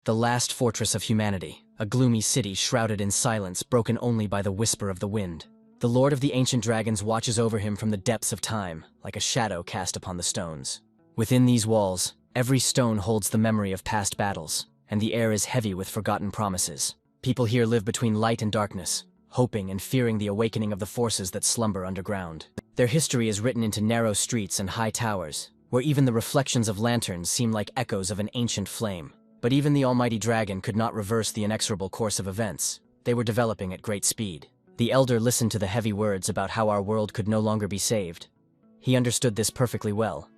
The last fortress of humanity, a gloomy city shrouded in silence, broken only by the whisper of the wind. The Lord of the Ancient Dragons watches over him from the depths of time, like a shadow cast upon the stones. Within these walls, every stone holds the memory of past battles, and the air is heavy with forgotten promises. People here live between light and darkness, hoping and fearing the awakening of the forces that slumber underground. Their history is written into narrow streets and high towers, where even the reflections of lanterns seem like echoes of an ancient flame. But even the almighty dragon could not reverse the inexorable course of events. They were developing at great speed. The elder listened to the heavy words about how our world could no longer be saved. He understood this perfectly well,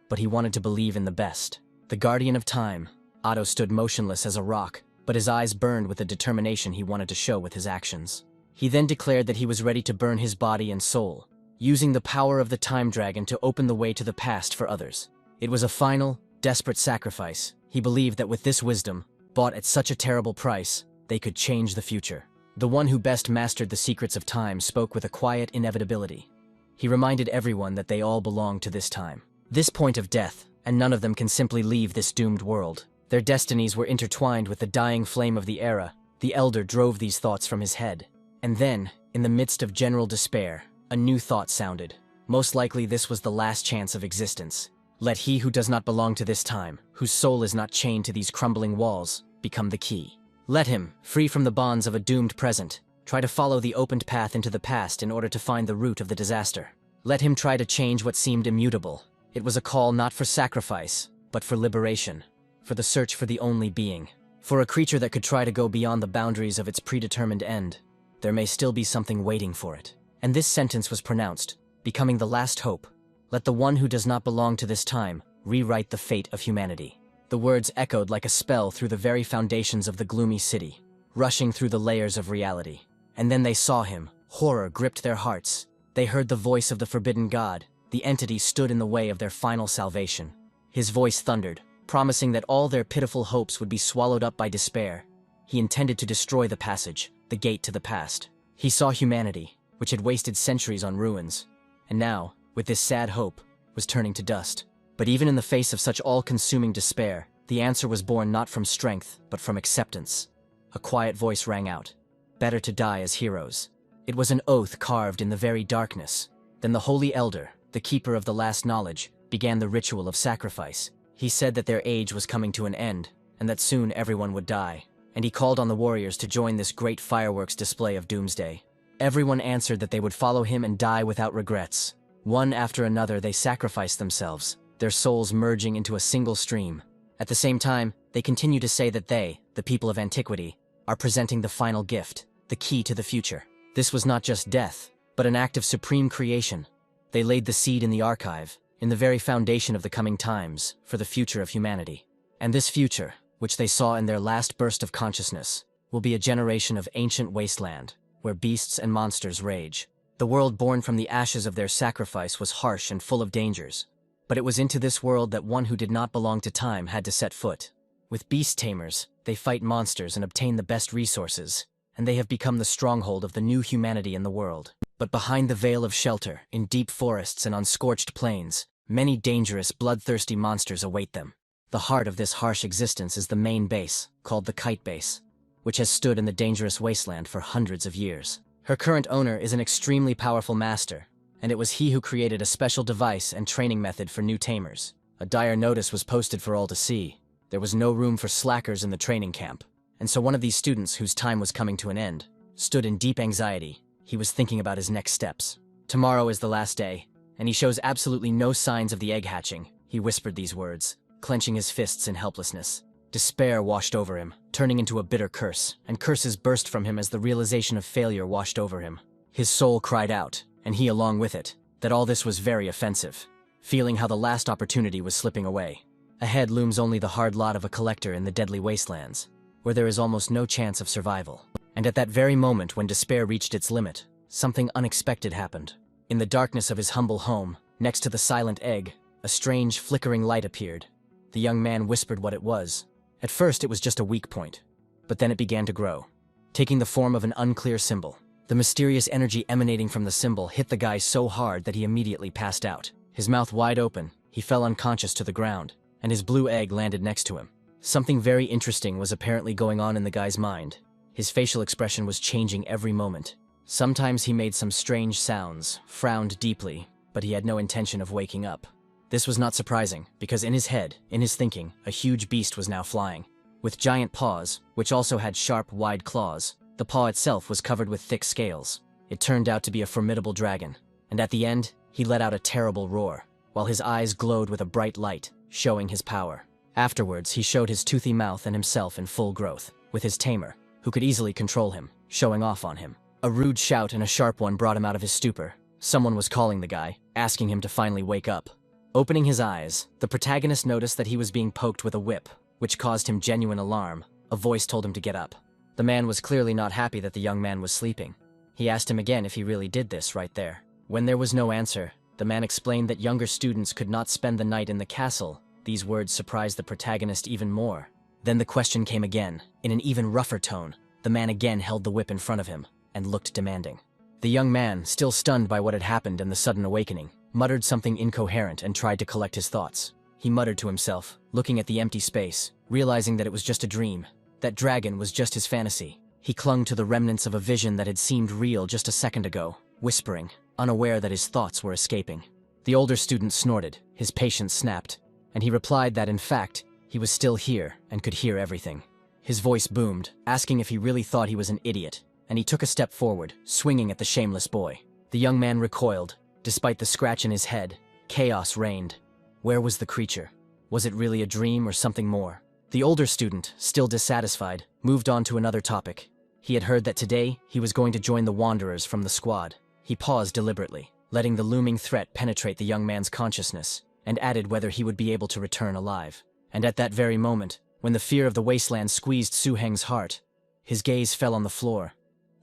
but he wanted to believe in the best. The guardian of time, Otto, stood motionless as a rock, but his eyes burned with the determination he wanted to show with his actions. He then declared that he was ready to burn his body and soul, using the power of the time dragon to open the way to the past for others. It was a final, desperate sacrifice. He believed that with this wisdom, bought at such a terrible price, they could change the future. The one who best mastered the secrets of time spoke with a quiet inevitability. He reminded everyone that they all belonged to this time, this point of death, and none of them can simply leave this doomed world. Their destinies were intertwined with the dying flame of the era. The elder drove these thoughts from his head. And then, in the midst of general despair, a new thought sounded. Most likely this was the last chance of existence. Let he who does not belong to this time, whose soul is not chained to these crumbling walls, become the key. Let him, free from the bonds of a doomed present, try to follow the opened path into the past in order to find the root of the disaster. Let him try to change what seemed immutable. It was a call not for sacrifice, but for liberation, for the search for the only being, for a creature that could try to go beyond the boundaries of its predetermined end. There may still be something waiting for it. And this sentence was pronounced, becoming the last hope. Let the one who does not belong to this time rewrite the fate of humanity. The words echoed like a spell through the very foundations of the gloomy city, rushing through the layers of reality. And then they saw him. Horror gripped their hearts. They heard the voice of the forbidden god. The entity stood in the way of their final salvation. His voice thundered, promising that all their pitiful hopes would be swallowed up by despair. He intended to destroy the passage, the gate to the past. He saw humanity, which had wasted centuries on ruins, and now, with this sad hope, was turning to dust. But even in the face of such all-consuming despair, the answer was born not from strength, but from acceptance. A quiet voice rang out. Better to die as heroes. It was an oath carved in the very darkness. Then the holy elder, the keeper of the last knowledge, began the ritual of sacrifice. He said that their age was coming to an end, and that soon everyone would die. And he called on the warriors to join this great fireworks display of doomsday. Everyone answered that they would follow him and die without regrets. One after another they sacrificed themselves, their souls merging into a single stream. At the same time, they continue to say that they, the people of antiquity, are presenting the final gift, the key to the future. This was not just death, but an act of supreme creation. They laid the seed in the archive, in the very foundation of the coming times, for the future of humanity. And this future, which they saw in their last burst of consciousness, will be a generation of ancient wasteland, where beasts and monsters rage. The world born from the ashes of their sacrifice was harsh and full of dangers. But it was into this world that one who did not belong to time had to set foot. With beast tamers, they fight monsters and obtain the best resources, and they have become the stronghold of the new humanity in the world. But behind the veil of shelter, in deep forests and on scorched plains, many dangerous, bloodthirsty monsters await them. The heart of this harsh existence is the main base, called the Kite Base, which has stood in the dangerous wasteland for hundreds of years. Her current owner is an extremely powerful master, and it was he who created a special device and training method for new tamers. A dire notice was posted for all to see. There was no room for slackers in the training camp, and so one of these students, whose time was coming to an end, stood in deep anxiety. He was thinking about his next steps. Tomorrow is the last day, and he shows absolutely no signs of the egg hatching. He whispered these words, clenching his fists in helplessness. Despair washed over him, turning into a bitter curse, and curses burst from him as the realization of failure washed over him. His soul cried out, and he along with it, that all this was very offensive, feeling how the last opportunity was slipping away. Ahead looms only the hard lot of a collector in the deadly wastelands, where there is almost no chance of survival. And at that very moment when despair reached its limit, something unexpected happened. In the darkness of his humble home, next to the silent egg, a strange, flickering light appeared. The young man whispered what it was. At first it was just a weak point, but then it began to grow, taking the form of an unclear symbol. The mysterious energy emanating from the symbol hit the guy so hard that he immediately passed out. His mouth wide open, he fell unconscious to the ground, and his blue egg landed next to him. Something very interesting was apparently going on in the guy's mind. His facial expression was changing every moment. Sometimes he made some strange sounds, frowned deeply, but he had no intention of waking up. This was not surprising, because in his head, in his thinking, a huge beast was now flying. With giant paws, which also had sharp, wide claws, the paw itself was covered with thick scales. It turned out to be a formidable dragon, and at the end, he let out a terrible roar, while his eyes glowed with a bright light, showing his power. Afterwards, he showed his toothy mouth and himself in full growth, with his tamer, who could easily control him, showing off on him. A rude shout and a sharp one brought him out of his stupor. Someone was calling the guy, asking him to finally wake up. Opening his eyes, the protagonist noticed that he was being poked with a whip, which caused him genuine alarm. A voice told him to get up. The man was clearly not happy that the young man was sleeping. He asked him again if he really did this right there. When there was no answer, the man explained that younger students could not spend the night in the castle. These words surprised the protagonist even more. Then the question came again, in an even rougher tone. The man again held the whip in front of him, and looked demanding. The young man, still stunned by what had happened and the sudden awakening, muttered something incoherent and tried to collect his thoughts. He muttered to himself, looking at the empty space, realizing that it was just a dream. That dragon was just his fantasy. He clung to the remnants of a vision that had seemed real just a second ago, whispering, unaware that his thoughts were escaping. The older student snorted, his patience snapped, and he replied that, in fact, he was still here and could hear everything. His voice boomed, asking if he really thought he was an idiot, and he took a step forward, swinging at the shameless boy. The young man recoiled. Despite the scratch in his head, chaos reigned. Where was the creature? Was it really a dream or something more? The older student, still dissatisfied, moved on to another topic. He had heard that today he was going to join the wanderers from the squad. He paused deliberately, letting the looming threat penetrate the young man's consciousness, and added whether he would be able to return alive. And at that very moment, when the fear of the wasteland squeezed Su Heng's heart, his gaze fell on the floor.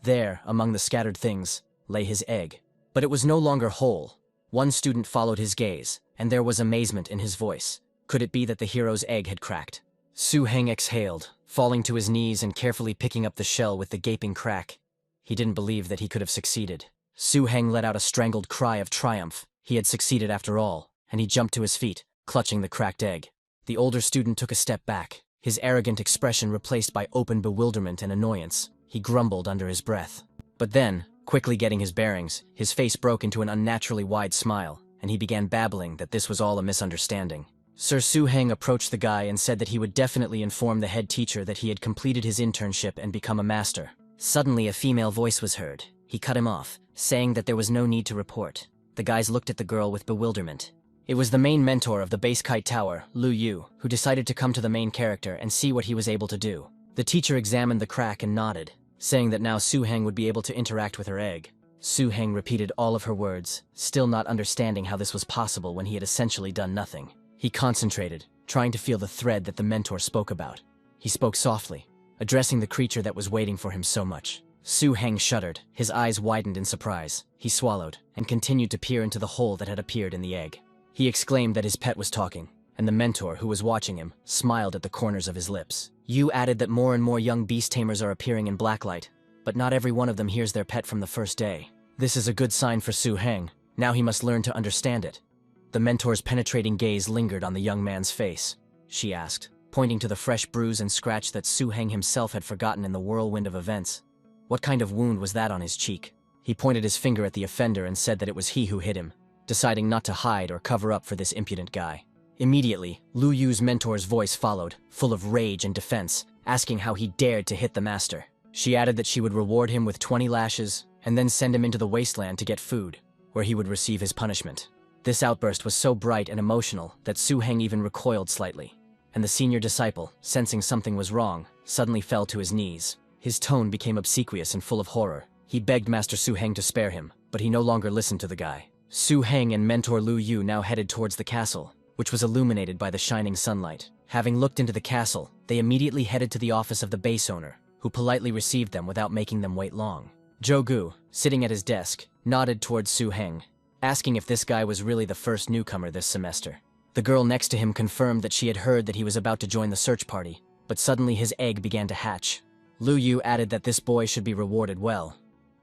There, among the scattered things, lay his egg. But it was no longer whole. One student followed his gaze, and there was amazement in his voice. Could it be that the hero's egg had cracked? Su Heng exhaled, falling to his knees and carefully picking up the shell with the gaping crack. He didn't believe that he could have succeeded. Su Heng let out a strangled cry of triumph. He had succeeded after all, and he jumped to his feet, clutching the cracked egg. The older student took a step back, his arrogant expression replaced by open bewilderment and annoyance. He grumbled under his breath. But then, quickly getting his bearings, his face broke into an unnaturally wide smile, and he began babbling that this was all a misunderstanding. Sir Su Heng approached the guy and said that he would definitely inform the head teacher that he had completed his internship and become a master. Suddenly, a female voice was heard. He cut him off, saying that there was no need to report. The guys looked at the girl with bewilderment. It was the main mentor of the base kite tower, Lu Yu, who decided to come to the main character and see what he was able to do. The teacher examined the crack and nodded, saying that now Su Heng would be able to interact with her egg. Su Heng repeated all of her words, still not understanding how this was possible when he had essentially done nothing. He concentrated, trying to feel the thread that the mentor spoke about. He spoke softly, addressing the creature that was waiting for him so much. Su Heng shuddered, his eyes widened in surprise. He swallowed, and continued to peer into the hole that had appeared in the egg. He exclaimed that his pet was talking, and the mentor, who was watching him, smiled at the corners of his lips. Yu added that more and more young beast tamers are appearing in Blacklight, but not every one of them hears their pet from the first day. This is a good sign for Su Heng. Now he must learn to understand it. The mentor's penetrating gaze lingered on the young man's face. She asked, pointing to the fresh bruise and scratch that Su Heng himself had forgotten in the whirlwind of events. What kind of wound was that on his cheek? He pointed his finger at the offender and said that it was he who hit him, deciding not to hide or cover up for this impudent guy. Immediately, Lu Yu's mentor's voice followed, full of rage and defense, asking how he dared to hit the master. She added that she would reward him with 20 lashes and then send him into the wasteland to get food, where he would receive his punishment. This outburst was so bright and emotional that Su Heng even recoiled slightly, and the senior disciple, sensing something was wrong, suddenly fell to his knees. His tone became obsequious and full of horror. He begged Master Su Heng to spare him, but he no longer listened to the guy. Su Heng and mentor Lu Yu now headed towards the castle, which was illuminated by the shining sunlight. Having looked into the castle, they immediately headed to the office of the base owner, who politely received them without making them wait long. Jogu, sitting at his desk, nodded towards Su Heng, asking if this guy was really the first newcomer this semester. The girl next to him confirmed that she had heard that he was about to join the search party, but suddenly his egg began to hatch. Lu Yu added that this boy should be rewarded well.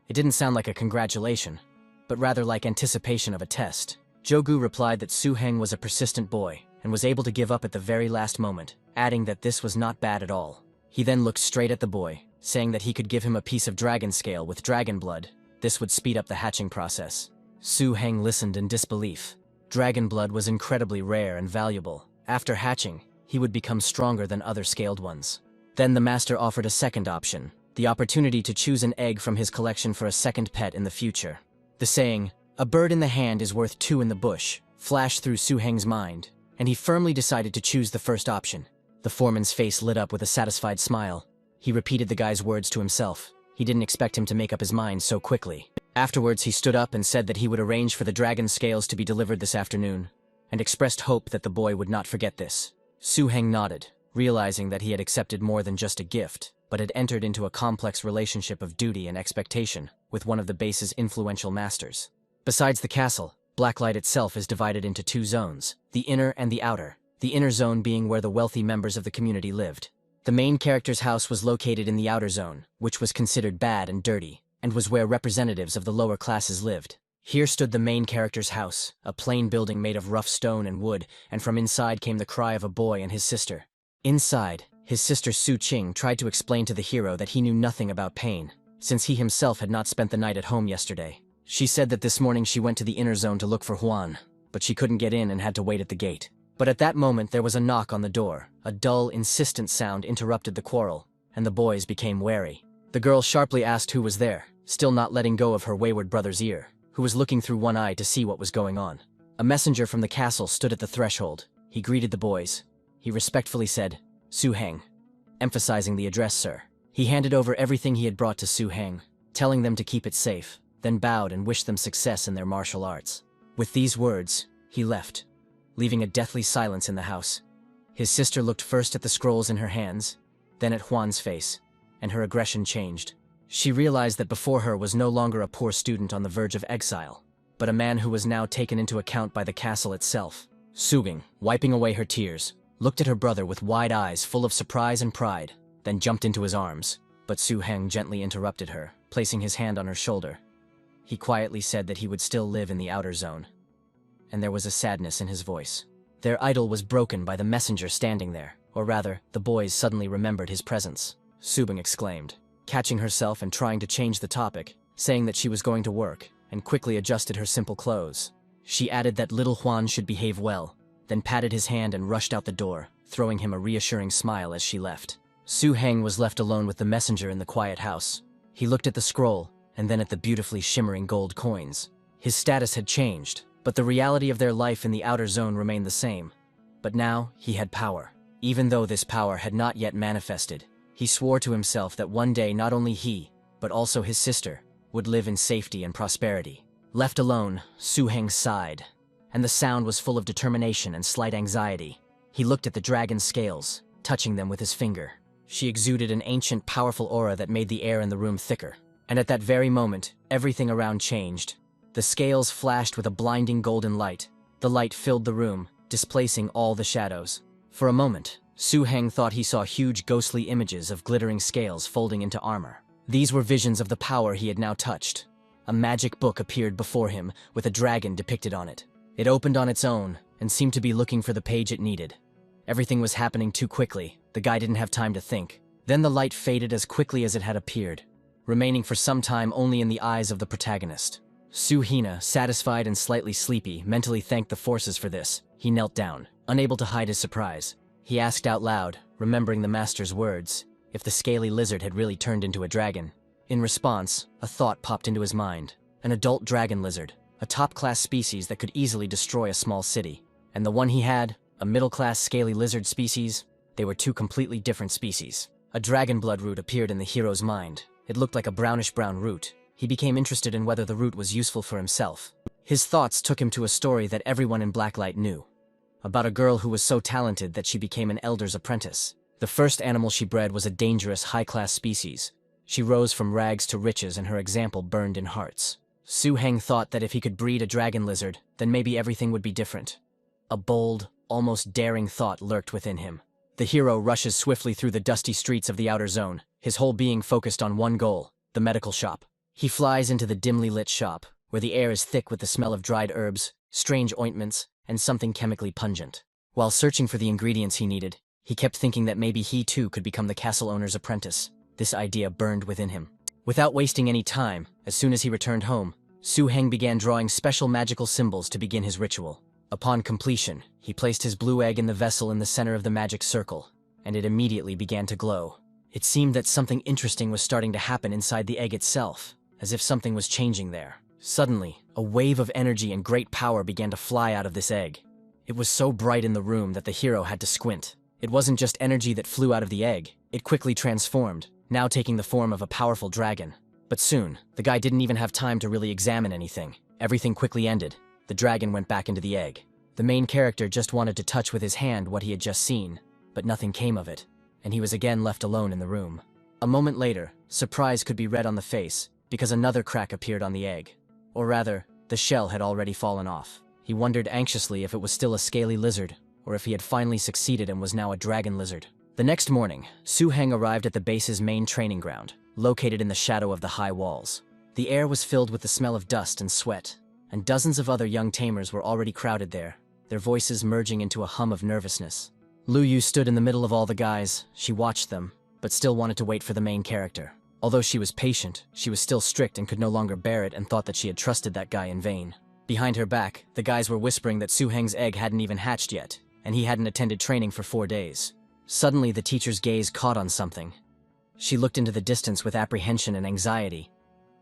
It didn't sound like a congratulation, but rather like anticipation of a test. Jogu replied that Su Heng was a persistent boy and was able to give up at the very last moment. adding that this was not bad at all. He then looked straight at the boy, saying that he could give him a piece of dragon scale with dragon blood. This would speed up the hatching process. Su Heng listened in disbelief. Dragon blood was incredibly rare and valuable. After hatching, he would become stronger than other scaled ones. Then the master offered a second option, the opportunity to choose an egg from his collection for a second pet in the future. The saying, "A bird in the hand is worth two in the bush," flashed through Su Heng's mind, and he firmly decided to choose the first option. The foreman's face lit up with a satisfied smile. He repeated the guy's words to himself. He didn't expect him to make up his mind so quickly. Afterwards, he stood up and said that he would arrange for the dragon scales to be delivered this afternoon, and expressed hope that the boy would not forget this. Su Heng nodded, realizing that he had accepted more than just a gift, but had entered into a complex relationship of duty and expectation with one of the base's influential masters. Besides the castle, Blacklight itself is divided into two zones, the inner and the outer, the inner zone being where the wealthy members of the community lived. The main character's house was located in the outer zone, which was considered bad and dirty, and was where representatives of the lower classes lived. Here stood the main character's house, a plain building made of rough stone and wood, and from inside came the cry of a boy and his sister. Inside, his sister Su Qing tried to explain to the hero that he knew nothing about pain, since he himself had not spent the night at home yesterday. She said that this morning she went to the inner zone to look for Huan, but she couldn't get in and had to wait at the gate. But at that moment there was a knock on the door. A dull, insistent sound interrupted the quarrel, and the boys became wary. The girl sharply asked who was there, still not letting go of her wayward brother's ear, who was looking through one eye to see what was going on. A messenger from the castle stood at the threshold. He greeted the boys. He respectfully said, "Su Heng," emphasizing the address, sir. He handed over everything he had brought to Su Heng, telling them to keep it safe, then bowed and wished them success in their martial arts. With these words, he left, leaving a deathly silence in the house. His sister looked first at the scrolls in her hands, then at Huan's face, and her aggression changed. She realized that before her was no longer a poor student on the verge of exile, but a man who was now taken into account by the castle itself. Su Heng, wiping away her tears, looked at her brother with wide eyes full of surprise and pride, then jumped into his arms. But Su Heng gently interrupted her, placing his hand on her shoulder. He quietly said that he would still live in the outer zone, and there was a sadness in his voice. Their idyll was broken by the messenger standing there, or rather, the boys suddenly remembered his presence. Su Heng exclaimed, catching herself and trying to change the topic, saying that she was going to work, and quickly adjusted her simple clothes. She added that little Huan should behave well, then patted his hand and rushed out the door, throwing him a reassuring smile as she left. Su Heng was left alone with the messenger in the quiet house. He looked at the scroll, and then at the beautifully shimmering gold coins. His status had changed, but the reality of their life in the outer zone remained the same. But now, he had power. Even though this power had not yet manifested, he swore to himself that one day not only he, but also his sister, would live in safety and prosperity. Left alone, Su Heng sighed, and the sound was full of determination and slight anxiety. He looked at the dragon's scales, touching them with his finger. She exuded an ancient, powerful aura that made the air in the room thicker. And at that very moment, everything around changed. The scales flashed with a blinding golden light. The light filled the room, displacing all the shadows. For a moment, Su Heng thought he saw huge ghostly images of glittering scales folding into armor. These were visions of the power he had now touched. A magic book appeared before him, with a dragon depicted on it. It opened on its own, and seemed to be looking for the page it needed. Everything was happening too quickly. The guy didn't have time to think. Then the light faded as quickly as it had appeared, remaining for some time only in the eyes of the protagonist. Su Hina, satisfied and slightly sleepy, mentally thanked the forces for this. He knelt down, unable to hide his surprise. He asked out loud, remembering the master's words, if the scaly lizard had really turned into a dragon. In response, a thought popped into his mind. An adult dragon lizard, a top-class species that could easily destroy a small city. And the one he had, a middle-class scaly lizard species, they were two completely different species. A dragon blood root appeared in the hero's mind. It looked like a brownish-brown root. He became interested in whether the root was useful for himself. His thoughts took him to a story that everyone in Blacklight knew, about a girl who was so talented that she became an elder's apprentice. The first animal she bred was a dangerous, high-class species. She rose from rags to riches, and her example burned in hearts. Su Heng thought that if he could breed a dragon lizard, then maybe everything would be different. A bold, almost daring thought lurked within him. The hero rushes swiftly through the dusty streets of the outer zone, his whole being focused on one goal, the medical shop. He flies into the dimly lit shop, where the air is thick with the smell of dried herbs, strange ointments, and something chemically pungent. While searching for the ingredients he needed, He kept thinking that maybe he too could become the castle owner's apprentice. This idea burned within him. Without wasting any time, as soon as he returned home, Su Heng began drawing special magical symbols to begin his ritual. Upon completion, he placed his blue egg in the vessel in the center of the magic circle, and it immediately began to glow. It seemed that something interesting was starting to happen inside the egg itself, as if something was changing there. Suddenly, a wave of energy and great power began to fly out of this egg. It was so bright in the room that the hero had to squint. It wasn't just energy that flew out of the egg, it quickly transformed, now taking the form of a powerful dragon. But soon, the guy didn't even have time to really examine anything. Everything quickly ended. The dragon went back into the egg. The main character just wanted to touch with his hand what he had just seen, but nothing came of it, and he was again left alone in the room. A moment later, surprise could be read on the face, because another crack appeared on the egg. Or rather, the shell had already fallen off. He wondered anxiously if it was still a scaly lizard, or if he had finally succeeded and was now a dragon lizard. The next morning, Su Heng arrived at the base's main training ground, located in the shadow of the high walls. The air was filled with the smell of dust and sweat, and dozens of other young tamers were already crowded there, their voices merging into a hum of nervousness. Lu Yu stood in the middle of all the guys. She watched them, but still wanted to wait for the main character. Although she was patient, she was still strict and could no longer bear it and thought that she had trusted that guy in vain. Behind her back, the guys were whispering that Su Heng's egg hadn't even hatched yet, and he hadn't attended training for 4 days. Suddenly, the teacher's gaze caught on something. She looked into the distance with apprehension and anxiety,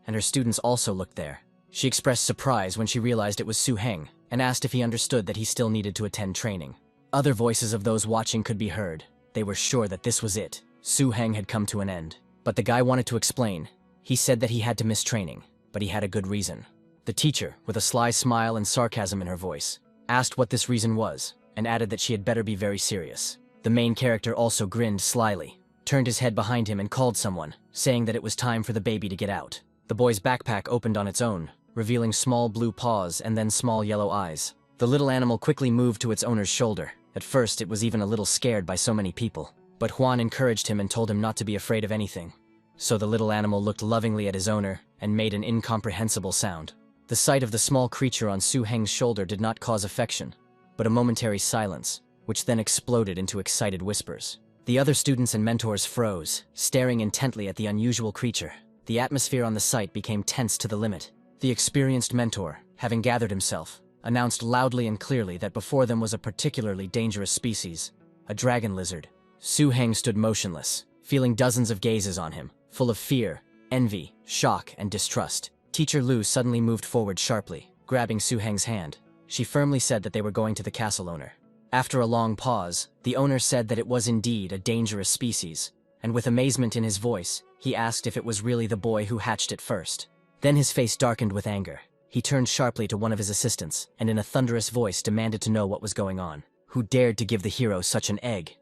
and her students also looked there. She expressed surprise when she realized it was Su Heng, and asked if he understood that he still needed to attend training. Other voices of those watching could be heard. They were sure that this was it. Su Heng had come to an end. But the guy wanted to explain. He said that he had to miss training, but he had a good reason. The teacher, with a sly smile and sarcasm in her voice, asked what this reason was, and added that she had better be very serious. The main character also grinned slyly, turned his head behind him and called someone, saying that it was time for the baby to get out. The boy's backpack opened on its own, revealing small blue paws and then small yellow eyes. The little animal quickly moved to its owner's shoulder. At first, it was even a little scared by so many people, but Huan encouraged him and told him not to be afraid of anything. So the little animal looked lovingly at his owner and made an incomprehensible sound. The sight of the small creature on Su Heng's shoulder did not cause affection, but a momentary silence, which then exploded into excited whispers. The other students and mentors froze, staring intently at the unusual creature. The atmosphere on the site became tense to the limit. The experienced mentor, having gathered himself, announced loudly and clearly that before them was a particularly dangerous species, a dragon lizard. Su Heng stood motionless, feeling dozens of gazes on him, full of fear, envy, shock, and distrust. Teacher Lu suddenly moved forward sharply, grabbing Su Heng's hand. She firmly said that they were going to the castle owner. After a long pause, the owner said that it was indeed a dangerous species, and with amazement in his voice, he asked if it was really the boy who hatched it first. Then his face darkened with anger. He turned sharply to one of his assistants, and in a thunderous voice demanded to know what was going on. Who dared to give the hero such an egg?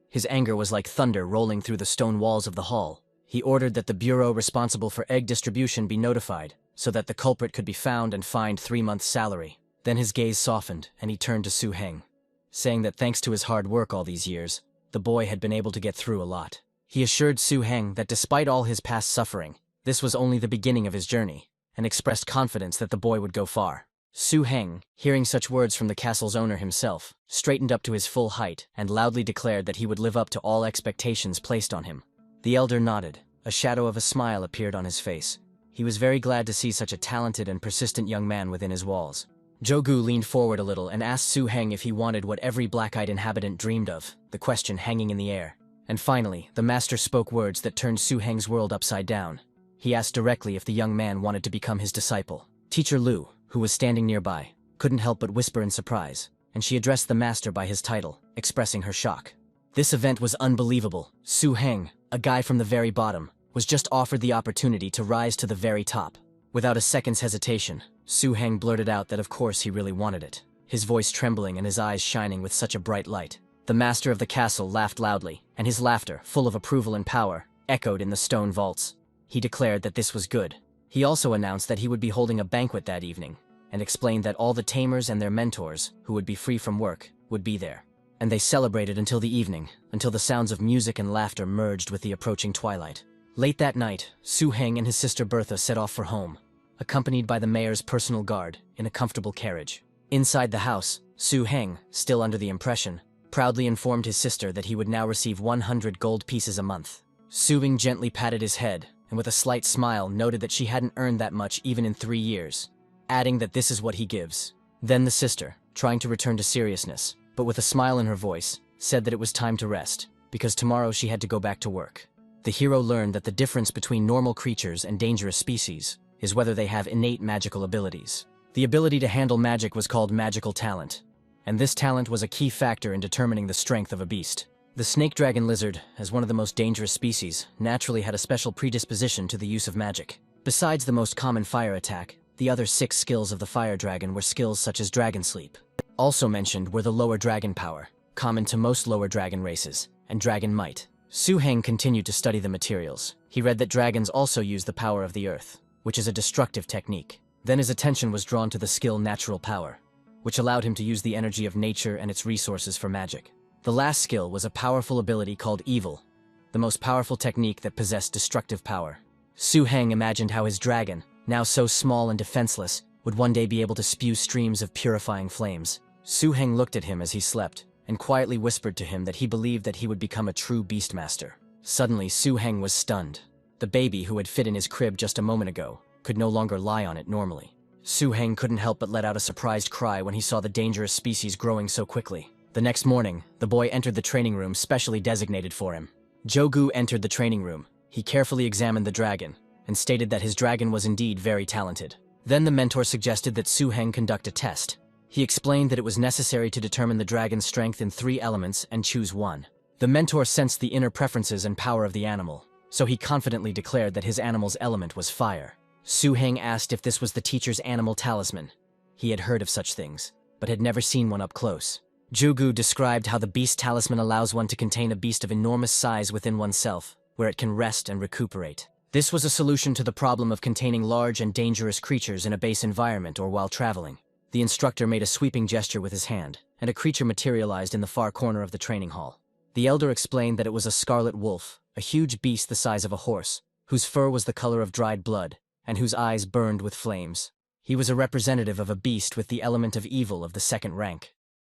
His anger was like thunder rolling through the stone walls of the hall. He ordered that the bureau responsible for egg distribution be notified, so that the culprit could be found and fined 3 months' salary. Then his gaze softened, and he turned to Su Heng, saying that thanks to his hard work all these years, the boy had been able to get through a lot. He assured Su Heng that despite all his past suffering, this was only the beginning of his journey, and expressed confidence that the boy would go far. Su Heng, hearing such words from the castle's owner himself, straightened up to his full height and loudly declared that he would live up to all expectations placed on him. The elder nodded. A shadow of a smile appeared on his face. He was very glad to see such a talented and persistent young man within his walls. Jogu leaned forward a little and asked Su Heng if he wanted what every black-eyed inhabitant dreamed of, the question hanging in the air. And finally, the master spoke words that turned Su Heng's world upside down. He asked directly if the young man wanted to become his disciple. Teacher Lu, who was standing nearby, couldn't help but whisper in surprise, and she addressed the master by his title, expressing her shock. This event was unbelievable. Su Heng, a guy from the very bottom, was just offered the opportunity to rise to the very top. Without a second's hesitation, Su Heng blurted out that of course he really wanted it, his voice trembling and his eyes shining with such a bright light. The master of the castle laughed loudly, and his laughter, full of approval and power, echoed in the stone vaults. He declared that this was good. He also announced that he would be holding a banquet that evening, and explained that all the tamers and their mentors, who would be free from work, would be there. And they celebrated until the evening, until the sounds of music and laughter merged with the approaching twilight. Late that night, Su Heng and his sister Bertha set off for home, accompanied by the mayor's personal guard, in a comfortable carriage. Inside the house, Su Heng, still under the impression, proudly informed his sister that he would now receive 100 gold pieces a month. Su-heng gently patted his head, and with a slight smile noted that she hadn't earned that much even in 3 years, adding that this is what he gives. Then the sister, trying to return to seriousness, but with a smile in her voice, said that it was time to rest, because tomorrow she had to go back to work. The hero learned that the difference between normal creatures and dangerous species is whether they have innate magical abilities. The ability to handle magic was called magical talent, and this talent was a key factor in determining the strength of a beast. The snake dragon lizard, as one of the most dangerous species, naturally had a special predisposition to the use of magic. Besides the most common fire attack, the other 6 skills of the fire dragon were skills such as dragon sleep. Also mentioned were the lower dragon power, common to most lower dragon races, and dragon might. Su-heng continued to study the materials. He read that dragons also use the power of the earth, which is a destructive technique. Then his attention was drawn to the skill natural power, which allowed him to use the energy of nature and its resources for magic. The last skill was a powerful ability called evil, the most powerful technique that possessed destructive power. Su-heng imagined how his dragon, now so small and defenseless, would one day be able to spew streams of purifying flames. Su-heng looked at him as he slept, and quietly whispered to him that he believed that he would become a true beastmaster. Suddenly, Su-heng was stunned. The baby who had fit in his crib just a moment ago could no longer lie on it normally. Su-heng couldn't help but let out a surprised cry when he saw the dangerous species growing so quickly. The next morning, the boy entered the training room specially designated for him. Jogu entered the training room. He carefully examined the dragon, and stated that his dragon was indeed very talented. Then the mentor suggested that Su-heng conduct a test. He explained that it was necessary to determine the dragon's strength in 3 elements and choose one. The mentor sensed the inner preferences and power of the animal, so he confidently declared that his animal's element was fire. Su-heng asked if this was the teacher's animal talisman. He had heard of such things, but had never seen one up close. Jogu described how the beast talisman allows one to contain a beast of enormous size within oneself, where it can rest and recuperate. This was a solution to the problem of containing large and dangerous creatures in a base environment or while traveling. The instructor made a sweeping gesture with his hand, and a creature materialized in the far corner of the training hall. The elder explained that it was a scarlet wolf, a huge beast the size of a horse, whose fur was the color of dried blood, and whose eyes burned with flames. He was a representative of a beast with the element of evil of the 2nd rank.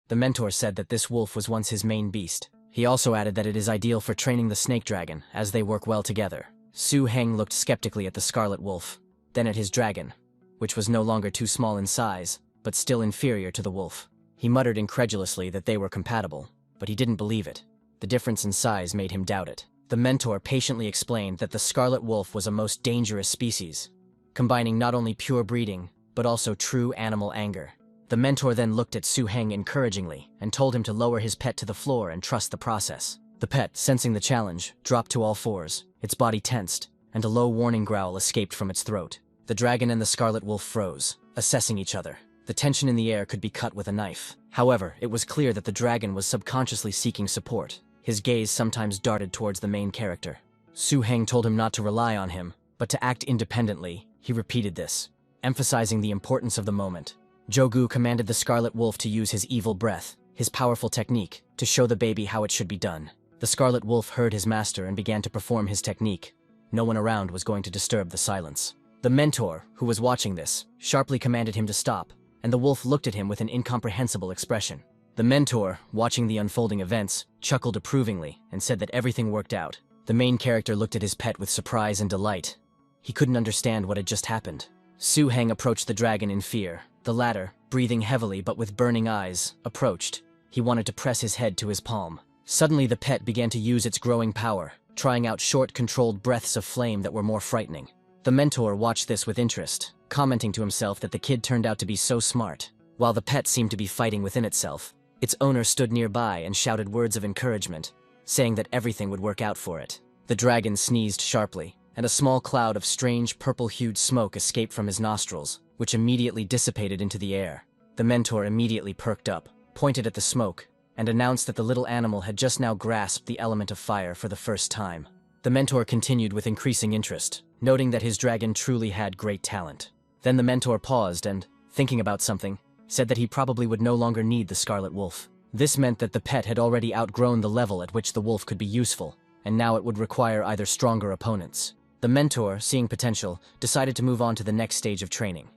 The mentor said that this wolf was once his main beast. He also added that it is ideal for training the snake dragon, as they work well together. Su-heng looked skeptically at the scarlet wolf, then at his dragon, which was no longer too small in size, but still inferior to the wolf. He muttered incredulously that they were compatible, but he didn't believe it. The difference in size made him doubt it. The mentor patiently explained that the scarlet wolf was a most dangerous species, combining not only pure breeding, but also true animal anger. The mentor then looked at Su-heng encouragingly and told him to lower his pet to the floor and trust the process. The pet, sensing the challenge, dropped to all fours, its body tensed, and a low warning growl escaped from its throat. The dragon and the scarlet wolf froze, assessing each other. The tension in the air could be cut with a knife. However, it was clear that the dragon was subconsciously seeking support. His gaze sometimes darted towards the main character. Su-heng told him not to rely on him, but to act independently. He repeated this, emphasizing the importance of the moment. Jogu commanded the scarlet wolf to use his evil breath, his powerful technique, to show the baby how it should be done. The scarlet wolf heard his master and began to perform his technique. No one around was going to disturb the silence. The mentor, who was watching this, sharply commanded him to stop, and the wolf looked at him with an incomprehensible expression. The mentor, watching the unfolding events, chuckled approvingly and said that everything worked out. The main character looked at his pet with surprise and delight. He couldn't understand what had just happened. Su-heng approached the dragon in fear. The latter, breathing heavily but with burning eyes, approached. He wanted to press his head to his palm. Suddenly the pet began to use its growing power, trying out short, controlled breaths of flame that were more frightening. The mentor watched this with interest, commenting to himself that the kid turned out to be so smart. While the pet seemed to be fighting within itself, its owner stood nearby and shouted words of encouragement, saying that everything would work out for it. The dragon sneezed sharply, and a small cloud of strange purple-hued smoke escaped from his nostrils, which immediately dissipated into the air. The mentor immediately perked up, pointed at the smoke, and announced that the little animal had just now grasped the element of fire for the first time. The mentor continued with increasing interest, noting that his dragon truly had great talent. Then the mentor paused and, thinking about something, said that he probably would no longer need the scarlet wolf. This meant that the pet had already outgrown the level at which the wolf could be useful, and now it would require either stronger opponents. The mentor, seeing potential, decided to move on to the next stage of training.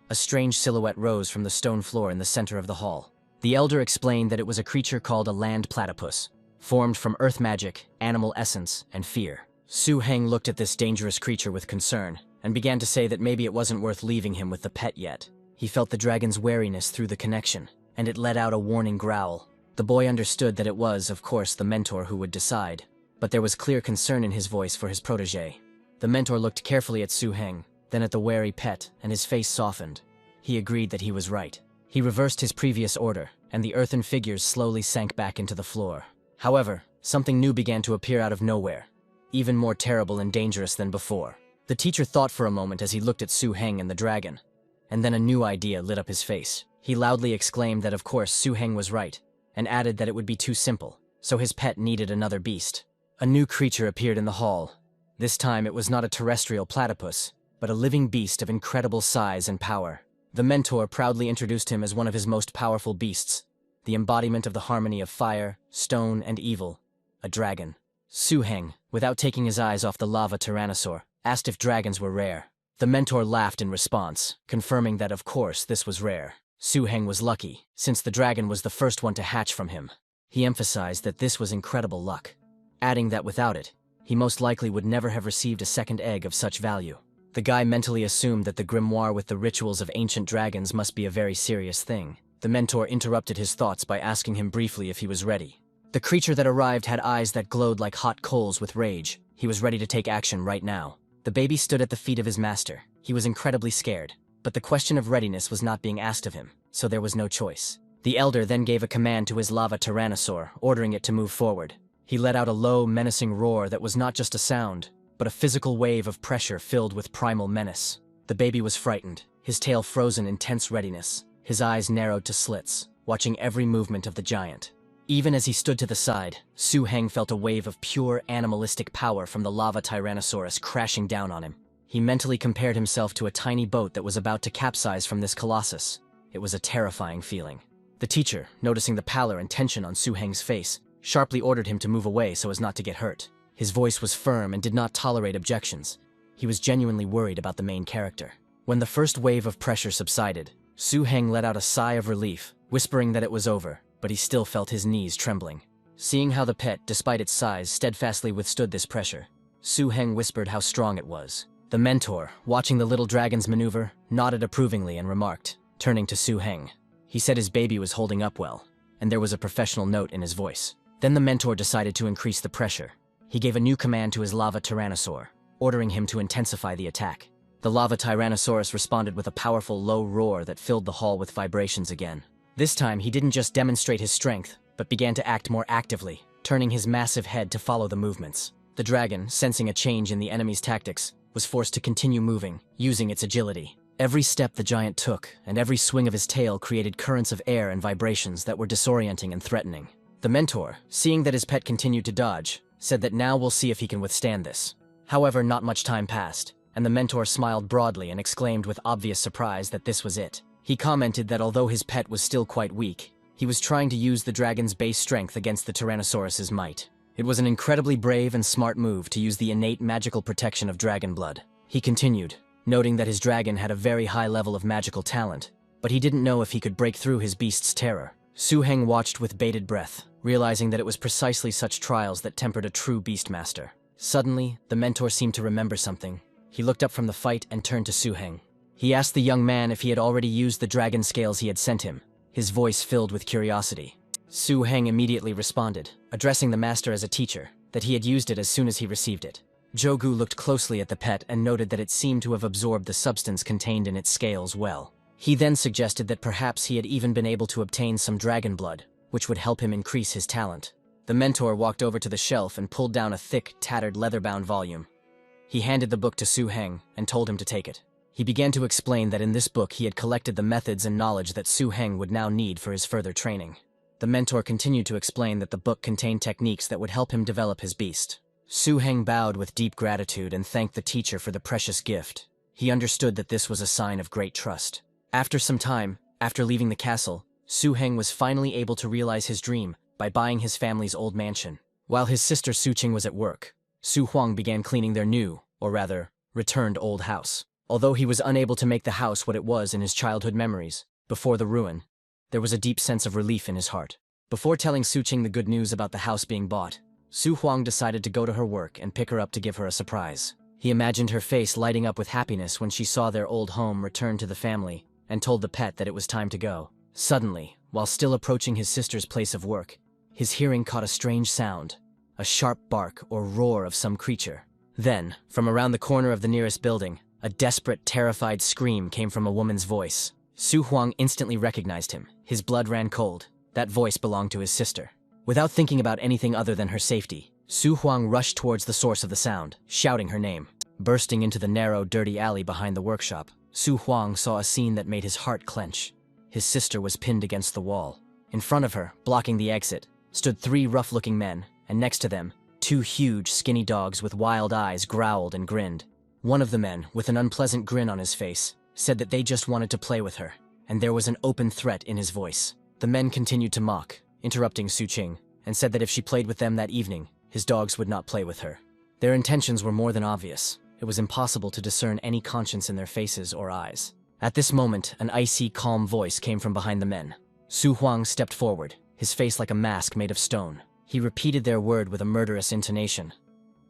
A strange silhouette rose from the stone floor in the center of the hall. The elder explained that it was a creature called a land platypus, formed from earth magic, animal essence, and fear. Su Heng looked at this dangerous creature with concern, and began to say that maybe it wasn't worth leaving him with the pet yet. He felt the dragon's wariness through the connection, and it let out a warning growl. The boy understood that it was, of course, the mentor who would decide, but there was clear concern in his voice for his protege. The mentor looked carefully at Su Heng, then at the wary pet, and his face softened. He agreed that he was right. He reversed his previous order, and the earthen figures slowly sank back into the floor. However, something new began to appear out of nowhere, even more terrible and dangerous than before. The teacher thought for a moment as he looked at Su Heng and the dragon, and then a new idea lit up his face. He loudly exclaimed that of course Su Heng was right, and added that it would be too simple, so his pet needed another beast. A new creature appeared in the hall. This time it was not a terrestrial platypus, but a living beast of incredible size and power. The mentor proudly introduced him as one of his most powerful beasts, the embodiment of the harmony of fire, stone, and evil, a dragon. Su Heng, without taking his eyes off the lava tyrannosaur, asked if dragons were rare. The mentor laughed in response, confirming that of course this was rare. Su Heng was lucky, since the dragon was the first one to hatch from him. He emphasized that this was incredible luck, adding that without it, he most likely would never have received a second egg of such value. The guy mentally assumed that the grimoire with the rituals of ancient dragons must be a very serious thing. The mentor interrupted his thoughts by asking him briefly if he was ready. The creature that arrived had eyes that glowed like hot coals with rage. He was ready to take action right now. The baby stood at the feet of his master. He was incredibly scared, but the question of readiness was not being asked of him, so there was no choice. The elder then gave a command to his lava tyrannosaur, ordering it to move forward. He let out a low, menacing roar that was not just a sound, but a physical wave of pressure filled with primal menace. The baby was frightened, his tail frozen in tense readiness, his eyes narrowed to slits, watching every movement of the giant. Even as he stood to the side, Su Heng felt a wave of pure animalistic power from the lava tyrannosaurus crashing down on him. He mentally compared himself to a tiny boat that was about to capsize from this colossus. It was a terrifying feeling. The teacher, noticing the pallor and tension on Su Heng's face, sharply ordered him to move away so as not to get hurt. His voice was firm and did not tolerate objections. He was genuinely worried about the main character. When the first wave of pressure subsided, Su Heng let out a sigh of relief, whispering that it was over, but he still felt his knees trembling. Seeing how the pet, despite its size, steadfastly withstood this pressure, Su Heng whispered how strong it was. The mentor, watching the little dragon's maneuver, nodded approvingly and remarked, turning to Su Heng. He said his baby was holding up well, and there was a professional note in his voice. Then the mentor decided to increase the pressure. He gave a new command to his lava tyrannosaur, ordering him to intensify the attack. The lava tyrannosaurus responded with a powerful low roar that filled the hall with vibrations again. This time he didn't just demonstrate his strength, but began to act more actively, turning his massive head to follow the movements. The dragon, sensing a change in the enemy's tactics, was forced to continue moving, using its agility. Every step the giant took, and every swing of his tail created currents of air and vibrations that were disorienting and threatening. The mentor, seeing that his pet continued to dodge, said that now we'll see if he can withstand this. However, not much time passed, and the mentor smiled broadly and exclaimed with obvious surprise that this was it. He commented that although his pet was still quite weak, he was trying to use the dragon's base strength against the Tyrannosaurus's might. It was an incredibly brave and smart move to use the innate magical protection of dragon blood. He continued, noting that his dragon had a very high level of magical talent, but he didn't know if he could break through his beast's terror. Su Heng watched with bated breath, realizing that it was precisely such trials that tempered a true beastmaster. Suddenly, the mentor seemed to remember something. He looked up from the fight and turned to Su Heng. He asked the young man if he had already used the dragon scales he had sent him, his voice filled with curiosity. Su Heng immediately responded, addressing the master as a teacher, that he had used it as soon as he received it. Jogu looked closely at the pet and noted that it seemed to have absorbed the substance contained in its scales well. He then suggested that perhaps he had even been able to obtain some dragon blood, which would help him increase his talent. The mentor walked over to the shelf and pulled down a thick, tattered leather-bound volume. He handed the book to Su Heng and told him to take it. He began to explain that in this book he had collected the methods and knowledge that Su Heng would now need for his further training. The mentor continued to explain that the book contained techniques that would help him develop his beast. Su Heng bowed with deep gratitude and thanked the teacher for the precious gift. He understood that this was a sign of great trust. After some time, after leaving the castle, Su Heng was finally able to realize his dream by buying his family's old mansion. While his sister Su Qing was at work, Su Huang began cleaning their new, or rather, returned old house. Although he was unable to make the house what it was in his childhood memories, before the ruin, There was a deep sense of relief in his heart. Before telling Su Qing the good news about the house being bought, Su Huang decided to go to her work and pick her up to give her a surprise. He imagined her face lighting up with happiness when she saw their old home return to the family and told the pet that it was time to go. Suddenly, while still approaching his sister's place of work, his hearing caught a strange sound, a sharp bark or roar of some creature. Then, from around the corner of the nearest building, a desperate, terrified scream came from a woman's voice. Su Huang instantly recognized him. His blood ran cold. That voice belonged to his sister. Without thinking about anything other than her safety, Su Huang rushed towards the source of the sound, shouting her name. Bursting into the narrow, dirty alley behind the workshop, Su Huang saw a scene that made his heart clench. His sister was pinned against the wall. In front of her, blocking the exit, stood 3 rough-looking men, and next to them, 2 huge, skinny dogs with wild eyes growled and grinned. One of the men, with an unpleasant grin on his face, said that they just wanted to play with her, and there was an open threat in his voice. The men continued to mock, interrupting Su Qing, and said that if she played with them that evening, his dogs would not play with her. Their intentions were more than obvious. It was impossible to discern any conscience in their faces or eyes. At this moment, an icy, calm voice came from behind the men. Su Huang stepped forward, his face like a mask made of stone. He repeated their word with a murderous intonation.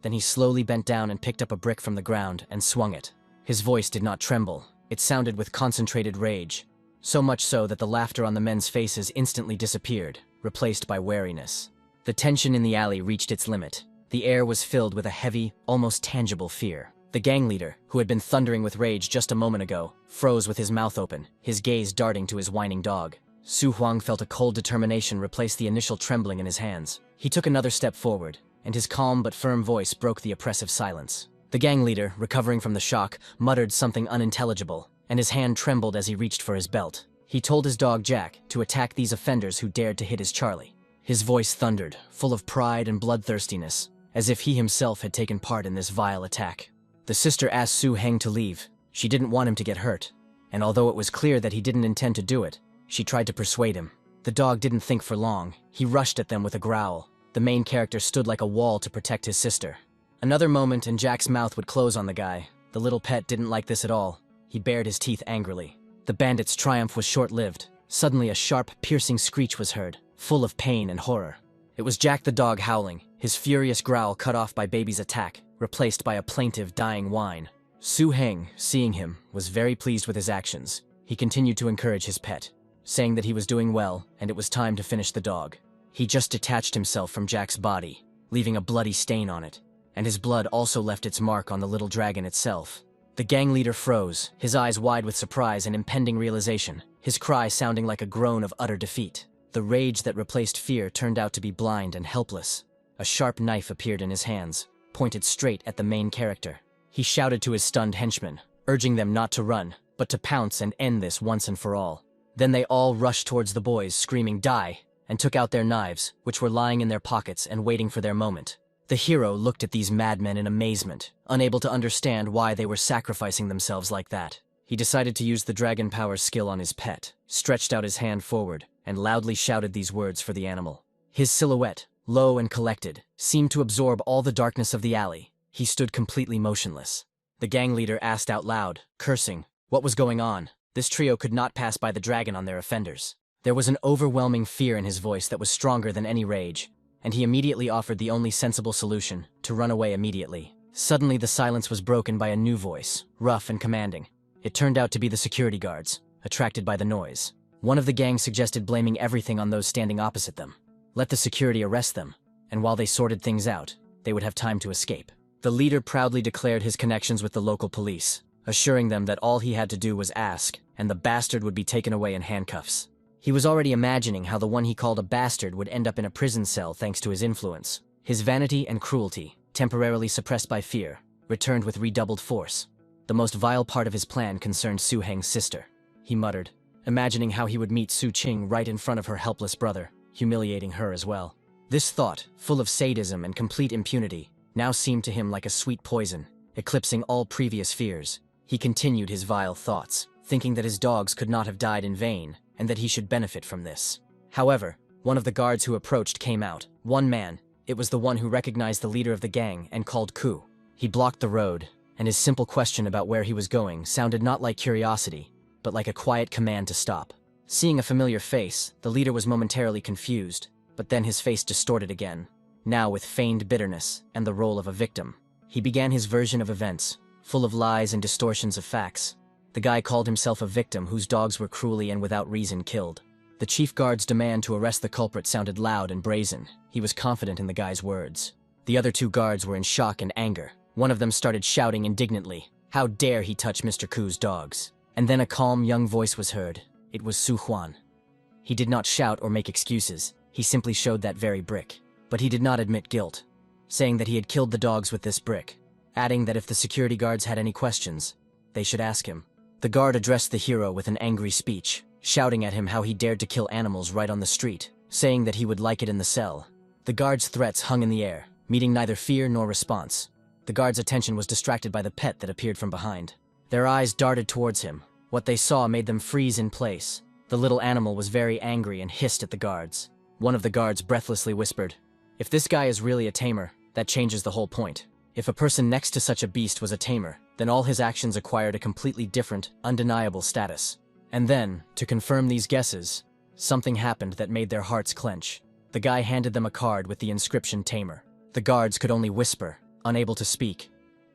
Then he slowly bent down and picked up a brick from the ground and swung it. His voice did not tremble. It sounded with concentrated rage. So much so that the laughter on the men's faces instantly disappeared, replaced by wariness. The tension in the alley reached its limit. The air was filled with a heavy, almost tangible fear. The gang leader, who had been thundering with rage just a moment ago, froze with his mouth open, his gaze darting to his whining dog. Su Huang felt a cold determination replace the initial trembling in his hands. He took another step forward, and his calm but firm voice broke the oppressive silence. The gang leader, recovering from the shock, muttered something unintelligible, and his hand trembled as he reached for his belt. He told his dog Jack to attack these offenders who dared to hit his Charlie. His voice thundered, full of pride and bloodthirstiness, as if he himself had taken part in this vile attack. The sister asked Su Heng to leave. She didn't want him to get hurt, and although it was clear that he didn't intend to do it, she tried to persuade him. The dog didn't think for long. He rushed at them with a growl. The main character stood like a wall to protect his sister. Another moment and Jack's mouth would close on the guy. The little pet didn't like this at all. He bared his teeth angrily. The bandit's triumph was short-lived. Suddenly a sharp, piercing screech was heard, full of pain and horror. It was Jack the dog howling, his furious growl cut off by Baby's attack, replaced by a plaintive, dying whine. Su Heng, seeing him, was very pleased with his actions. He continued to encourage his pet, saying that he was doing well and it was time to finish the dog. He just detached himself from Jack's body, leaving a bloody stain on it, and his blood also left its mark on the little dragon itself. The gang leader froze, his eyes wide with surprise and impending realization, his cry sounding like a groan of utter defeat. The rage that replaced fear turned out to be blind and helpless. A sharp knife appeared in his hands, pointed straight at the main character. He shouted to his stunned henchmen, urging them not to run, but to pounce and end this once and for all. Then they all rushed towards the boys, screaming, "Die!" and took out their knives, which were lying in their pockets and waiting for their moment. The hero looked at these madmen in amazement, unable to understand why they were sacrificing themselves like that. He decided to use the dragon power skill on his pet, stretched out his hand forward, and loudly shouted these words for the animal. His silhouette, low and collected, seemed to absorb all the darkness of the alley. He stood completely motionless. The gang leader asked out loud, cursing, what was going on? This trio could not pass by the dragon on their offenders. There was an overwhelming fear in his voice that was stronger than any rage, and he immediately offered the only sensible solution, to run away immediately. Suddenly the silence was broken by a new voice, rough and commanding. It turned out to be the security guards, attracted by the noise. One of the gang suggested blaming everything on those standing opposite them. Let the security arrest them, and while they sorted things out, they would have time to escape. The leader proudly declared his connections with the local police, assuring them that all he had to do was ask, and the bastard would be taken away in handcuffs. He was already imagining how the one he called a bastard would end up in a prison cell thanks to his influence. His vanity and cruelty, temporarily suppressed by fear, returned with redoubled force. The most vile part of his plan concerned Su Heng's sister. He muttered, imagining how he would meet Su Qing right in front of her helpless brother, humiliating her as well. This thought, full of sadism and complete impunity, now seemed to him like a sweet poison, eclipsing all previous fears. He continued his vile thoughts, thinking that his dogs could not have died in vain, and that he should benefit from this. However, one of the guards who approached came out. One man. It was the one who recognized the leader of the gang and called coup. He blocked the road, and his simple question about where he was going sounded not like curiosity, but like a quiet command to stop. Seeing a familiar face, the leader was momentarily confused, but then his face distorted again, now with feigned bitterness and the role of a victim. He began his version of events, full of lies and distortions of facts. The guy called himself a victim whose dogs were cruelly and without reason killed. The chief guard's demand to arrest the culprit sounded loud and brazen. He was confident in the guy's words. The other two guards were in shock and anger. One of them started shouting indignantly, "How dare he touch Mr. Ku's dogs?" And then a calm young voice was heard. It was Su Huan. He did not shout or make excuses. He simply showed that very brick. But he did not admit guilt, saying that he had killed the dogs with this brick, adding that if the security guards had any questions, they should ask him. The guard addressed the hero with an angry speech, shouting at him how he dared to kill animals right on the street, saying that he would like it in the cell. The guard's threats hung in the air, meeting neither fear nor response. The guard's attention was distracted by the pet that appeared from behind. Their eyes darted towards him. What they saw made them freeze in place. The little animal was very angry and hissed at the guards. One of the guards breathlessly whispered, "If this guy is really a tamer, that changes the whole point. If a person next to such a beast was a tamer, then all his actions acquired a completely different, undeniable status." And then, to confirm these guesses, something happened that made their hearts clench. The guy handed them a card with the inscription Tamer. The guards could only whisper, unable to speak.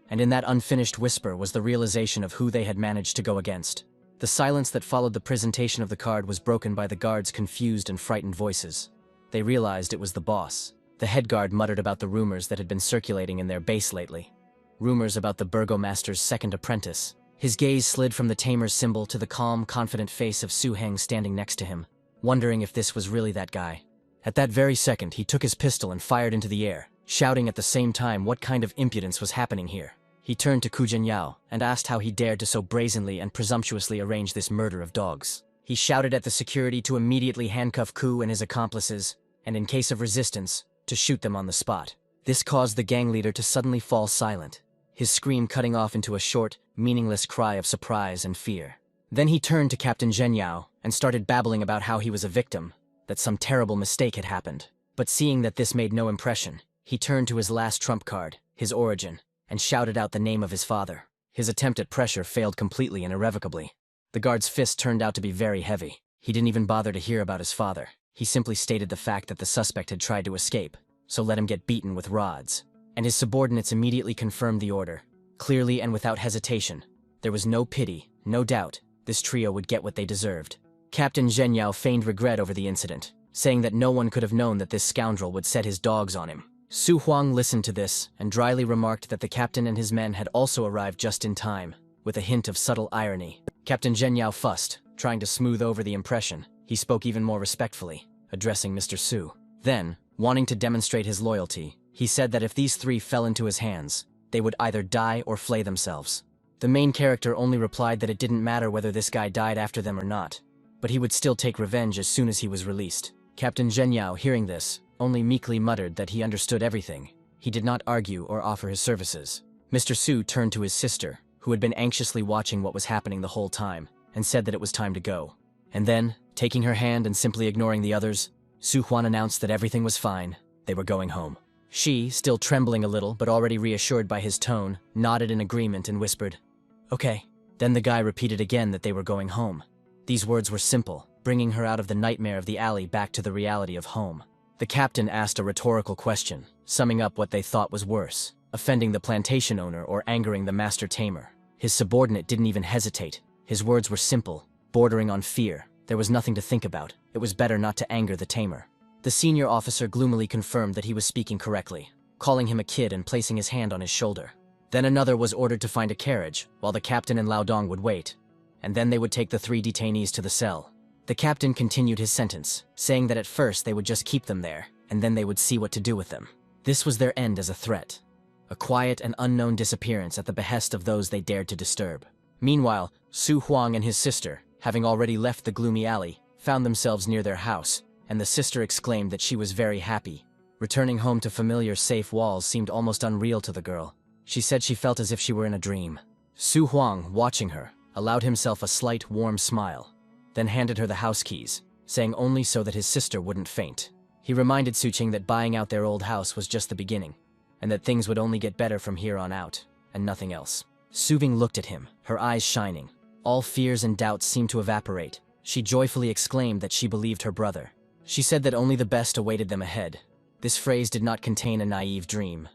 And in that unfinished whisper was the realization of who they had managed to go against. The silence that followed the presentation of the card was broken by the guards' confused and frightened voices. They realized it was the boss. The head guard muttered about the rumors that had been circulating in their base lately. Rumors about the burgomaster's second apprentice. His gaze slid from the tamer's symbol to the calm, confident face of Su Heng standing next to him, wondering if this was really that guy. At that very second, he took his pistol and fired into the air, shouting at the same time what kind of impudence was happening here. He turned to Ku Jianyao and asked how he dared to so brazenly and presumptuously arrange this murder of dogs. He shouted at the security to immediately handcuff Ku and his accomplices, and in case of resistance, to shoot them on the spot. This caused the gang leader to suddenly fall silent, his scream cutting off into a short, meaningless cry of surprise and fear. Then he turned to Captain Zhenyao and started babbling about how he was a victim, that some terrible mistake had happened. But seeing that this made no impression, he turned to his last trump card, his origin, and shouted out the name of his father. His attempt at pressure failed completely and irrevocably. The guard's fist turned out to be very heavy. He didn't even bother to hear about his father. He simply stated the fact that the suspect had tried to escape, so let him get beaten with rods. And his subordinates immediately confirmed the order, clearly and without hesitation. There was no pity, no doubt. This trio would get what they deserved. Captain Zhenyao feigned regret over the incident, saying that no one could have known that this scoundrel would set his dogs on him. Su Huang listened to this and dryly remarked that the captain and his men had also arrived just in time, with a hint of subtle irony. Captain Zhenyao fussed, trying to smooth over the impression. He spoke even more respectfully, addressing Mr. Su. Then, wanting to demonstrate his loyalty, he said that if these three fell into his hands, they would either die or flay themselves. The main character only replied that it didn't matter whether this guy died after them or not, but he would still take revenge as soon as he was released. Captain Zhenyao, hearing this, only meekly muttered that he understood everything. He did not argue or offer his services. Mr. Su turned to his sister, who had been anxiously watching what was happening the whole time, and said that it was time to go. And then, taking her hand and simply ignoring the others, Su Huan announced that everything was fine. They were going home. She, still trembling a little but already reassured by his tone, nodded in agreement and whispered, "Okay." Then the guy repeated again that they were going home. These words were simple, bringing her out of the nightmare of the alley back to the reality of home. The captain asked a rhetorical question, summing up what they thought was worse, offending the plantation owner or angering the master tamer. His subordinate didn't even hesitate. His words were simple, bordering on fear. There was nothing to think about. It was better not to anger the tamer. The senior officer gloomily confirmed that he was speaking correctly, calling him a kid and placing his hand on his shoulder. Then another was ordered to find a carriage, while the captain and Lao Dong would wait, and then they would take the three detainees to the cell. The captain continued his sentence, saying that at first they would just keep them there, and then they would see what to do with them. This was their end as a threat. A quiet and unknown disappearance at the behest of those they dared to disturb. Meanwhile, Su Huang and his sister, having already left the gloomy alley, found themselves near their house, and the sister exclaimed that she was very happy. Returning home to familiar safe walls seemed almost unreal to the girl. She said she felt as if she were in a dream. Su Huang, watching her, allowed himself a slight, warm smile, then handed her the house keys, saying only so that his sister wouldn't faint. He reminded Suqing that buying out their old house was just the beginning, and that things would only get better from here on out, and nothing else. Su Bing looked at him, her eyes shining. All fears and doubts seemed to evaporate. She joyfully exclaimed that she believed her brother. She said that only the best awaited them ahead. This phrase did not contain a naive dream,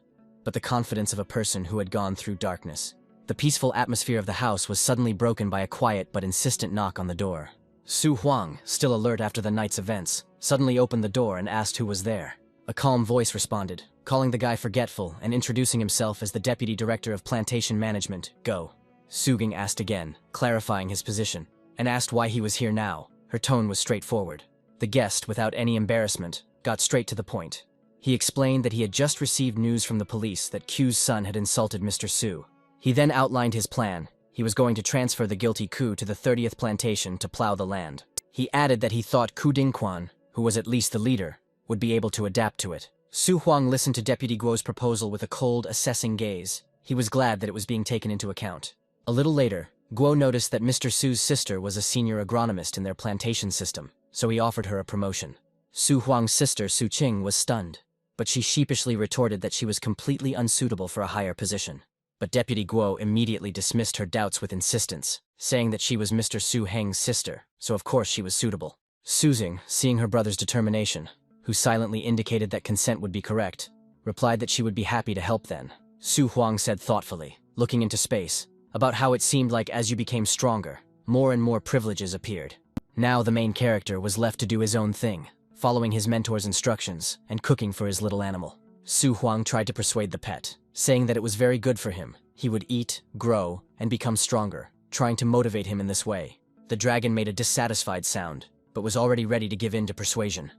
but the confidence of a person who had gone through darkness. The peaceful atmosphere of the house was suddenly broken by a quiet but insistent knock on the door. Su Huang, still alert after the night's events, suddenly opened the door and asked who was there. A calm voice responded, calling the guy forgetful and introducing himself as the Deputy Director of Plantation Management, Go. Su Ging asked again, clarifying his position, and asked why he was here now. Her tone was straightforward. The guest, without any embarrassment, got straight to the point. He explained that he had just received news from the police that Q's son had insulted Mr. Su. He then outlined his plan. He was going to transfer the guilty Ku to the 30th plantation to plow the land. He added that he thought Ku Dingquan, who was at least the leader, would be able to adapt to it. Su Huang listened to Deputy Guo's proposal with a cold, assessing gaze. He was glad that it was being taken into account. A little later, Guo noticed that Mr. Su's sister was a senior agronomist in their plantation system, so he offered her a promotion. Su Huang's sister, Su Qing, was stunned, but she sheepishly retorted that she was completely unsuitable for a higher position. But Deputy Guo immediately dismissed her doubts with insistence, saying that she was Mr. Su Heng's sister, so of course she was suitable. Su Xing, seeing her brother's determination, who silently indicated that consent would be correct, replied that she would be happy to help then. Su Huang said thoughtfully, looking into space, about how it seemed like as you became stronger, more and more privileges appeared. Now the main character was left to do his own thing, following his mentor's instructions and cooking for his little animal. Su Huang tried to persuade the pet, saying that it was very good for him. He would eat, grow, and become stronger, trying to motivate him in this way. The dragon made a dissatisfied sound, but was already ready to give in to persuasion.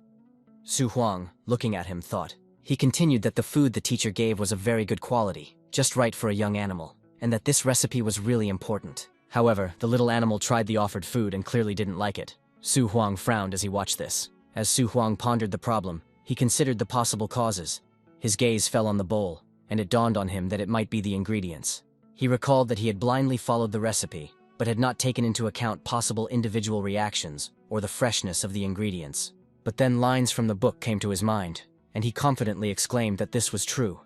Su Huang, looking at him, thought. He continued that the food the teacher gave was of very good quality, just right for a young animal, and that this recipe was really important. However, the little animal tried the offered food and clearly didn't like it. Su Huang frowned as he watched this. As Su Huang pondered the problem, he considered the possible causes. His gaze fell on the bowl, and it dawned on him that it might be the ingredients. He recalled that he had blindly followed the recipe, but had not taken into account possible individual reactions or the freshness of the ingredients. But then lines from the book came to his mind, and he confidently exclaimed that this was true,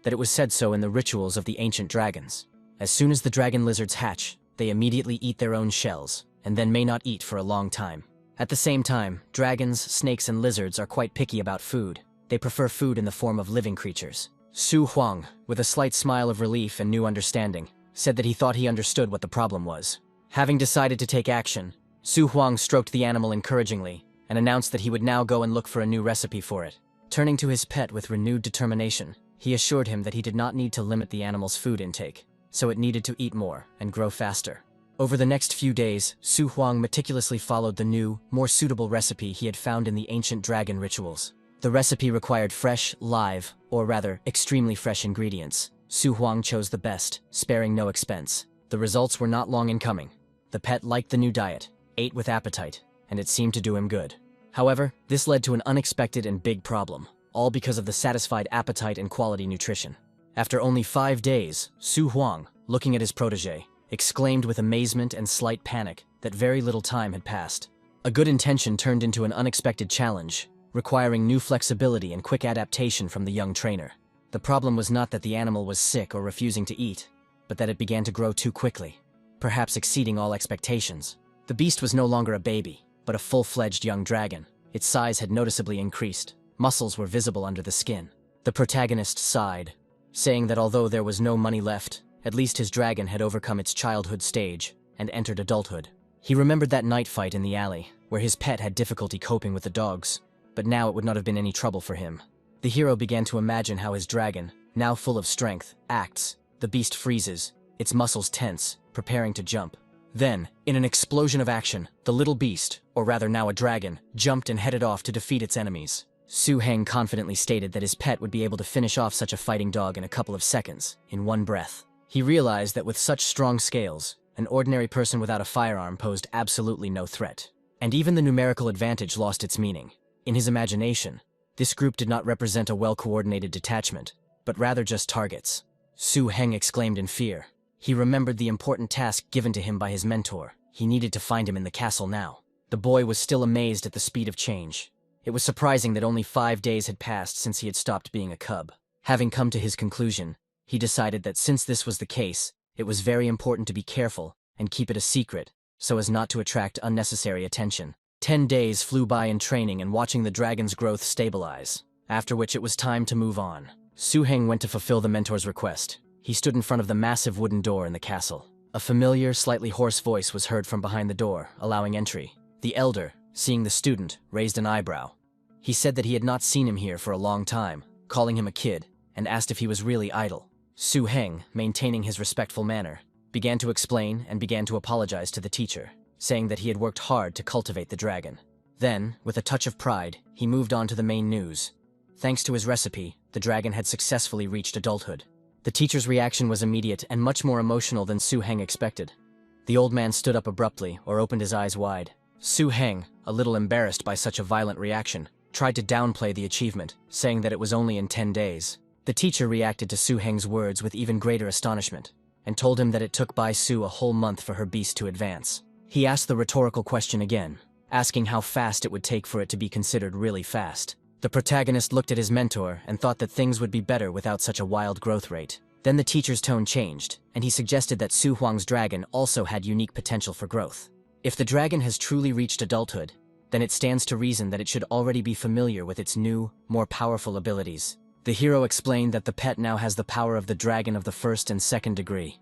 that it was said so in the rituals of the ancient dragons. As soon as the dragon lizards hatch, they immediately eat their own shells, and then may not eat for a long time. At the same time, dragons, snakes, and lizards are quite picky about food. They prefer food in the form of living creatures. Su Huang, with a slight smile of relief and new understanding, said that he thought he understood what the problem was. Having decided to take action, Su Huang stroked the animal encouragingly and announced that he would now go and look for a new recipe for it. Turning to his pet with renewed determination, he assured him that he did not need to limit the animal's food intake, so it needed to eat more and grow faster. Over the next few days, Su Huang meticulously followed the new, more suitable recipe he had found in the ancient dragon rituals. The recipe required fresh, live, or rather, extremely fresh ingredients. Su Huang chose the best, sparing no expense. The results were not long in coming. The pet liked the new diet, ate with appetite, and it seemed to do him good. However, this led to an unexpected and big problem, all because of the satisfied appetite and quality nutrition. After only 5 days, Su Huang, looking at his protege, exclaimed with amazement and slight panic that very little time had passed. A good intention turned into an unexpected challenge, requiring new flexibility and quick adaptation from the young trainer. The problem was not that the animal was sick or refusing to eat, but that it began to grow too quickly, perhaps exceeding all expectations. The beast was no longer a baby, but a full-fledged young dragon. Its size had noticeably increased. Muscles were visible under the skin. The protagonist sighed, saying that although there was no money left, at least his dragon had overcome its childhood stage and entered adulthood. He remembered that night fight in the alley, where his pet had difficulty coping with the dogs, but now it would not have been any trouble for him. The hero began to imagine how his dragon, now full of strength, acts. The beast freezes, its muscles tense, preparing to jump. Then, in an explosion of action, the little beast, or rather now a dragon, jumped and headed off to defeat its enemies. Su Heng confidently stated that his pet would be able to finish off such a fighting dog in a couple of seconds, in one breath. He realized that with such strong scales, an ordinary person without a firearm posed absolutely no threat. And even the numerical advantage lost its meaning. In his imagination, this group did not represent a well-coordinated detachment, but rather just targets. Su Heng exclaimed in fear. He remembered the important task given to him by his mentor. He needed to find him in the castle now. The boy was still amazed at the speed of change. It was surprising that only 5 days had passed since he had stopped being a cub. Having come to his conclusion, he decided that since this was the case, it was very important to be careful and keep it a secret, so as not to attract unnecessary attention. 10 days flew by in training and watching the dragon's growth stabilize, after which it was time to move on. Su-heng went to fulfill the mentor's request. He stood in front of the massive wooden door in the castle. A familiar, slightly hoarse voice was heard from behind the door, allowing entry. The elder, seeing the student, raised an eyebrow. He said that he had not seen him here for a long time, calling him a kid, and asked if he was really idle. Su-heng, maintaining his respectful manner, began to explain and began to apologize to the teacher, saying that he had worked hard to cultivate the dragon. Then, with a touch of pride, he moved on to the main news. Thanks to his recipe, the dragon had successfully reached adulthood. The teacher's reaction was immediate and much more emotional than Su-heng expected. The old man stood up abruptly or opened his eyes wide. Su-heng, a little embarrassed by such a violent reaction, tried to downplay the achievement, saying that it was only in 10 days. The teacher reacted to Su-heng's words with even greater astonishment, and told him that it took Bai Su a whole month for her beast to advance. He asked the rhetorical question again, asking how fast it would take for it to be considered really fast. The protagonist looked at his mentor and thought that things would be better without such a wild growth rate. Then the teacher's tone changed, and he suggested that Su Huang's dragon also had unique potential for growth. If the dragon has truly reached adulthood, then it stands to reason that it should already be familiar with its new, more powerful abilities. The hero explained that the pet now has the power of the dragon of the first and second degree.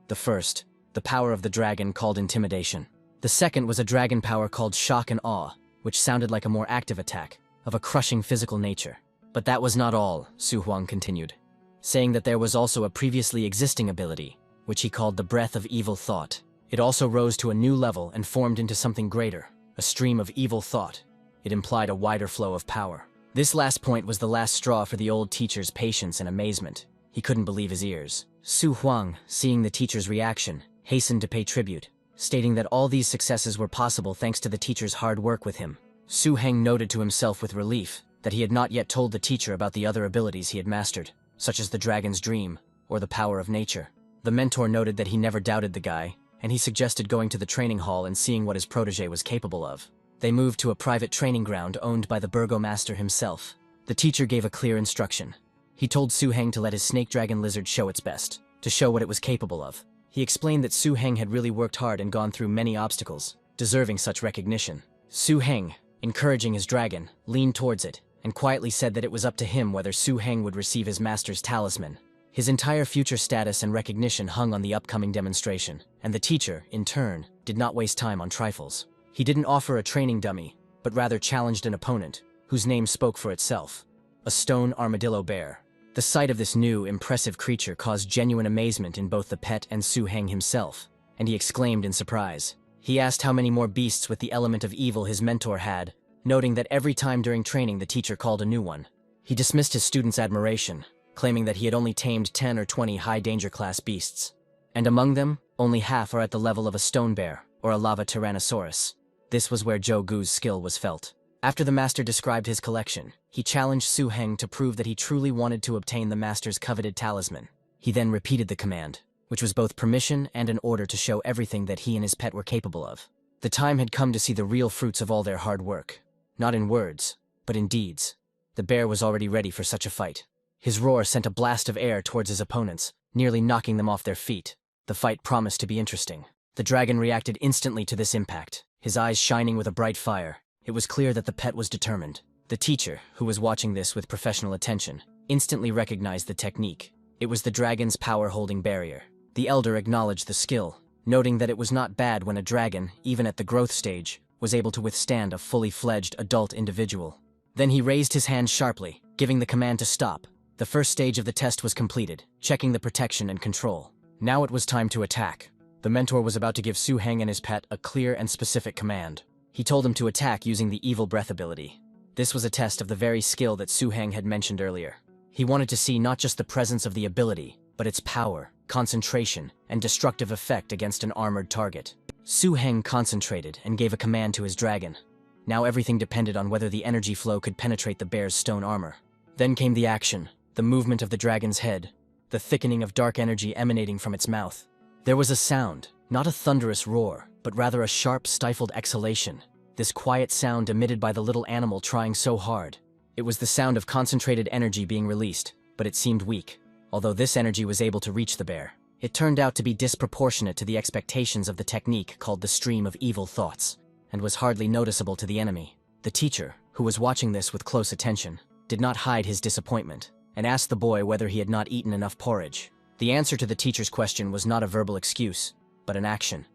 The first, the power of the dragon called intimidation. The second was a dragon power called shock and awe, which sounded like a more active attack, of a crushing physical nature. But that was not all, Su Huang continued, saying that there was also a previously existing ability, which he called the breath of evil thought. It also rose to a new level and formed into something greater, a stream of evil thought. It implied a wider flow of power. This last point was the last straw for the old teacher's patience and amazement. He couldn't believe his ears. Su Huang, seeing the teacher's reaction, hastened to pay tribute, stating that all these successes were possible thanks to the teacher's hard work with him. Su-heng noted to himself with relief that he had not yet told the teacher about the other abilities he had mastered, such as the dragon's dream or the power of nature. The mentor noted that he never doubted the guy, and he suggested going to the training hall and seeing what his protege was capable of. They moved to a private training ground owned by the burgomaster himself. The teacher gave a clear instruction. He told Su-heng to let his snake dragon lizard show its best, to show what it was capable of. He explained that Su-heng had really worked hard and gone through many obstacles, deserving such recognition. Su-heng, encouraging his dragon, leaned towards it, and quietly said that it was up to him whether Su-heng would receive his master's talisman. His entire future status and recognition hung on the upcoming demonstration, and the teacher, in turn, did not waste time on trifles. He didn't offer a training dummy, but rather challenged an opponent, whose name spoke for itself: a stone armadillo bear. The sight of this new, impressive creature caused genuine amazement in both the pet and Su-heng himself, and he exclaimed in surprise. He asked how many more beasts with the element of evil his mentor had, noting that every time during training the teacher called a new one. He dismissed his student's admiration, claiming that he had only tamed 10 or 20 high-danger class beasts, and among them, only half are at the level of a stone bear or a lava tyrannosaurus. This was where Zhou Gu's skill was felt. After the master described his collection, he challenged Su-heng to prove that he truly wanted to obtain the master's coveted talisman. He then repeated the command, which was both permission and an order to show everything that he and his pet were capable of. The time had come to see the real fruits of all their hard work. Not in words, but in deeds. The bear was already ready for such a fight. His roar sent a blast of air towards his opponents, nearly knocking them off their feet. The fight promised to be interesting. The dragon reacted instantly to this impact, his eyes shining with a bright fire. It was clear that the pet was determined. The teacher, who was watching this with professional attention, instantly recognized the technique. It was the dragon's power-holding barrier. The elder acknowledged the skill, noting that it was not bad when a dragon, even at the growth stage, was able to withstand a fully fledged adult individual. Then he raised his hand sharply, giving the command to stop. The first stage of the test was completed, checking the protection and control. Now it was time to attack. The mentor was about to give Su-heng and his pet a clear and specific command. He told him to attack using the evil breath ability. This was a test of the very skill that Su-heng had mentioned earlier. He wanted to see not just the presence of the ability, but its power, concentration, and destructive effect against an armored target. Su-heng concentrated and gave a command to his dragon. Now everything depended on whether the energy flow could penetrate the bear's stone armor. Then came the action, the movement of the dragon's head, the thickening of dark energy emanating from its mouth. There was a sound, not a thunderous roar, but rather a sharp, stifled exhalation. This quiet sound emitted by the little animal trying so hard. It was the sound of concentrated energy being released, but it seemed weak, although this energy was able to reach the bear. It turned out to be disproportionate to the expectations of the technique called the stream of evil thoughts, and was hardly noticeable to the enemy. The teacher, who was watching this with close attention, did not hide his disappointment, and asked the boy whether he had not eaten enough porridge. The answer to the teacher's question was not a verbal excuse, but an action.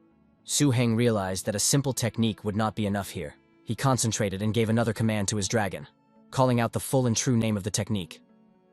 Su Heng realized that a simple technique would not be enough here. He concentrated and gave another command to his dragon, calling out the full and true name of the technique: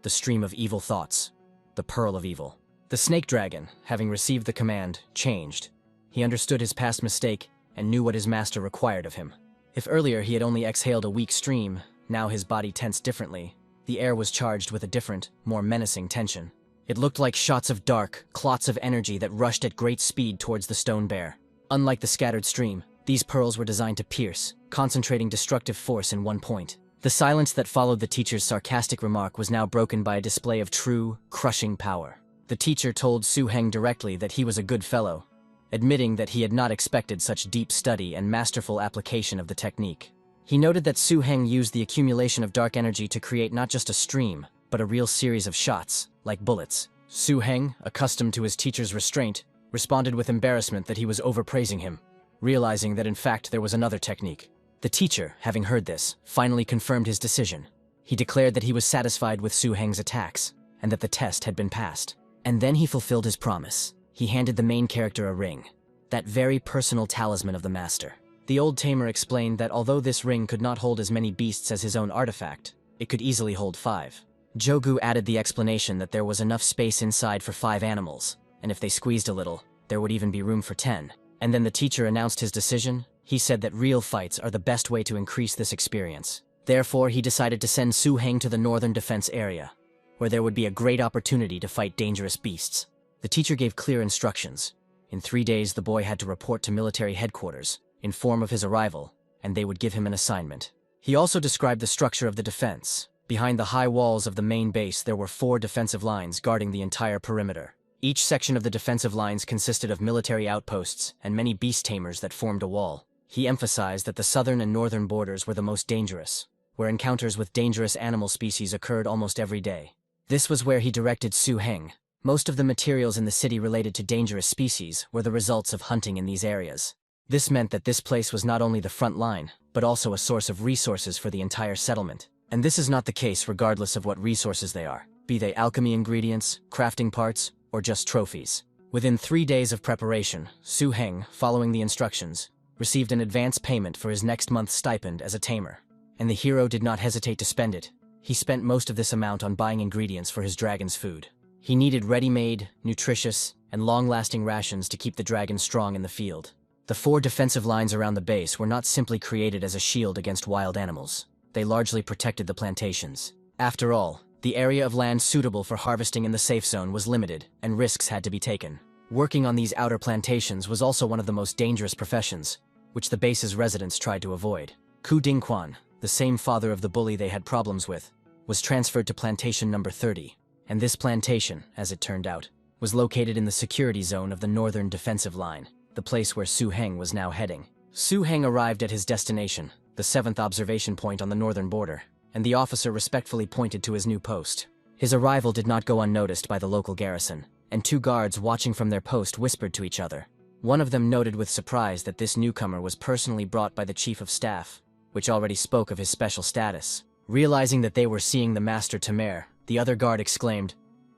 the stream of evil thoughts, the pearl of evil. The snake dragon, having received the command, changed. He understood his past mistake and knew what his master required of him. If earlier he had only exhaled a weak stream, now his body tensed differently. The air was charged with a different, more menacing tension. It looked like shots of dark, clots of energy that rushed at great speed towards the stone bear. Unlike the scattered stream, these pearls were designed to pierce, concentrating destructive force in one point. The silence that followed the teacher's sarcastic remark was now broken by a display of true, crushing power. The teacher told Su Heng directly that he was a good fellow, admitting that he had not expected such deep study and masterful application of the technique. He noted that Su Heng used the accumulation of dark energy to create not just a stream, but a real series of shots, like bullets. Su Heng, accustomed to his teacher's restraint, responded with embarrassment that he was overpraising him, realizing that in fact there was another technique. The teacher, having heard this, finally confirmed his decision. He declared that he was satisfied with Su Heng's attacks, and that the test had been passed. And then he fulfilled his promise. He handed the main character a ring, that very personal talisman of the master. The old tamer explained that although this ring could not hold as many beasts as his own artifact, it could easily hold 5. Jogu added the explanation that there was enough space inside for 5 animals, and if they squeezed a little, there would even be room for 10. And then the teacher announced his decision. He said that real fights are the best way to increase this experience. Therefore, he decided to send Su Heng to the northern defense area, where there would be a great opportunity to fight dangerous beasts. The teacher gave clear instructions. In 3 days, the boy had to report to military headquarters, inform of his arrival, and they would give him an assignment. He also described the structure of the defense. Behind the high walls of the main base, there were 4 defensive lines guarding the entire perimeter. Each section of the defensive lines consisted of military outposts and many beast tamers that formed a wall. He emphasized that the southern and northern borders were the most dangerous, where encounters with dangerous animal species occurred almost every day. This was where he directed Su Heng. Most of the materials in the city related to dangerous species were the results of hunting in these areas. This meant that this place was not only the front line, but also a source of resources for the entire settlement. And this is not the case regardless of what resources they are, be they alchemy ingredients, crafting parts, or just trophies. Within 3 days of preparation, Su Heng, following the instructions, received an advance payment for his next month's stipend as a tamer. And the hero did not hesitate to spend it. He spent most of this amount on buying ingredients for his dragon's food. He needed ready-made, nutritious, and long-lasting rations to keep the dragon strong in the field. The 4 defensive lines around the base were not simply created as a shield against wild animals. They largely protected the plantations. After all, the area of land suitable for harvesting in the safe zone was limited, and risks had to be taken. Working on these outer plantations was also one of the most dangerous professions, which the base's residents tried to avoid. Ku Dingquan, the same father of the bully they had problems with, was transferred to plantation number 30, and this plantation, as it turned out, was located in the security zone of the northern defensive line, the place where Su Heng was now heading. Su Heng arrived at his destination, the 7th observation point on the northern border, and the officer respectfully pointed to his new post. His arrival did not go unnoticed by the local garrison, and 2 guards watching from their post whispered to each other. One of them noted with surprise that this newcomer was personally brought by the chief of staff, which already spoke of his special status. Realizing that they were seeing the master Tame, the other guard exclaimed,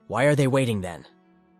"Why are they waiting then?"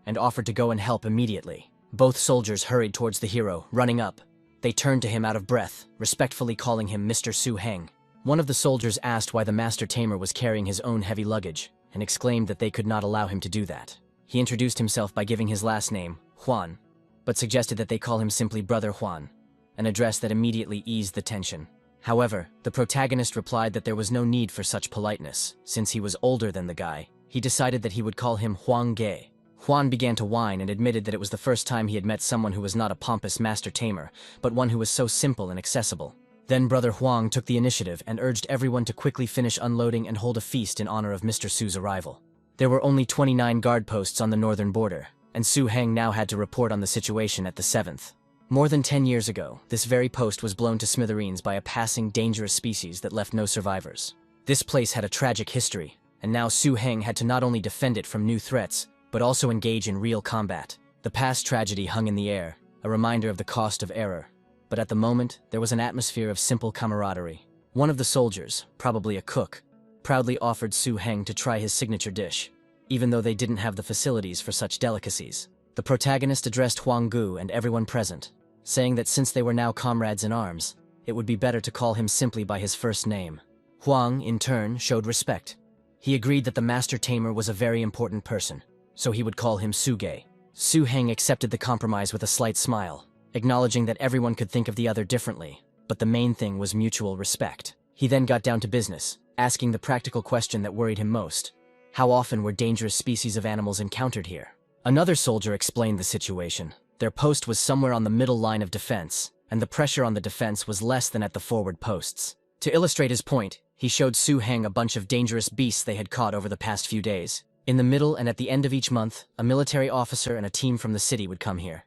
and offered to go and help immediately. Both soldiers hurried towards the hero, running up. They turned to him out of breath, respectfully calling him Mr. Su Heng. One of the soldiers asked why the master tamer was carrying his own heavy luggage, and exclaimed that they could not allow him to do that. He introduced himself by giving his last name, Huan, but suggested that they call him simply Brother Huan, an address that immediately eased the tension. However, the protagonist replied that there was no need for such politeness. Since he was older than the guy, he decided that he would call him Huang Ge. Huan began to whine and admitted that it was the first time he had met someone who was not a pompous master tamer, but one who was so simple and accessible. Then Brother Huang took the initiative and urged everyone to quickly finish unloading and hold a feast in honor of Mr. Su's arrival. There were only 29 guard posts on the northern border, and Su Heng now had to report on the situation at the 7th. More than 10 years ago, this very post was blown to smithereens by a passing dangerous species that left no survivors. This place had a tragic history, and now Su Heng had to not only defend it from new threats, but also engage in real combat. The past tragedy hung in the air, a reminder of the cost of error. But at the moment, there was an atmosphere of simple camaraderie. One of the soldiers, probably a cook, proudly offered Su Heng to try his signature dish, even though they didn't have the facilities for such delicacies. The protagonist addressed Huang Gu and everyone present, saying that since they were now comrades in arms, it would be better to call him simply by his first name. Huang, in turn, showed respect. He agreed that the master tamer was a very important person, so he would call him Suge. Su Heng accepted the compromise with a slight smile, acknowledging that everyone could think of the other differently, but the main thing was mutual respect. He then got down to business, asking the practical question that worried him most. How often were dangerous species of animals encountered here? Another soldier explained the situation. Their post was somewhere on the middle line of defense, and the pressure on the defense was less than at the forward posts. To illustrate his point, he showed Su Heng a bunch of dangerous beasts they had caught over the past few days. In the middle and at the end of each month, a military officer and a team from the city would come here.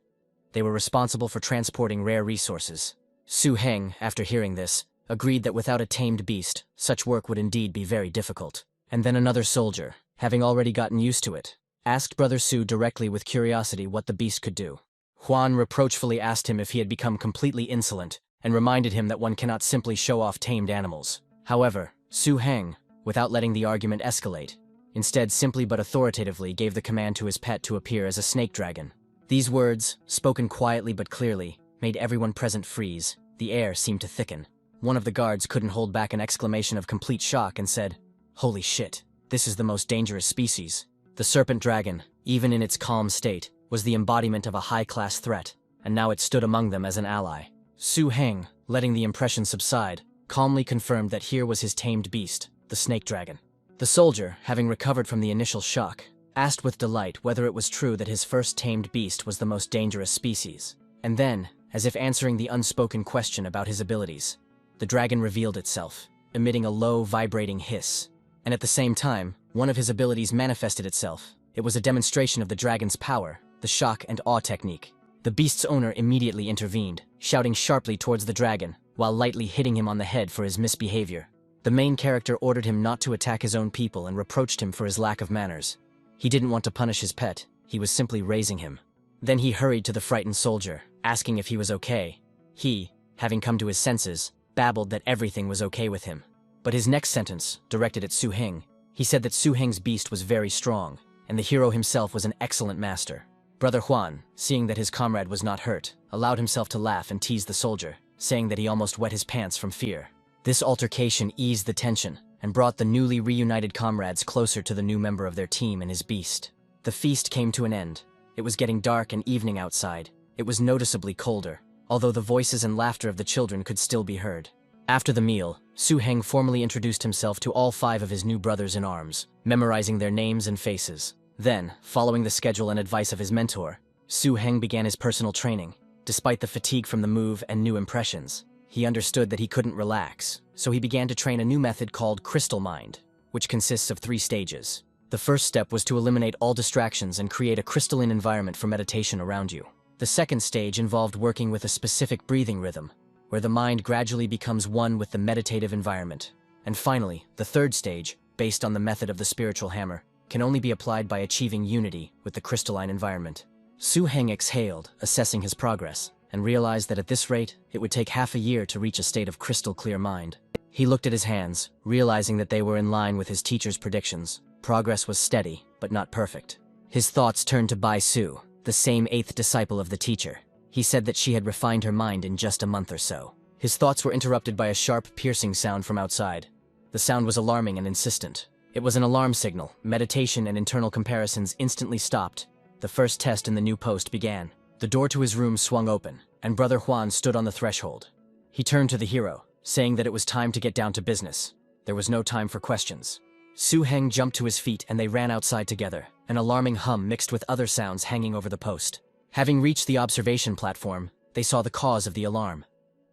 They were responsible for transporting rare resources. Su Heng, after hearing this, agreed that without a tamed beast, such work would indeed be very difficult. And then another soldier, having already gotten used to it, asked Brother Su directly with curiosity what the beast could do. Huan reproachfully asked him if he had become completely insolent, and reminded him that one cannot simply show off tamed animals. However, Su Heng, without letting the argument escalate, instead simply but authoritatively gave the command to his pet to appear as a snake dragon. These words, spoken quietly but clearly, made everyone present freeze. The air seemed to thicken. One of the guards couldn't hold back an exclamation of complete shock and said, "Holy shit, this is the most dangerous species." The serpent dragon, even in its calm state, was the embodiment of a high-class threat, and now it stood among them as an ally. Su Heng, letting the impression subside, calmly confirmed that here was his tamed beast, the snake dragon. The soldier, having recovered from the initial shock, asked with delight whether it was true that his first tamed beast was the most dangerous species. And then, as if answering the unspoken question about his abilities, the dragon revealed itself, emitting a low, vibrating hiss. And at the same time, one of his abilities manifested itself. It was a demonstration of the dragon's power, the shock and awe technique. The beast's owner immediately intervened, shouting sharply towards the dragon, while lightly hitting him on the head for his misbehavior. The main character ordered him not to attack his own people and reproached him for his lack of manners. He didn't want to punish his pet, he was simply raising him. Then he hurried to the frightened soldier, asking if he was okay. He, having come to his senses, babbled that everything was okay with him. But his next sentence, directed at Su Heng, he said that Su Heng's beast was very strong, and the hero himself was an excellent master. Brother Huan, seeing that his comrade was not hurt, allowed himself to laugh and tease the soldier, saying that he almost wet his pants from fear. This altercation eased the tension, and brought the newly reunited comrades closer to the new member of their team and his beast. The feast came to an end. It was getting dark and evening outside. It was noticeably colder, although the voices and laughter of the children could still be heard. After the meal, Su Heng formally introduced himself to all 5 of his new brothers in arms, memorizing their names and faces. Then, following the schedule and advice of his mentor, Su Heng began his personal training. Despite the fatigue from the move and new impressions, he understood that he couldn't relax, so he began to train a new method called Crystal Mind, which consists of 3 stages. The first step was to eliminate all distractions and create a crystalline environment for meditation around you. The second stage involved working with a specific breathing rhythm, where the mind gradually becomes one with the meditative environment. And finally, the third stage, based on the method of the spiritual hammer, can only be applied by achieving unity with the crystalline environment. Su Heng exhaled, assessing his progress, and realized that at this rate, it would take half a year to reach a state of crystal clear mind. He looked at his hands, realizing that they were in line with his teacher's predictions. Progress was steady, but not perfect. His thoughts turned to Bai Su, the same 8th disciple of the teacher. He said that she had refined her mind in just a month or so. His thoughts were interrupted by a sharp, piercing sound from outside. The sound was alarming and insistent. It was an alarm signal. Meditation and internal comparisons instantly stopped. The first test in the new post began. The door to his room swung open, and Brother Huan stood on the threshold. He turned to the hero, saying that it was time to get down to business. There was no time for questions. Su Heng jumped to his feet and they ran outside together, an alarming hum mixed with other sounds hanging over the post. Having reached the observation platform, they saw the cause of the alarm.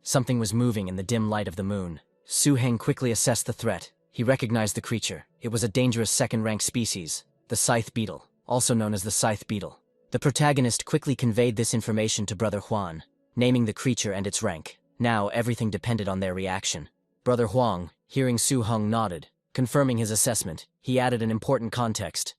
Something was moving in the dim light of the moon. Su Heng quickly assessed the threat. He recognized the creature. It was a dangerous second-rank species, the scythe beetle, also known as the scythe beetle. The protagonist quickly conveyed this information to Brother Huan, naming the creature and its rank. Now everything depended on their reaction. Brother Huang, hearing Su Heng, nodded. Confirming his assessment, he added an important context.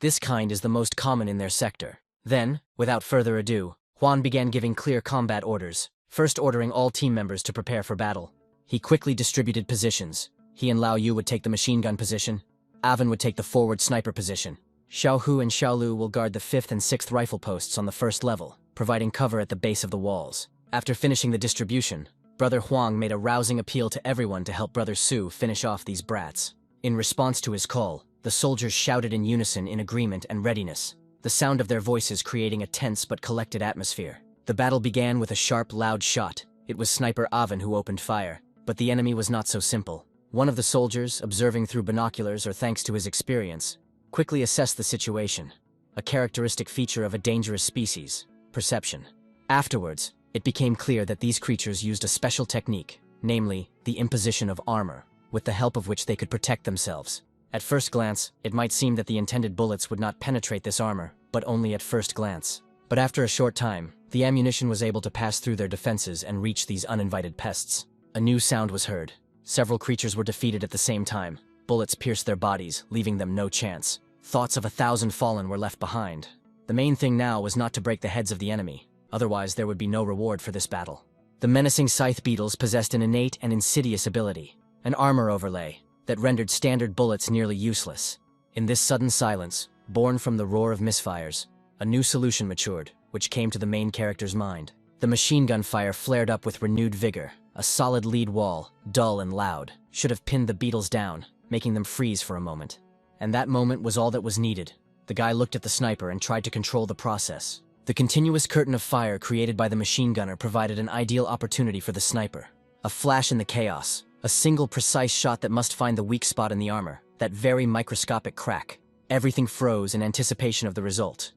This kind is the most common in their sector. Then, without further ado, Juan began giving clear combat orders, first ordering all team members to prepare for battle. He quickly distributed positions. He and Lao Yu would take the machine gun position. Avan would take the forward sniper position. Xiao Hu and Xiao Lu will guard the 5th and 6th rifle posts on the first level, providing cover at the base of the walls. After finishing the distribution, Brother Huang made a rousing appeal to everyone to help Brother Su finish off these brats. In response to his call, the soldiers shouted in unison in agreement and readiness, the sound of their voices creating a tense but collected atmosphere. The battle began with a sharp, loud shot. It was Sniper Avan who opened fire, but the enemy was not so simple. One of the soldiers, observing through binoculars or thanks to his experience, quickly assessed the situation, a characteristic feature of a dangerous species, perception. Afterwards, it became clear that these creatures used a special technique, namely, the imposition of armor, with the help of which they could protect themselves. At first glance, it might seem that the intended bullets would not penetrate this armor, but only at first glance. But after a short time, the ammunition was able to pass through their defenses and reach these uninvited pests. A new sound was heard. Several creatures were defeated at the same time. Bullets pierced their bodies, leaving them no chance. Thoughts of 1,000 fallen were left behind. The main thing now was not to break the heads of the enemy, otherwise there would be no reward for this battle. The menacing scythe beetles possessed an innate and insidious ability, an armor overlay, that rendered standard bullets nearly useless. In this sudden silence, born from the roar of misfires, a new solution matured, which came to the main character's mind. The machine gun fire flared up with renewed vigor. A solid lead wall, dull and loud, should have pinned the beetles down, making them freeze for a moment. And that moment was all that was needed. The guy looked at the sniper and tried to control the process. The continuous curtain of fire created by the machine gunner provided an ideal opportunity for the sniper. A flash in the chaos, a single precise shot that must find the weak spot in the armor, that very microscopic crack. Everything froze in anticipation of the result.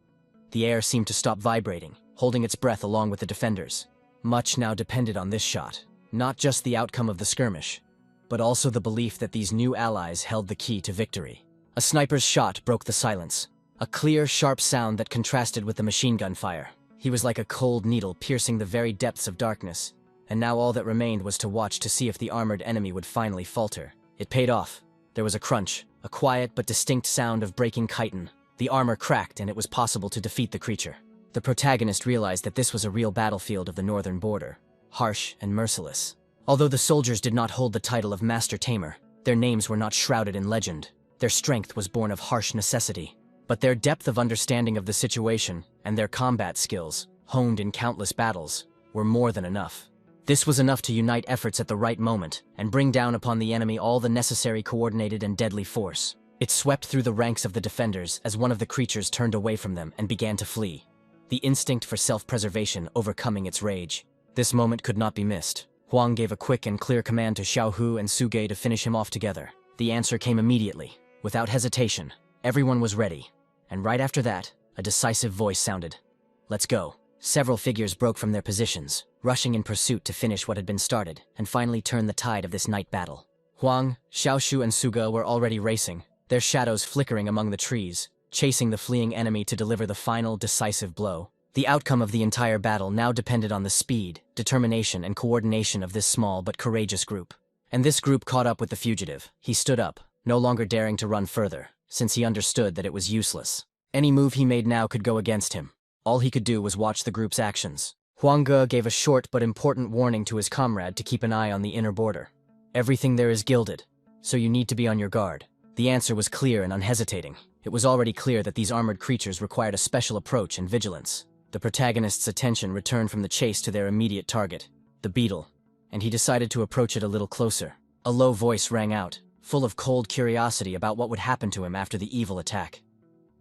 The air seemed to stop vibrating, holding its breath along with the defenders. Much now depended on this shot. Not just the outcome of the skirmish, but also the belief that these new allies held the key to victory. A sniper's shot broke the silence. A clear, sharp sound that contrasted with the machine gun fire. He was like a cold needle piercing the very depths of darkness, and now all that remained was to watch to see if the armored enemy would finally falter. It paid off. There was a crunch, a quiet but distinct sound of breaking chitin. The armor cracked and it was possible to defeat the creature. The protagonist realized that this was a real battlefield of the northern border. Harsh and merciless. Although the soldiers did not hold the title of Master Tamer, their names were not shrouded in legend. Their strength was born of harsh necessity. But their depth of understanding of the situation and their combat skills, honed in countless battles, were more than enough. This was enough to unite efforts at the right moment and bring down upon the enemy all the necessary coordinated and deadly force. It swept through the ranks of the defenders as one of the creatures turned away from them and began to flee, the instinct for self-preservation overcoming its rage. This moment could not be missed. Huang gave a quick and clear command to Xiao Hu and Su Ge to finish him off together. The answer came immediately. Without hesitation, everyone was ready. And right after that, a decisive voice sounded. "Let's go." Several figures broke from their positions, rushing in pursuit to finish what had been started, and finally turn the tide of this night battle. Huang, Xiaoshu and Su Ge were already racing, their shadows flickering among the trees, chasing the fleeing enemy to deliver the final, decisive blow. The outcome of the entire battle now depended on the speed, determination, and coordination of this small but courageous group. And this group caught up with the fugitive. He stood up, no longer daring to run further, since he understood that it was useless. Any move he made now could go against him. All he could do was watch the group's actions. Huang Ge gave a short but important warning to his comrade to keep an eye on the inner border. "Everything there is gilded, so you need to be on your guard." The answer was clear and unhesitating. It was already clear that these armored creatures required a special approach and vigilance. The protagonist's attention returned from the chase to their immediate target, the beetle, and he decided to approach it a little closer. A low voice rang out, full of cold curiosity about what would happen to him after the evil attack.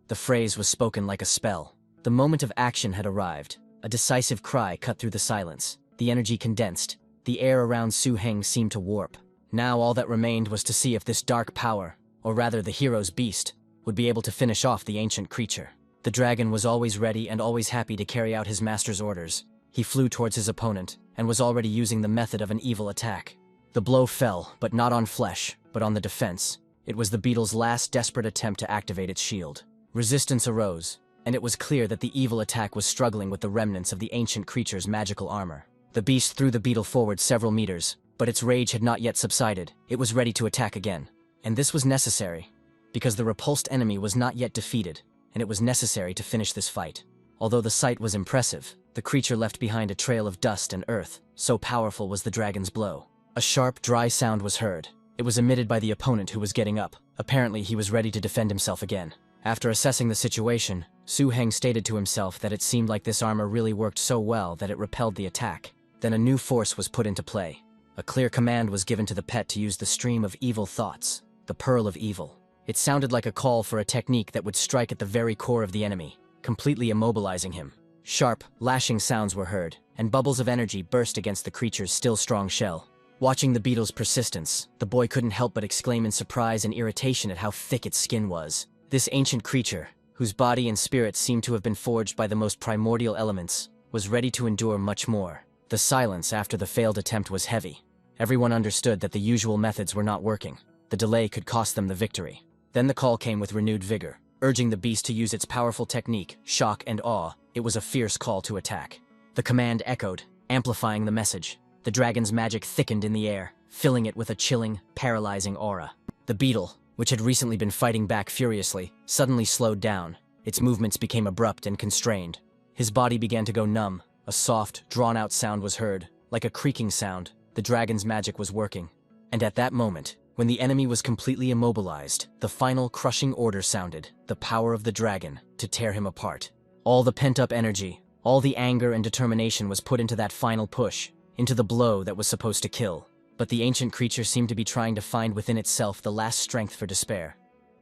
The phrase was spoken like a spell. The moment of action had arrived. A decisive cry cut through the silence. The energy condensed. The air around Su Heng seemed to warp. Now all that remained was to see if this dark power, or rather the hero's beast, would be able to finish off the ancient creature. The dragon was always ready and always happy to carry out his master's orders. He flew towards his opponent, and was already using the method of an evil attack. The blow fell, but not on flesh, but on the defense. It was the beetle's last desperate attempt to activate its shield. Resistance arose, and it was clear that the evil attack was struggling with the remnants of the ancient creature's magical armor. The beast threw the beetle forward several meters, but its rage had not yet subsided. It was ready to attack again. And this was necessary, because the repulsed enemy was not yet defeated, and it was necessary to finish this fight. Although the sight was impressive, the creature left behind a trail of dust and earth, so powerful was the dragon's blow. A sharp, dry sound was heard. It was emitted by the opponent who was getting up. Apparently, he was ready to defend himself again. After assessing the situation, Su Heng stated to himself that it seemed like this armor really worked so well that it repelled the attack. Then a new force was put into play. A clear command was given to the pet to use the stream of evil thoughts, the Pearl of Evil. It sounded like a call for a technique that would strike at the very core of the enemy, completely immobilizing him. Sharp, lashing sounds were heard, and bubbles of energy burst against the creature's still strong shell. Watching the beetle's persistence, the boy couldn't help but exclaim in surprise and irritation at how thick its skin was. This ancient creature, whose body and spirit seemed to have been forged by the most primordial elements, was ready to endure much more. The silence after the failed attempt was heavy. Everyone understood that the usual methods were not working. The delay could cost them the victory. Then the call came with renewed vigor, urging the beast to use its powerful technique, shock and awe. It was a fierce call to attack. The command echoed, amplifying the message. The dragon's magic thickened in the air, filling it with a chilling, paralyzing aura. The beetle, which had recently been fighting back furiously, suddenly slowed down. Its movements became abrupt and constrained. His body began to go numb. A soft, drawn-out sound was heard, like a creaking sound. The dragon's magic was working. And at that moment, when the enemy was completely immobilized, the final crushing order sounded, the power of the dragon, to tear him apart. All the pent-up energy, all the anger and determination was put into that final push, into the blow that was supposed to kill. But the ancient creature seemed to be trying to find within itself the last strength for despair.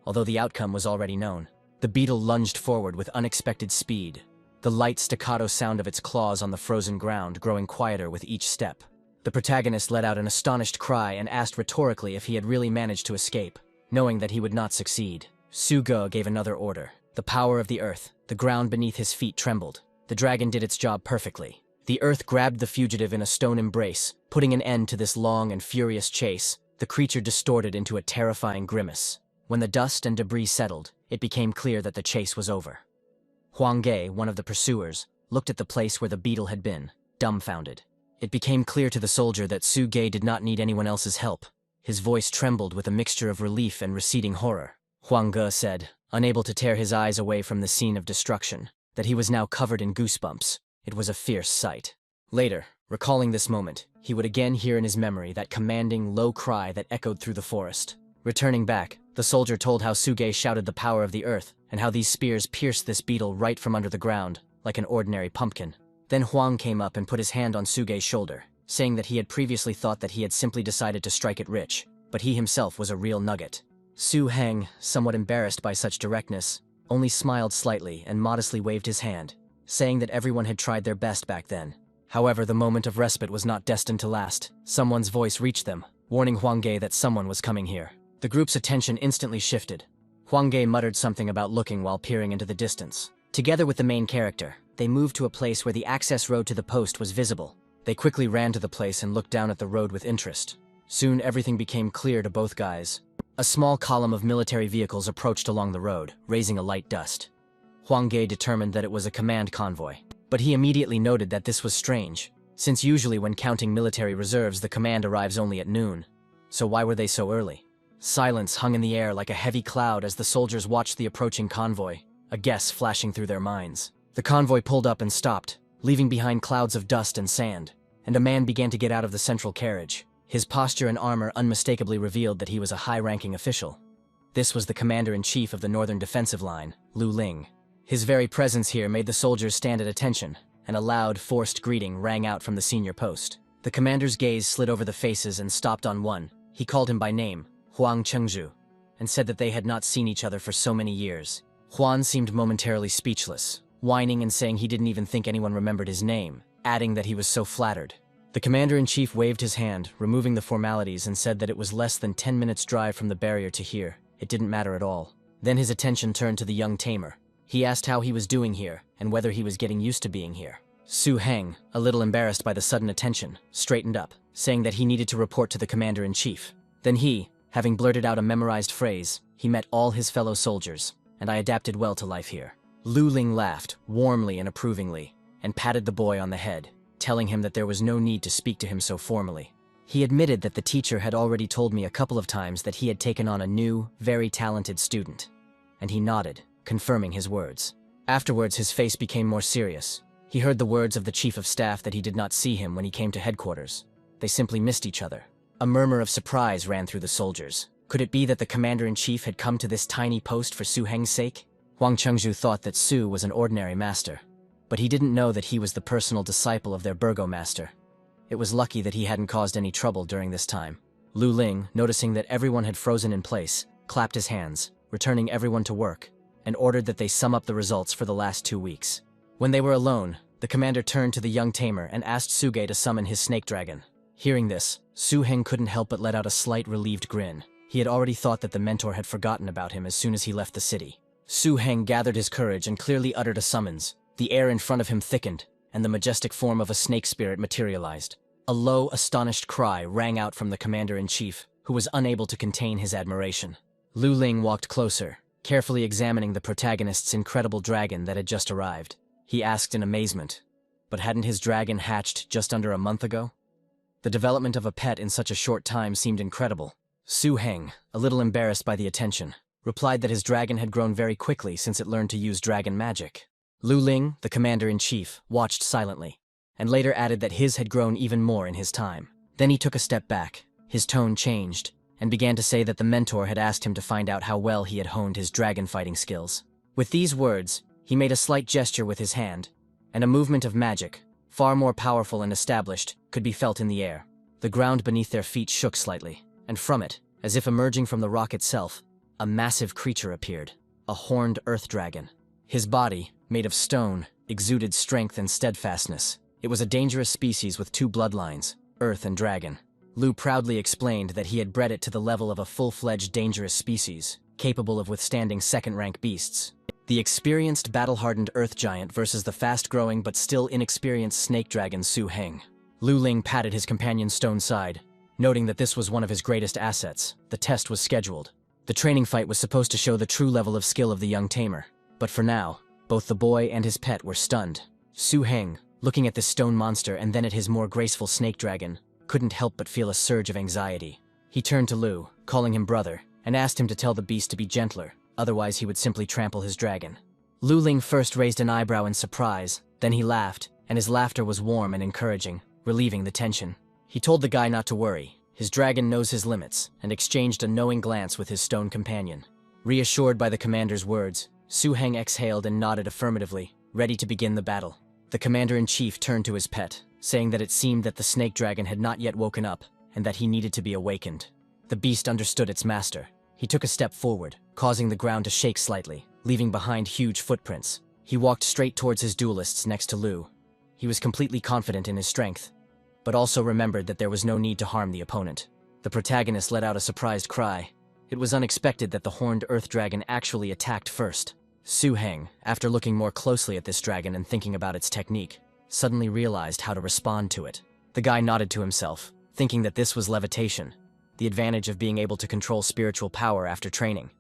Although the outcome was already known, the beetle lunged forward with unexpected speed, the light staccato sound of its claws on the frozen ground growing quieter with each step. The protagonist let out an astonished cry and asked rhetorically if he had really managed to escape, knowing that he would not succeed. Su Ge gave another order. The power of the earth, the ground beneath his feet trembled. The dragon did its job perfectly. The earth grabbed the fugitive in a stone embrace, putting an end to this long and furious chase. The creature distorted into a terrifying grimace. When the dust and debris settled, it became clear that the chase was over. Huang Ge, one of the pursuers, looked at the place where the beetle had been, dumbfounded. It became clear to the soldier that Su Ge did not need anyone else's help. His voice trembled with a mixture of relief and receding horror. Huang Ge said, unable to tear his eyes away from the scene of destruction, that he was now covered in goosebumps. It was a fierce sight. Later, recalling this moment, he would again hear in his memory that commanding, low cry that echoed through the forest. Returning back, the soldier told how Su Ge shouted the power of the earth, and how these spears pierced this beetle right from under the ground, like an ordinary pumpkin. Then Huang came up and put his hand on Su Ge's shoulder, saying that he had previously thought that he had simply decided to strike it rich, but he himself was a real nugget. Su Heng, somewhat embarrassed by such directness, only smiled slightly and modestly waved his hand, saying that everyone had tried their best back then. However, the moment of respite was not destined to last. Someone's voice reached them, warning Huang Ge that someone was coming here. The group's attention instantly shifted. Huang Ge muttered something about looking while peering into the distance. Together with the main character, they moved to a place where the access road to the post was visible. They quickly ran to the place and looked down at the road with interest. Soon everything became clear to both guys. A small column of military vehicles approached along the road, raising a light dust. Huang Ge determined that it was a command convoy, but he immediately noted that this was strange, since usually when counting military reserves the command arrives only at noon. So why were they so early? Silence hung in the air like a heavy cloud as the soldiers watched the approaching convoy, a guess flashing through their minds. The convoy pulled up and stopped, leaving behind clouds of dust and sand, and a man began to get out of the central carriage. His posture and armor unmistakably revealed that he was a high-ranking official. This was the commander-in-chief of the Northern Defensive Line, Lu Ling. His very presence here made the soldiers stand at attention, and a loud, forced greeting rang out from the senior post. The commander's gaze slid over the faces and stopped on one. He called him by name, Huang Chengzhu, and said that they had not seen each other for so many years. Huan seemed momentarily speechless, whining and saying he didn't even think anyone remembered his name, adding that he was so flattered. The commander-in-chief waved his hand, removing the formalities, and said that it was less than 10 minutes' drive from the barrier to here. It didn't matter at all. Then his attention turned to the young tamer. He asked how he was doing here, and whether he was getting used to being here. Su Heng, a little embarrassed by the sudden attention, straightened up, saying that he needed to report to the commander-in-chief. Then he, having blurted out a memorized phrase, he met all his fellow soldiers, and I adapted well to life here. Lu Ling laughed, warmly and approvingly, and patted the boy on the head, telling him that there was no need to speak to him so formally. He admitted that the teacher had already told me a couple of times that he had taken on a new, very talented student, and he nodded, confirming his words. Afterwards, his face became more serious. He heard the words of the chief of staff that he did not see him when he came to headquarters. They simply missed each other. A murmur of surprise ran through the soldiers. Could it be that the commander-in-chief had come to this tiny post for Su Heng's sake? Huang Chengzhu thought that Su was an ordinary master, but he didn't know that he was the personal disciple of their burgomaster. It was lucky that he hadn't caused any trouble during this time. Lu Ling, noticing that everyone had frozen in place, clapped his hands, returning everyone to work, and ordered that they sum up the results for the last 2 weeks. When they were alone, the commander turned to the young tamer and asked Suge to summon his snake dragon. Hearing this, Su Heng couldn't help but let out a slight relieved grin. He had already thought that the mentor had forgotten about him as soon as he left the city. Su Heng gathered his courage and clearly uttered a summons. The air in front of him thickened, and the majestic form of a snake spirit materialized. A low, astonished cry rang out from the commander-in-chief, who was unable to contain his admiration. Lu Ling walked closer, carefully examining the protagonist's incredible dragon that had just arrived. He asked in amazement, but hadn't his dragon hatched just under a month ago? The development of a pet in such a short time seemed incredible. Su Heng, a little embarrassed by the attention, replied that his dragon had grown very quickly since it learned to use dragon magic. Lu Ling, the commander-in-chief, watched silently, and later added that his had grown even more in his time. Then he took a step back, his tone changed, and began to say that the mentor had asked him to find out how well he had honed his dragon fighting skills. With these words, he made a slight gesture with his hand, and a movement of magic, far more powerful and established, could be felt in the air. The ground beneath their feet shook slightly, and from it, as if emerging from the rock itself, a massive creature appeared, a horned earth dragon. His body, made of stone, exuded strength and steadfastness. It was a dangerous species with 2 bloodlines, earth and dragon. Lu proudly explained that he had bred it to the level of a full-fledged dangerous species, capable of withstanding second-rank beasts. The experienced battle-hardened earth giant versus the fast-growing but still inexperienced snake dragon Su Heng. Lu Ling patted his companion's stone side, noting that this was one of his greatest assets. The test was scheduled. The training fight was supposed to show the true level of skill of the young tamer. But for now, both the boy and his pet were stunned. Su Heng, looking at this stone monster and then at his more graceful snake dragon, couldn't help but feel a surge of anxiety. He turned to Lu, calling him brother, and asked him to tell the beast to be gentler, otherwise he would simply trample his dragon. Lu Ling first raised an eyebrow in surprise, then he laughed, and his laughter was warm and encouraging, relieving the tension. He told the guy not to worry. His dragon knows his limits, and exchanged a knowing glance with his stone companion. Reassured by the commander's words, Su Heng exhaled and nodded affirmatively, ready to begin the battle. The commander-in-chief turned to his pet, saying that it seemed that the snake dragon had not yet woken up, and that he needed to be awakened. The beast understood its master. He took a step forward, causing the ground to shake slightly, leaving behind huge footprints. He walked straight towards his duelists next to Lu. He was completely confident in his strength, but also remembered that there was no need to harm the opponent. The protagonist let out a surprised cry. It was unexpected that the horned earth dragon actually attacked first. Su Heng, after looking more closely at this dragon and thinking about its technique, suddenly realized how to respond to it. The guy nodded to himself, thinking that this was levitation, the advantage of being able to control spiritual power after training,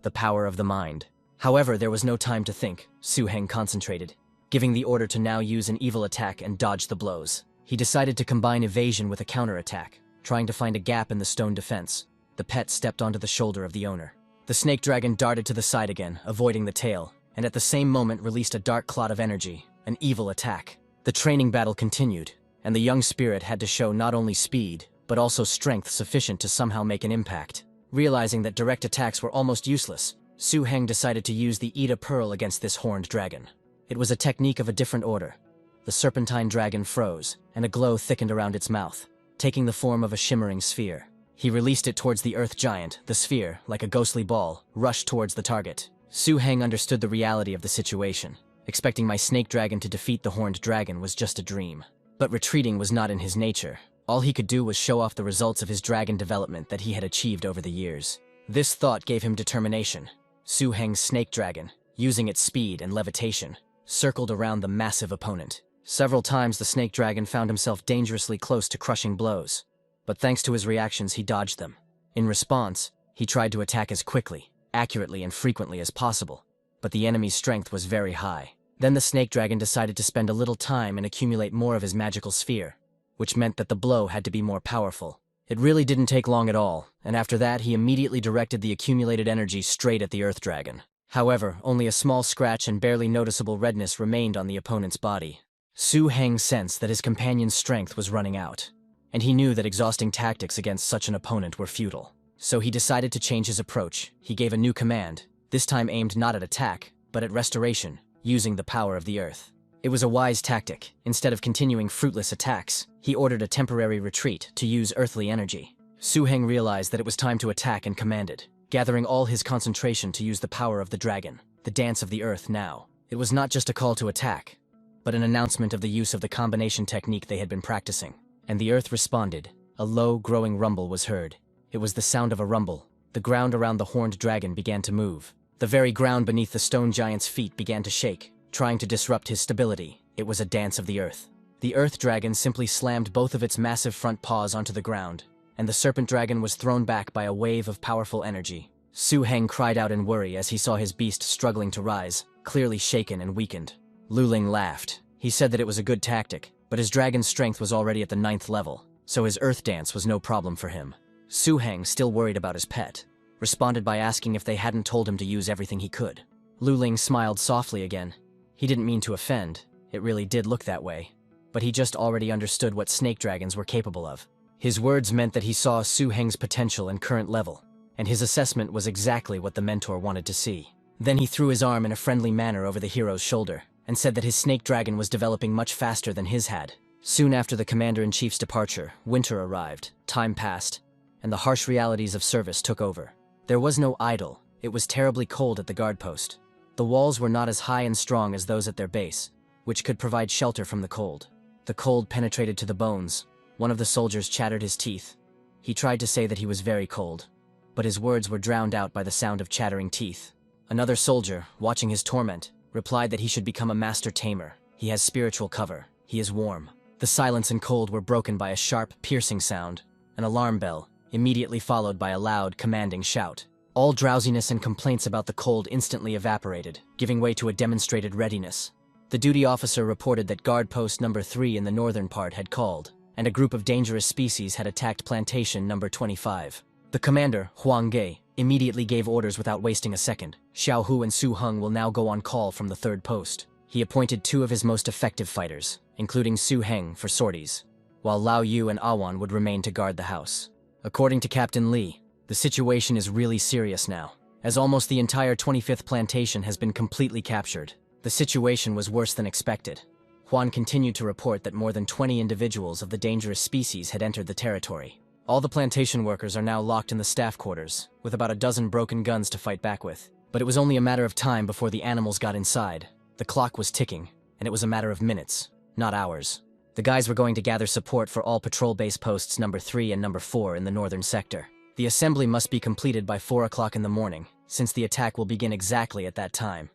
the power of the mind. However, there was no time to think. Su Heng concentrated, giving the order to now use an evil attack and dodge the blows. He decided to combine evasion with a counterattack, trying to find a gap in the stone defense. The pet stepped onto the shoulder of the owner. The snake dragon darted to the side again, avoiding the tail, and at the same moment released a dark cloud of energy, an evil attack. The training battle continued, and the young spirit had to show not only speed, but also strength sufficient to somehow make an impact. Realizing that direct attacks were almost useless, Su Heng decided to use the Ida Pearl against this horned dragon. It was a technique of a different order. The serpentine dragon froze, and a glow thickened around its mouth, taking the form of a shimmering sphere. He released it towards the earth giant. The sphere, like a ghostly ball, rushed towards the target. Su Heng understood the reality of the situation. Expecting my snake dragon to defeat the horned dragon was just a dream. But retreating was not in his nature. All he could do was show off the results of his dragon development that he had achieved over the years. This thought gave him determination. Su Heng's snake dragon, using its speed and levitation, circled around the massive opponent. Several times the snake dragon found himself dangerously close to crushing blows, but thanks to his reactions he dodged them. In response, he tried to attack as quickly, accurately and frequently as possible, but the enemy's strength was very high. Then the snake dragon decided to spend a little time and accumulate more of his magical sphere, which meant that the blow had to be more powerful. It really didn't take long at all, and after that he immediately directed the accumulated energy straight at the earth dragon. However, only a small scratch and barely noticeable redness remained on the opponent's body. Su Heng sensed that his companion's strength was running out, and he knew that exhausting tactics against such an opponent were futile. So he decided to change his approach. He gave a new command, this time aimed not at attack, but at restoration, using the power of the earth. It was a wise tactic. Instead of continuing fruitless attacks, he ordered a temporary retreat to use earthly energy. Su Heng realized that it was time to attack and commanded, gathering all his concentration to use the power of the dragon, the dance of the earth now. It was not just a call to attack, but an announcement of the use of the combination technique they had been practicing. And the earth responded. A low, growing rumble was heard. It was the sound of a rumble. The ground around the horned dragon began to move. The very ground beneath the stone giant's feet began to shake, trying to disrupt his stability. It was a dance of the earth. The earth dragon simply slammed both of its massive front paws onto the ground, and the serpent dragon was thrown back by a wave of powerful energy. Su Heng cried out in worry as he saw his beast struggling to rise, clearly shaken and weakened. Lu Ling laughed. He said that it was a good tactic, but his dragon's strength was already at the 9th level, so his earth dance was no problem for him. Su Heng, still worried about his pet, responded by asking if they hadn't told him to use everything he could. Lu Ling smiled softly again. He didn't mean to offend, it really did look that way, but he just already understood what snake dragons were capable of. His words meant that he saw Su Heng's potential and current level, and his assessment was exactly what the mentor wanted to see. Then he threw his arm in a friendly manner over the hero's shoulder, and said that his snake dragon was developing much faster than his had. Soon after the commander-in-chief's departure, winter arrived, time passed, and the harsh realities of service took over. There was no idol. It was terribly cold at the guard post. The walls were not as high and strong as those at their base, which could provide shelter from the cold. The cold penetrated to the bones. One of the soldiers chattered his teeth. He tried to say that he was very cold, but his words were drowned out by the sound of chattering teeth. Another soldier, watching his torment, replied that he should become a master tamer. He has spiritual cover. He is warm. The silence and cold were broken by a sharp, piercing sound, an alarm bell, immediately followed by a loud, commanding shout. All drowsiness and complaints about the cold instantly evaporated, giving way to a demonstrated readiness. The duty officer reported that guard post number 3 in the northern part had called, and a group of dangerous species had attacked plantation number 25. The commander, Huang Ge, immediately gave orders without wasting a second. Xiao Hu and Su Heng will now go on call from the 3rd post. He appointed 2 of his most effective fighters, including Su Heng, for sorties, while Lao Yu and Awan would remain to guard the house. According to Captain Li, the situation is really serious now, as almost the entire 25th plantation has been completely captured. The situation was worse than expected. Huan continued to report that more than 20 individuals of the dangerous species had entered the territory. All the plantation workers are now locked in the staff quarters, with about a dozen broken guns to fight back with. But it was only a matter of time before the animals got inside. The clock was ticking, and it was a matter of minutes, not hours. The guys were going to gather support for all patrol base posts number 3 and number 4 in the northern sector. The assembly must be completed by 4 o'clock in the morning, since the attack will begin exactly at that time.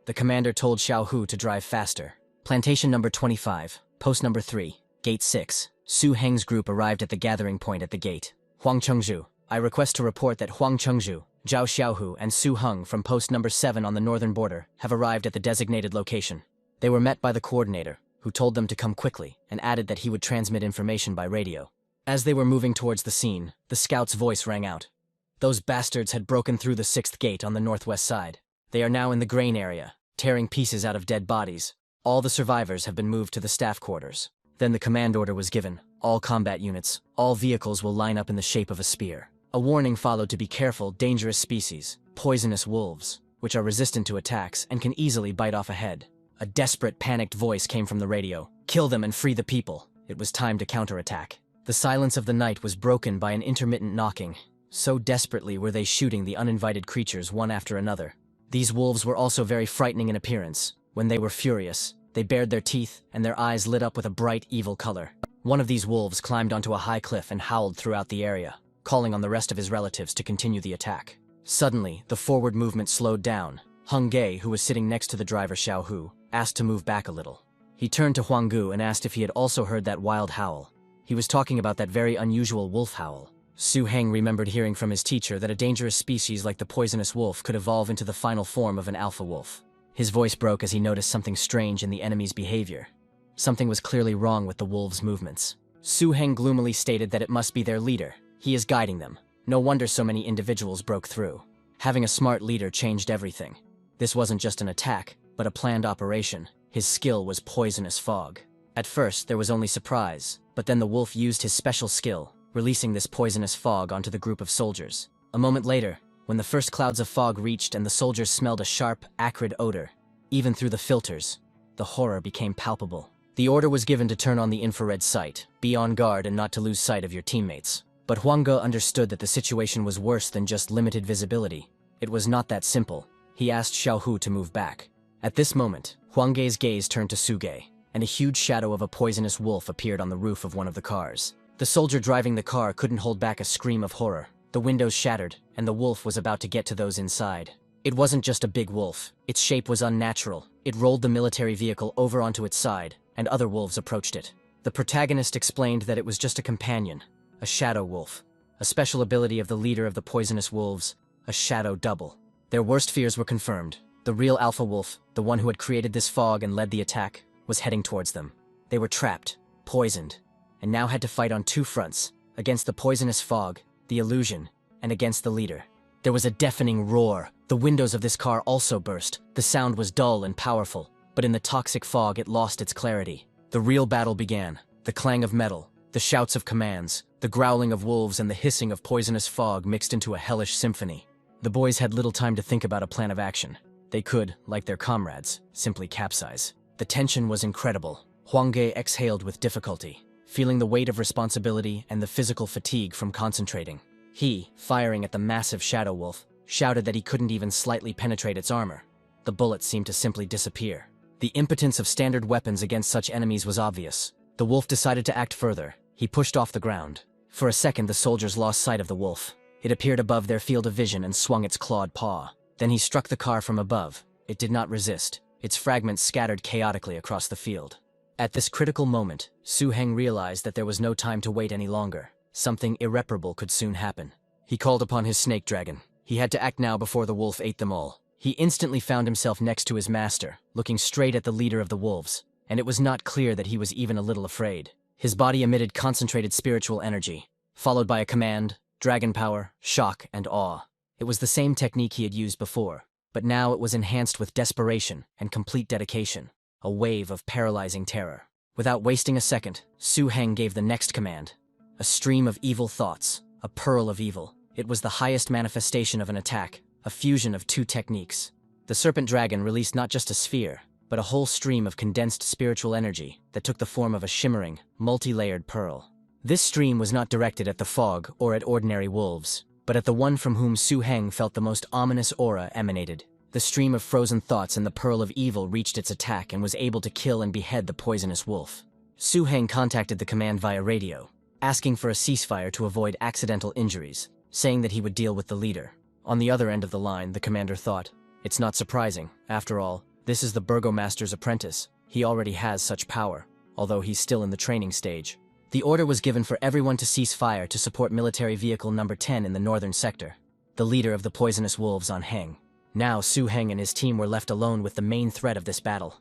The commander told Xiao Hu to drive faster. Plantation number 25, post number 3, gate 6. Su Heng's group arrived at the gathering point at the gate. Huang Chengzhu, I request to report that Huang Chengzhu, Zhao Xiaohu, and Su Heng from post number 7 on the northern border have arrived at the designated location. They were met by the coordinator, who told them to come quickly and added that he would transmit information by radio. As they were moving towards the scene, the scout's voice rang out. Those bastards had broken through the 6th gate on the northwest side. They are now in the grain area, tearing pieces out of dead bodies. All the survivors have been moved to the staff quarters. Then the command order was given. All combat units, all vehicles will line up in the shape of a spear. A warning followed to be careful, dangerous species, poisonous wolves, which are resistant to attacks and can easily bite off a head. A desperate, panicked voice came from the radio. Kill them and free the people. It was time to counterattack. The silence of the night was broken by an intermittent knocking. So desperately were they shooting the uninvited creatures one after another. These wolves were also very frightening in appearance. When they were furious, they bared their teeth and their eyes lit up with a bright, evil color. One of these wolves climbed onto a high cliff and howled throughout the area, calling on the rest of his relatives to continue the attack. Suddenly, the forward movement slowed down. Heng Ge, who was sitting next to the driver Xiao Hu, asked to move back a little. He turned to Huang Gu and asked if he had also heard that wild howl. He was talking about that very unusual wolf howl. Su Heng remembered hearing from his teacher that a dangerous species like the poisonous wolf could evolve into the final form of an alpha wolf. His voice broke as he noticed something strange in the enemy's behavior. Something was clearly wrong with the wolves' movements. Su Heng gloomily stated that it must be their leader. He is guiding them. No wonder so many individuals broke through. Having a smart leader changed everything. This wasn't just an attack, but a planned operation. His skill was poisonous fog. At first, there was only surprise, but then the wolf used his special skill, releasing this poisonous fog onto the group of soldiers. A moment later, when the first clouds of fog reached and the soldiers smelled a sharp, acrid odor, even through the filters, the horror became palpable. The order was given to turn on the infrared sight, be on guard and not to lose sight of your teammates. But Huang Ge understood that the situation was worse than just limited visibility. It was not that simple. He asked Xiao Hu to move back. At this moment, Huang Ge's gaze turned to Su Ge, and a huge shadow of a poisonous wolf appeared on the roof of one of the cars. The soldier driving the car couldn't hold back a scream of horror. The windows shattered, and the wolf was about to get to those inside. It wasn't just a big wolf. Its shape was unnatural. It rolled the military vehicle over onto its side, and other wolves approached it. The protagonist explained that it was just a companion, a shadow wolf, a special ability of the leader of the poisonous wolves, a shadow double. Their worst fears were confirmed. The real alpha wolf, the one who had created this fog and led the attack, was heading towards them. They were trapped, poisoned, and now had to fight on two fronts, against the poisonous fog, the illusion, and against the leader. There was a deafening roar. The windows of this car also burst. The sound was dull and powerful, but in the toxic fog it lost its clarity. The real battle began. The clang of metal, the shouts of commands, the growling of wolves and the hissing of poisonous fog mixed into a hellish symphony. The boys had little time to think about a plan of action. They could, like their comrades, simply capsize. The tension was incredible. Huang Ge exhaled with difficulty, feeling the weight of responsibility and the physical fatigue from concentrating. He, firing at the massive shadow wolf, shouted that he couldn't even slightly penetrate its armor. The bullets seemed to simply disappear. The impotence of standard weapons against such enemies was obvious. The wolf decided to act further. He pushed off the ground. For a second, the soldiers lost sight of the wolf. It appeared above their field of vision and swung its clawed paw. Then he struck the car from above. It did not resist. Its fragments scattered chaotically across the field. At this critical moment, Su Heng realized that there was no time to wait any longer. Something irreparable could soon happen. He called upon his snake dragon. He had to act now before the wolf ate them all. He instantly found himself next to his master, looking straight at the leader of the wolves, and it was not clear that he was even a little afraid. His body emitted concentrated spiritual energy, followed by a command, dragon power, shock, and awe. It was the same technique he had used before, but now it was enhanced with desperation and complete dedication, a wave of paralyzing terror. Without wasting a second, Su Heng gave the next command. A stream of evil thoughts, a pearl of evil. It was the highest manifestation of an attack, a fusion of two techniques. The serpent dragon released not just a sphere, but a whole stream of condensed spiritual energy that took the form of a shimmering, multi-layered pearl. This stream was not directed at the fog or at ordinary wolves, but at the one from whom Su Heng felt the most ominous aura emanated. The stream of frozen thoughts and the pearl of evil reached its attack and was able to kill and behead the poisonous wolf. Su Heng contacted the command via radio, asking for a ceasefire to avoid accidental injuries, saying that he would deal with the leader. On the other end of the line, the commander thought, "It's not surprising. After all, this is the burgomaster's apprentice. He already has such power, although he's still in the training stage." The order was given for everyone to cease fire to support military vehicle number 10 in the northern sector, the leader of the poisonous wolves on Heng. Now Su Heng and his team were left alone with the main threat of this battle.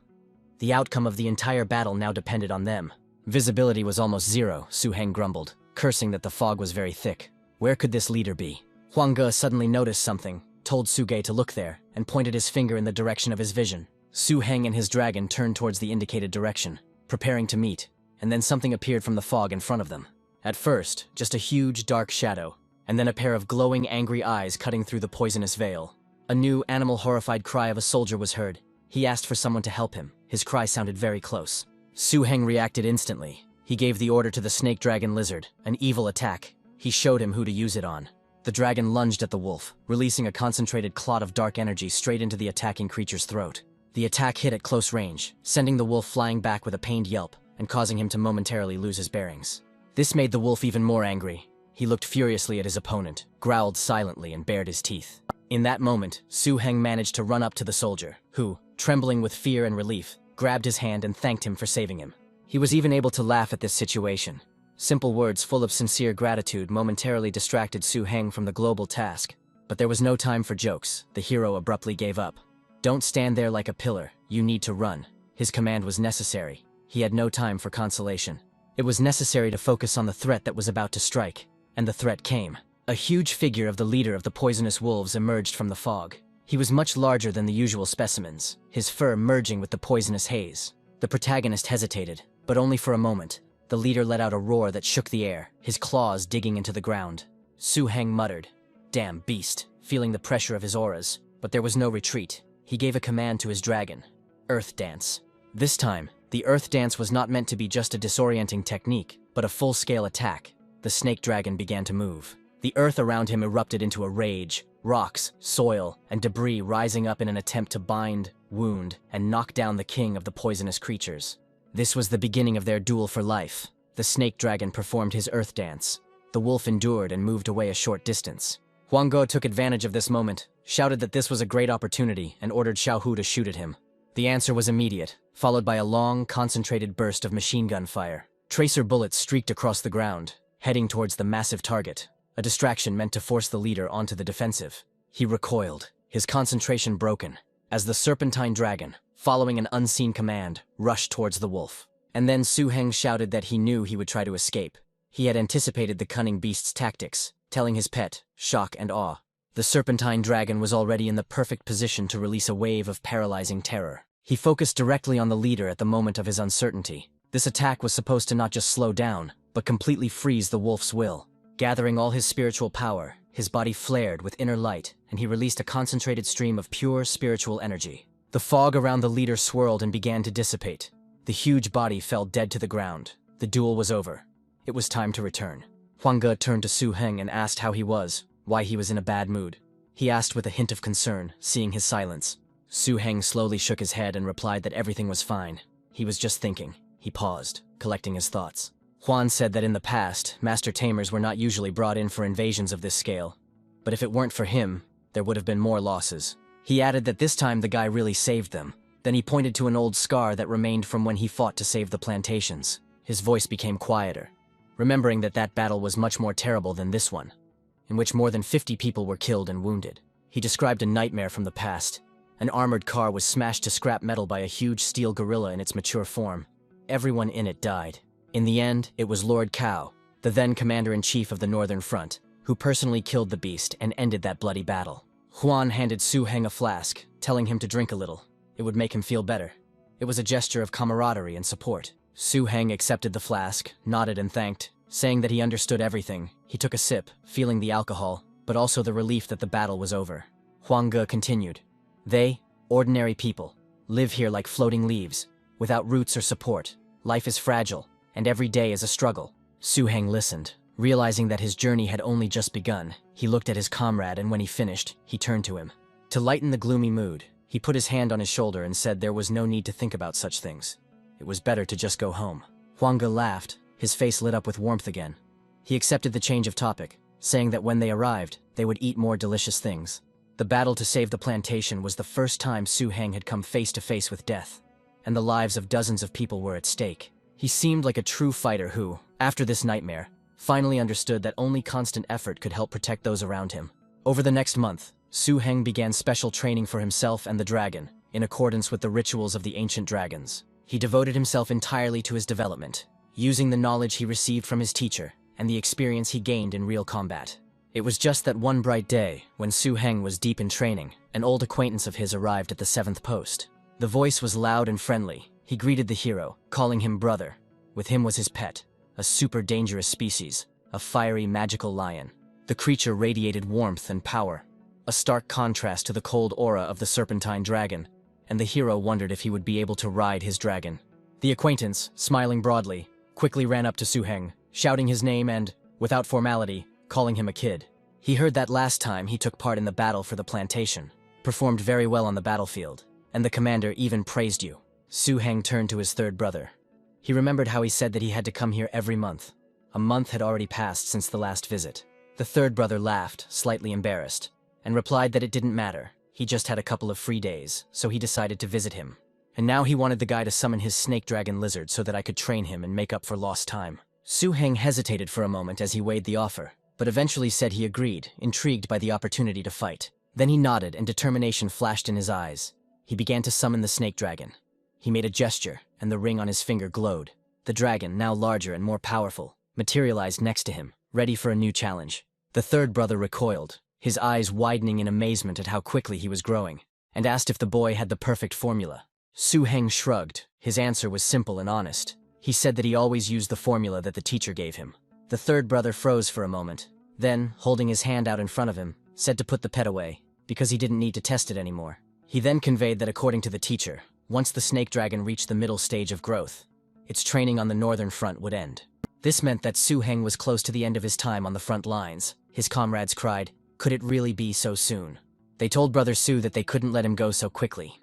The outcome of the entire battle now depended on them. Visibility was almost zero, Su Heng grumbled, cursing that the fog was very thick. Where could this leader be? Huang Ge suddenly noticed something, told Su Ge to look there, and pointed his finger in the direction of his vision. Su Heng and his dragon turned towards the indicated direction, preparing to meet, and then something appeared from the fog in front of them. At first, just a huge dark shadow, and then a pair of glowing angry eyes cutting through the poisonous veil. A new animal-horrified cry of a soldier was heard. He asked for someone to help him. His cry sounded very close. Su Heng reacted instantly. He gave the order to the snake dragon lizard, an evil attack. He showed him who to use it on. The dragon lunged at the wolf, releasing a concentrated clot of dark energy straight into the attacking creature's throat. The attack hit at close range, sending the wolf flying back with a pained yelp and causing him to momentarily lose his bearings. This made the wolf even more angry. He looked furiously at his opponent, growled silently, and bared his teeth. In that moment, Su Heng managed to run up to the soldier, who, trembling with fear and relief, grabbed his hand and thanked him for saving him. He was even able to laugh at this situation. Simple words full of sincere gratitude momentarily distracted Su Heng from the global task. But there was no time for jokes. The hero abruptly gave up. "Don't stand there like a pillar. You need to run." His command was necessary. He had no time for consolation. It was necessary to focus on the threat that was about to strike. And the threat came. A huge figure of the leader of the poisonous wolves emerged from the fog. He was much larger than the usual specimens, his fur merging with the poisonous haze. The protagonist hesitated, but only for a moment. The leader let out a roar that shook the air, his claws digging into the ground. Su-heng muttered, "Damn beast," feeling the pressure of his auras, but there was no retreat. He gave a command to his dragon. Earth Dance. This time, the Earth Dance was not meant to be just a disorienting technique, but a full-scale attack. The snake dragon began to move. The earth around him erupted into a rage, rocks, soil, and debris rising up in an attempt to bind, wound, and knock down the king of the poisonous creatures. This was the beginning of their duel for life. The snake dragon performed his Earth Dance. The wolf endured and moved away a short distance. Huang Ge took advantage of this moment, shouted that this was a great opportunity, and ordered Xiaohu to shoot at him. The answer was immediate, followed by a long, concentrated burst of machine gun fire. Tracer bullets streaked across the ground, heading towards the massive target, a distraction meant to force the leader onto the defensive. He recoiled, his concentration broken, as the serpentine dragon, following an unseen command, rushed towards the wolf. And then Su-heng shouted that he knew he would try to escape. He had anticipated the cunning beast's tactics, telling his pet, shock and awe. The serpentine dragon was already in the perfect position to release a wave of paralyzing terror. He focused directly on the leader at the moment of his uncertainty. This attack was supposed to not just slow down, but completely freeze the wolf's will. Gathering all his spiritual power, his body flared with inner light, and he released a concentrated stream of pure spiritual energy. The fog around the leader swirled and began to dissipate. The huge body fell dead to the ground. The duel was over. It was time to return. Huang Ge turned to Su-heng and asked how he was, why he was in a bad mood. He asked with a hint of concern, seeing his silence. Su-heng slowly shook his head and replied that everything was fine. He was just thinking. He paused, collecting his thoughts. Huan said that in the past, master tamers were not usually brought in for invasions of this scale. But if it weren't for him, there would have been more losses. He added that this time the guy really saved them. Then he pointed to an old scar that remained from when he fought to save the plantations. His voice became quieter, remembering that that battle was much more terrible than this one, in which more than 50 people were killed and wounded. He described a nightmare from the past. An armored car was smashed to scrap metal by a huge steel gorilla in its mature form. Everyone in it died. In the end, it was Lord Cao, the then commander-in-chief of the Northern Front, who personally killed the beast and ended that bloody battle. Huan handed Su-heng a flask, telling him to drink a little. It would make him feel better. It was a gesture of camaraderie and support. Su-heng accepted the flask, nodded and thanked, saying that he understood everything. He took a sip, feeling the alcohol, but also the relief that the battle was over. Huang Ge continued. They, ordinary people, live here like floating leaves, without roots or support. Life is fragile, and every day is a struggle. Su-heng listened, realizing that his journey had only just begun. He looked at his comrade, and when he finished, he turned to him. To lighten the gloomy mood, he put his hand on his shoulder and said there was no need to think about such things. It was better to just go home. Huang Ge laughed, his face lit up with warmth again. He accepted the change of topic, saying that when they arrived, they would eat more delicious things. The battle to save the plantation was the first time Su-heng had come face to face with death, and the lives of dozens of people were at stake. He seemed like a true fighter who, after this nightmare, finally understood that only constant effort could help protect those around him. Over the next month, Su-heng began special training for himself and the dragon, in accordance with the rituals of the ancient dragons. He devoted himself entirely to his development, using the knowledge he received from his teacher and the experience he gained in real combat. It was just that one bright day, when Su-heng was deep in training, an old acquaintance of his arrived at the 7th post. The voice was loud and friendly. He greeted the hero, calling him brother. With him was his pet, a super dangerous species, a fiery magical lion. The creature radiated warmth and power, a stark contrast to the cold aura of the serpentine dragon, and the hero wondered if he would be able to ride his dragon. The acquaintance, smiling broadly, quickly ran up to Su-heng, shouting his name and, without formality, calling him a kid. He heard that last time he took part in the battle for the plantation, performed very well on the battlefield, and the commander even praised you. Su-heng turned to his third brother. He remembered how he said that he had to come here every month. A month had already passed since the last visit. The third brother laughed, slightly embarrassed, and replied that it didn't matter. He just had a couple of free days, so he decided to visit him. And now he wanted the guy to summon his snake dragon lizard so that I could train him and make up for lost time. Su-heng hesitated for a moment as he weighed the offer, but eventually said he agreed, intrigued by the opportunity to fight. Then he nodded and determination flashed in his eyes. He began to summon the snake dragon. He made a gesture, and the ring on his finger glowed. The dragon, now larger and more powerful, materialized next to him, ready for a new challenge. The third brother recoiled, his eyes widening in amazement at how quickly he was growing, and asked if the boy had the perfect formula. Su Heng shrugged. His answer was simple and honest. He said that he always used the formula that the teacher gave him. The third brother froze for a moment, then, holding his hand out in front of him, said to put the pet away, because he didn't need to test it anymore. He then conveyed that according to the teacher, once the snake dragon reached the middle stage of growth, its training on the northern front would end. This meant that Su Heng was close to the end of his time on the front lines. His comrades cried, "Could it really be so soon?" They told Brother Su that they couldn't let him go so quickly.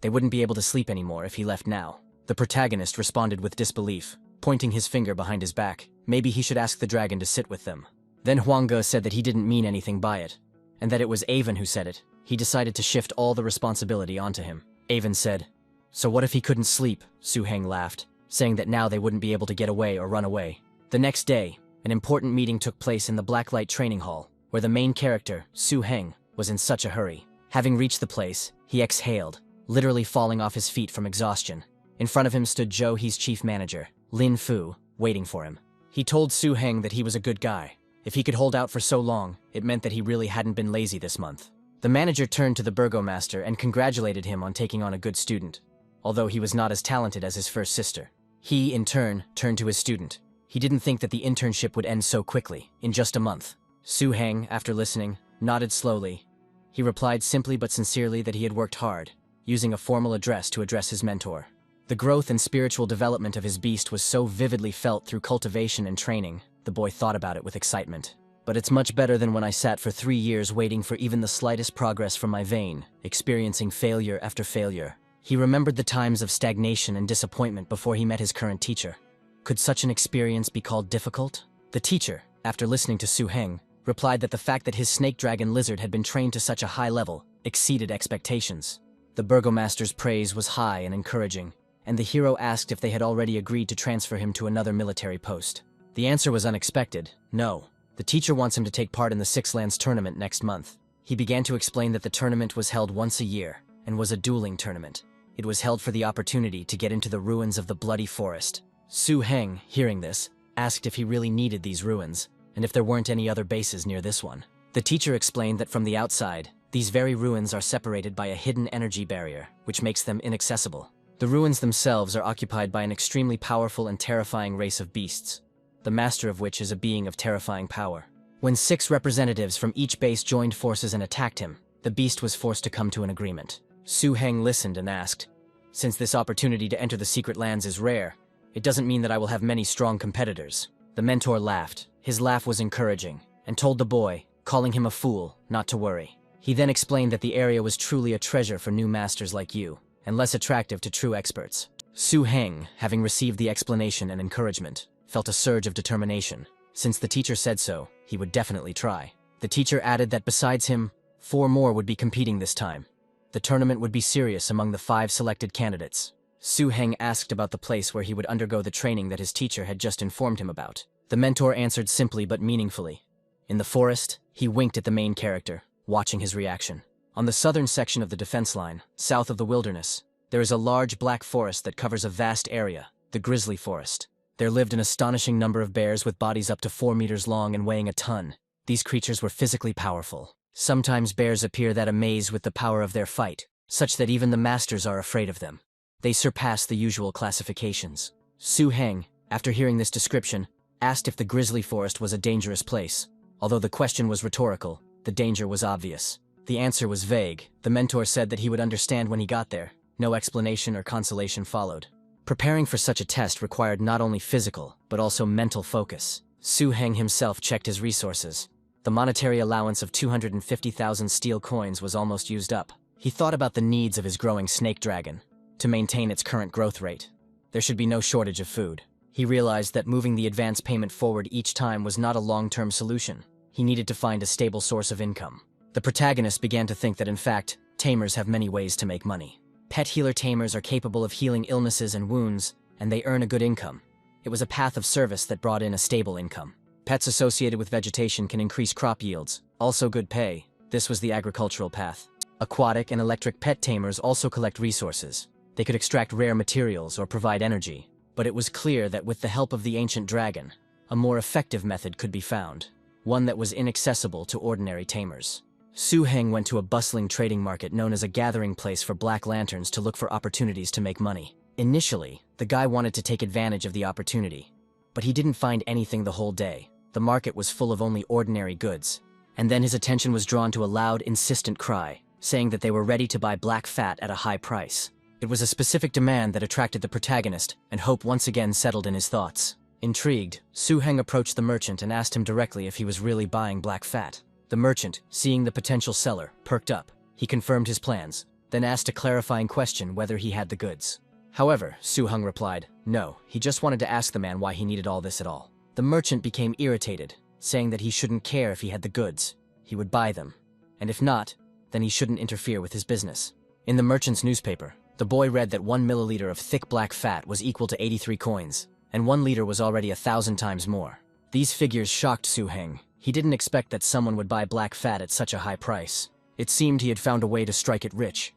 They wouldn't be able to sleep anymore if he left now. The protagonist responded with disbelief, pointing his finger behind his back. Maybe he should ask the dragon to sit with them. Then Huangge said that he didn't mean anything by it, and that it was Avon who said it. He decided to shift all the responsibility onto him. Avon said, "So what if he couldn't sleep?" Su Heng laughed, saying that now they wouldn't be able to get away or run away. The next day, an important meeting took place in the Blacklight Training Hall, where the main character, Su Heng, was in such a hurry. Having reached the place, he exhaled, literally falling off his feet from exhaustion. In front of him stood Zhou He's chief manager, Lin Fu, waiting for him. He told Su Heng that he was a good guy. If he could hold out for so long, it meant that he really hadn't been lazy this month. The manager turned to the burgomaster and congratulated him on taking on a good student, although he was not as talented as his first sister. He, in turn, turned to his student. He didn't think that the internship would end so quickly, in just a month. Su Heng, after listening, nodded slowly. He replied simply but sincerely that he had worked hard, using a formal address to address his mentor. The growth and spiritual development of his beast was so vividly felt through cultivation and training. The boy thought about it with excitement. But it's much better than when I sat for 3 years waiting for even the slightest progress from my vein, experiencing failure after failure. He remembered the times of stagnation and disappointment before he met his current teacher. Could such an experience be called difficult? The teacher, after listening to Su Heng, replied that the fact that his snake dragon lizard had been trained to such a high level exceeded expectations. The burgomaster's praise was high and encouraging, and the hero asked if they had already agreed to transfer him to another military post. The answer was unexpected. No. The teacher wants him to take part in the Six Lands tournament next month. He began to explain that the tournament was held once a year, and was a dueling tournament. It was held for the opportunity to get into the ruins of the Bloody Forest. Su Heng, hearing this, asked if he really needed these ruins, and if there weren't any other bases near this one. The teacher explained that from the outside, these very ruins are separated by a hidden energy barrier, which makes them inaccessible. The ruins themselves are occupied by an extremely powerful and terrifying race of beasts, the master of which is a being of terrifying power. When 6 representatives from each base joined forces and attacked him, the beast was forced to come to an agreement. Su Heng listened and asked, "Since this opportunity to enter the secret lands is rare, it doesn't mean that I will have many strong competitors." The mentor laughed. His laugh was encouraging, and told the boy, calling him a fool, not to worry. He then explained that the area was truly a treasure for new masters like you, and less attractive to true experts. Su Heng, having received the explanation and encouragement, felt a surge of determination. Since the teacher said so, he would definitely try. The teacher added that besides him, 4 more would be competing this time. The tournament would be serious among the 5 selected candidates. Su Heng asked about the place where he would undergo the training that his teacher had just informed him about. The mentor answered simply but meaningfully. In the forest, he winked at the main character, watching his reaction. On the southern section of the defense line, south of the wilderness, there is a large black forest that covers a vast area, the Grizzly Forest. There lived an astonishing number of bears with bodies up to 4 meters long and weighing a ton. These creatures were physically powerful. Sometimes bears appear that amaze with the power of their fight, such that even the masters are afraid of them. They surpass the usual classifications. Su Heng, after hearing this description, asked if the Grizzly Forest was a dangerous place. Although the question was rhetorical, the danger was obvious. The answer was vague. The mentor said that he would understand when he got there. No explanation or consolation followed. Preparing for such a test required not only physical, but also mental focus. Su Heng himself checked his resources. The monetary allowance of 250,000 steel coins was almost used up. He thought about the needs of his growing snake dragon. To maintain its current growth rate, there should be no shortage of food. He realized that moving the advance payment forward each time was not a long-term solution. He needed to find a stable source of income. The protagonist began to think that in fact, tamers have many ways to make money. Pet healer tamers are capable of healing illnesses and wounds, and they earn a good income. It was a path of service that brought in a stable income. Pets associated with vegetation can increase crop yields, also good pay. This was the agricultural path. Aquatic and electric pet tamers also collect resources. They could extract rare materials or provide energy. But it was clear that with the help of the ancient dragon, a more effective method could be found. one that was inaccessible to ordinary tamers. Su Heng went to a bustling trading market known as a gathering place for black lanterns to look for opportunities to make money. Initially, the guy wanted to take advantage of the opportunity, but he didn't find anything the whole day. The market was full of only ordinary goods. And then his attention was drawn to a loud, insistent cry, saying that they were ready to buy black fat at a high price. It was a specific demand that attracted the protagonist, and hope once again settled in his thoughts. Intrigued, Su Heng approached the merchant and asked him directly if he was really buying black fat. The merchant, seeing the potential seller, perked up. He confirmed his plans, then asked a clarifying question whether he had the goods. However, Su Heng replied, no, he just wanted to ask the man why he needed all this at all. The merchant became irritated, saying that he shouldn't care if he had the goods. He would buy them. And if not, then he shouldn't interfere with his business. In the merchant's newspaper, the boy read that 1 milliliter of thick black fat was equal to 83 coins, and 1 liter was already 1,000 times more. These figures shocked Su Heng. He didn't expect that someone would buy black fat at such a high price. It seemed he had found a way to strike it rich.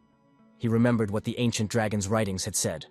He remembered what the ancient dragon's writings had said.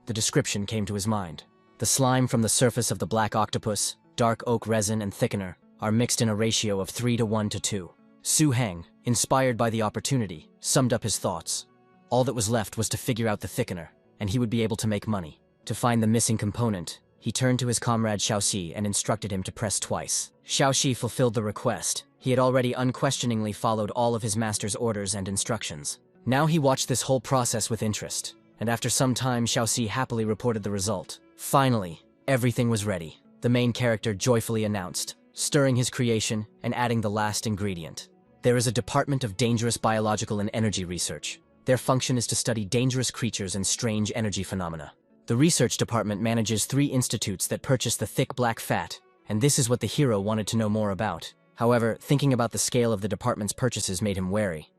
The description came to his mind. The slime from the surface of the black octopus, dark oak resin and thickener are mixed in a ratio of 3 to 1 to 2. Su Heng, inspired by the opportunity, summed up his thoughts. All that was left was to figure out the thickener, and he would be able to make money. To find the missing component, he turned to his comrade Xiaoxi and instructed him to press twice. Xiaoxi fulfilled the request. He had already unquestioningly followed all of his master's orders and instructions. Now he watched this whole process with interest, and after some time Xiaoxi happily reported the result. Finally, everything was ready. The main character joyfully announced, stirring his creation and adding the last ingredient. There is a department of dangerous biological and energy research. Their function is to study dangerous creatures and strange energy phenomena. The research department manages 3 institutes that purchase the thick black fat, and this is what the hero wanted to know more about. However, thinking about the scale of the department's purchases made him wary.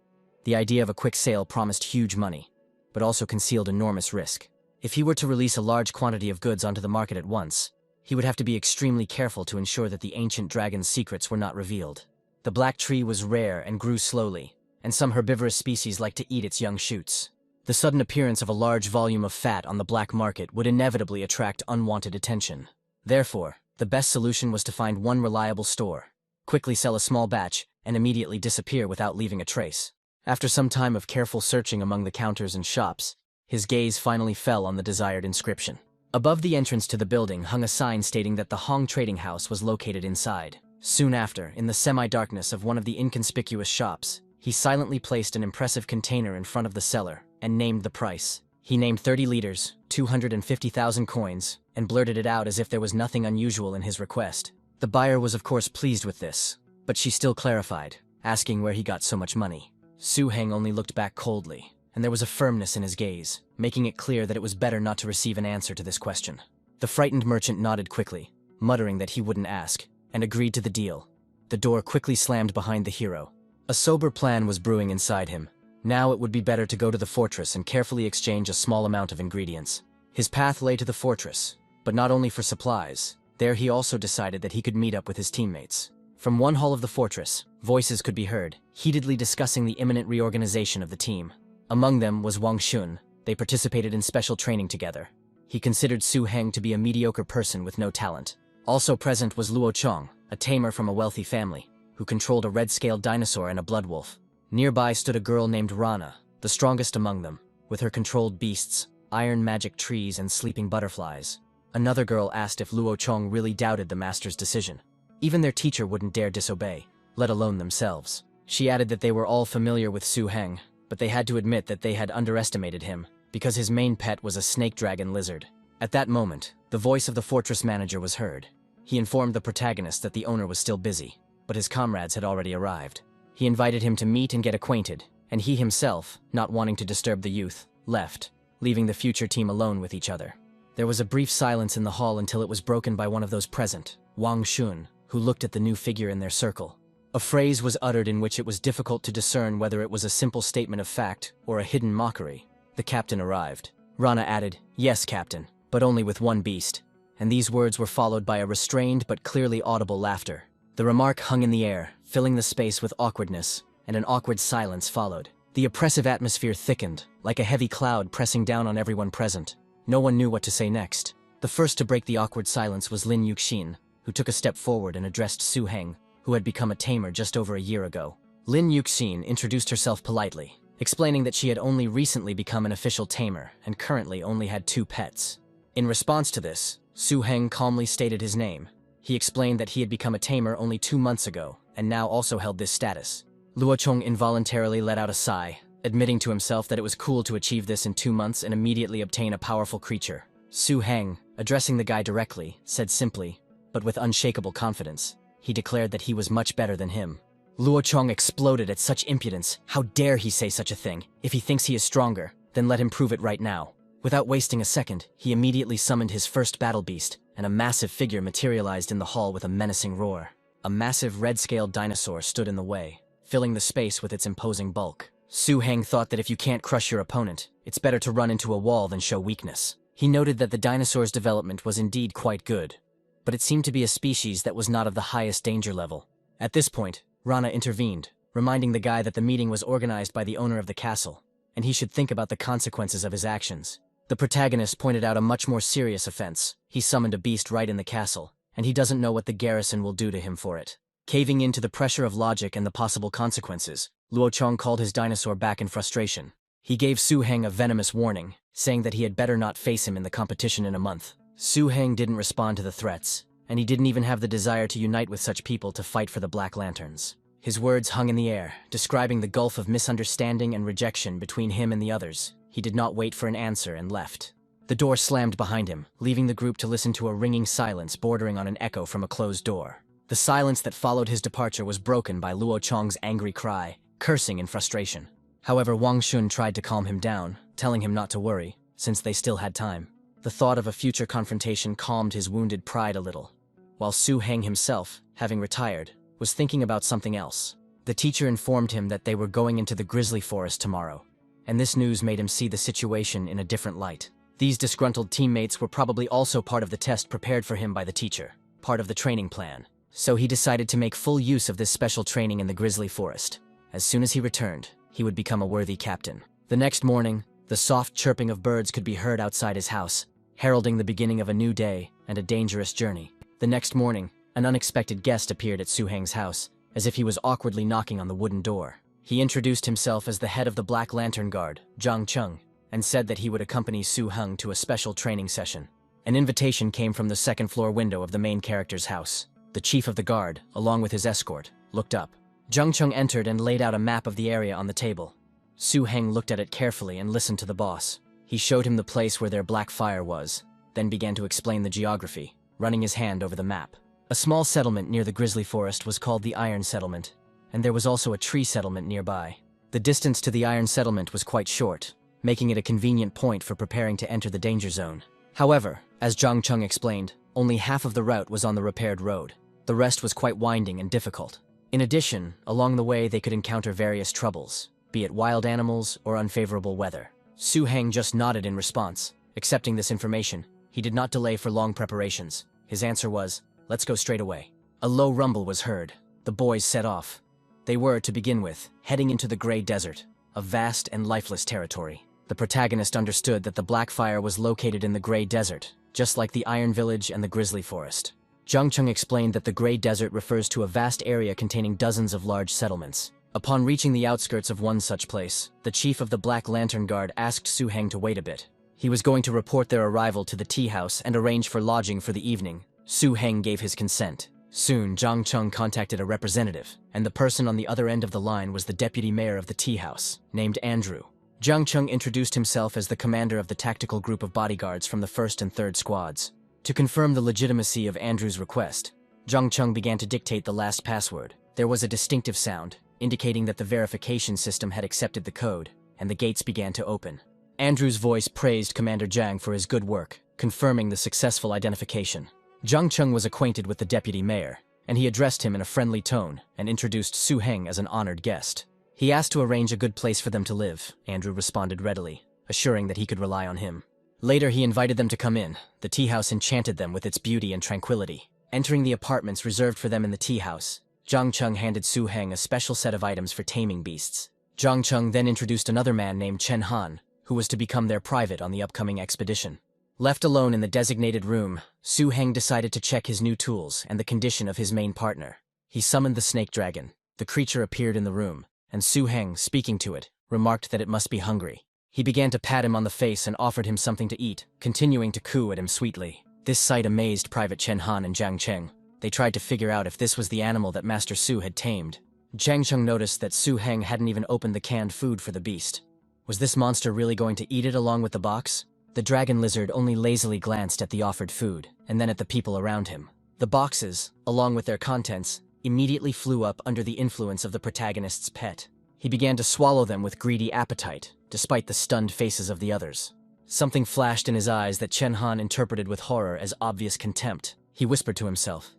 The idea of a quick sale promised huge money, but also concealed enormous risk. If he were to release a large quantity of goods onto the market at once, he would have to be extremely careful to ensure that the ancient dragon's secrets were not revealed. The black tree was rare and grew slowly, and some herbivorous species like to eat its young shoots. The sudden appearance of a large volume of fat on the black market would inevitably attract unwanted attention. Therefore, the best solution was to find one reliable store, quickly sell a small batch, and immediately disappear without leaving a trace. After some time of careful searching among the counters and shops, his gaze finally fell on the desired inscription. Above the entrance to the building hung a sign stating that the Hong Trading House was located inside. Soon after, in the semi-darkness of one of the inconspicuous shops, he silently placed an impressive container in front of the seller and named the price. He named 30 liters, 250,000 coins, and blurted it out as if there was nothing unusual in his request. The buyer was of course pleased with this, but she still clarified, asking where he got so much money. Su Heng only looked back coldly, and there was a firmness in his gaze, making it clear that it was better not to receive an answer to this question. The frightened merchant nodded quickly, muttering that he wouldn't ask, and agreed to the deal. The door quickly slammed behind the hero. A sober plan was brewing inside him. Now it would be better to go to the fortress and carefully exchange a small amount of ingredients. His path lay to the fortress, but not only for supplies. There he also decided that he could meet up with his teammates. From one hall of the fortress, voices could be heard, heatedly discussing the imminent reorganization of the team. Among them was Wang Xun. They participated in special training together. He considered Su Heng to be a mediocre person with no talent. Also present was Luo Chong, a tamer from a wealthy family, who controlled a red-scaled dinosaur and a blood wolf. Nearby stood a girl named Rana, the strongest among them, with her controlled beasts, iron magic trees, and sleeping butterflies. Another girl asked if Luo Chong really doubted the master's decision. Even their teacher wouldn't dare disobey, let alone themselves. She added that they were all familiar with Su Heng, but they had to admit that they had underestimated him, because his main pet was a snake dragon lizard. At that moment, the voice of the fortress manager was heard. He informed the protagonist that the owner was still busy, but his comrades had already arrived. He invited him to meet and get acquainted, and he himself, not wanting to disturb the youth, left, leaving the future team alone with each other. There was a brief silence in the hall until it was broken by one of those present, Wang Xun, who looked at the new figure in their circle. A phrase was uttered in which it was difficult to discern whether it was a simple statement of fact or a hidden mockery. The captain arrived. Rana added, "Yes, captain, but only with one beast," and these words were followed by a restrained but clearly audible laughter. The remark hung in the air, filling the space with awkwardness, and an awkward silence followed. The oppressive atmosphere thickened, like a heavy cloud pressing down on everyone present. No one knew what to say next. The first to break the awkward silence was Lin Yuxin, who took a step forward and addressed Su Heng. who had become a tamer just over a year ago. Lin Yuxin introduced herself politely, explaining that she had only recently become an official tamer and currently only had 2 pets. In response to this, Su Heng calmly stated his name. He explained that he had become a tamer only 2 months ago and now also held this status. Luo Chong involuntarily let out a sigh, admitting to himself that it was cool to achieve this in 2 months and immediately obtain a powerful creature. Su Heng, addressing the guy directly, said simply, but with unshakable confidence, he declared that he was much better than him. Luo Chong exploded at such impudence. How dare he say such a thing? If he thinks he is stronger, then let him prove it right now. Without wasting a second, he immediately summoned his first battle beast, and a massive figure materialized in the hall with a menacing roar. A massive red-scaled dinosaur stood in the way, filling the space with its imposing bulk. Su Heng thought that if you can't crush your opponent, it's better to run into a wall than show weakness. He noted that the dinosaur's development was indeed quite good, but it seemed to be a species that was not of the highest danger level. At this point, Rana intervened, reminding the guy that the meeting was organized by the owner of the castle, and he should think about the consequences of his actions. The protagonist pointed out a much more serious offense. He summoned a beast right in the castle, and he doesn't know what the garrison will do to him for it. Caving in to the pressure of logic and the possible consequences, Luo Chong called his dinosaur back in frustration. He gave Su Heng a venomous warning, saying that he had better not face him in the competition in a month. Su Heng didn't respond to the threats, and he didn't even have the desire to unite with such people to fight for the Black Lanterns. His words hung in the air, describing the gulf of misunderstanding and rejection between him and the others. He did not wait for an answer and left. The door slammed behind him, leaving the group to listen to a ringing silence bordering on an echo from a closed door. The silence that followed his departure was broken by Luo Chong's angry cry, cursing in frustration. However, Wang Shun tried to calm him down, telling him not to worry, since they still had time. The thought of a future confrontation calmed his wounded pride a little, while Su Heng himself, having retired, was thinking about something else. The teacher informed him that they were going into the grizzly forest tomorrow, and this news made him see the situation in a different light. These disgruntled teammates were probably also part of the test prepared for him by the teacher, part of the training plan. So he decided to make full use of this special training in the grizzly forest. As soon as he returned, he would become a worthy captain. The next morning, the soft chirping of birds could be heard outside his house, heralding the beginning of a new day and a dangerous journey. The next morning, an unexpected guest appeared at Su Heng's house, as if he was awkwardly knocking on the wooden door. He introduced himself as the head of the Black Lantern Guard, Zhang Cheng, and said that he would accompany Su Heng to a special training session. An invitation came from the second-floor window of the main character's house. The chief of the guard, along with his escort, looked up. Zhang Cheng entered and laid out a map of the area on the table. Su Heng looked at it carefully and listened to the boss. He showed him the place where their black fire was, then began to explain the geography, running his hand over the map. A small settlement near the grizzly forest was called the Iron Settlement, and there was also a tree settlement nearby. The distance to the Iron Settlement was quite short, making it a convenient point for preparing to enter the danger zone. However, as Zhang Cheng explained, only half of the route was on the repaired road. The rest was quite winding and difficult. In addition, along the way they could encounter various troubles, be it wild animals or unfavorable weather. Su Heng just nodded in response. Accepting this information, he did not delay for long preparations. His answer was, "Let's go straight away." A low rumble was heard. The boys set off. They were, to begin with, heading into the Grey Desert, a vast and lifeless territory. The protagonist understood that the Black Fire was located in the Grey Desert, just like the Iron Village and the Grizzly Forest. Zhang Cheng explained that the Grey Desert refers to a vast area containing dozens of large settlements. Upon reaching the outskirts of one such place, the chief of the Black Lantern Guard asked Su Heng to wait a bit. He was going to report their arrival to the tea house and arrange for lodging for the evening. Su Heng gave his consent. Soon, Zhang Cheng contacted a representative, and the person on the other end of the line was the deputy mayor of the tea house, named Andrew. Zhang Cheng introduced himself as the commander of the tactical group of bodyguards from the 1st and 3rd squads. To confirm the legitimacy of Andrew's request, Zhang Cheng began to dictate the last password. There was a distinctive sound, indicating that the verification system had accepted the code, and the gates began to open. Andrew's voice praised Commander Zhang for his good work, confirming the successful identification. Zhang Cheng was acquainted with the deputy mayor, and he addressed him in a friendly tone and introduced Su Heng as an honored guest. He asked to arrange a good place for them to live. Andrew responded readily, assuring that he could rely on him. Later, he invited them to come in. The tea house enchanted them with its beauty and tranquility. Entering the apartments reserved for them in the tea house, Zhang Cheng handed Su Heng a special set of items for taming beasts. Zhang Cheng then introduced another man named Chen Han, who was to become their private on the upcoming expedition. Left alone in the designated room, Su Heng decided to check his new tools and the condition of his main partner. He summoned the snake dragon. The creature appeared in the room, and Su Heng, speaking to it, remarked that it must be hungry. He began to pat him on the face and offered him something to eat, continuing to coo at him sweetly. This sight amazed Private Chen Han and Jiang Cheng. They tried to figure out if this was the animal that Master Su had tamed. Jiang Cheng noticed that Su Heng hadn't even opened the canned food for the beast. Was this monster really going to eat it along with the box? The dragon lizard only lazily glanced at the offered food, and then at the people around him. The boxes, along with their contents, immediately flew up under the influence of the protagonist's pet. He began to swallow them with greedy appetite, despite the stunned faces of the others. Something flashed in his eyes that Chen Han interpreted with horror as obvious contempt. He whispered to himself.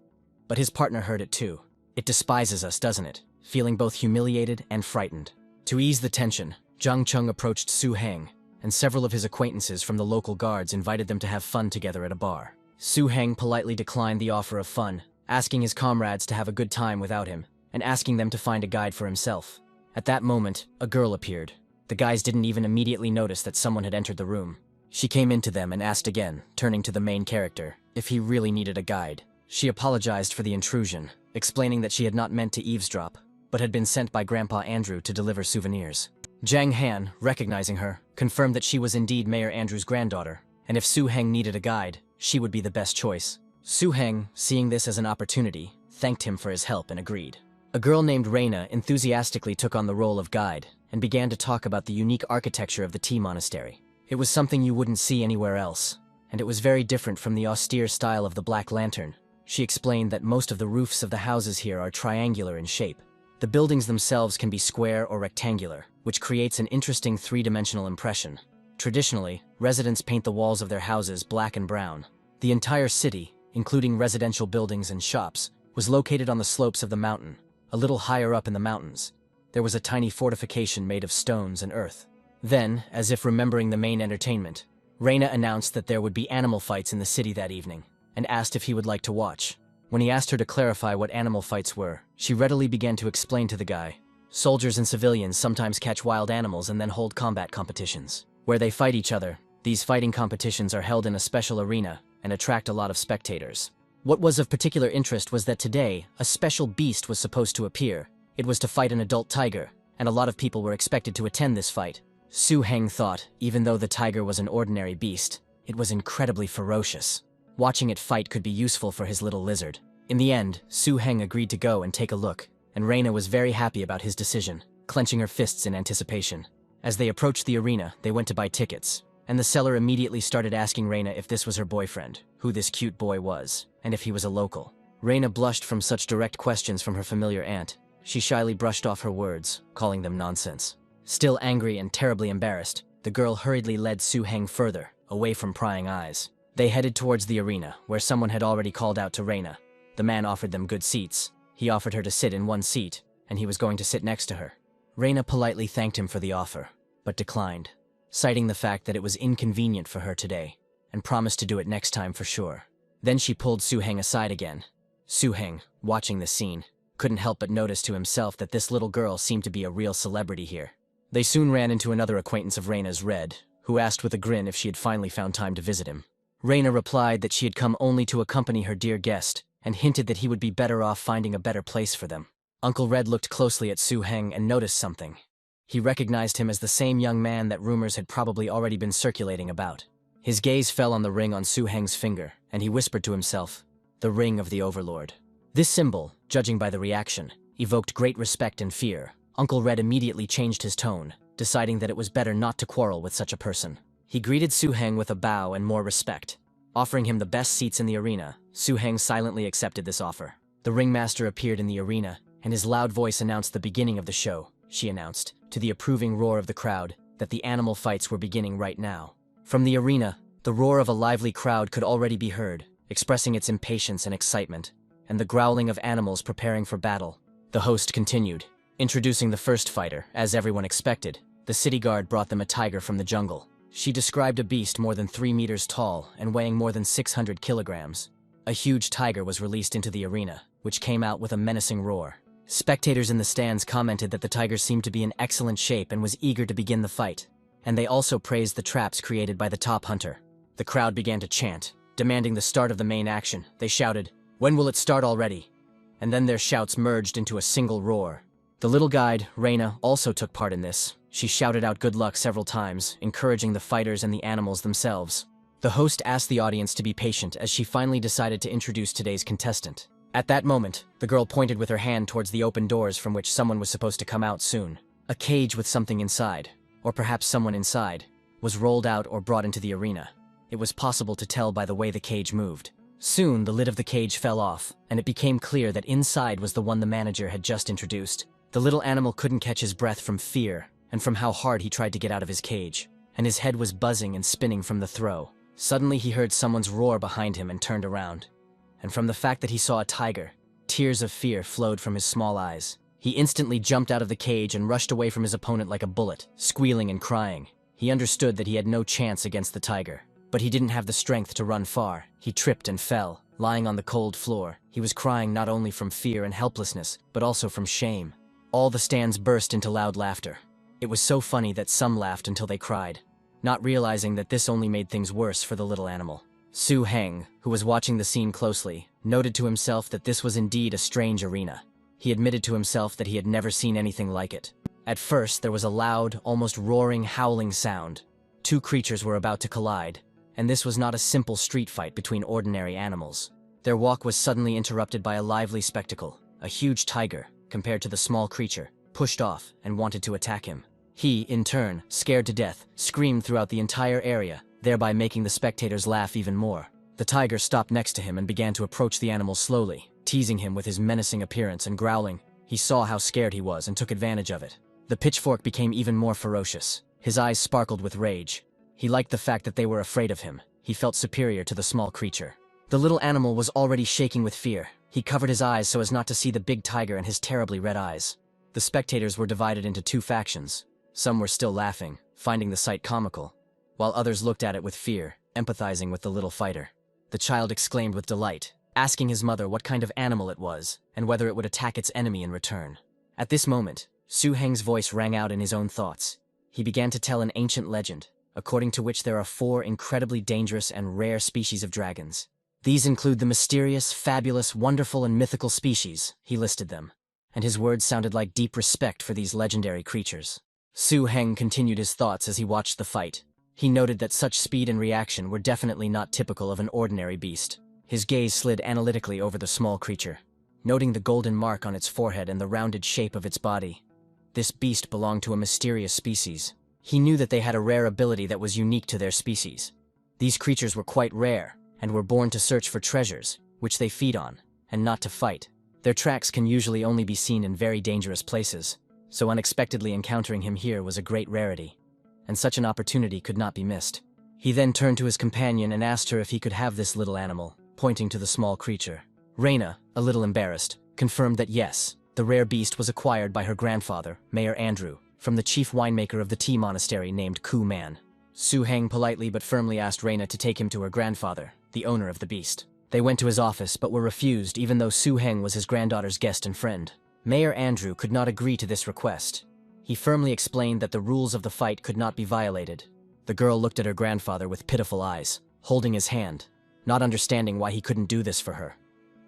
But his partner heard it too. It despises us, doesn't it? Feeling both humiliated and frightened. To ease the tension, Jiang Cheng approached Su Heng, and several of his acquaintances from the local guards invited them to have fun together at a bar. Su Heng politely declined the offer of fun, asking his comrades to have a good time without him, and asking them to find a guide for himself. At that moment, a girl appeared. The guys didn't even immediately notice that someone had entered the room. She came into them and asked again, turning to the main character, if he really needed a guide. She apologized for the intrusion, explaining that she had not meant to eavesdrop, but had been sent by Grandpa Andrew to deliver souvenirs. Jiang Han, recognizing her, confirmed that she was indeed Mayor Andrew's granddaughter, and if Su Heng needed a guide, she would be the best choice. Su Heng, seeing this as an opportunity, thanked him for his help and agreed. A girl named Reina enthusiastically took on the role of guide and began to talk about the unique architecture of the tea monastery. It was something you wouldn't see anywhere else, and it was very different from the austere style of the Black Lantern. She explained that most of the roofs of the houses here are triangular in shape. The buildings themselves can be square or rectangular, which creates an interesting three-dimensional impression. Traditionally, residents paint the walls of their houses black and brown. The entire city, including residential buildings and shops, was located on the slopes of the mountain. A little higher up in the mountains, there was a tiny fortification made of stones and earth. Then, as if remembering the main entertainment, Reina announced that there would be animal fights in the city that evening, and asked if he would like to watch. When he asked her to clarify what animal fights were, she readily began to explain to the guy. Soldiers and civilians sometimes catch wild animals and then hold combat competitions, where they fight each other. These fighting competitions are held in a special arena and attract a lot of spectators. What was of particular interest was that today, a special beast was supposed to appear. It was to fight an adult tiger, and a lot of people were expected to attend this fight. Su Heng thought, even though the tiger was an ordinary beast, it was incredibly ferocious. Watching it fight could be useful for his little lizard. In the end, Su Heng agreed to go and take a look, and Reina was very happy about his decision, clenching her fists in anticipation. As they approached the arena, they went to buy tickets, and the seller immediately started asking Reina if this was her boyfriend, who this cute boy was, and if he was a local. Reina blushed from such direct questions from her familiar aunt. She shyly brushed off her words, calling them nonsense. Still angry and terribly embarrassed, the girl hurriedly led Su Heng further, away from prying eyes. They headed towards the arena, where someone had already called out to Reina. The man offered them good seats. He offered her to sit in one seat, and he was going to sit next to her. Reina politely thanked him for the offer, but declined, citing the fact that it was inconvenient for her today, and promised to do it next time for sure. Then she pulled Su Heng aside again. Su Heng, watching the scene, couldn't help but notice to himself that this little girl seemed to be a real celebrity here. They soon ran into another acquaintance of Reina's, Red, who asked with a grin if she had finally found time to visit him. Reina replied that she had come only to accompany her dear guest, and hinted that he would be better off finding a better place for them. Uncle Red looked closely at Su Heng and noticed something. He recognized him as the same young man that rumors had probably already been circulating about. His gaze fell on the ring on Su Heng's finger, and he whispered to himself, "The ring of the Overlord." This symbol, judging by the reaction, evoked great respect and fear. Uncle Red immediately changed his tone, deciding that it was better not to quarrel with such a person. He greeted Su Heng with a bow and more respect. Offering him the best seats in the arena, Su Heng silently accepted this offer. The ringmaster appeared in the arena, and his loud voice announced the beginning of the show. She announced, to the approving roar of the crowd, that the animal fights were beginning right now. From the arena, the roar of a lively crowd could already be heard, expressing its impatience and excitement, and the growling of animals preparing for battle. The host continued, introducing the first fighter. As everyone expected, the city guard brought them a tiger from the jungle. She described a beast more than 3 meters tall and weighing more than 600 kilograms. A huge tiger was released into the arena, which came out with a menacing roar. Spectators in the stands commented that the tiger seemed to be in excellent shape and was eager to begin the fight, and they also praised the traps created by the top hunter. The crowd began to chant, demanding the start of the main action. They shouted, "When will it start already?" and then their shouts merged into a single roar. The little guide, Reina, also took part in this. She shouted out good luck several times, encouraging the fighters and the animals themselves. The host asked the audience to be patient as she finally decided to introduce today's contestant. At that moment, the girl pointed with her hand towards the open doors from which someone was supposed to come out soon. A cage with something inside, or perhaps someone inside, was rolled out or brought into the arena. It was possible to tell by the way the cage moved. Soon, the lid of the cage fell off, and it became clear that inside was the one the manager had just introduced. The little animal couldn't catch his breath from fear, and from how hard he tried to get out of his cage, and his head was buzzing and spinning from the throw. Suddenly he heard someone's roar behind him and turned around. And from the fact that he saw a tiger, tears of fear flowed from his small eyes. He instantly jumped out of the cage and rushed away from his opponent like a bullet, squealing and crying. He understood that he had no chance against the tiger, but he didn't have the strength to run far. He tripped and fell, lying on the cold floor. He was crying not only from fear and helplessness, but also from shame. All the stands burst into loud laughter. It was so funny that some laughed until they cried, not realizing that this only made things worse for the little animal. Su Heng, who was watching the scene closely, noted to himself that this was indeed a strange arena. He admitted to himself that he had never seen anything like it. At first, there was a loud, almost roaring, howling sound. Two creatures were about to collide, and this was not a simple street fight between ordinary animals. Their walk was suddenly interrupted by a lively spectacle. A huge tiger, compared to the small creature, pushed off and wanted to attack him. He, in turn, scared to death, screamed throughout the entire area, thereby making the spectators laugh even more. The tiger stopped next to him and began to approach the animal slowly, teasing him with his menacing appearance and growling. He saw how scared he was and took advantage of it. The pitchfork became even more ferocious. His eyes sparkled with rage. He liked the fact that they were afraid of him. He felt superior to the small creature. The little animal was already shaking with fear. He covered his eyes so as not to see the big tiger and his terribly red eyes. The spectators were divided into two factions. Some were still laughing, finding the sight comical, while others looked at it with fear, empathizing with the little fighter. The child exclaimed with delight, asking his mother what kind of animal it was, and whether it would attack its enemy in return. At this moment, Su Heng's voice rang out in his own thoughts. He began to tell an ancient legend, according to which there are 4 incredibly dangerous and rare species of dragons. These include the mysterious, fabulous, wonderful, and mythical species. He listed them, and his words sounded like deep respect for these legendary creatures. Su Heng continued his thoughts as he watched the fight. He noted that such speed and reaction were definitely not typical of an ordinary beast. His gaze slid analytically over the small creature, noting the golden mark on its forehead and the rounded shape of its body. This beast belonged to a mysterious species. He knew that they had a rare ability that was unique to their species. These creatures were quite rare, and were born to search for treasures, which they feed on, and not to fight. Their tracks can usually only be seen in very dangerous places, so unexpectedly encountering him here was a great rarity, and such an opportunity could not be missed. He then turned to his companion and asked her if he could have this little animal, pointing to the small creature. Reina, a little embarrassed, confirmed that yes, the rare beast was acquired by her grandfather, Mayor Andrew, from the chief winemaker of the tea monastery named Ku Man. Su Heng politely but firmly asked Reina to take him to her grandfather, the owner of the beast. They went to his office but were refused even though Su Heng was his granddaughter's guest and friend. Mayor Andrew could not agree to this request. He firmly explained that the rules of the fight could not be violated. The girl looked at her grandfather with pitiful eyes, holding his hand, not understanding why he couldn't do this for her.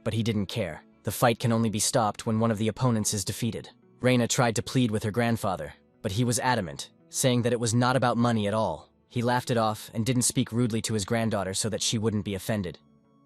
But he didn't care. The fight can only be stopped when one of the opponents is defeated. Reina tried to plead with her grandfather, but he was adamant, saying that it was not about money at all. He laughed it off and didn't speak rudely to his granddaughter so that she wouldn't be offended.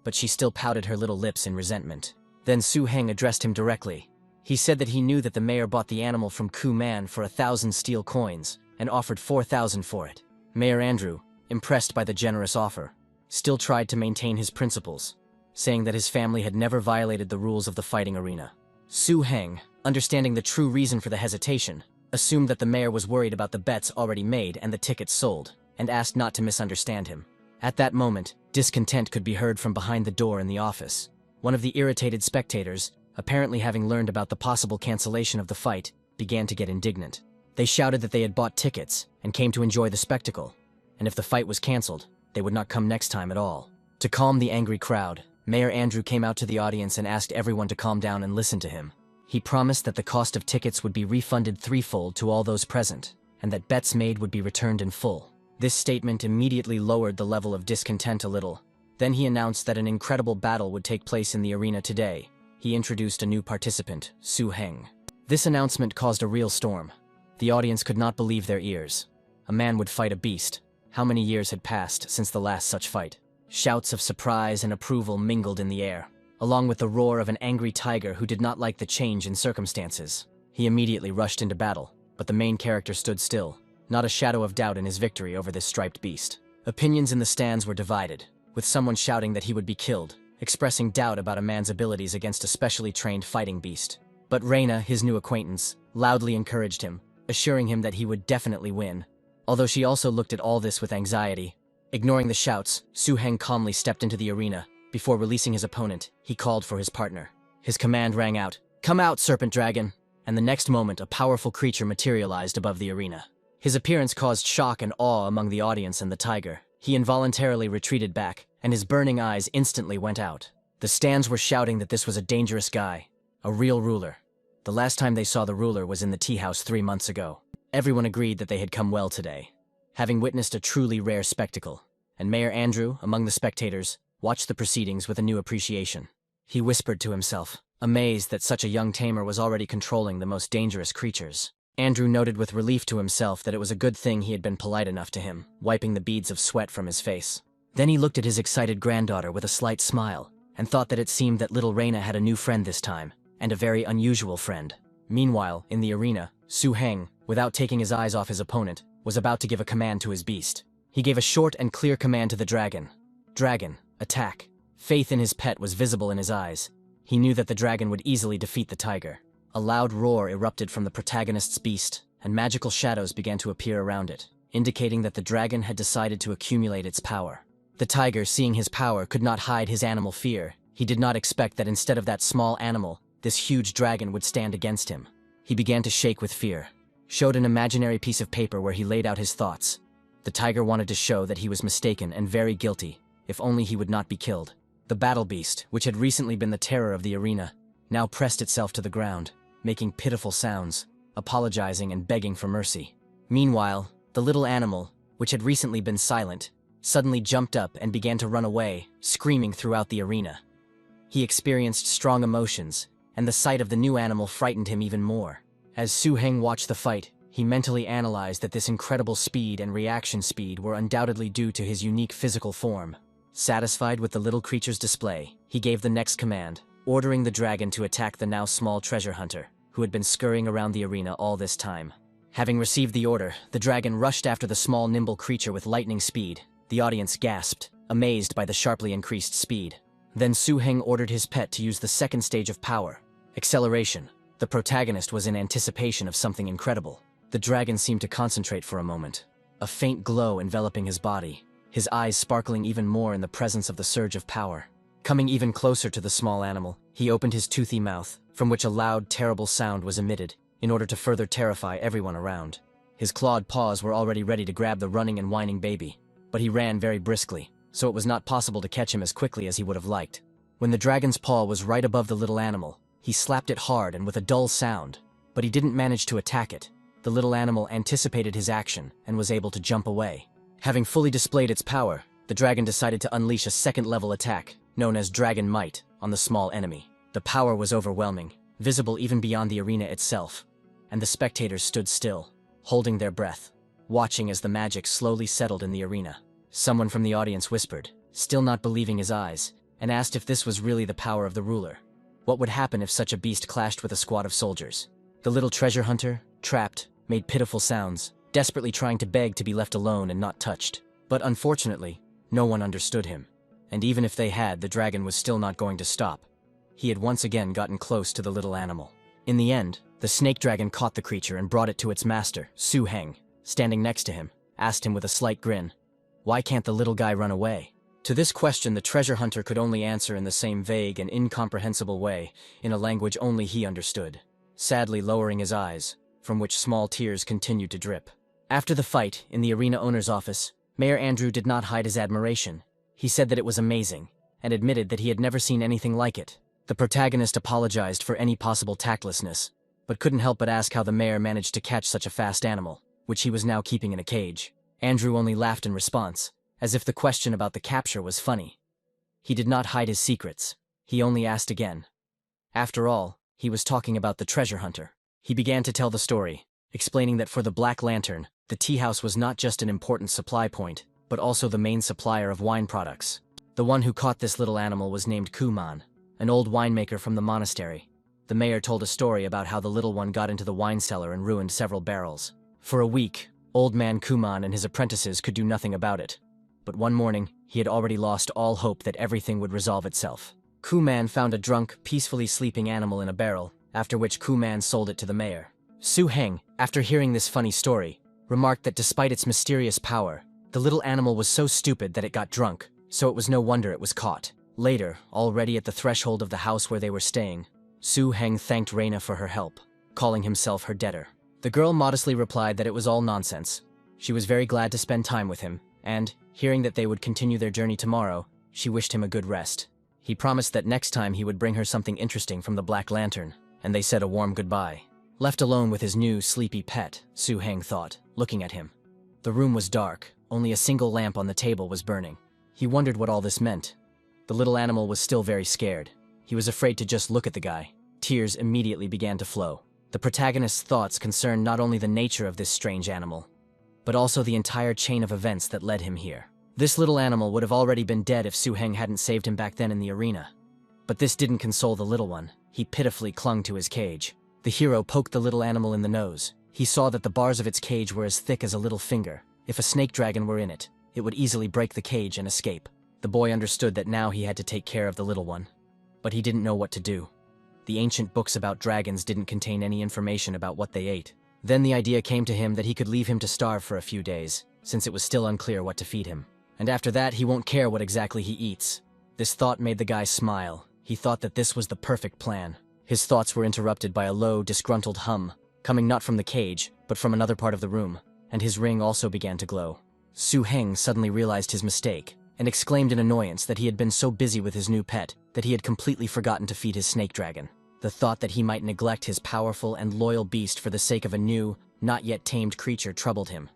But she still pouted her little lips in resentment. Then Su Heng addressed him directly. He said that he knew that the mayor bought the animal from Ku Man for 1,000 steel coins and offered 4,000 for it. Mayor Andrew, impressed by the generous offer, still tried to maintain his principles, saying that his family had never violated the rules of the fighting arena. Su Heng, understanding the true reason for the hesitation, assumed that the mayor was worried about the bets already made and the tickets sold, and asked not to misunderstand him. At that moment, discontent could be heard from behind the door in the office. One of the irritated spectators, apparently having learned about the possible cancellation of the fight, began to get indignant. They shouted that they had bought tickets and came to enjoy the spectacle, and if the fight was cancelled, they would not come next time at all. To calm the angry crowd, Mayor Andrew came out to the audience and asked everyone to calm down and listen to him. He promised that the cost of tickets would be refunded threefold to all those present, and that bets made would be returned in full. This statement immediately lowered the level of discontent a little. Then he announced that an incredible battle would take place in the arena today, he introduced a new participant, Su Heng. This announcement caused a real storm. The audience could not believe their ears. A man would fight a beast. How many years had passed since the last such fight? Shouts of surprise and approval mingled in the air, along with the roar of an angry tiger who did not like the change in circumstances. He immediately rushed into battle, but the main character stood still, not a shadow of doubt in his victory over this striped beast. Opinions in the stands were divided, with someone shouting that he would be killed, expressing doubt about a man's abilities against a specially trained fighting beast. But Reina, his new acquaintance, loudly encouraged him, assuring him that he would definitely win. Although she also looked at all this with anxiety. Ignoring the shouts, Su Heng calmly stepped into the arena. Before releasing his opponent, he called for his partner. His command rang out, "Come out, Serpent Dragon!" And the next moment, a powerful creature materialized above the arena. His appearance caused shock and awe among the audience and the tiger. He involuntarily retreated back, and his burning eyes instantly went out. The stands were shouting that this was a dangerous guy, a real ruler. The last time they saw the ruler was in the tea house 3 months ago. Everyone agreed that they had come well today, having witnessed a truly rare spectacle. And Mayor Andrew, among the spectators, watched the proceedings with a new appreciation. He whispered to himself, amazed that such a young tamer was already controlling the most dangerous creatures. Andrew noted with relief to himself that it was a good thing he had been polite enough to him, wiping the beads of sweat from his face. Then he looked at his excited granddaughter with a slight smile, and thought that it seemed that little Reina had a new friend this time, and a very unusual friend. Meanwhile, in the arena, Su Heng, without taking his eyes off his opponent, was about to give a command to his beast. He gave a short and clear command to the dragon. "Dragon, attack." Faith in his pet was visible in his eyes. He knew that the dragon would easily defeat the tiger. A loud roar erupted from the protagonist's beast, and magical shadows began to appear around it, indicating that the dragon had decided to accumulate its power. The tiger, seeing his power, could not hide his animal fear. He did not expect that instead of that small animal, this huge dragon would stand against him. He began to shake with fear, showed an imaginary piece of paper where he laid out his thoughts. The tiger wanted to show that he was mistaken and very guilty, if only he would not be killed. The battle beast, which had recently been the terror of the arena, now pressed itself to the ground, making pitiful sounds, apologizing and begging for mercy. Meanwhile, the little animal, which had recently been silent, suddenly jumped up and began to run away, screaming throughout the arena. He experienced strong emotions, and the sight of the new animal frightened him even more. As Su Heng watched the fight, he mentally analyzed that this incredible speed and reaction speed were undoubtedly due to his unique physical form. Satisfied with the little creature's display, he gave the next command, ordering the dragon to attack the now small treasure hunter, who had been scurrying around the arena all this time. Having received the order, the dragon rushed after the small nimble creature with lightning speed. The audience gasped, amazed by the sharply increased speed. Then Su Heng ordered his pet to use the second stage of power, acceleration. The protagonist was in anticipation of something incredible. The dragon seemed to concentrate for a moment, a faint glow enveloping his body, his eyes sparkling even more in the presence of the surge of power. Coming even closer to the small animal, he opened his toothy mouth, from which a loud, terrible sound was emitted, in order to further terrify everyone around. His clawed paws were already ready to grab the running and whining baby, but he ran very briskly, so it was not possible to catch him as quickly as he would have liked. When the dragon's paw was right above the little animal, he slapped it hard and with a dull sound, but he didn't manage to attack it. The little animal anticipated his action and was able to jump away. Having fully displayed its power, the dragon decided to unleash a second-level attack, known as Dragon Might, on the small enemy. The power was overwhelming, visible even beyond the arena itself, and the spectators stood still, holding their breath, watching as the magic slowly settled in the arena. Someone from the audience whispered, still not believing his eyes, and asked if this was really the power of the ruler. What would happen if such a beast clashed with a squad of soldiers? The little treasure hunter, trapped, made pitiful sounds, desperately trying to beg to be left alone and not touched. But unfortunately, no one understood him. And even if they had, the dragon was still not going to stop. He had once again gotten close to the little animal. In the end, the snake dragon caught the creature and brought it to its master, Su Heng. Standing next to him, asked him with a slight grin, "Why can't the little guy run away?" To this question, the treasure hunter could only answer in the same vague and incomprehensible way, in a language only he understood, sadly lowering his eyes, from which small tears continued to drip. After the fight, in the arena owner's office, Mayor Andrew did not hide his admiration. He said that it was amazing, and admitted that he had never seen anything like it. The protagonist apologized for any possible tactlessness, but couldn't help but ask how the mayor managed to catch such a fast animal, which he was now keeping in a cage. Andrew only laughed in response, as if the question about the capture was funny. He did not hide his secrets. He only asked again, After all, he was talking about the treasure hunter. He began to tell the story, explaining that for the Black Lantern, the tea house was not just an important supply point, but also the main supplier of wine products. The one who caught this little animal was named Kuman, an old winemaker from the monastery. The mayor told a story about how the little one got into the wine cellar and ruined several barrels. For a week, old man Kuman and his apprentices could do nothing about it. But one morning, he had already lost all hope that everything would resolve itself. Kuman found a drunk, peacefully sleeping animal in a barrel, after which Kuman sold it to the mayor. Su Heng, after hearing this funny story, remarked that despite its mysterious power, the little animal was so stupid that it got drunk, so it was no wonder it was caught. Later, already at the threshold of the house where they were staying, Su Heng thanked Reina for her help, calling himself her debtor. The girl modestly replied that it was all nonsense. She was very glad to spend time with him, and, hearing that they would continue their journey tomorrow, she wished him a good rest. He promised that next time he would bring her something interesting from the Black Lantern, and they said a warm goodbye. Left alone with his new, sleepy pet, Su Heng thought, looking at him. The room was dark, only a single lamp on the table was burning. He wondered what all this meant. The little animal was still very scared. He was afraid to just look at the guy. Tears immediately began to flow. The protagonist's thoughts concerned not only the nature of this strange animal, but also the entire chain of events that led him here. This little animal would have already been dead if Su Heng hadn't saved him back then in the arena. But this didn't console the little one. He pitifully clung to his cage. The hero poked the little animal in the nose. He saw that the bars of its cage were as thick as a little finger. If a snake dragon were in it, it would easily break the cage and escape. The boy understood that now he had to take care of the little one. But he didn't know what to do. The ancient books about dragons didn't contain any information about what they ate. Then the idea came to him that he could leave him to starve for a few days, since it was still unclear what to feed him. And after that, he won't care what exactly he eats. This thought made the guy smile. He thought that this was the perfect plan. His thoughts were interrupted by a low, disgruntled hum, coming not from the cage, but from another part of the room, and his ring also began to glow. Su Heng suddenly realized his mistake, and exclaimed in annoyance that he had been so busy with his new pet that he had completely forgotten to feed his snake dragon. The thought that he might neglect his powerful and loyal beast for the sake of a new, not yet tamed creature troubled him,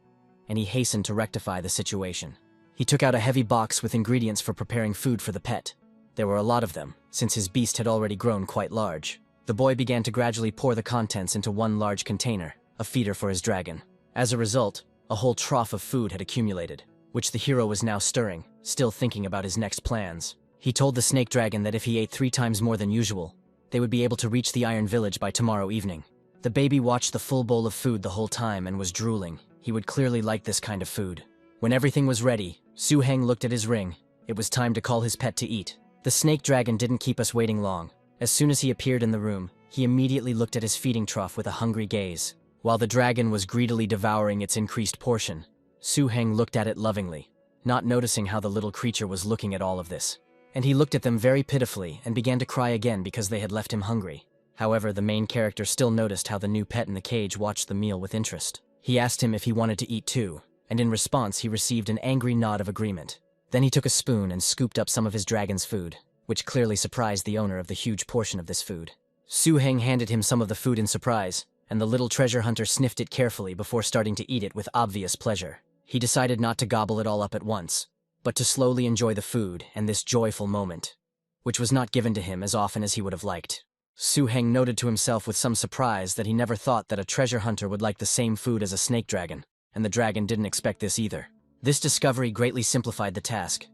and he hastened to rectify the situation. He took out a heavy box with ingredients for preparing food for the pet. There were a lot of them, since his beast had already grown quite large. The boy began to gradually pour the contents into one large container, a feeder for his dragon. As a result, a whole trough of food had accumulated, which the hero was now stirring, still thinking about his next plans. He told the snake dragon that if he ate 3 times more than usual, they would be able to reach the Iron Village by tomorrow evening. The baby watched the full bowl of food the whole time and was drooling. He would clearly like this kind of food. When everything was ready, Su Heng looked at his ring. It was time to call his pet to eat. The snake dragon didn't keep us waiting long. As soon as he appeared in the room, he immediately looked at his feeding trough with a hungry gaze. While the dragon was greedily devouring its increased portion, Su Heng looked at it lovingly, not noticing how the little creature was looking at all of this. And he looked at them very pitifully and began to cry again because they had left him hungry. However, the main character still noticed how the new pet in the cage watched the meal with interest. He asked him if he wanted to eat too, and in response he received an angry nod of agreement. Then he took a spoon and scooped up some of his dragon's food, which clearly surprised the owner of the huge portion of this food. Su Heng handed him some of the food in surprise, and the little treasure hunter sniffed it carefully before starting to eat it with obvious pleasure. He decided not to gobble it all up at once, but to slowly enjoy the food and this joyful moment, which was not given to him as often as he would have liked. Su Heng noted to himself with some surprise that he never thought that a treasure hunter would like the same food as a snake dragon, and the dragon didn't expect this either. This discovery greatly simplified the task.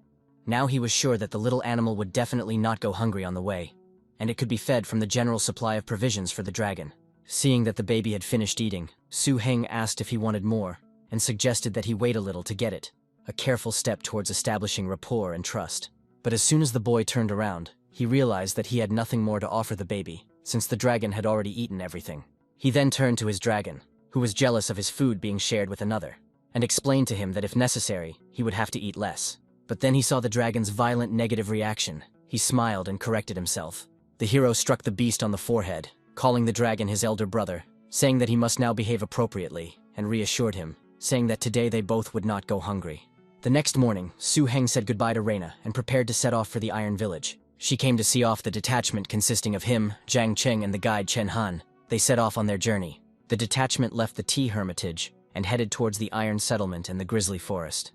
Now he was sure that the little animal would definitely not go hungry on the way, and it could be fed from the general supply of provisions for the dragon. Seeing that the baby had finished eating, Su Heng asked if he wanted more, and suggested that he wait a little to get it, a careful step towards establishing rapport and trust. But as soon as the boy turned around, he realized that he had nothing more to offer the baby, since the dragon had already eaten everything. He then turned to his dragon, who was jealous of his food being shared with another, and explained to him that if necessary, he would have to eat less. But then he saw the dragon's violent negative reaction. He smiled and corrected himself. The hero struck the beast on the forehead, calling the dragon his elder brother, saying that he must now behave appropriately, and reassured him, saying that today they both would not go hungry. The next morning, Su Heng said goodbye to Reina and prepared to set off for the Iron Village. She came to see off the detachment consisting of him, Jiang Cheng, and the guide Chen Han. They set off on their journey. The detachment left the Tea Hermitage and headed towards the Iron Settlement and the Grizzly Forest.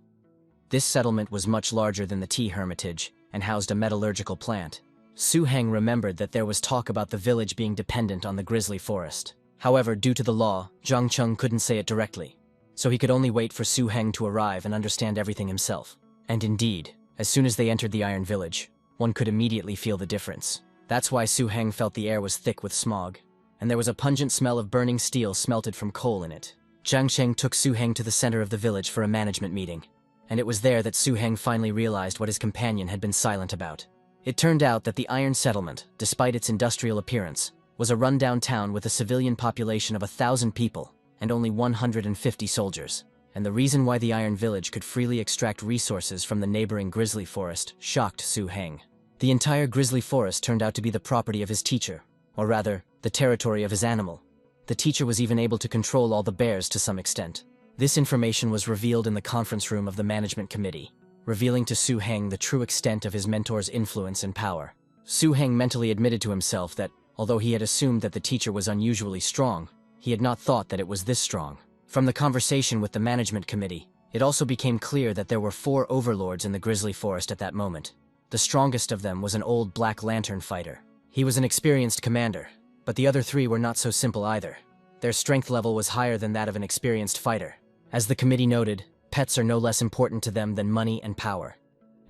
This settlement was much larger than the Tea Hermitage and housed a metallurgical plant. Su-heng remembered that there was talk about the village being dependent on the grizzly forest. However, due to the law, Zhang Cheng couldn't say it directly, so he could only wait for Su-heng to arrive and understand everything himself. And indeed, as soon as they entered the Iron Village, one could immediately feel the difference. That's why Su-heng felt the air was thick with smog, and there was a pungent smell of burning steel smelted from coal in it. Zhang Cheng took Su-heng to the center of the village for a management meeting, and it was there that Su-heng finally realized what his companion had been silent about. It turned out that the Iron Settlement, despite its industrial appearance, was a rundown town with a civilian population of 1,000 people and only 150 soldiers. And the reason why the Iron Village could freely extract resources from the neighboring grizzly forest shocked Su-heng. The entire grizzly forest turned out to be the property of his teacher, or rather, the territory of his animal. The teacher was even able to control all the bears to some extent. This information was revealed in the conference room of the management committee, revealing to Su-heng the true extent of his mentor's influence and power. Su-heng mentally admitted to himself that, although he had assumed that the teacher was unusually strong, he had not thought that it was this strong. From the conversation with the management committee, it also became clear that there were 4 overlords in the grizzly forest at that moment. The strongest of them was an old Black Lantern fighter. He was an experienced commander, but the other 3 were not so simple either. Their strength level was higher than that of an experienced fighter. As the committee noted, pets are no less important to them than money and power.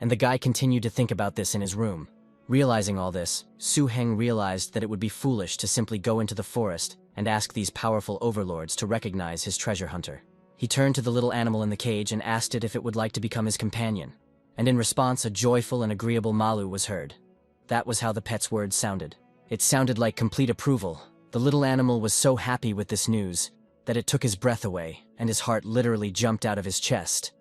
And the guy continued to think about this in his room. Realizing all this, Su-heng realized that it would be foolish to simply go into the forest and ask these powerful overlords to recognize his treasure hunter. He turned to the little animal in the cage and asked it if it would like to become his companion. And in response, a joyful and agreeable malu was heard. That was how the pet's words sounded. It sounded like complete approval. The little animal was so happy with this news that it took his breath away, and his heart literally jumped out of his chest.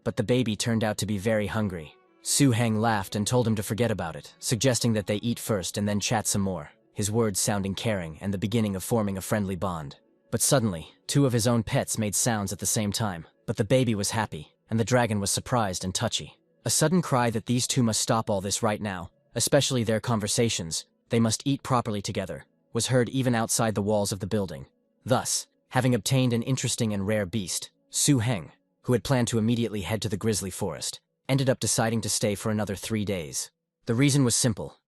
But the baby turned out to be very hungry. Su-heng laughed and told him to forget about it, suggesting that they eat first and then chat some more, his words sounding caring and the beginning of forming a friendly bond. But suddenly, 2 of his own pets made sounds at the same time, but the baby was happy, and the dragon was surprised and touchy. A sudden cry that these 2 must stop all this right now, especially their conversations, they must eat properly together, was heard even outside the walls of the building. Thus, having obtained an interesting and rare beast, Su-heng, who had planned to immediately head to the grizzly forest, ended up deciding to stay for another 3 days. The reason was simple.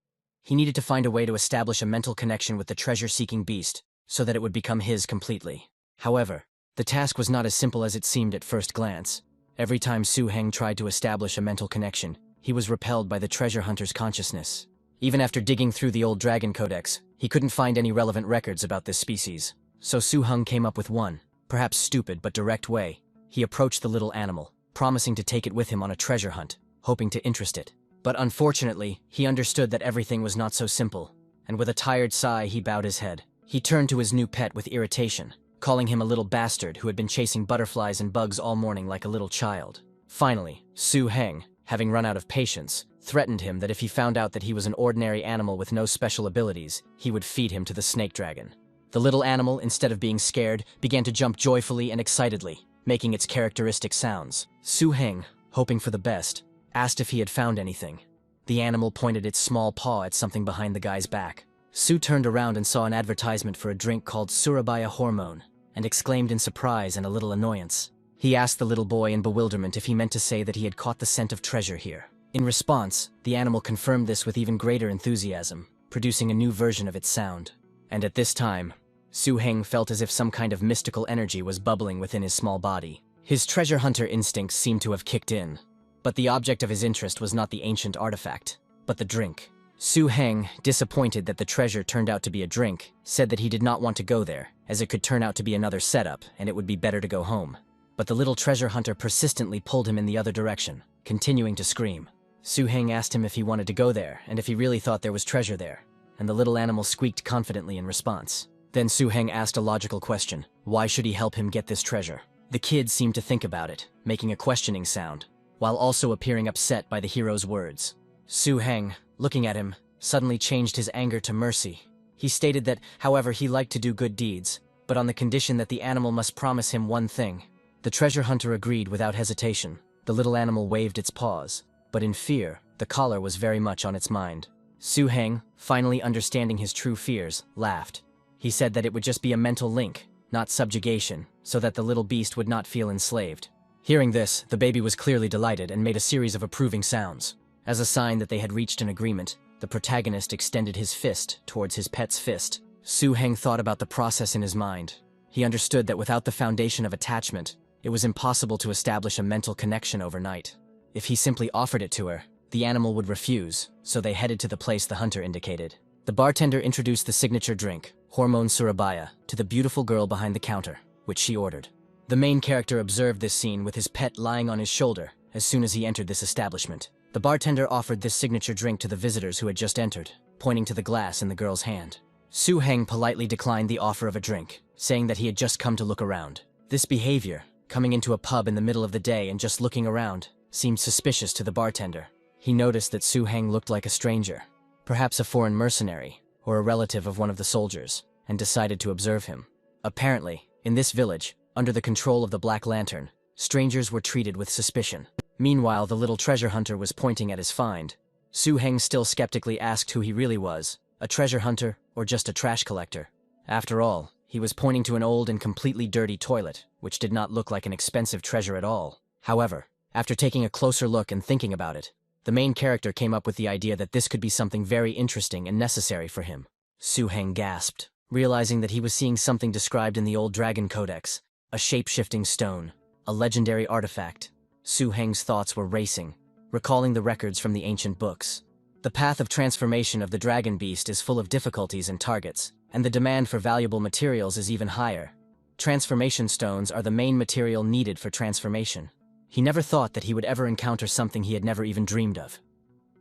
He needed to find a way to establish a mental connection with the treasure-seeking beast so that it would become his completely. However, the task was not as simple as it seemed at first glance. Every time Su-heng tried to establish a mental connection, he was repelled by the treasure hunter's consciousness. Even after digging through the old Dragon Codex, he couldn't find any relevant records about this species. So Su-heng came up with one, perhaps stupid but direct way. He approached the little animal, promising to take it with him on a treasure hunt, hoping to interest it. But unfortunately, he understood that everything was not so simple, and with a tired sigh he bowed his head. He turned to his new pet with irritation, calling him a little bastard who had been chasing butterflies and bugs all morning like a little child. Finally, Su-heng, having run out of patience, threatened him that if he found out that he was an ordinary animal with no special abilities, he would feed him to the snake dragon. The little animal, instead of being scared, began to jump joyfully and excitedly, making its characteristic sounds. Su-heng, hoping for the best, asked if he had found anything. The animal pointed its small paw at something behind the guy's back. Su turned around and saw an advertisement for a drink called Surabaya Hormone, and exclaimed in surprise and a little annoyance. He asked the little boy in bewilderment if he meant to say that he had caught the scent of treasure here. In response, the animal confirmed this with even greater enthusiasm, producing a new version of its sound. And at this time, Su-heng felt as if some kind of mystical energy was bubbling within his small body. His treasure hunter instincts seemed to have kicked in, but the object of his interest was not the ancient artifact, but the drink. Su-heng, disappointed that the treasure turned out to be a drink, said that he did not want to go there, as it could turn out to be another setup and it would be better to go home. But the little treasure hunter persistently pulled him in the other direction, continuing to scream. Su-heng asked him if he wanted to go there and if he really thought there was treasure there, and the little animal squeaked confidently in response. Then Su-heng asked a logical question. Why should he help him get this treasure? The kid seemed to think about it, making a questioning sound, while also appearing upset by the hero's words. Su-heng, looking at him, suddenly changed his anger to mercy. He stated that, however, he liked to do good deeds, but on the condition that the animal must promise him one thing. The treasure hunter agreed without hesitation. The little animal waved its paws, but in fear, the collar was very much on its mind. Su-heng, finally understanding his true fears, laughed. He said that it would just be a mental link, not subjugation, so that the little beast would not feel enslaved. Hearing this, the baby was clearly delighted and made a series of approving sounds. As a sign that they had reached an agreement, The protagonist extended his fist towards his pet's fist. Su Heng thought about the process in his mind. He understood that without the foundation of attachment, it was impossible to establish a mental connection overnight. If he simply offered it to her, the animal would refuse, so they headed to the place the hunter indicated. The bartender introduced the signature drink, Hormone Surabaya, to the beautiful girl behind the counter, which she ordered. The main character observed this scene with his pet lying on his shoulder as soon as he entered this establishment. The bartender offered this signature drink to the visitors who had just entered, pointing to the glass in the girl's hand. Su Heng politely declined the offer of a drink, saying that he had just come to look around. This behavior, coming into a pub in the middle of the day and just looking around, seemed suspicious to the bartender. He noticed that Su Heng looked like a stranger, perhaps a foreign mercenary, or a relative of one of the soldiers, and decided to observe him. Apparently, in this village, under the control of the Black Lantern, strangers were treated with suspicion. Meanwhile, the little treasure hunter was pointing at his find. Su Heng still skeptically asked who he really was, a treasure hunter or just a trash collector. After all, he was pointing to an old and completely dirty toilet, which did not look like an expensive treasure at all. However, after taking a closer look and thinking about it, the main character came up with the idea that this could be something very interesting and necessary for him. Su Heng gasped, realizing that he was seeing something described in the old Dragon Codex, a shape-shifting stone, a legendary artifact. Su Heng's thoughts were racing, recalling the records from the ancient books. The path of transformation of the dragon beast is full of difficulties and targets, and the demand for valuable materials is even higher. Transformation stones are the main material needed for transformation. He never thought that he would ever encounter something he had never even dreamed of.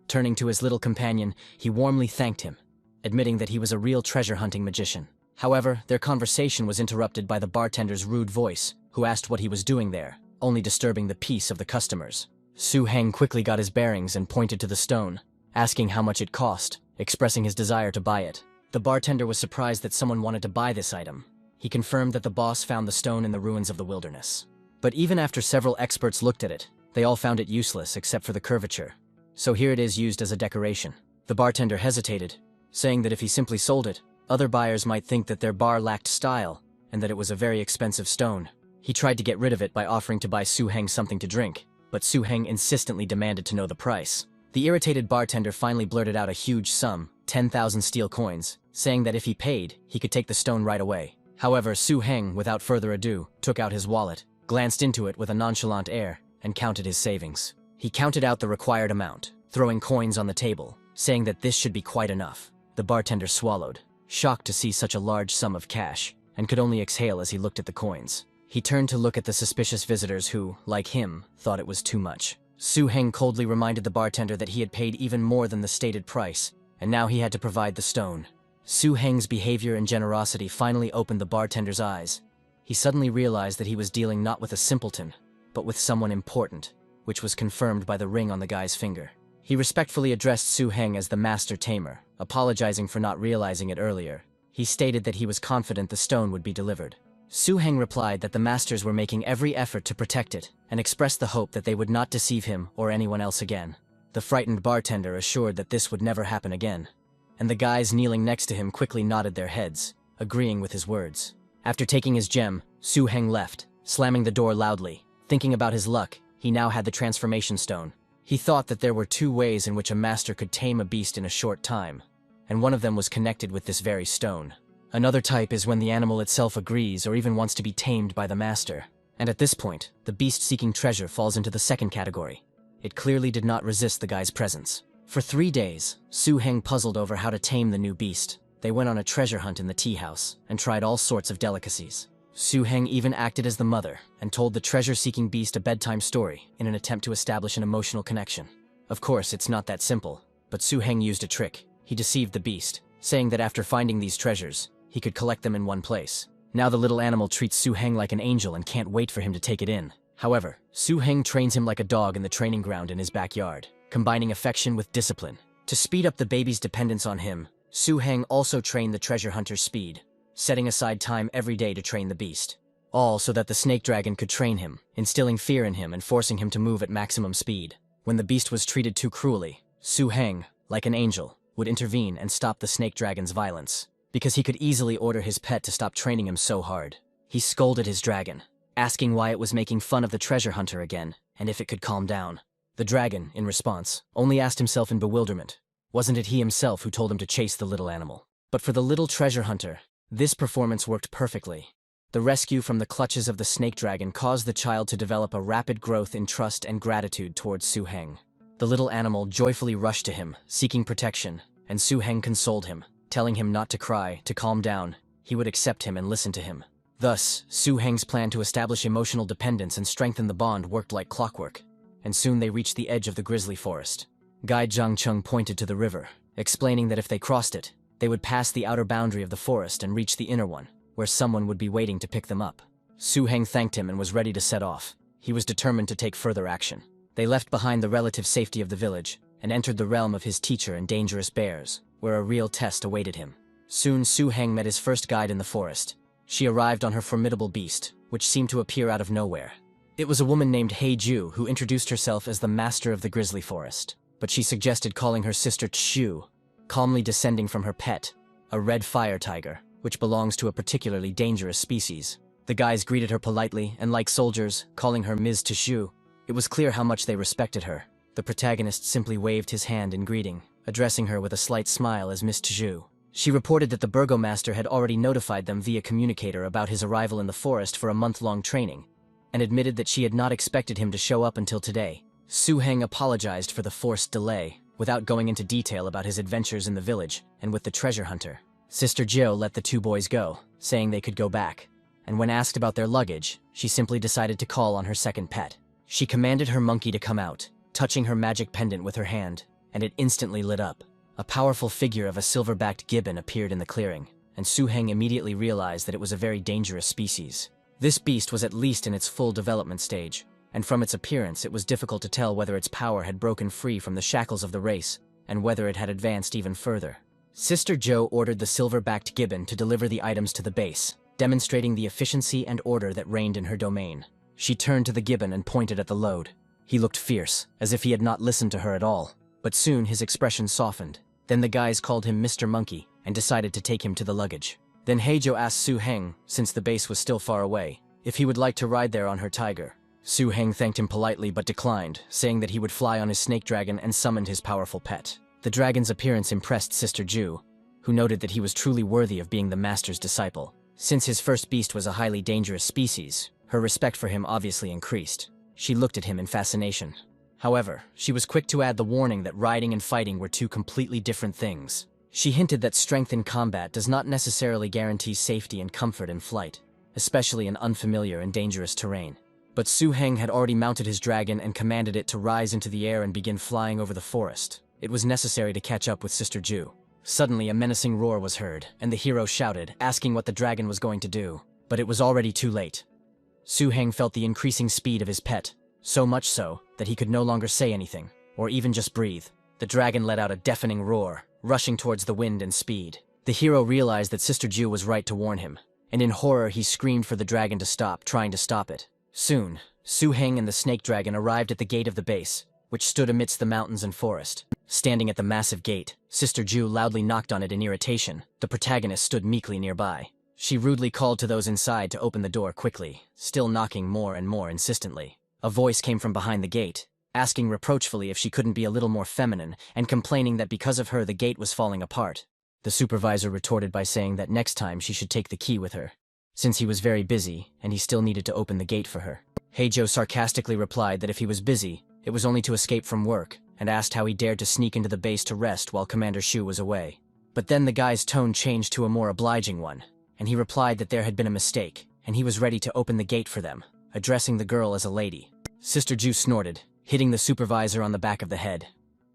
Turning to his little companion, he warmly thanked him, admitting that he was a real treasure-hunting magician. However, their conversation was interrupted by the bartender's rude voice, who asked what he was doing there, only disturbing the peace of the customers. Su Heng quickly got his bearings and pointed to the stone, asking how much it cost, expressing his desire to buy it. The bartender was surprised that someone wanted to buy this item. He confirmed that the boss found the stone in the ruins of the wilderness. But even after several experts looked at it, they all found it useless except for the curvature. So here it is used as a decoration. The bartender hesitated, saying that if he simply sold it, other buyers might think that their bar lacked style and that it was a very expensive stone. He tried to get rid of it by offering to buy Su Heng something to drink, but Su Heng insistently demanded to know the price. The irritated bartender finally blurted out a huge sum, 10,000 steel coins, saying that if he paid, he could take the stone right away. However, Su Heng, without further ado, took out his wallet, glanced into it with a nonchalant air, and counted his savings. He counted out the required amount, throwing coins on the table, saying that this should be quite enough. The bartender swallowed, shocked to see such a large sum of cash, and could only exhale as he looked at the coins. He turned to look at the suspicious visitors who, like him, thought it was too much. Su Heng coldly reminded the bartender that he had paid even more than the stated price, and now he had to provide the stone. Su Heng's behavior and generosity finally opened the bartender's eyes. He suddenly realized that he was dealing not with a simpleton, but with someone important, which was confirmed by the ring on the guy's finger. He respectfully addressed Su Heng as the Master Tamer, apologizing for not realizing it earlier. He stated that he was confident the stone would be delivered. Su Heng replied that the masters were making every effort to protect it, and expressed the hope that they would not deceive him or anyone else again. The frightened bartender assured that this would never happen again, and the guys kneeling next to him quickly nodded their heads, agreeing with his words. After taking his gem, Su Heng left, slamming the door loudly. Thinking about his luck, he now had the transformation stone. He thought that there were two ways in which a master could tame a beast in a short time, and one of them was connected with this very stone. Another type is when the animal itself agrees or even wants to be tamed by the master. And at this point, the beast-seeking treasure falls into the second category. It clearly did not resist the guy's presence. For 3 days, Su Heng puzzled over how to tame the new beast. They went on a treasure hunt in the tea house and tried all sorts of delicacies. Su Heng even acted as the mother and told the treasure-seeking beast a bedtime story in an attempt to establish an emotional connection. Of course, it's not that simple, but Su Heng used a trick. He deceived the beast, saying that after finding these treasures, he could collect them in one place. Now the little animal treats Su Heng like an angel and can't wait for him to take it in. However, Su Heng trains him like a dog in the training ground in his backyard, combining affection with discipline. To speed up the baby's dependence on him, Su Heng also trained the treasure hunter's speed, setting aside time every day to train the beast. All so that the snake dragon could train him, instilling fear in him and forcing him to move at maximum speed. When the beast was treated too cruelly, Su Heng, like an angel, would intervene and stop the snake dragon's violence, because he could easily order his pet to stop training him so hard. He scolded his dragon, asking why it was making fun of the treasure hunter again, and if it could calm down. The dragon, in response, only asked himself in bewilderment, Wasn't it he himself who told him to chase the little animal? But for the little treasure hunter, this performance worked perfectly. The rescue from the clutches of the snake dragon caused the child to develop a rapid growth in trust and gratitude towards Su Heng. The little animal joyfully rushed to him, seeking protection, and Su Heng consoled him, telling him not to cry, to calm down. He would accept him and listen to him. Thus, Su Heng's plan to establish emotional dependence and strengthen the bond worked like clockwork, and soon they reached the edge of the grizzly forest. Guy Zhangcheng pointed to the river, explaining that if they crossed it, they would pass the outer boundary of the forest and reach the inner one, where someone would be waiting to pick them up. Su Heng thanked him and was ready to set off. He was determined to take further action. They left behind the relative safety of the village and entered the realm of his teacher and dangerous bears, where a real test awaited him. Soon Su Heng met his first guide in the forest. She arrived on her formidable beast, which seemed to appear out of nowhere. It was a woman named He Ju who introduced herself as the master of the grizzly forest, but she suggested calling her sister Chu, calmly descending from her pet, a red fire tiger, which belongs to a particularly dangerous species. The guys greeted her politely and, like soldiers, calling her Ms. Tishu. It was clear how much they respected her. The protagonist simply waved his hand in greeting, addressing her with a slight smile as Miss Tishu. She reported that the burgomaster had already notified them via communicator about his arrival in the forest for a month-long training, and admitted that she had not expected him to show up until today. Su Heng apologized for the forced delay, without going into detail about his adventures in the village and with the treasure hunter. Sister Jiu let the two boys go, saying they could go back, and when asked about their luggage, she simply decided to call on her second pet. She commanded her monkey to come out, touching her magic pendant with her hand, and it instantly lit up. A powerful figure of a silver-backed gibbon appeared in the clearing, and Su Heng immediately realized that it was a very dangerous species. This beast was at least in its full development stage, and from its appearance it was difficult to tell whether its power had broken free from the shackles of the race, and whether it had advanced even further. Sister Joe ordered the silver-backed gibbon to deliver the items to the base, demonstrating the efficiency and order that reigned in her domain. She turned to the gibbon and pointed at the load. He looked fierce, as if he had not listened to her at all, but soon his expression softened. Then the guys called him Mr. Monkey and decided to take him to the luggage. Then Heijo asked Su Heng, since the base was still far away, if he would like to ride there on her tiger. Su Heng thanked him politely but declined, saying that he would fly on his snake dragon and summoned his powerful pet. The dragon's appearance impressed Sister Ju, who noted that he was truly worthy of being the master's disciple. Since his first beast was a highly dangerous species, her respect for him obviously increased. She looked at him in fascination. However, she was quick to add the warning that riding and fighting were two completely different things. She hinted that strength in combat does not necessarily guarantee safety and comfort in flight, especially in unfamiliar and dangerous terrain. But Su Heng had already mounted his dragon and commanded it to rise into the air and begin flying over the forest. It was necessary to catch up with Sister Ju. Suddenly, a menacing roar was heard, and the hero shouted, asking what the dragon was going to do. But it was already too late. Su Heng felt the increasing speed of his pet, so much so that he could no longer say anything, or even just breathe. The dragon let out a deafening roar, rushing towards the wind and speed. The hero realized that Sister Ju was right to warn him, and in horror he screamed for the dragon to stop, trying to stop it. Soon, Su Heng and the snake dragon arrived at the gate of the base, which stood amidst the mountains and forest. Standing at the massive gate, Sister Ju loudly knocked on it in irritation. The protagonist stood meekly nearby. She rudely called to those inside to open the door quickly, still knocking more and more insistently. A voice came from behind the gate, asking reproachfully if she couldn't be a little more feminine, and complaining that because of her the gate was falling apart. The supervisor retorted by saying that next time she should take the key with her, since he was very busy and he still needed to open the gate for her. Heijo sarcastically replied that if he was busy, it was only to escape from work, and asked how he dared to sneak into the base to rest while Commander Shu was away. But then the guy's tone changed to a more obliging one, and he replied that there had been a mistake, and he was ready to open the gate for them, addressing the girl as a lady. Sister Ju snorted, hitting the supervisor on the back of the head.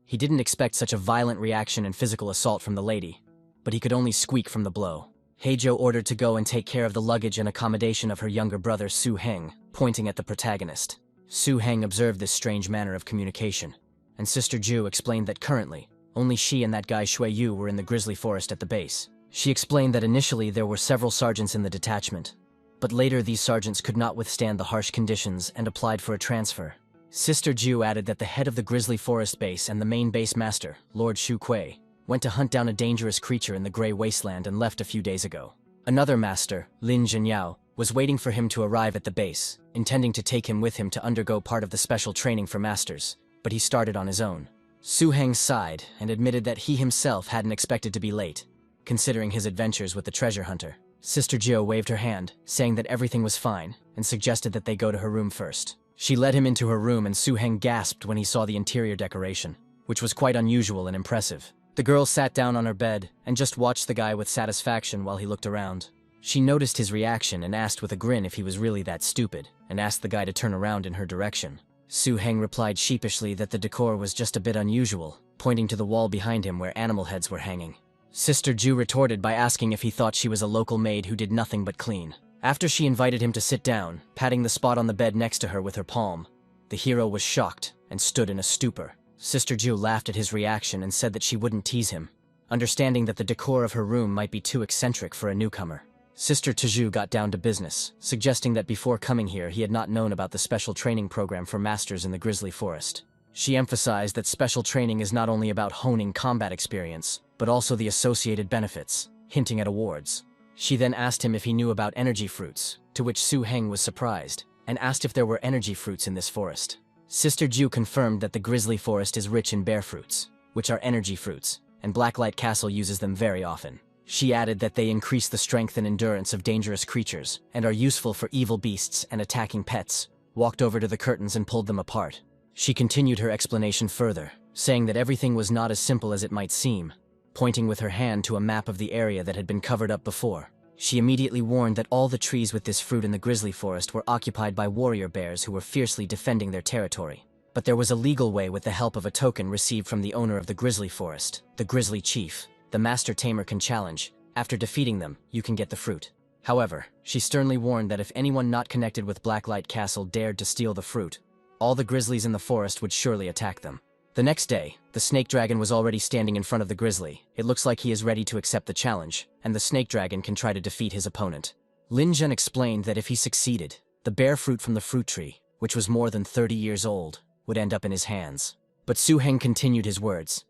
He didn't expect such a violent reaction and physical assault from the lady, but he could only squeak from the blow. Heijo ordered to go and take care of the luggage and accommodation of her younger brother Su Heng, pointing at the protagonist. Su Heng observed this strange manner of communication, and Sister Ju explained that currently, only she and that guy Shui Yu were in the grizzly forest at the base. She explained that initially there were several sergeants in the detachment, but later these sergeants could not withstand the harsh conditions and applied for a transfer. Sister Ju added that the head of the grizzly forest base and the main base master, Lord Shu Kui, went to hunt down a dangerous creature in the Grey Wasteland and left a few days ago. Another master, Lin Jinyao, was waiting for him to arrive at the base, intending to take him with him to undergo part of the special training for masters, but he started on his own. Su-heng sighed and admitted that he himself hadn't expected to be late, considering his adventures with the treasure hunter. Sister Jiu waved her hand, saying that everything was fine, and suggested that they go to her room first. She led him into her room, and Su-heng gasped when he saw the interior decoration, which was quite unusual and impressive. The girl sat down on her bed and just watched the guy with satisfaction while he looked around. She noticed his reaction and asked with a grin if he was really that stupid, and asked the guy to turn around in her direction. Su-heng replied sheepishly that the decor was just a bit unusual, pointing to the wall behind him where animal heads were hanging. Sister Jiu retorted by asking if he thought she was a local maid who did nothing but clean. After she invited him to sit down, patting the spot on the bed next to her with her palm, the hero was shocked and stood in a stupor. Sister Jiu laughed at his reaction and said that she wouldn't tease him, understanding that the decor of her room might be too eccentric for a newcomer. Sister Tiju got down to business, suggesting that before coming here he had not known about the special training program for masters in the Grizzly Forest. She emphasized that special training is not only about honing combat experience, but also the associated benefits, hinting at awards. She then asked him if he knew about energy fruits, to which Su-heng was surprised, and asked if there were energy fruits in this forest. Sister Jiu confirmed that the Grizzly Forest is rich in bear fruits, which are energy fruits, and Blacklight Castle uses them very often. She added that they increase the strength and endurance of dangerous creatures, and are useful for evil beasts and attacking pets, walked over to the curtains and pulled them apart. She continued her explanation further, saying that everything was not as simple as it might seem, pointing with her hand to a map of the area that had been covered up before. She immediately warned that all the trees with this fruit in the Grizzly Forest were occupied by warrior bears who were fiercely defending their territory. But there was a legal way with the help of a token received from the owner of the Grizzly Forest, the Grizzly Chief. The Master Tamer can challenge. After defeating them, you can get the fruit. However, she sternly warned that if anyone not connected with Blacklight Castle dared to steal the fruit, all the grizzlies in the forest would surely attack them. The next day, the snake dragon was already standing in front of the grizzly. It looks like he is ready to accept the challenge, and the snake dragon can try to defeat his opponent. Lin Zhen explained that if he succeeded, the bear fruit from the fruit tree, which was more than 30 years old, would end up in his hands. But Su-heng continued his words.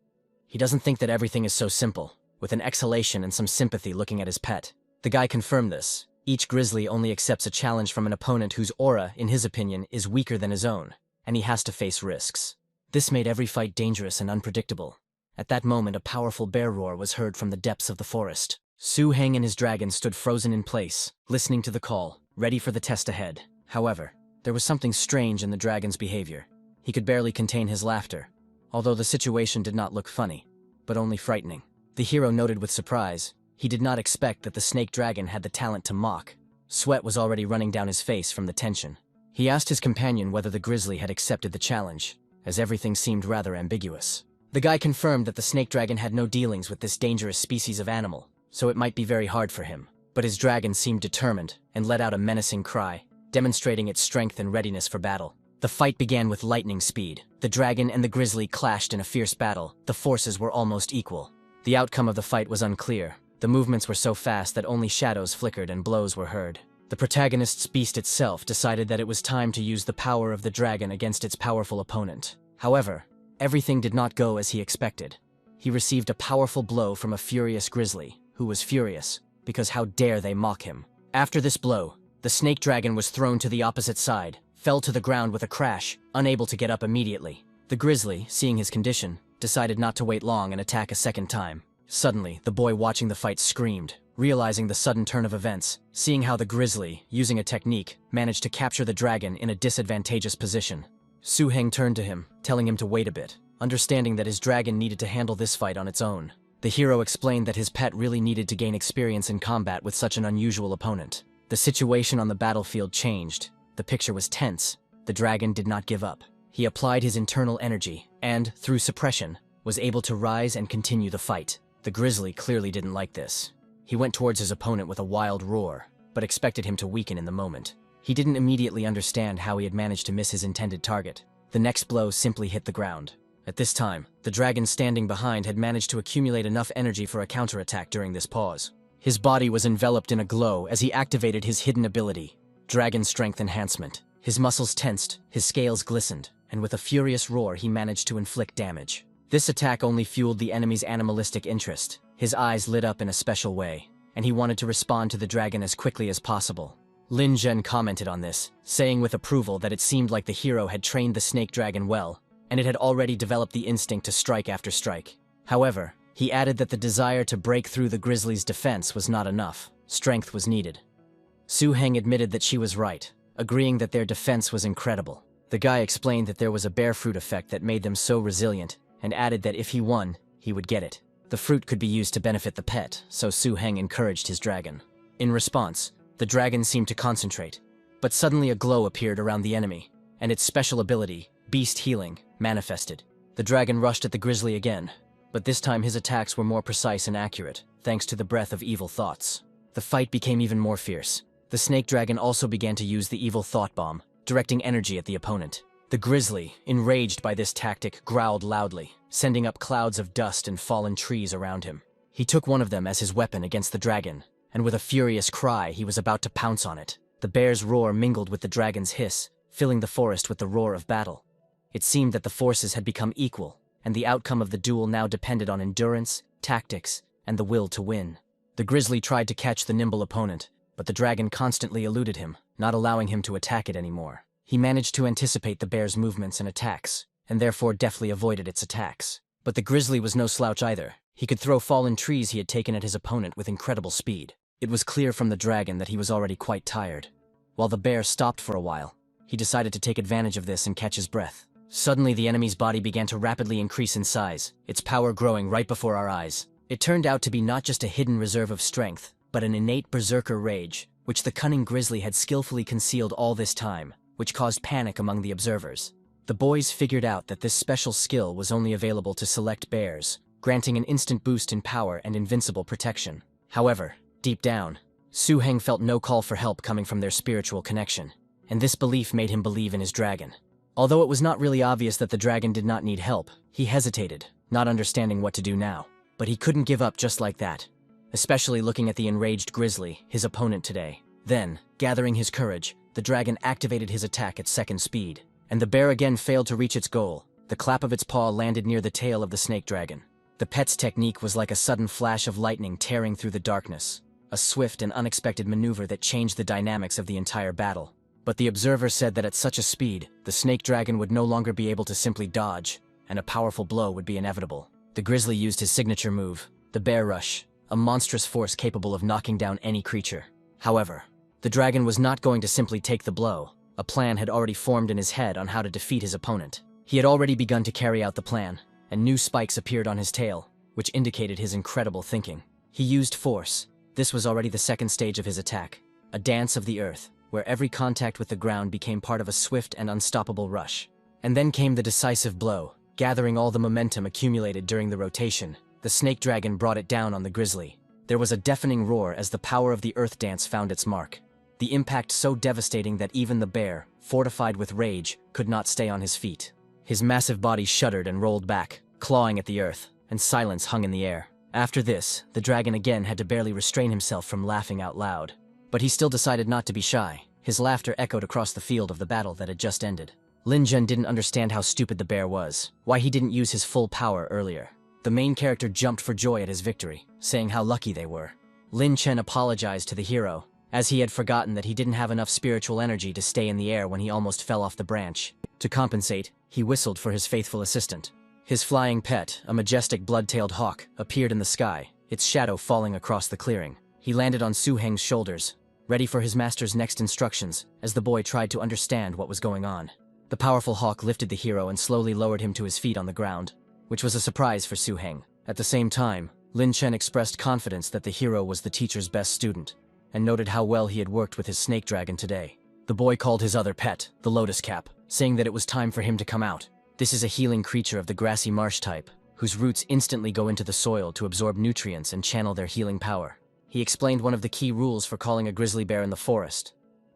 He doesn't think that everything is so simple, with an exhalation and some sympathy looking at his pet. The guy confirmed this. Each grizzly only accepts a challenge from an opponent whose aura, in his opinion, is weaker than his own, and he has to face risks. This made every fight dangerous and unpredictable. At that moment, a powerful bear roar was heard from the depths of the forest. Su-heng and his dragon stood frozen in place, listening to the call, ready for the test ahead. However, there was something strange in the dragon's behavior. He could barely contain his laughter, although the situation did not look funny, but only frightening. The hero noted with surprise. He did not expect that the snake dragon had the talent to mock. Sweat was already running down his face from the tension. He asked his companion whether the grizzly had accepted the challenge, as everything seemed rather ambiguous. The guy confirmed that the snake dragon had no dealings with this dangerous species of animal, so it might be very hard for him. But his dragon seemed determined and let out a menacing cry, demonstrating its strength and readiness for battle. The fight began with lightning speed. The dragon and the grizzly clashed in a fierce battle. The forces were almost equal. The outcome of the fight was unclear. The movements were so fast that only shadows flickered and blows were heard. The protagonist's beast itself decided that it was time to use the power of the dragon against its powerful opponent. However, everything did not go as he expected. He received a powerful blow from a furious grizzly, who was furious, because how dare they mock him. After this blow, the snake dragon was thrown to the opposite side, fell to the ground with a crash, unable to get up immediately. The grizzly, seeing his condition, decided not to wait long and attack a second time. Suddenly, the boy watching the fight screamed, realizing the sudden turn of events, seeing how the grizzly, using a technique, managed to capture the dragon in a disadvantageous position. Su-heng turned to him, telling him to wait a bit, understanding that his dragon needed to handle this fight on its own. The hero explained that his pet really needed to gain experience in combat with such an unusual opponent. The situation on the battlefield changed. The picture was tense. The dragon did not give up. He applied his internal energy, and, through suppression, was able to rise and continue the fight. The grizzly clearly didn't like this. He went towards his opponent with a wild roar, but expected him to weaken in the moment. He didn't immediately understand how he had managed to miss his intended target. The next blow simply hit the ground. At this time, the dragon standing behind had managed to accumulate enough energy for a counterattack during this pause. His body was enveloped in a glow as he activated his hidden ability, Dragon Strength Enhancement. His muscles tensed, his scales glistened, and with a furious roar he managed to inflict damage. This attack only fueled the enemy's animalistic interest. His eyes lit up in a special way, and he wanted to respond to the dragon as quickly as possible. Lin Zhen commented on this, saying with approval that it seemed like the hero had trained the snake dragon well, and it had already developed the instinct to strike after strike. However, he added that the desire to break through the grizzly's defense was not enough. Strength was needed. Su-heng admitted that she was right, agreeing that their defense was incredible. The guy explained that there was a bear fruit effect that made them so resilient, and added that if he won, he would get it. The fruit could be used to benefit the pet, so Su-heng encouraged his dragon. In response, the dragon seemed to concentrate, but suddenly a glow appeared around the enemy, and its special ability, Beast Healing, manifested. The dragon rushed at the grizzly again, but this time his attacks were more precise and accurate, thanks to the breath of evil thoughts. The fight became even more fierce. The snake dragon also began to use the evil thought bomb, directing energy at the opponent. The grizzly, enraged by this tactic, growled loudly, sending up clouds of dust and fallen trees around him. He took one of them as his weapon against the dragon, and with a furious cry, he was about to pounce on it. The bear's roar mingled with the dragon's hiss, filling the forest with the roar of battle. It seemed that the forces had become equal, and the outcome of the duel now depended on endurance, tactics, and the will to win. The grizzly tried to catch the nimble opponent, but the dragon constantly eluded him, not allowing him to attack it anymore. He managed to anticipate the bear's movements and attacks, and therefore deftly avoided its attacks. But the grizzly was no slouch either. He could throw fallen trees he had taken at his opponent with incredible speed. It was clear from the dragon that he was already quite tired. While the bear stopped for a while, he decided to take advantage of this and catch his breath. Suddenly, the enemy's body began to rapidly increase in size, its power growing right before our eyes. It turned out to be not just a hidden reserve of strength, but an innate berserker rage, which the cunning grizzly had skillfully concealed all this time, which caused panic among the observers. The boys figured out that this special skill was only available to select bears, granting an instant boost in power and invincible protection. However, deep down, Su-heng felt no call for help coming from their spiritual connection, and this belief made him believe in his dragon. Although it was not really obvious that the dragon did not need help, he hesitated, not understanding what to do now. But he couldn't give up just like that, especially looking at the enraged grizzly, his opponent today. Then, gathering his courage, the dragon activated his attack at second speed, and the bear again failed to reach its goal. The clap of its paw landed near the tail of the snake dragon. The pet's technique was like a sudden flash of lightning tearing through the darkness, a swift and unexpected maneuver that changed the dynamics of the entire battle. But the observer said that at such a speed, the snake dragon would no longer be able to simply dodge, and a powerful blow would be inevitable. The grizzly used his signature move, the bear rush, a monstrous force capable of knocking down any creature. However, the dragon was not going to simply take the blow. A plan had already formed in his head on how to defeat his opponent. He had already begun to carry out the plan, and new spikes appeared on his tail, which indicated his incredible thinking. He used force. This was already the second stage of his attack, a dance of the earth, where every contact with the ground became part of a swift and unstoppable rush. And then came the decisive blow. Gathering all the momentum accumulated during the rotation, the snake dragon brought it down on the grizzly. There was a deafening roar as the power of the earth dance found its mark. The impact so devastating that even the bear, fortified with rage, could not stay on his feet. His massive body shuddered and rolled back, clawing at the earth, and silence hung in the air. After this, the dragon again had to barely restrain himself from laughing out loud. But he still decided not to be shy. His laughter echoed across the field of the battle that had just ended. Lin Zhen didn't understand how stupid the bear was, why he didn't use his full power earlier. The main character jumped for joy at his victory, saying how lucky they were. Lin Chen apologized to the hero, as he had forgotten that he didn't have enough spiritual energy to stay in the air when he almost fell off the branch. To compensate, he whistled for his faithful assistant. His flying pet, a majestic blood-tailed hawk, appeared in the sky, its shadow falling across the clearing. He landed on Su-heng's shoulders, ready for his master's next instructions, as the boy tried to understand what was going on. The powerful hawk lifted the hero and slowly lowered him to his feet on the ground, which was a surprise for Su-heng. At the same time, Lin Chen expressed confidence that the hero was the teacher's best student, and noted how well he had worked with his snake dragon today. The boy called his other pet, the lotus cap, saying that it was time for him to come out. This is a healing creature of the grassy marsh type, whose roots instantly go into the soil to absorb nutrients and channel their healing power. He explained one of the key rules for calling a grizzly bear in the forest.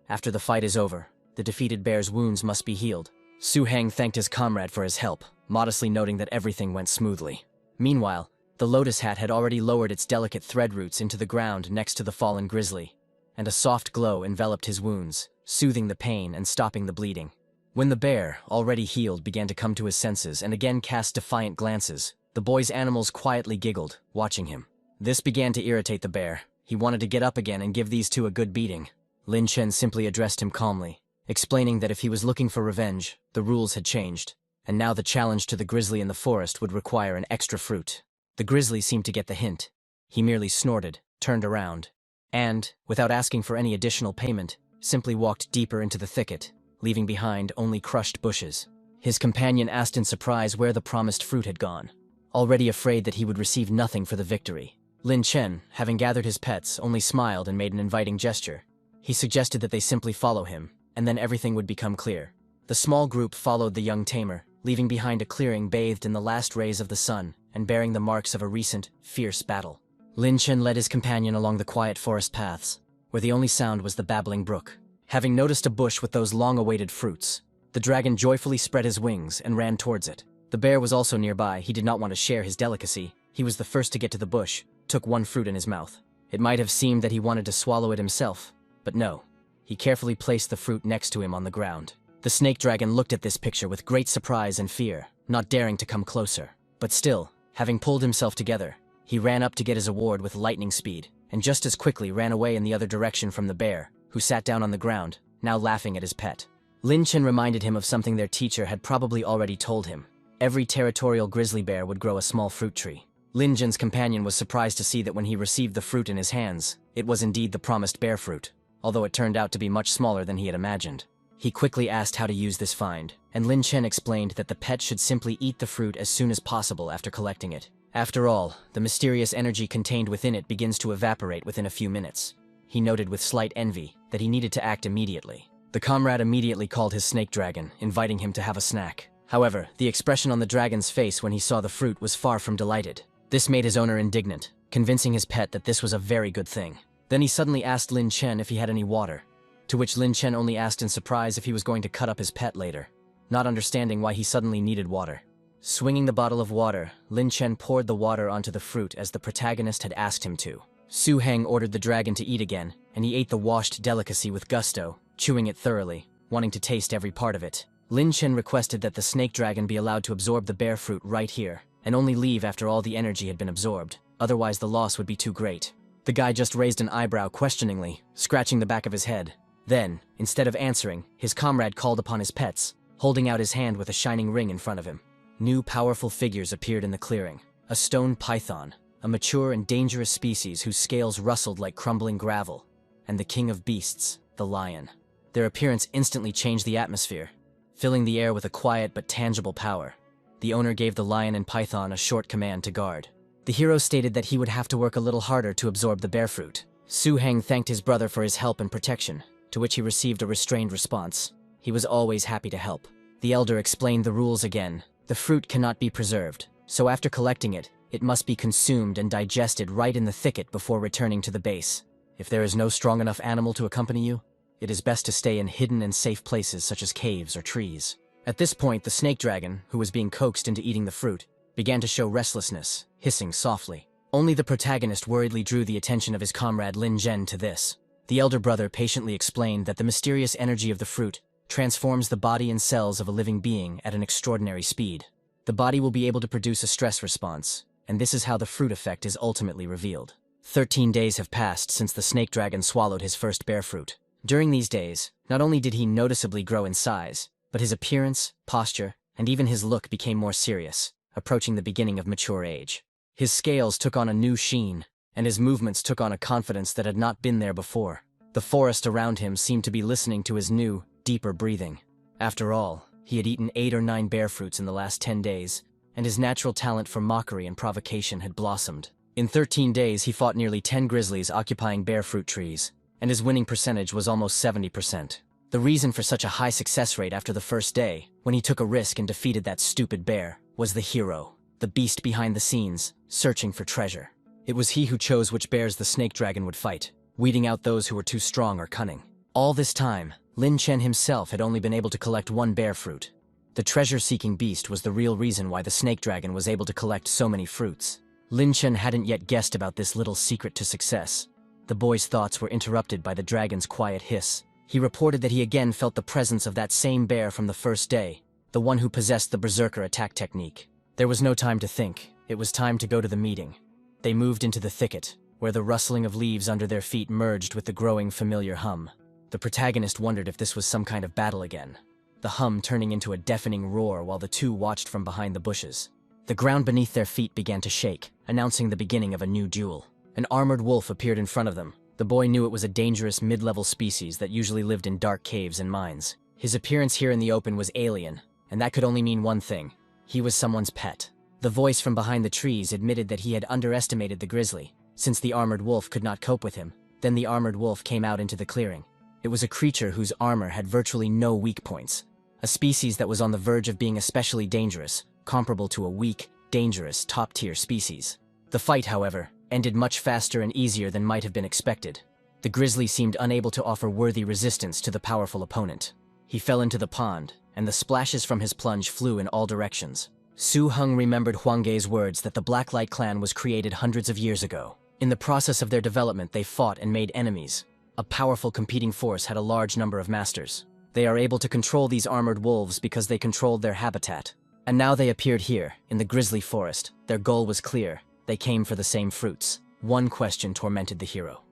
After the fight is over, the defeated bear's wounds must be healed. Su-heng thanked his comrade for his help, modestly noting that everything went smoothly. Meanwhile, the lotus hat had already lowered its delicate thread roots into the ground next to the fallen grizzly, and a soft glow enveloped his wounds, soothing the pain and stopping the bleeding. When the bear, already healed, began to come to his senses and again cast defiant glances, the boy's animals quietly giggled, watching him. This began to irritate the bear. He wanted to get up again and give these two a good beating. Lin Chen simply addressed him calmly, explaining that if he was looking for revenge, the rules had changed, and now the challenge to the grizzly in the forest would require an extra fruit. The grizzly seemed to get the hint. He merely snorted, turned around, and, without asking for any additional payment, simply walked deeper into the thicket, leaving behind only crushed bushes. His companion asked in surprise where the promised fruit had gone. Already afraid that he would receive nothing for the victory, Lin Chen, having gathered his pets, only smiled and made an inviting gesture. He suggested that they simply follow him, and then everything would become clear. The small group followed the young tamer, leaving behind a clearing bathed in the last rays of the sun and bearing the marks of a recent, fierce battle. Lin Chen led his companion along the quiet forest paths, where the only sound was the babbling brook. Having noticed a bush with those long-awaited fruits, the dragon joyfully spread his wings and ran towards it. The bear was also nearby. He did not want to share his delicacy. He was the first to get to the bush, took one fruit in his mouth. It might have seemed that he wanted to swallow it himself, but no. He carefully placed the fruit next to him on the ground. The snake dragon looked at this picture with great surprise and fear, not daring to come closer. But still, having pulled himself together, he ran up to get his award with lightning speed, and just as quickly ran away in the other direction from the bear, who sat down on the ground, now laughing at his pet. Lin Chen reminded him of something their teacher had probably already told him. Every territorial grizzly bear would grow a small fruit tree. Lin Chen's companion was surprised to see that when he received the fruit in his hands, it was indeed the promised bear fruit, although it turned out to be much smaller than he had imagined. He quickly asked how to use this find, and Lin Chen explained that the pet should simply eat the fruit as soon as possible after collecting it. After all, the mysterious energy contained within it begins to evaporate within a few minutes. He noted with slight envy that he needed to act immediately. The comrade immediately called his snake dragon, inviting him to have a snack. However, the expression on the dragon's face when he saw the fruit was far from delighted. This made his owner indignant, convincing his pet that this was a very good thing. Then he suddenly asked Lin Chen if he had any water, to which Lin Chen only asked in surprise if he was going to cut up his pet later, not understanding why he suddenly needed water. Swinging the bottle of water, Lin Chen poured the water onto the fruit as the protagonist had asked him to. Su Heng ordered the dragon to eat again, and he ate the washed delicacy with gusto, chewing it thoroughly, wanting to taste every part of it. Lin Chen requested that the snake dragon be allowed to absorb the bear fruit right here, and only leave after all the energy had been absorbed, otherwise the loss would be too great. The guy just raised an eyebrow questioningly, scratching the back of his head. Then, instead of answering, his comrade called upon his pets, holding out his hand with a shining ring in front of him. New powerful figures appeared in the clearing. A stone python, a mature and dangerous species whose scales rustled like crumbling gravel, and the king of beasts, the lion. Their appearance instantly changed the atmosphere, filling the air with a quiet but tangible power. The owner gave the lion and python a short command to guard. The hero stated that he would have to work a little harder to absorb the bear fruit. Su Heng thanked his brother for his help and protection, to which he received a restrained response. He was always happy to help. The elder explained the rules again. The fruit cannot be preserved, so after collecting it, it must be consumed and digested right in the thicket before returning to the base. If there is no strong enough animal to accompany you, it is best to stay in hidden and safe places such as caves or trees. At this point, the snake dragon, who was being coaxed into eating the fruit, began to show restlessness, hissing softly. Only the protagonist worriedly drew the attention of his comrade Lin Zhen to this. The elder brother patiently explained that the mysterious energy of the fruit transforms the body and cells of a living being at an extraordinary speed. The body will be able to produce a stress response, and this is how the fruit effect is ultimately revealed. 13 days have passed since the snake dragon swallowed his first bear fruit. During these days, not only did he noticeably grow in size, but his appearance, posture, and even his look became more serious, approaching the beginning of mature age. His scales took on a new sheen, and his movements took on a confidence that had not been there before. The forest around him seemed to be listening to his new, deeper breathing. After all, he had eaten 8 or 9 bear fruits in the last 10 days, and his natural talent for mockery and provocation had blossomed. In 13 days, he fought nearly 10 grizzlies occupying bear fruit trees, and his winning percentage was almost 70%. The reason for such a high success rate after the first day, when he took a risk and defeated that stupid bear, was the hero, the beast behind the scenes, searching for treasure. It was he who chose which bears the snake dragon would fight, weeding out those who were too strong or cunning. All this time, Lin Chen himself had only been able to collect 1 bear fruit. The treasure-seeking beast was the real reason why the snake dragon was able to collect so many fruits. Lin Chen hadn't yet guessed about this little secret to success. The boy's thoughts were interrupted by the dragon's quiet hiss. He reported that he again felt the presence of that same bear from the first day, the one who possessed the berserker attack technique. There was no time to think. It was time to go to the meeting. They moved into the thicket, where the rustling of leaves under their feet merged with the growing familiar hum. The protagonist wondered if this was some kind of battle again. the hum turning into a deafening roar while the two watched from behind the bushes. The ground beneath their feet began to shake, announcing the beginning of a new duel. An armored wolf appeared in front of them. The boy knew it was a dangerous mid-level species that usually lived in dark caves and mines. His appearance here in the open was alien, and that could only mean one thing. He was someone's pet. The voice from behind the trees admitted that he had underestimated the grizzly. Since the armored wolf could not cope with him, then the armored wolf came out into the clearing. It was a creature whose armor had virtually no weak points. A species that was on the verge of being especially dangerous, comparable to a weak, dangerous, top-tier species. The fight, however, ended much faster and easier than might have been expected. The grizzly seemed unable to offer worthy resistance to the powerful opponent. He fell into the pond, and the splashes from his plunge flew in all directions. Su Heng remembered Huangge's words that the Blacklight clan was created hundreds of years ago. In the process of their development, they fought and made enemies. A powerful competing force had a large number of masters. They are able to control these armored wolves because they controlled their habitat. And now they appeared here, in the grizzly forest. Their goal was clear. They came for the same fruits. One question tormented the hero.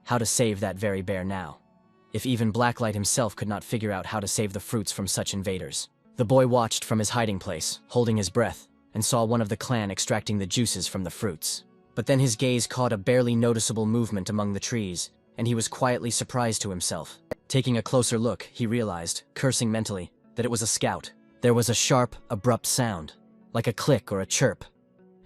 How to save that very bear now? If even Blacklight himself could not figure out how to save the fruits from such invaders. The boy watched from his hiding place, holding his breath, and saw one of the clan extracting the juices from the fruits. But then his gaze caught a barely noticeable movement among the trees, and he was quietly surprised to himself. Taking a closer look, he realized, cursing mentally, that it was a scout. There was a sharp, abrupt sound, like a click or a chirp.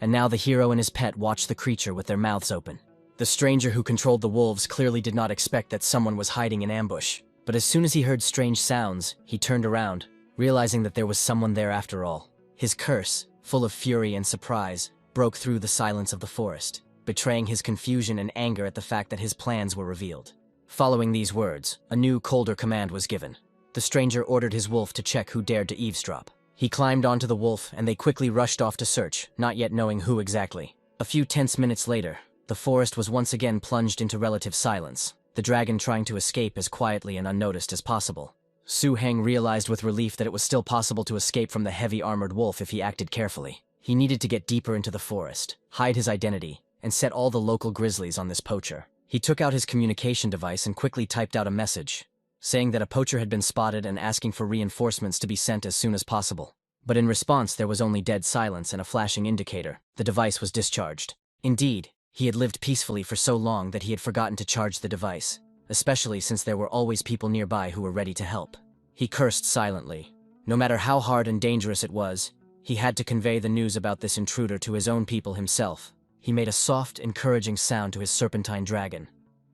And now the hero and his pet watched the creature with their mouths open. The stranger who controlled the wolves clearly did not expect that someone was hiding in ambush. But as soon as he heard strange sounds, he turned around, realizing that there was someone there after all. His curse, full of fury and surprise, broke through the silence of the forest, betraying his confusion and anger at the fact that his plans were revealed. Following these words, a new, colder command was given. The stranger ordered his wolf to check who dared to eavesdrop. He climbed onto the wolf, and they quickly rushed off to search, not yet knowing who exactly. A few tense minutes later, the forest was once again plunged into relative silence, the dragon trying to escape as quietly and unnoticed as possible. Su Heng realized with relief that it was still possible to escape from the heavy armored wolf if he acted carefully. He needed to get deeper into the forest, hide his identity, and set all the local grizzlies on this poacher. He took out his communication device and quickly typed out a message, saying that a poacher had been spotted and asking for reinforcements to be sent as soon as possible. But in response, there was only dead silence and a flashing indicator. The device was discharged. Indeed, he had lived peacefully for so long that he had forgotten to charge the device, especially since there were always people nearby who were ready to help. He cursed silently. No matter how hard and dangerous it was, he had to convey the news about this intruder to his own people himself. He made a soft, encouraging sound to his serpentine dragon,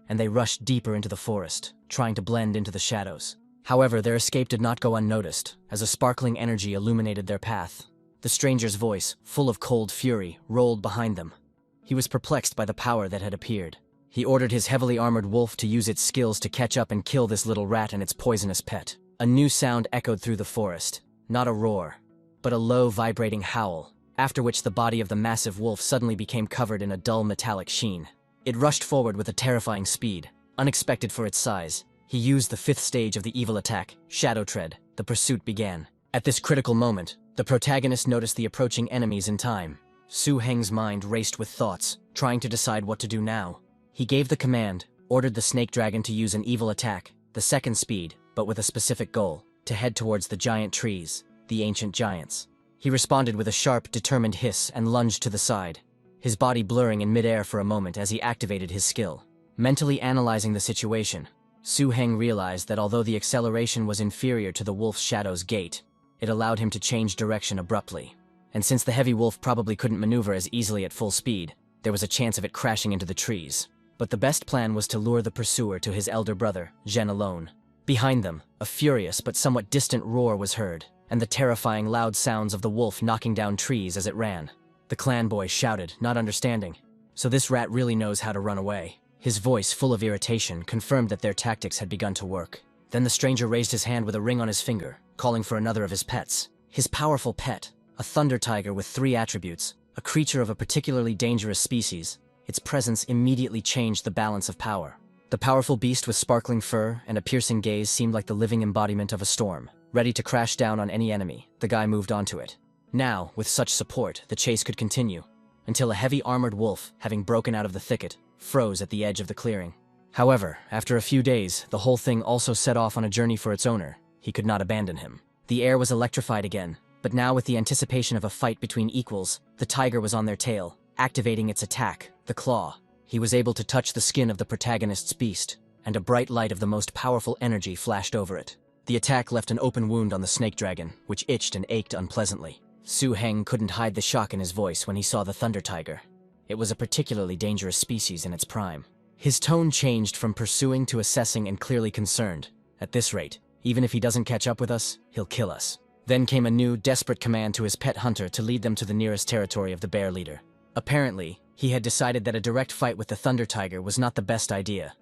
and they rushed deeper into the forest, trying to blend into the shadows. However, their escape did not go unnoticed, as a sparkling energy illuminated their path. The stranger's voice, full of cold fury, rolled behind them. He was perplexed by the power that had appeared. He ordered his heavily armored wolf to use its skills to catch up and kill this little rat and its poisonous pet. A new sound echoed through the forest, not a roar, but a low, vibrating howl, after which the body of the massive wolf suddenly became covered in a dull metallic sheen. It rushed forward with a terrifying speed, unexpected for its size. He used the fifth stage of the evil attack, Shadow Tread. The pursuit began. At this critical moment, the protagonist noticed the approaching enemies in time. Su Heng's mind raced with thoughts, trying to decide what to do now. He gave the command, ordered the snake dragon to use an evil attack, the second speed, but with a specific goal, to head towards the giant trees, the ancient giants. He responded with a sharp, determined hiss and lunged to the side, his body blurring in midair for a moment as he activated his skill. Mentally analyzing the situation, Su Heng realized that although the acceleration was inferior to the wolf's shadow's gait, it allowed him to change direction abruptly. And since the heavy wolf probably couldn't maneuver as easily at full speed, there was a chance of it crashing into the trees. But the best plan was to lure the pursuer to his elder brother, Zhen alone. Behind them, a furious but somewhat distant roar was heard, and the terrifying loud sounds of the wolf knocking down trees as it ran. The clan boy shouted, not understanding. So this rat really knows how to run away. His voice, full of irritation, confirmed that their tactics had begun to work. Then the stranger raised his hand with a ring on his finger, calling for another of his pets. His powerful pet, a thunder tiger with 3 attributes, a creature of a particularly dangerous species. Its presence immediately changed the balance of power. The powerful beast with sparkling fur and a piercing gaze seemed like the living embodiment of a storm, ready to crash down on any enemy. The guy moved onto it. Now, with such support, the chase could continue, until a heavy armored wolf, having broken out of the thicket, froze at the edge of the clearing. However, after a few days, the whole thing also set off on a journey for its owner. He could not abandon him. The air was electrified again, but now with the anticipation of a fight between equals, the tiger was on their tail, activating its attack, the claw. He was able to touch the skin of the protagonist's beast, and a bright light of the most powerful energy flashed over it. The attack left an open wound on the snake dragon, which itched and ached unpleasantly. Su Heng couldn't hide the shock in his voice when he saw the thunder tiger. It was a particularly dangerous species in its prime. His tone changed from pursuing to assessing and clearly concerned. At this rate, even if he doesn't catch up with us, he'll kill us. Then came a new, desperate command to his pet hunter to lead them to the nearest territory of the bear leader. Apparently, he had decided that a direct fight with the thunder tiger was not the best idea.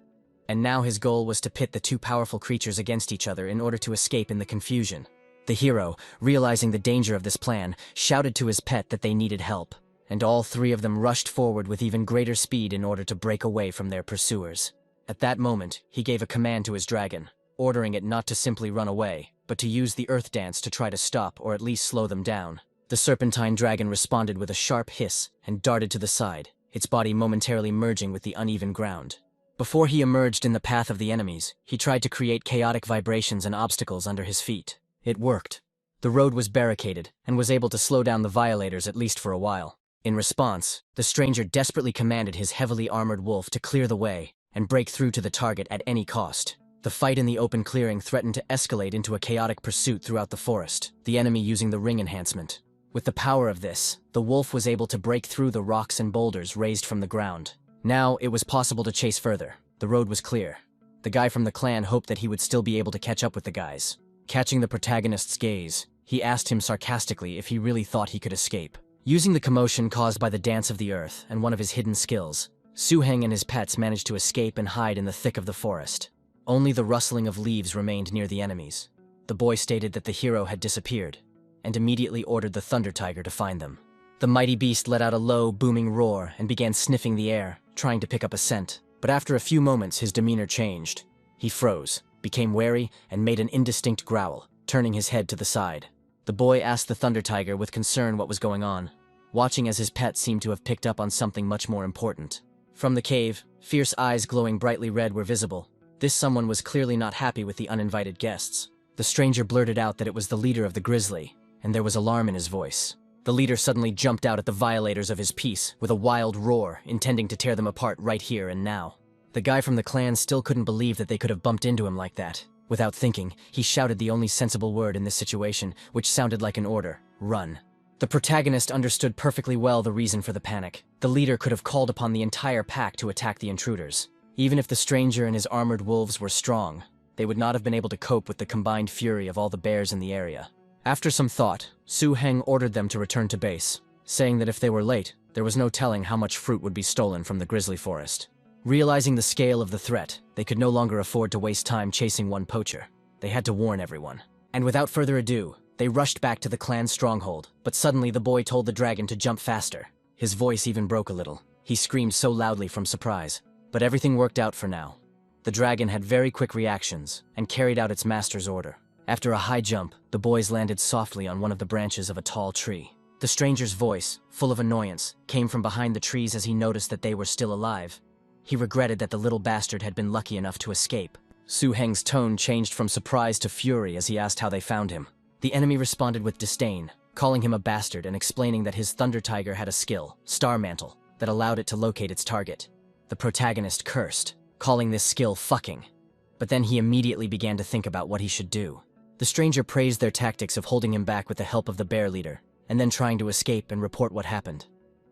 And now his goal was to pit the two powerful creatures against each other in order to escape in the confusion. The hero, realizing the danger of this plan, shouted to his pet that they needed help, and all three of them rushed forward with even greater speed in order to break away from their pursuers. At that moment, he gave a command to his dragon, ordering it not to simply run away, but to use the earth dance to try to stop or at least slow them down. The serpentine dragon responded with a sharp hiss and darted to the side, its body momentarily merging with the uneven ground. Before he emerged in the path of the enemies, he tried to create chaotic vibrations and obstacles under his feet. It worked. The road was barricaded and was able to slow down the violators at least for a while. In response, the stranger desperately commanded his heavily armored wolf to clear the way and break through to the target at any cost. The fight in the open clearing threatened to escalate into a chaotic pursuit throughout the forest, the enemy using the ring enhancement. With the power of this, the wolf was able to break through the rocks and boulders raised from the ground. Now, it was possible to chase further. The road was clear. The guy from the clan hoped that he would still be able to catch up with the guys. Catching the protagonist's gaze, he asked him sarcastically if he really thought he could escape. Using the commotion caused by the dance of the earth and one of his hidden skills, Su Heng and his pets managed to escape and hide in the thick of the forest. Only the rustling of leaves remained near the enemies. The boy stated that the hero had disappeared, and immediately ordered the thunder tiger to find them. The mighty beast let out a low, booming roar and began sniffing the air, trying to pick up a scent. But after a few moments, his demeanor changed. He froze, became wary, and made an indistinct growl, turning his head to the side. The boy asked the thunder tiger with concern what was going on, watching as his pet seemed to have picked up on something much more important. From the cave, fierce eyes glowing brightly red were visible. This someone was clearly not happy with the uninvited guests. The stranger blurted out that it was the leader of the grizzly, and there was alarm in his voice. The leader suddenly jumped out at the violators of his peace with a wild roar, intending to tear them apart right here and now. The guy from the clan still couldn't believe that they could have bumped into him like that. Without thinking, he shouted the only sensible word in this situation, which sounded like an order: run. The protagonist understood perfectly well the reason for the panic. The leader could have called upon the entire pack to attack the intruders. Even if the stranger and his armored wolves were strong, they would not have been able to cope with the combined fury of all the bears in the area. After some thought, Su Heng ordered them to return to base, saying that if they were late, there was no telling how much fruit would be stolen from the grizzly forest. Realizing the scale of the threat, they could no longer afford to waste time chasing one poacher. They had to warn everyone. And without further ado, they rushed back to the clan's stronghold, but suddenly the boy told the dragon to jump faster. His voice even broke a little. He screamed so loudly from surprise. But everything worked out for now. The dragon had very quick reactions and carried out its master's order. After a high jump, the boys landed softly on one of the branches of a tall tree. The stranger's voice, full of annoyance, came from behind the trees as he noticed that they were still alive. He regretted that the little bastard had been lucky enough to escape. Su Heng's tone changed from surprise to fury as he asked how they found him. The enemy responded with disdain, calling him a bastard and explaining that his thunder tiger had a skill, Star Mantle, that allowed it to locate its target. The protagonist cursed, calling this skill fucking. But then he immediately began to think about what he should do. The stranger praised their tactics of holding him back with the help of the bear leader, and then trying to escape and report what happened.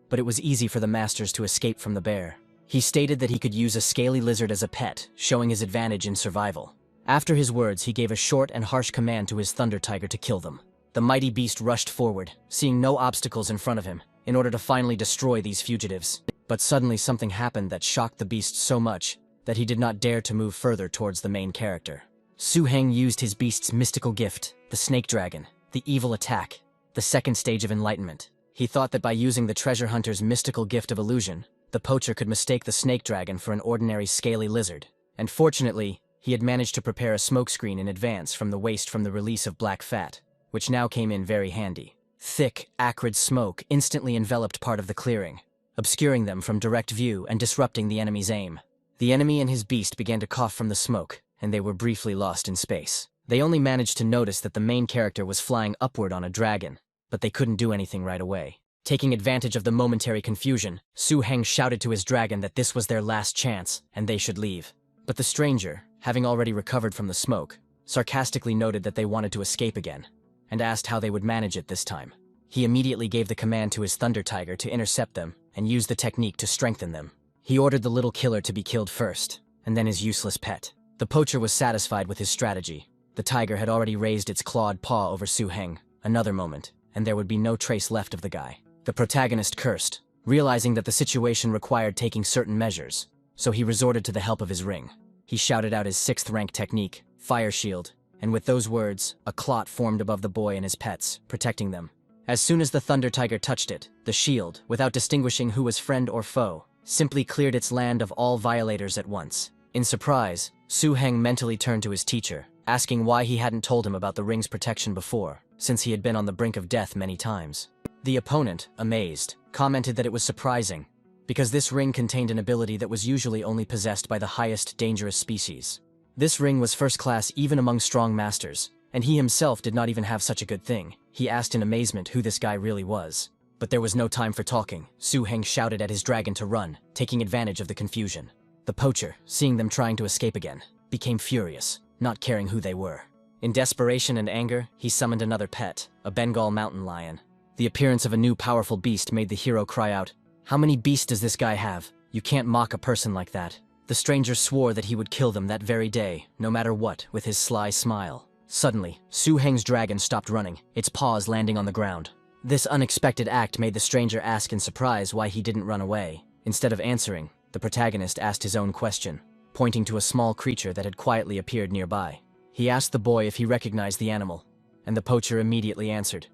But it was easy for the masters to escape from the bear. He stated that he could use a scaly lizard as a pet, showing his advantage in survival. After his words, he gave a short and harsh command to his thunder tiger to kill them. The mighty beast rushed forward, seeing no obstacles in front of him, in order to finally destroy these fugitives. But suddenly something happened that shocked the beast so much that he did not dare to move further towards the main character. Su Heng used his beast's mystical gift, the snake dragon, the evil attack, the second stage of enlightenment. He thought that by using the treasure hunter's mystical gift of illusion, the poacher could mistake the snake dragon for an ordinary scaly lizard. And fortunately, he had managed to prepare a smokescreen in advance from the waste from the release of black fat, which now came in very handy. Thick, acrid smoke instantly enveloped part of the clearing, obscuring them from direct view and disrupting the enemy's aim. The enemy and his beast began to cough from the smoke, and they were briefly lost in space. They only managed to notice that the main character was flying upward on a dragon, but they couldn't do anything right away. Taking advantage of the momentary confusion, Su Heng shouted to his dragon that this was their last chance, and they should leave. But the stranger, having already recovered from the smoke, sarcastically noted that they wanted to escape again, and asked how they would manage it this time. He immediately gave the command to his Thunder Tiger to intercept them and use the technique to strengthen them. He ordered the little killer to be killed first, and then his useless pet. The poacher was satisfied with his strategy. The tiger had already raised its clawed paw over Su Heng. Another moment, and there would be no trace left of the guy. The protagonist cursed, realizing that the situation required taking certain measures, so he resorted to the help of his ring. He shouted out his 6th rank technique, Fire Shield, and with those words, a clot formed above the boy and his pets, protecting them. As soon as the Thunder Tiger touched it, the shield, without distinguishing who was friend or foe, simply cleared its land of all violators at once. In surprise, Su Heng mentally turned to his teacher, asking why he hadn't told him about the ring's protection before, since he had been on the brink of death many times. The opponent, amazed, commented that it was surprising, because this ring contained an ability that was usually only possessed by the highest dangerous species. This ring was first class even among strong masters, and he himself did not even have such a good thing. He asked in amazement who this guy really was. But there was no time for talking. Su Heng shouted at his dragon to run, taking advantage of the confusion. The poacher, seeing them trying to escape again, became furious, not caring who they were. In desperation and anger, he summoned another pet, a Bengal mountain lion. The appearance of a new powerful beast made the hero cry out, "How many beasts does this guy have? You can't mock a person like that." The stranger swore that he would kill them that very day, no matter what, with his sly smile. Suddenly, Su Heng's dragon stopped running, its paws landing on the ground. This unexpected act made the stranger ask in surprise why he didn't run away. Instead of answering, the protagonist asked his own question, pointing to a small creature that had quietly appeared nearby. He asked the boy if he recognized the animal, and the poacher immediately answered.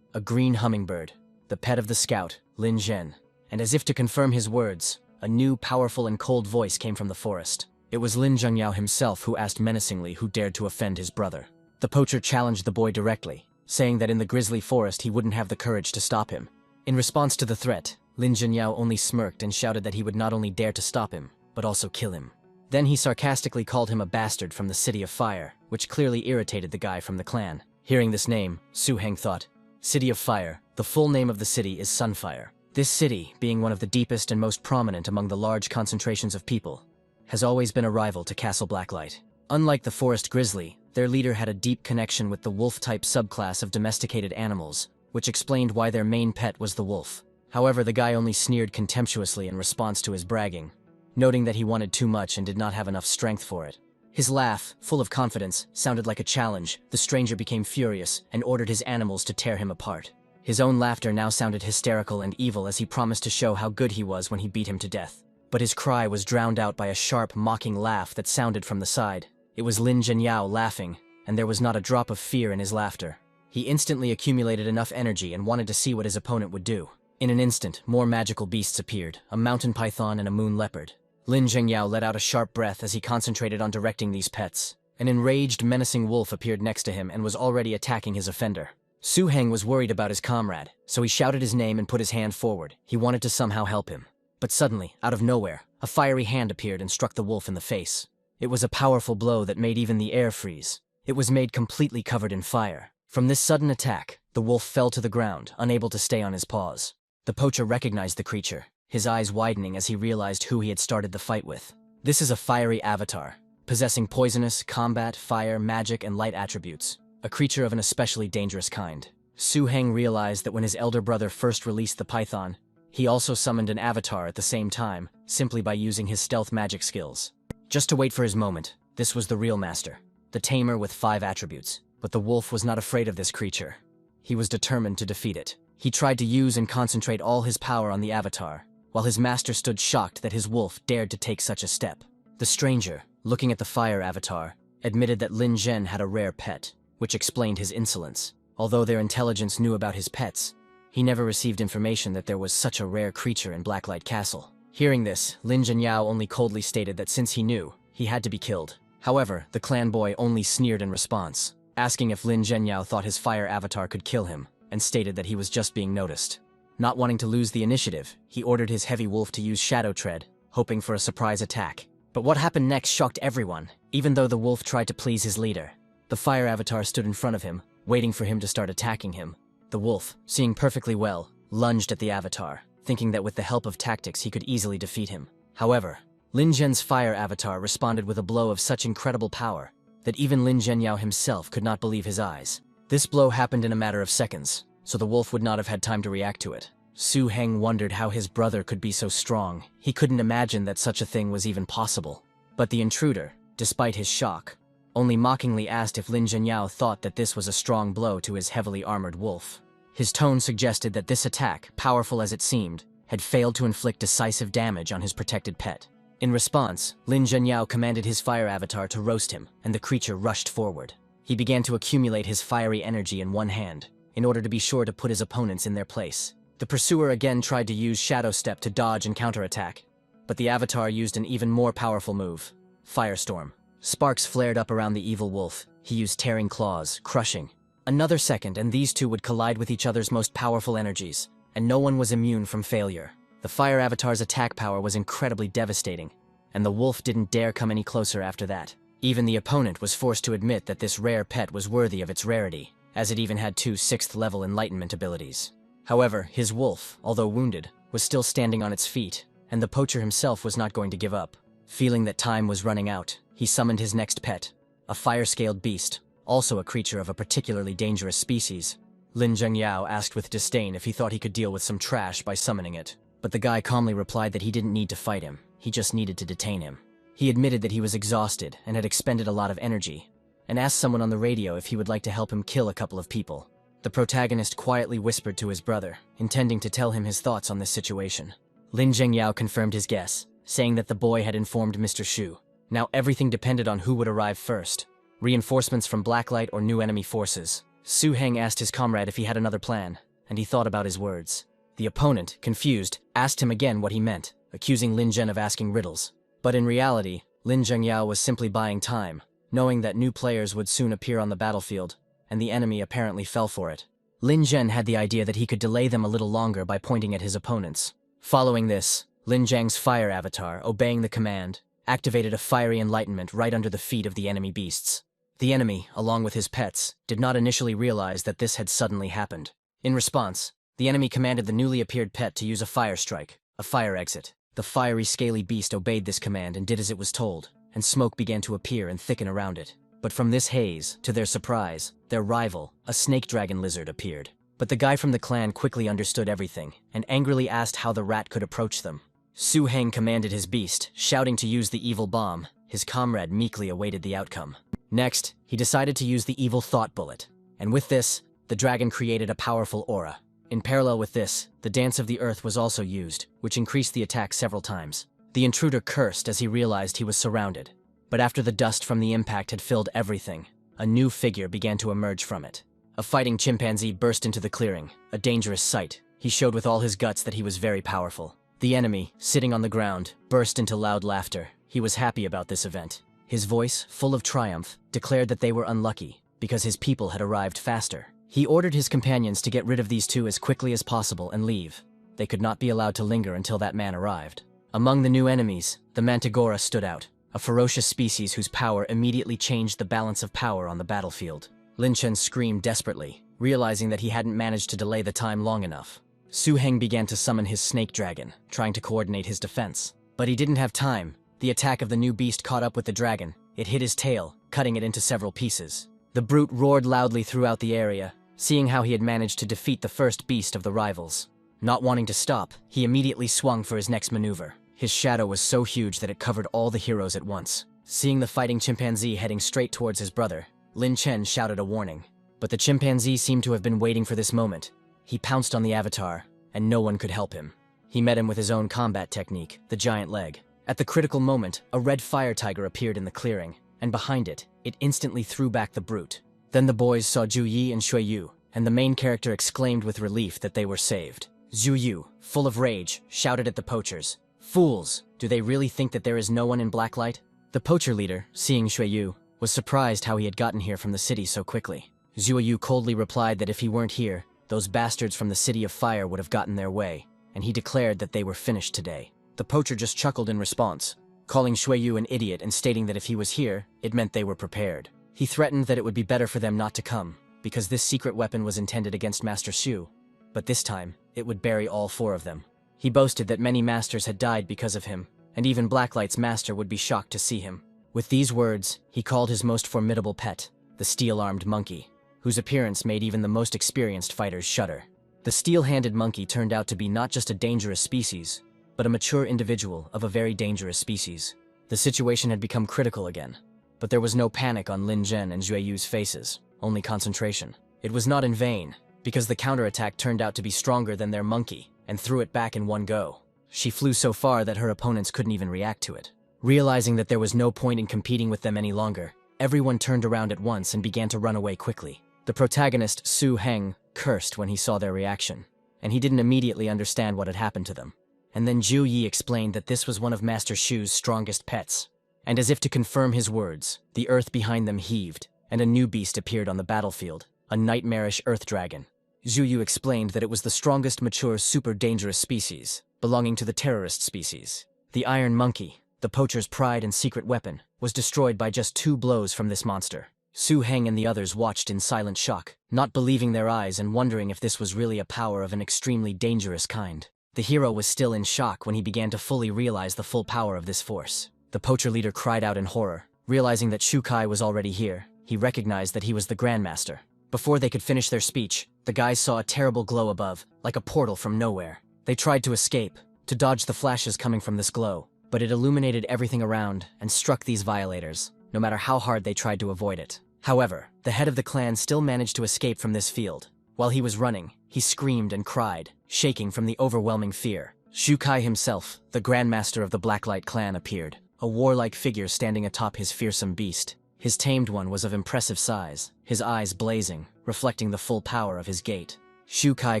A green hummingbird, the pet of the scout, Lin Zhen. And as if to confirm his words, a new, powerful and cold voice came from the forest. It was Lin Zhengyao himself who asked menacingly who dared to offend his brother. The poacher challenged the boy directly, saying that in the grisly forest he wouldn't have the courage to stop him. In response to the threat, Lin Zhengyao only smirked and shouted that he would not only dare to stop him, but also kill him. Then he sarcastically called him a bastard from the City of Fire, which clearly irritated the guy from the clan. Hearing this name, Su Heng thought, City of Fire, the full name of the city is Sunfire. This city, being one of the deepest and most prominent among the large concentrations of people, has always been a rival to Castle Blacklight. Unlike the Forest Grizzly, their leader had a deep connection with the wolf-type subclass of domesticated animals, which explained why their main pet was the wolf. However, the guy only sneered contemptuously in response to his bragging, noting that he wanted too much and did not have enough strength for it. His laugh, full of confidence, sounded like a challenge. The stranger became furious and ordered his animals to tear him apart. His own laughter now sounded hysterical and evil as he promised to show how good he was when he beat him to death. But his cry was drowned out by a sharp, mocking laugh that sounded from the side. It was Lin Zhengyao laughing, and there was not a drop of fear in his laughter. He instantly accumulated enough energy and wanted to see what his opponent would do. In an instant, more magical beasts appeared, a mountain python and a moon leopard. Lin Zhengyao let out a sharp breath as he concentrated on directing these pets. An enraged, menacing wolf appeared next to him and was already attacking his offender. Su Heng was worried about his comrade, so he shouted his name and put his hand forward. He wanted to somehow help him. But suddenly, out of nowhere, a fiery hand appeared and struck the wolf in the face. It was a powerful blow that made even the air freeze. It was made completely covered in fire. From this sudden attack, the wolf fell to the ground, unable to stay on his paws. The poacher recognized the creature, his eyes widening as he realized who he had started the fight with. This is a fiery avatar, possessing poisonous, combat, fire, magic, and light attributes. A creature of an especially dangerous kind. Su Heng realized that when his elder brother first released the python, he also summoned an avatar at the same time, simply by using his stealth magic skills. Just to wait for his moment, this was the real master, the tamer with 5 attributes. But the wolf was not afraid of this creature. He was determined to defeat it. He tried to use and concentrate all his power on the avatar, while his master stood shocked that his wolf dared to take such a step. The stranger, looking at the fire avatar, admitted that Lin Zhen had a rare pet, which explained his insolence. Although their intelligence knew about his pets, he never received information that there was such a rare creature in Blacklight Castle. Hearing this, Lin Zhenyao only coldly stated that since he knew, he had to be killed. However, the clan boy only sneered in response, asking if Lin Zhenyao thought his fire avatar could kill him, and stated that he was just being noticed. Not wanting to lose the initiative, he ordered his heavy wolf to use Shadow Tread, hoping for a surprise attack. But what happened next shocked everyone, even though the wolf tried to please his leader. The fire avatar stood in front of him, waiting for him to start attacking him. The wolf, seeing perfectly well, lunged at the avatar, thinking that with the help of tactics he could easily defeat him. However, Lin Zhen's fire avatar responded with a blow of such incredible power that even Lin Zhenyao himself could not believe his eyes. This blow happened in a matter of seconds, so the wolf would not have had time to react to it. Su Heng wondered how his brother could be so strong. He couldn't imagine that such a thing was even possible. But the intruder, despite his shock, only mockingly asked if Lin Zhenyao thought that this was a strong blow to his heavily armored wolf. His tone suggested that this attack, powerful as it seemed, had failed to inflict decisive damage on his protected pet. In response, Lin Zhenyao commanded his fire avatar to roast him, and the creature rushed forward. He began to accumulate his fiery energy in one hand, in order to be sure to put his opponents in their place. The pursuer again tried to use Shadow Step to dodge and counterattack, but the avatar used an even more powerful move, Firestorm. Sparks flared up around the evil wolf. He used tearing claws, crushing. Another second and these two would collide with each other's most powerful energies, and no one was immune from failure. The fire avatar's attack power was incredibly devastating, and the wolf didn't dare come any closer after that. Even the opponent was forced to admit that this rare pet was worthy of its rarity, as it even had 2 6th-level enlightenment abilities. However, his wolf, although wounded, was still standing on its feet, and the poacher himself was not going to give up. Feeling that time was running out, he summoned his next pet, a fire-scaled beast, also a creature of a particularly dangerous species. Lin Zhengyao asked with disdain if he thought he could deal with some trash by summoning it, but the guy calmly replied that he didn't need to fight him, he just needed to detain him. He admitted that he was exhausted and had expended a lot of energy, and asked someone on the radio if he would like to help him kill a couple of people. The protagonist quietly whispered to his brother, intending to tell him his thoughts on this situation. Lin Zhengyao confirmed his guess, saying that the boy had informed Mr. Shu. Now everything depended on who would arrive first, reinforcements from Blacklight or new enemy forces. Su Heng asked his comrade if he had another plan, and he thought about his words. The opponent, confused, asked him again what he meant, accusing Lin Zhen of asking riddles. But in reality, Lin Zhengyao was simply buying time, knowing that new players would soon appear on the battlefield, and the enemy apparently fell for it. Lin Zhen had the idea that he could delay them a little longer by pointing at his opponents. Following this, Lin Zhang's fire avatar, obeying the command, activated a fiery enlightenment right under the feet of the enemy beasts. The enemy, along with his pets, did not initially realize that this had suddenly happened. In response, the enemy commanded the newly appeared pet to use a fire strike, a fire exit. The fiery, scaly beast obeyed this command and did as it was told, and smoke began to appear and thicken around it. But from this haze, to their surprise, their rival, a snake dragon lizard, appeared. But the guy from the clan quickly understood everything, and angrily asked how the rat could approach them. Su Heng commanded his beast, shouting to use the evil bomb. His comrade meekly awaited the outcome. Next, he decided to use the evil thought bullet, and with this, the dragon created a powerful aura. In parallel with this, the Dance of the Earth was also used, which increased the attack several times. The intruder cursed as he realized he was surrounded. But after the dust from the impact had filled everything, a new figure began to emerge from it. A fighting chimpanzee burst into the clearing, a dangerous sight. He showed with all his guts that he was very powerful. The enemy, sitting on the ground, burst into loud laughter. He was happy about this event. His voice, full of triumph, declared that they were unlucky, because his people had arrived faster. He ordered his companions to get rid of these two as quickly as possible and leave. They could not be allowed to linger until that man arrived. Among the new enemies, the Mantigora stood out, a ferocious species whose power immediately changed the balance of power on the battlefield. Lin Chen screamed desperately, realizing that he hadn't managed to delay the time long enough. Su Heng began to summon his snake dragon, trying to coordinate his defense. But he didn't have time. The attack of the new beast caught up with the dragon. It hit his tail, cutting it into several pieces. The brute roared loudly throughout the area, seeing how he had managed to defeat the first beast of the rivals. Not wanting to stop, he immediately swung for his next maneuver. His shadow was so huge that it covered all the heroes at once. Seeing the fighting chimpanzee heading straight towards his brother, Lin Chen shouted a warning. But the chimpanzee seemed to have been waiting for this moment. He pounced on the avatar, and no one could help him. He met him with his own combat technique, the giant leg. At the critical moment, a red fire tiger appeared in the clearing, and behind it, it instantly threw back the brute. Then the boys saw Zhu Yi and Shui Yu, and the main character exclaimed with relief that they were saved. Zhu Yu, full of rage, shouted at the poachers, "Fools! Do they really think that there is no one in Blacklight?" The poacher leader, seeing Shui Yu, was surprised how he had gotten here from the city so quickly. Zhu Yu coldly replied that if he weren't here, those bastards from the City of Fire would have gotten their way, and he declared that they were finished today. The poacher just chuckled in response, calling Shui Yu an idiot and stating that if he was here, it meant they were prepared. He threatened that it would be better for them not to come, because this secret weapon was intended against Master Shu, but this time, it would bury all 4 of them. He boasted that many masters had died because of him, and even Blacklight's master would be shocked to see him. With these words, he called his most formidable pet, the steel-armed monkey, whose appearance made even the most experienced fighters shudder. The steel-handed monkey turned out to be not just a dangerous species, but a mature individual of a very dangerous species. The situation had become critical again, but there was no panic on Lin Zhen and Jue Yu's faces, only concentration. It was not in vain, because the counterattack turned out to be stronger than their monkey, and threw it back in one go. She flew so far that her opponents couldn't even react to it. Realizing that there was no point in competing with them any longer, everyone turned around at once and began to run away quickly. The protagonist, Su Heng, cursed when he saw their reaction, and he didn't immediately understand what had happened to them. And then Zhu Yi explained that this was one of Master Shu's strongest pets. And as if to confirm his words, the earth behind them heaved, and a new beast appeared on the battlefield, a nightmarish earth dragon. Zhu Yu explained that it was the strongest mature super dangerous species, belonging to the terrorist species. The iron monkey, the poacher's pride and secret weapon, was destroyed by just 2 blows from this monster. Su Heng and the others watched in silent shock, not believing their eyes and wondering if this was really a power of an extremely dangerous kind. The hero was still in shock when he began to fully realize the full power of this force. The poacher leader cried out in horror, realizing that Shu Kai was already here. He recognized that he was the Grandmaster. Before they could finish their speech, the guys saw a terrible glow above, like a portal from nowhere. They tried to escape, to dodge the flashes coming from this glow, but it illuminated everything around and struck these violators, no matter how hard they tried to avoid it. However, the head of the clan still managed to escape from this field. While he was running, he screamed and cried, shaking from the overwhelming fear. Shu Kai himself, the Grandmaster of the Blacklight clan, appeared, a warlike figure standing atop his fearsome beast. His tamed one was of impressive size, his eyes blazing, reflecting the full power of his gait. Shu Kai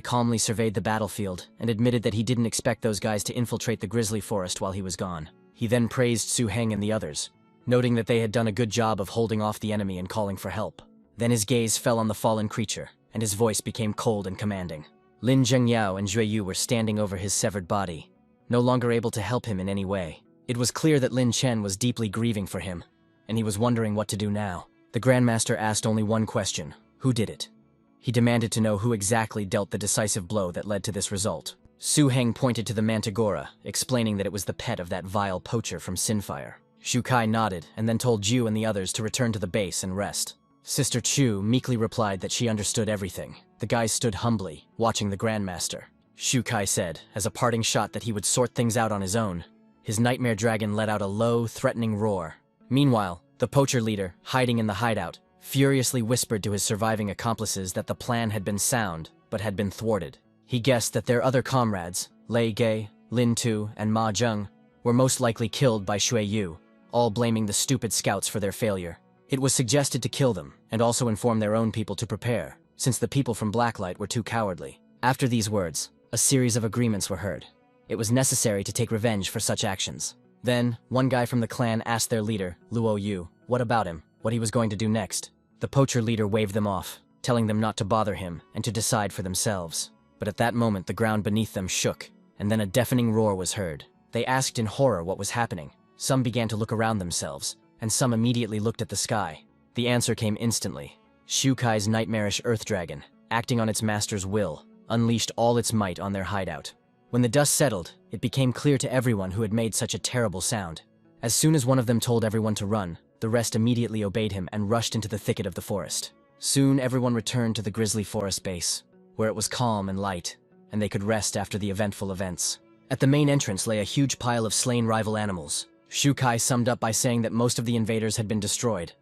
calmly surveyed the battlefield and admitted that he didn't expect those guys to infiltrate the grizzly forest while he was gone. He then praised Su Heng and the others, noting that they had done a good job of holding off the enemy and calling for help. Then his gaze fell on the fallen creature, and his voice became cold and commanding. Lin Zhengyao and Jue Yu were standing over his severed body, no longer able to help him in any way. It was clear that Lin Chen was deeply grieving for him, and he was wondering what to do now. The Grandmaster asked only one question: who did it? He demanded to know who exactly dealt the decisive blow that led to this result. Su Heng pointed to the Mantigora, explaining that it was the pet of that vile poacher from Sinfire. Shu Kai nodded and then told Ju and the others to return to the base and rest. Sister Chu meekly replied that she understood everything. The guys stood humbly, watching the Grandmaster. Shu Kai said, as a parting shot, that he would sort things out on his own. His nightmare dragon let out a low, threatening roar. Meanwhile, the poacher leader, hiding in the hideout, furiously whispered to his surviving accomplices that the plan had been sound, but had been thwarted. He guessed that their other comrades, Lei Gei, Lin Tu, and Ma Zheng, were most likely killed by Shui Yu, all blaming the stupid scouts for their failure. It was suggested to kill them, and also inform their own people to prepare, since the people from Blacklight were too cowardly. After these words, a series of agreements were heard. It was necessary to take revenge for such actions. Then, one guy from the clan asked their leader, Luo Yu, what about him, what he was going to do next. The poacher leader waved them off, telling them not to bother him and to decide for themselves. But at that moment the ground beneath them shook, and then a deafening roar was heard. They asked in horror what was happening. Some began to look around themselves, and some immediately looked at the sky. The answer came instantly. Shu Kai's nightmarish earth dragon, acting on its master's will, unleashed all its might on their hideout. When the dust settled, it became clear to everyone who had made such a terrible sound. As soon as one of them told everyone to run, the rest immediately obeyed him and rushed into the thicket of the forest. Soon everyone returned to the grizzly forest base, where it was calm and light, and they could rest after the eventful events. At the main entrance lay a huge pile of slain rival animals. Shu Kai summed up by saying that most of the invaders had been destroyed,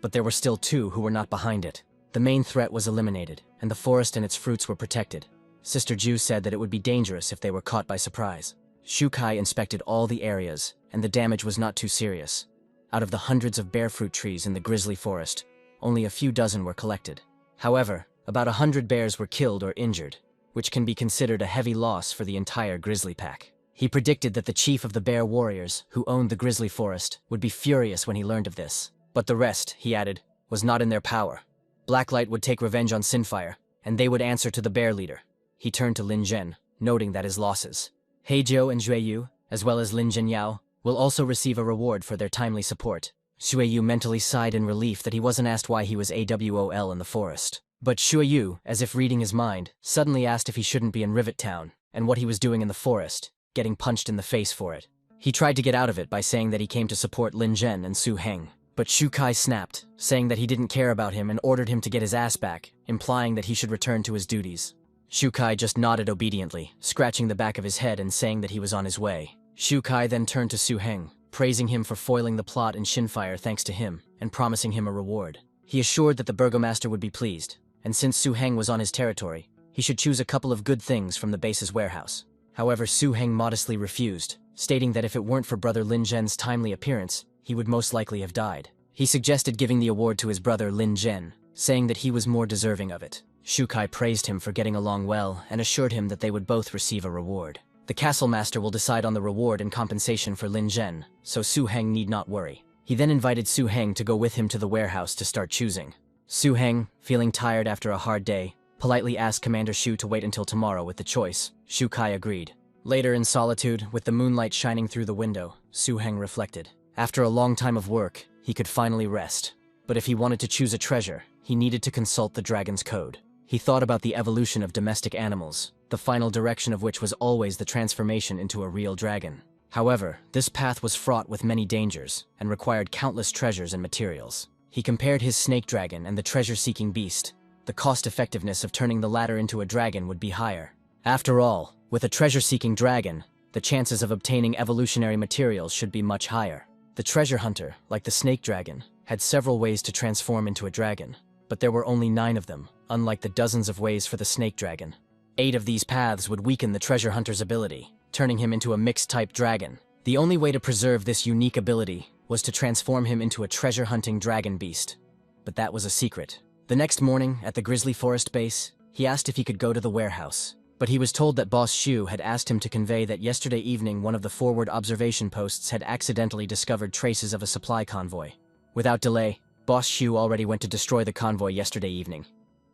but there were still 2 who were not behind it. The main threat was eliminated, and the forest and its fruits were protected. Sister Ju said that it would be dangerous if they were caught by surprise. Shu Kai inspected all the areas, and the damage was not too serious. Out of the hundreds of bear fruit trees in the grizzly forest, only a few dozen were collected. However, about 100 bears were killed or injured, which can be considered a heavy loss for the entire grizzly pack. He predicted that the chief of the bear warriors, who owned the grizzly forest, would be furious when he learned of this. But the rest, he added, was not in their power. Blacklight would take revenge on Sinfire, and they would answer to the bear leader. He turned to Lin Zhen, noting that his losses. Heizhou and Jue Yu, as well as Lin Zhenyao, will also receive a reward for their timely support. Shueyu mentally sighed in relief that he wasn't asked why he was AWOL in the forest. But Shueyu, as if reading his mind, suddenly asked if he shouldn't be in Rivet Town, and what he was doing in the forest, getting punched in the face for it. He tried to get out of it by saying that he came to support Lin Zhen and Su Heng. But Shu Kai snapped, saying that he didn't care about him and ordered him to get his ass back, implying that he should return to his duties. Shu Kai just nodded obediently, scratching the back of his head and saying that he was on his way. Shu Kai then turned to Su Heng, praising him for foiling the plot in Shinfire thanks to him, and promising him a reward. He assured that the burgomaster would be pleased, and since Su Heng was on his territory, he should choose a couple of good things from the base's warehouse. However, Su Heng modestly refused, stating that if it weren't for brother Lin Zhen's timely appearance, he would most likely have died. He suggested giving the award to his brother Lin Zhen, saying that he was more deserving of it. Shu Kai praised him for getting along well and assured him that they would both receive a reward. The castle master will decide on the reward and compensation for Lin Zhen, so Su Heng need not worry. He then invited Su Heng to go with him to the warehouse to start choosing. Su Heng, feeling tired after a hard day, politely asked Commander Shu to wait until tomorrow with the choice. Shu Kai agreed. Later in solitude, with the moonlight shining through the window, Su Heng reflected. After a long time of work, he could finally rest. But if he wanted to choose a treasure, he needed to consult the dragon's code. He thought about the evolution of domestic animals, the final direction of which was always the transformation into a real dragon. However, this path was fraught with many dangers, and required countless treasures and materials. He compared his snake dragon and the treasure-seeking beast. The cost-effectiveness of turning the latter into a dragon would be higher. After all, with a treasure-seeking dragon, the chances of obtaining evolutionary materials should be much higher. The treasure hunter, like the snake dragon, had several ways to transform into a dragon, but there were only 9 of them, unlike the dozens of ways for the snake dragon. 8 of these paths would weaken the treasure hunter's ability, turning him into a mixed-type dragon. The only way to preserve this unique ability was to transform him into a treasure-hunting dragon beast. But that was a secret. The next morning, at the Grizzly Forest base, he asked if he could go to the warehouse. But he was told that Boss Shu had asked him to convey that yesterday evening one of the forward observation posts had accidentally discovered traces of a supply convoy. Without delay, Boss Shu already went to destroy the convoy yesterday evening.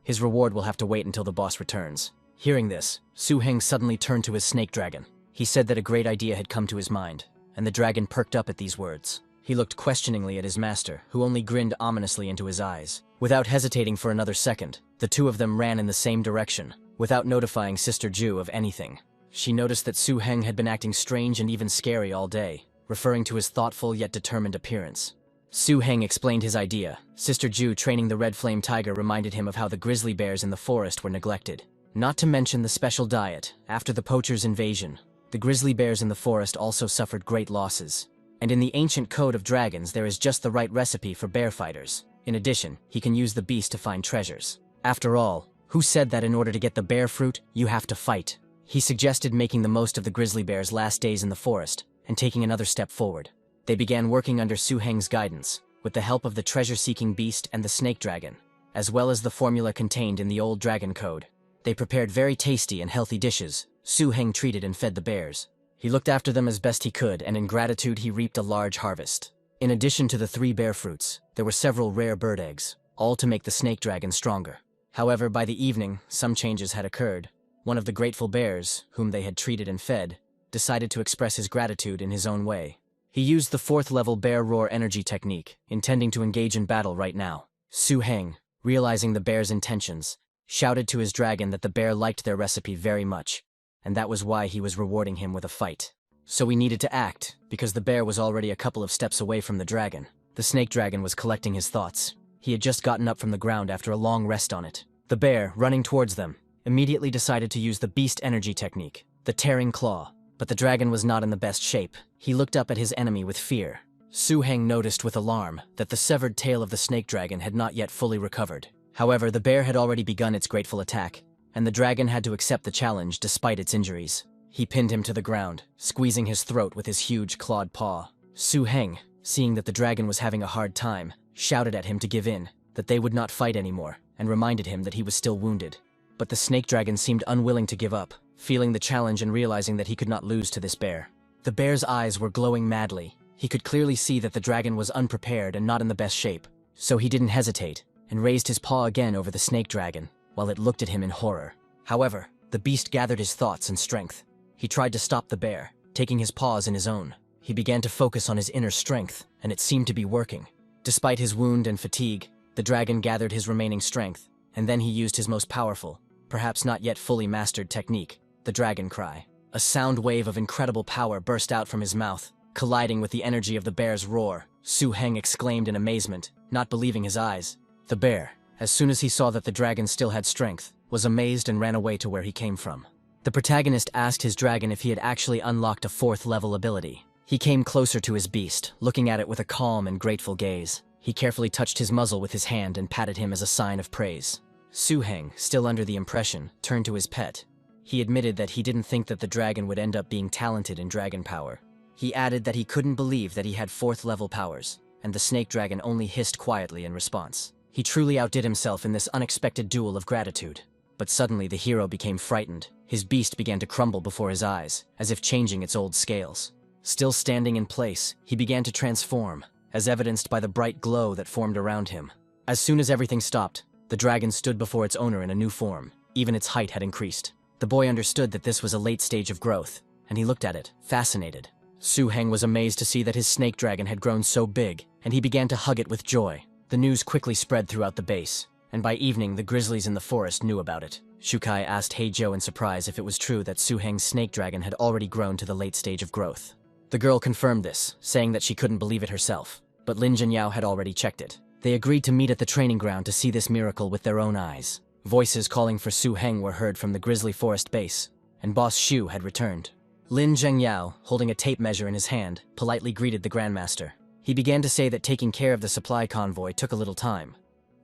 His reward will have to wait until the boss returns. Hearing this, Su Heng suddenly turned to his snake dragon. He said that a great idea had come to his mind, and the dragon perked up at these words. He looked questioningly at his master, who only grinned ominously into his eyes. Without hesitating for another second, the two of them ran in the same direction, without notifying Sister Ju of anything. She noticed that Su Heng had been acting strange and even scary all day, referring to his thoughtful yet determined appearance. Su Heng explained his idea. Sister Ju training the red flame tiger reminded him of how the grizzly bears in the forest were neglected. Not to mention the special diet. After the poachers' invasion, the grizzly bears in the forest also suffered great losses. And in the ancient code of dragons there is just the right recipe for bear fighters. In addition, he can use the beast to find treasures. After all, who said that in order to get the bear fruit, you have to fight? He suggested making the most of the grizzly bear's last days in the forest, and taking another step forward. They began working under Su Heng's guidance, with the help of the treasure-seeking beast and the snake dragon, as well as the formula contained in the old dragon code. They prepared very tasty and healthy dishes. Su Heng treated and fed the bears. He looked after them as best he could, and in gratitude he reaped a large harvest. In addition to the 3 bear fruits, there were several rare bird eggs, all to make the snake dragon stronger. However, by the evening, some changes had occurred. One of the grateful bears, whom they had treated and fed, decided to express his gratitude in his own way. He used the 4th-level bear roar energy technique, intending to engage in battle right now. Su Heng, realizing the bear's intentions, shouted to his dragon that the bear liked their recipe very much, and that was why he was rewarding him with a fight. So he needed to act, because the bear was already a couple of steps away from the dragon. The snake dragon was collecting his thoughts. He had just gotten up from the ground after a long rest on it. The bear, running towards them, immediately decided to use the beast energy technique, the tearing claw. But the dragon was not in the best shape. He looked up at his enemy with fear. Su Heng noticed with alarm that the severed tail of the snake dragon had not yet fully recovered. However, the bear had already begun its grateful attack, and the dragon had to accept the challenge despite its injuries. He pinned him to the ground, squeezing his throat with his huge clawed paw. Su Heng, seeing that the dragon was having a hard time, shouted at him to give in, that they would not fight anymore, and reminded him that he was still wounded. But the snake dragon seemed unwilling to give up, feeling the challenge and realizing that he could not lose to this bear. The bear's eyes were glowing madly. He could clearly see that the dragon was unprepared and not in the best shape, so he didn't hesitate, and raised his paw again over the snake dragon, while it looked at him in horror. However, the beast gathered his thoughts and strength. He tried to stop the bear, taking his paws in his own. He began to focus on his inner strength, and it seemed to be working. Despite his wound and fatigue, the dragon gathered his remaining strength, and then he used his most powerful, perhaps not yet fully mastered technique, the dragon cry. A sound wave of incredible power burst out from his mouth, colliding with the energy of the bear's roar. Su Heng exclaimed in amazement, not believing his eyes. The bear, as soon as he saw that the dragon still had strength, was amazed and ran away to where he came from. The protagonist asked his dragon if he had actually unlocked a 4th level ability. He came closer to his beast, looking at it with a calm and grateful gaze. He carefully touched his muzzle with his hand and patted him as a sign of praise. Su Heng, still under the impression, turned to his pet. He admitted that he didn't think that the dragon would end up being talented in dragon power. He added that he couldn't believe that he had 4th level powers, and the snake dragon only hissed quietly in response. He truly outdid himself in this unexpected duel of gratitude. But suddenly the hero became frightened. His beast began to crumble before his eyes, as if changing its old scales. Still standing in place, he began to transform, as evidenced by the bright glow that formed around him. As soon as everything stopped, the dragon stood before its owner in a new form. Even its height had increased. The boy understood that this was a late stage of growth, and he looked at it, fascinated. Su Heng was amazed to see that his snake dragon had grown so big, and he began to hug it with joy. The news quickly spread throughout the base, and by evening the grizzlies in the forest knew about it. Shukai asked Heijo in surprise if it was true that Su Heng's snake dragon had already grown to the late stage of growth. The girl confirmed this, saying that she couldn't believe it herself, but Lin Zhengyao had already checked it. They agreed to meet at the training ground to see this miracle with their own eyes. Voices calling for Su Heng were heard from the grizzly forest base, and Boss Shu had returned. Lin Zhengyao, holding a tape measure in his hand, politely greeted the Grandmaster. He began to say that taking care of the supply convoy took a little time,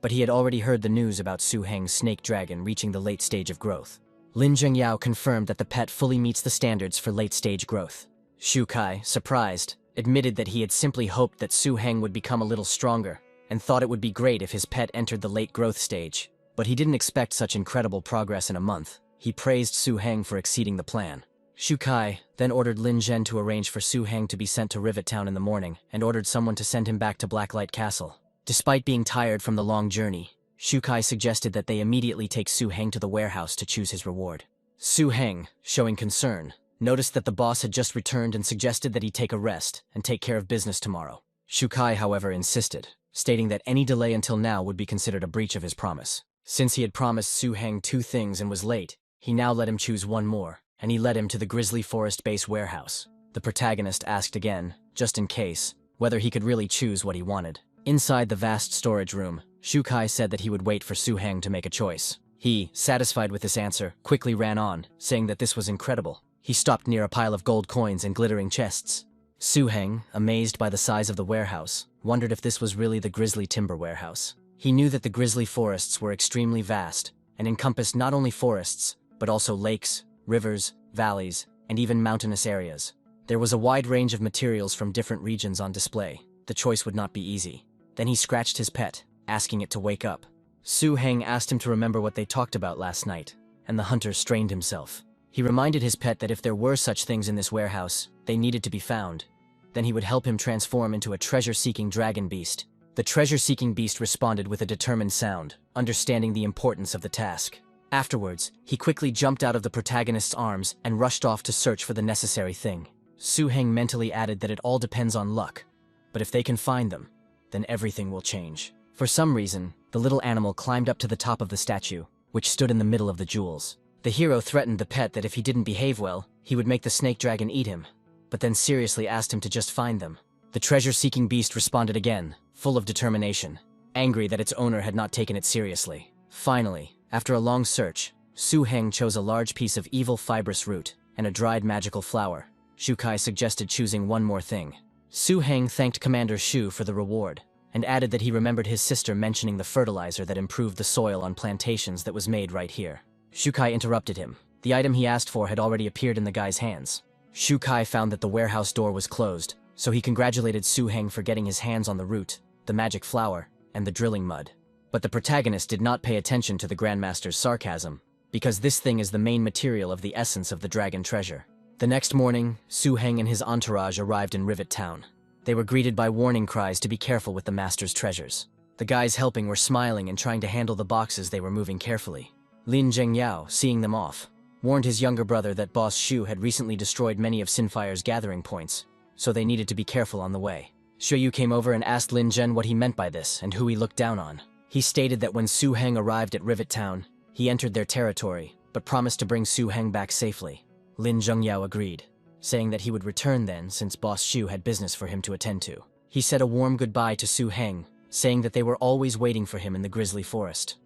but he had already heard the news about Su Heng's snake dragon reaching the late stage of growth. Lin Zhengyao confirmed that the pet fully meets the standards for late stage growth. Shu Kai, surprised, admitted that he had simply hoped that Su Heng would become a little stronger, and thought it would be great if his pet entered the late growth stage, but he didn't expect such incredible progress in a month. He praised Su Heng for exceeding the plan. Shu Kai then ordered Lin Zhen to arrange for Su Heng to be sent to Rivet Town in the morning, and ordered someone to send him back to Blacklight Castle. Despite being tired from the long journey, Shu Kai suggested that they immediately take Su Heng to the warehouse to choose his reward. Su Heng, showing concern, noticed that the boss had just returned and suggested that he take a rest and take care of business tomorrow. Shu Kai, however, insisted, stating that any delay until now would be considered a breach of his promise. Since he had promised Su Heng 2 things and was late, he now let him choose one more, and he led him to the Grizzly Forest Base warehouse. The protagonist asked again, just in case, whether he could really choose what he wanted. Inside the vast storage room, Shu Kai said that he would wait for Su Heng to make a choice. He, satisfied with this answer, quickly ran on, saying that this was incredible. He stopped near a pile of gold coins and glittering chests. Su Heng, amazed by the size of the warehouse, wondered if this was really the Grizzly Timber Warehouse. He knew that the grizzly forests were extremely vast, and encompassed not only forests, but also lakes, rivers, valleys, and even mountainous areas. There was a wide range of materials from different regions on display. The choice would not be easy. Then he scratched his pet, asking it to wake up. Su Heng asked him to remember what they talked about last night, and the hunter strained himself. He reminded his pet that if there were such things in this warehouse, they needed to be found. Then he would help him transform into a treasure-seeking dragon beast. The treasure-seeking beast responded with a determined sound, understanding the importance of the task. Afterwards, he quickly jumped out of the protagonist's arms and rushed off to search for the necessary thing. Su Heng mentally added that it all depends on luck, but if they can find them, then everything will change. For some reason, the little animal climbed up to the top of the statue, which stood in the middle of the jewels. The hero threatened the pet that if he didn't behave well, he would make the snake dragon eat him, but then seriously asked him to just find them. The treasure-seeking beast responded again, full of determination, angry that its owner had not taken it seriously. Finally, after a long search, Su Heng chose a large piece of evil fibrous root and a dried magical flower. Shu Kai suggested choosing one more thing. Su Heng thanked Commander Shu for the reward, and added that he remembered his sister mentioning the fertilizer that improved the soil on plantations that was made right here. Shu Kai interrupted him. The item he asked for had already appeared in the guy's hands. Shu Kai found that the warehouse door was closed, so he congratulated Su Heng for getting his hands on the root, the magic flower, and the drilling mud. But the protagonist did not pay attention to the Grandmaster's sarcasm, because this thing is the main material of the essence of the dragon treasure. The next morning, Su Heng and his entourage arrived in Rivet Town. They were greeted by warning cries to be careful with the master's treasures. The guys helping were smiling and trying to handle the boxes they were moving carefully. Lin Zhengyao, seeing them off, warned his younger brother that Boss Shu had recently destroyed many of Sinfire's gathering points, so they needed to be careful on the way. Yu came over and asked Lin Zhen what he meant by this and who he looked down on. He stated that when Su Heng arrived at Rivet Town, he entered their territory, but promised to bring Su Heng back safely. Lin Zhengyao agreed, saying that he would return then since Boss Shu had business for him to attend to. He said a warm goodbye to Su Heng, saying that they were always waiting for him in the Grizzly Forest.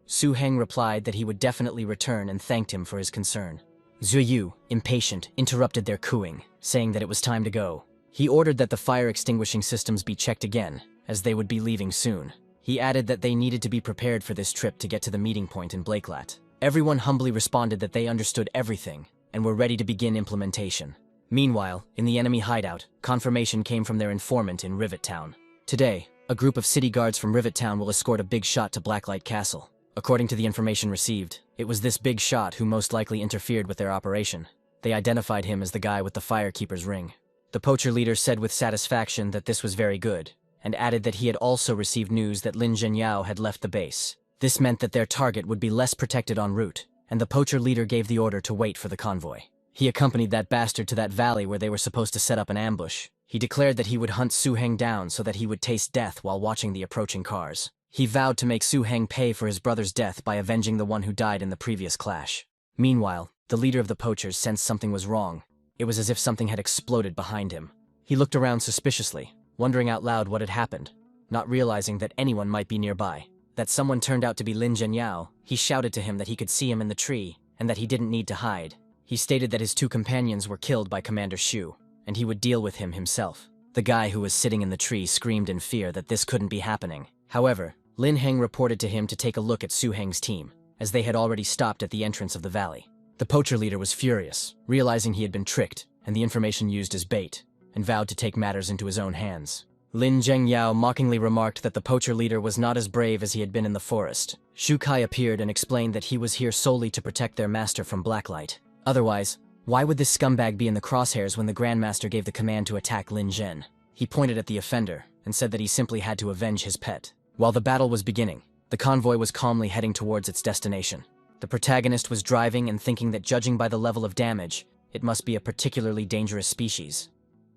Su Heng replied that he would definitely return and thanked him for his concern. Zhu Yu, impatient, interrupted their cooing, saying that it was time to go. He ordered that the fire extinguishing systems be checked again, as they would be leaving soon. He added that they needed to be prepared for this trip to get to the meeting point in Blakelat. Everyone humbly responded that they understood everything and were ready to begin implementation. Meanwhile, in the enemy hideout, confirmation came from their informant in Rivet Town. Today, a group of city guards from Rivet Town will escort a big shot to Blacklight Castle. According to the information received, it was this big shot who most likely interfered with their operation. They identified him as the guy with the Firekeeper's ring. The poacher leader said with satisfaction that this was very good, and added that he had also received news that Lin Zhenyao had left the base. This meant that their target would be less protected en route, and the poacher leader gave the order to wait for the convoy. He accompanied that bastard to that valley where they were supposed to set up an ambush. He declared that he would hunt Su Heng down so that he would taste death while watching the approaching cars. He vowed to make Su Heng pay for his brother's death by avenging the one who died in the previous clash. Meanwhile, the leader of the poachers sensed something was wrong. It was as if something had exploded behind him. He looked around suspiciously, wondering out loud what had happened, not realizing that anyone might be nearby. That someone turned out to be Lin Zhenyao. He shouted to him that he could see him in the tree, and that he didn't need to hide. He stated that his two companions were killed by Commander Shu, and he would deal with him himself. The guy who was sitting in the tree screamed in fear that this couldn't be happening. However, Lin Heng reported to him to take a look at Su Heng's team, as they had already stopped at the entrance of the valley. The poacher leader was furious, realizing he had been tricked, and the information used as bait, and vowed to take matters into his own hands. Lin Zhengyao mockingly remarked that the poacher leader was not as brave as he had been in the forest. Shu Kai appeared and explained that he was here solely to protect their master from Blacklight. Otherwise, why would this scumbag be in the crosshairs when the Grandmaster gave the command to attack Lin Zhen? He pointed at the offender, and said that he simply had to avenge his pet. While the battle was beginning, the convoy was calmly heading towards its destination. The protagonist was driving and thinking that judging by the level of damage, it must be a particularly dangerous species.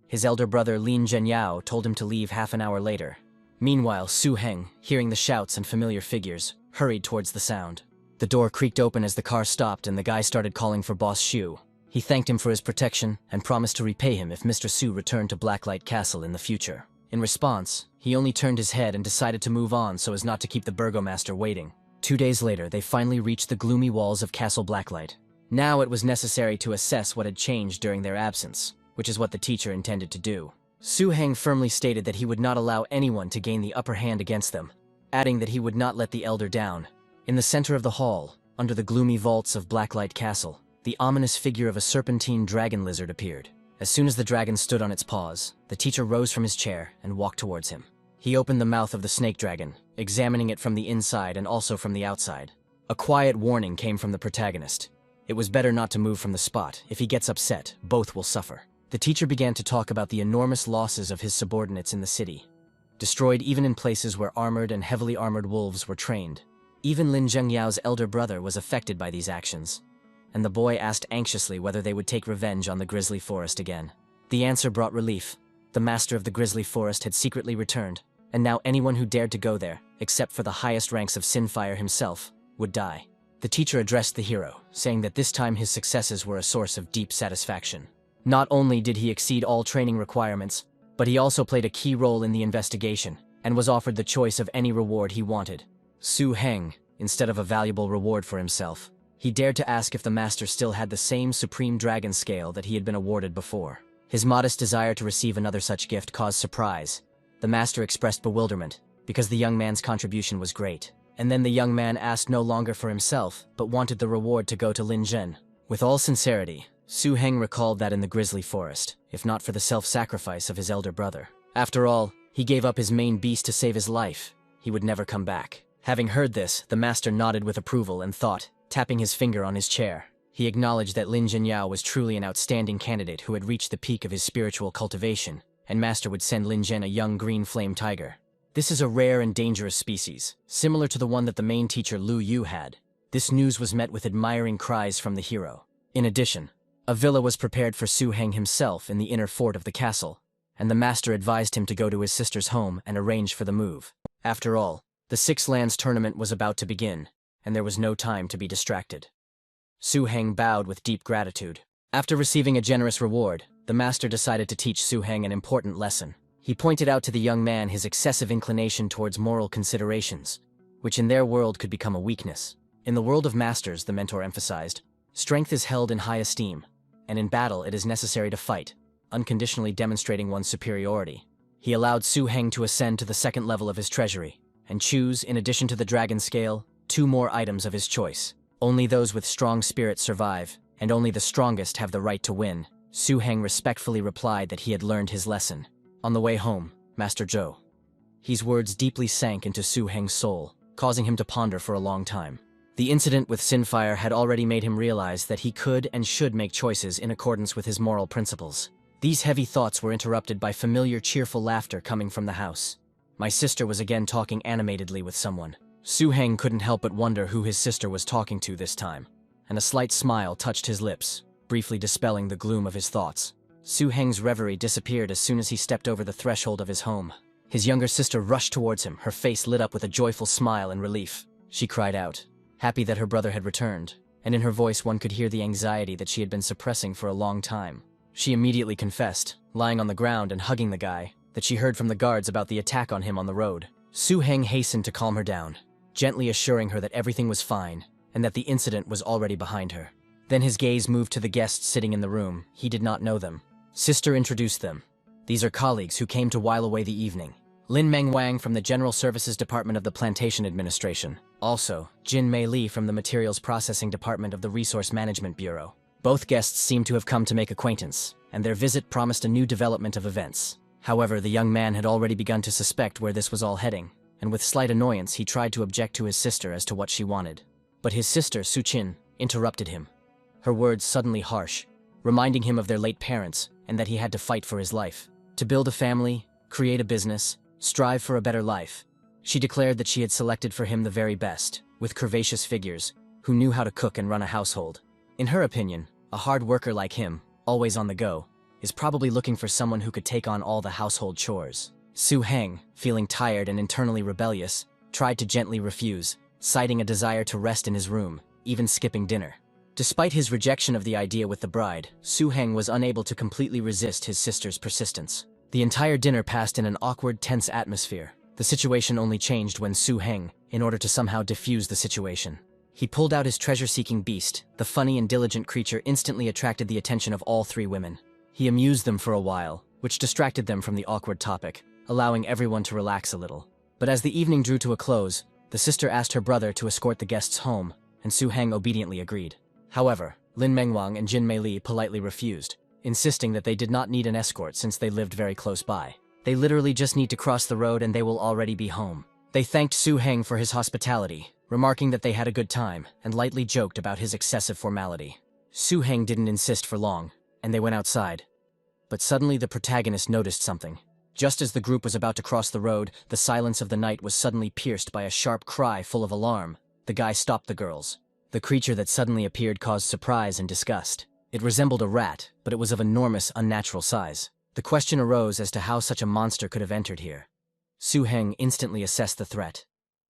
His elder brother Lin Zhenyao told him to leave half an hour later. Meanwhile, Su Heng, hearing the shouts and familiar figures, hurried towards the sound. The door creaked open as the car stopped and the guy started calling for Boss Shu. He thanked him for his protection and promised to repay him if Mr. Su returned to Blacklight Castle in the future. In response, he only turned his head and decided to move on so as not to keep the burgomaster waiting. 2 days later, they finally reached the gloomy walls of Castle Blacklight. Now it was necessary to assess what had changed during their absence, which is what the teacher intended to do. Su Heng firmly stated that he would not allow anyone to gain the upper hand against them, adding that he would not let the elder down. In the center of the hall, under the gloomy vaults of Blacklight Castle, the ominous figure of a serpentine dragon lizard appeared. As soon as the dragon stood on its paws, the teacher rose from his chair and walked towards him. He opened the mouth of the snake dragon, examining it from the inside and also from the outside. A quiet warning came from the protagonist. It was better not to move from the spot. If he gets upset, both will suffer. The teacher began to talk about the enormous losses of his subordinates in the city, destroyed even in places where armored and heavily armored wolves were trained. Even Lin Zhengyao's elder brother was affected by these actions, and the boy asked anxiously whether they would take revenge on the Grizzly Forest again. The answer brought relief. The master of the Grizzly Forest had secretly returned, and now anyone who dared to go there, except for the highest ranks of Sinfire himself, would die. The teacher addressed the hero, saying that this time his successes were a source of deep satisfaction. Not only did he exceed all training requirements, but he also played a key role in the investigation, and was offered the choice of any reward he wanted. Su Heng, instead of a valuable reward for himself, he dared to ask if the master still had the same supreme dragon scale that he had been awarded before. His modest desire to receive another such gift caused surprise. The master expressed bewilderment, because the young man's contribution was great. And then the young man asked no longer for himself, but wanted the reward to go to Lin Zhen. With all sincerity, Su Heng recalled that in the Grizzly Forest, if not for the self-sacrifice of his elder brother. After all, he gave up his main beast to save his life. He would never come back. Having heard this, the master nodded with approval and thought, tapping his finger on his chair. He acknowledged that Lin Zhenyao was truly an outstanding candidate who had reached the peak of his spiritual cultivation, and master would send Lin Zhen a young green flame tiger. This is a rare and dangerous species, similar to the one that the main teacher Lu Yu had. This news was met with admiring cries from the hero. In addition, a villa was prepared for Su Heng himself in the inner fort of the castle. and the master advised him to go to his sister's home and arrange for the move. After all, the Six Lands tournament was about to begin, and there was no time to be distracted. Su-heng bowed with deep gratitude. After receiving a generous reward, the master decided to teach Su-heng an important lesson. He pointed out to the young man his excessive inclination towards moral considerations, which in their world could become a weakness. In the world of masters, the mentor emphasized, strength is held in high esteem, and in battle it is necessary to fight, unconditionally demonstrating one's superiority. He allowed Su-heng to ascend to the second level of his treasury, and choose, in addition to the dragon scale, 2 more items of his choice. Only those with strong spirit survive, and only the strongest have the right to win. Su-heng respectfully replied that he had learned his lesson. On the way home, Master Zhou. His words deeply sank into Su-heng's soul, causing him to ponder for a long time. The incident with Sinfire had already made him realize that he could and should make choices in accordance with his moral principles. These heavy thoughts were interrupted by familiar cheerful laughter coming from the house. My sister was again talking animatedly with someone. Su-heng couldn't help but wonder who his sister was talking to this time, and a slight smile touched his lips, briefly dispelling the gloom of his thoughts. Su-heng's reverie disappeared as soon as he stepped over the threshold of his home. His younger sister rushed towards him, her face lit up with a joyful smile and relief. She cried out, happy that her brother had returned, and in her voice one could hear the anxiety that she had been suppressing for a long time. She immediately confessed, lying on the ground and hugging the guy, that she heard from the guards about the attack on him on the road. Su-heng hastened to calm her down, gently assuring her that everything was fine, and that the incident was already behind her. Then his gaze moved to the guests sitting in the room. He did not know them. Sister introduced them. These are colleagues who came to while away the evening. Lin Mengwang from the General Services Department of the Plantation Administration. Also, Jin Mei Li from the Materials Processing Department of the Resource Management Bureau. Both guests seemed to have come to make acquaintance, and their visit promised a new development of events. However, the young man had already begun to suspect where this was all heading, and with slight annoyance he tried to object to his sister as to what she wanted. But his sister, Su Qin, interrupted him. Her words suddenly harsh, reminding him of their late parents, and that he had to fight for his life. To build a family, create a business, strive for a better life. She declared that she had selected for him the very best, with curvaceous figures, who knew how to cook and run a household. In her opinion, a hard worker like him, always on the go, is probably looking for someone who could take on all the household chores. Su-heng, feeling tired and internally rebellious, tried to gently refuse, citing a desire to rest in his room, even skipping dinner. Despite his rejection of the idea with the bride, Su-heng was unable to completely resist his sister's persistence. The entire dinner passed in an awkward, tense atmosphere. The situation only changed when Su-heng, in order to somehow diffuse the situation, he pulled out his treasure-seeking beast. The funny and diligent creature instantly attracted the attention of all 3 women. He amused them for a while, which distracted them from the awkward topic, allowing everyone to relax a little. But as the evening drew to a close, the sister asked her brother to escort the guests home, and Su-heng obediently agreed. However, Lin Mengwang and Jin Mei Li politely refused, insisting that they did not need an escort since they lived very close by. They literally just need to cross the road and they will already be home. They thanked Su-heng for his hospitality, remarking that they had a good time, and lightly joked about his excessive formality. Su-heng didn't insist for long, and they went outside. But suddenly the protagonist noticed something. Just as the group was about to cross the road, the silence of the night was suddenly pierced by a sharp cry full of alarm. The guy stopped the girls. The creature that suddenly appeared caused surprise and disgust. It resembled a rat, but it was of enormous, unnatural size. The question arose as to how such a monster could have entered here. Su-heng instantly assessed the threat.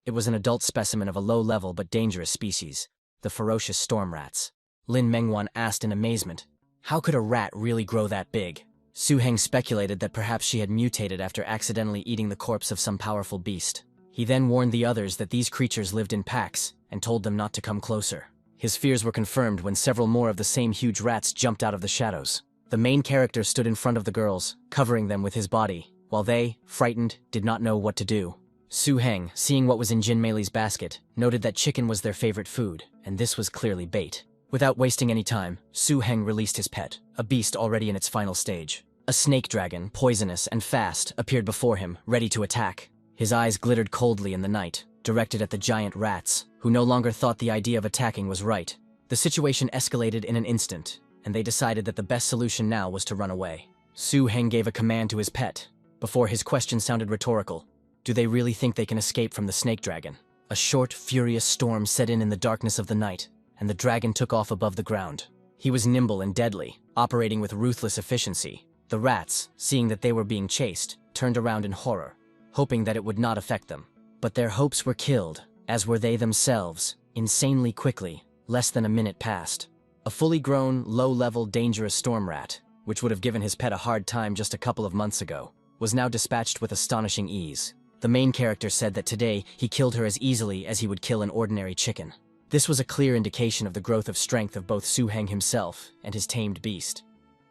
It was an adult specimen of a low-level but dangerous species, the ferocious storm rats. Lin Mengwan asked in amazement, how could a rat really grow that big? Su-heng speculated that perhaps she had mutated after accidentally eating the corpse of some powerful beast. He then warned the others that these creatures lived in packs, and told them not to come closer. His fears were confirmed when several more of the same huge rats jumped out of the shadows. The main character stood in front of the girls, covering them with his body, while they, frightened, did not know what to do. Su-heng, seeing what was in Jin Mei Li's basket, noted that chicken was their favorite food, and this was clearly bait. Without wasting any time, Su-heng released his pet, a beast already in its final stage. A snake dragon, poisonous and fast, appeared before him, ready to attack. His eyes glittered coldly in the night, directed at the giant rats, who no longer thought the idea of attacking was right. The situation escalated in an instant, and they decided that the best solution now was to run away. Su-heng gave a command to his pet. Before his question sounded rhetorical, do they really think they can escape from the snake dragon? A short, furious storm set in the darkness of the night, and the dragon took off above the ground. He was nimble and deadly, operating with ruthless efficiency. The rats, seeing that they were being chased, turned around in horror, hoping that it would not affect them. But their hopes were killed, as were they themselves, insanely quickly. Less than a minute passed. A fully grown, low-level, dangerous storm rat, which would have given his pet a hard time just a couple of months ago, was now dispatched with astonishing ease. The main character said that today he killed her as easily as he would kill an ordinary chicken. This was a clear indication of the growth of strength of both Su-heng himself and his tamed beast.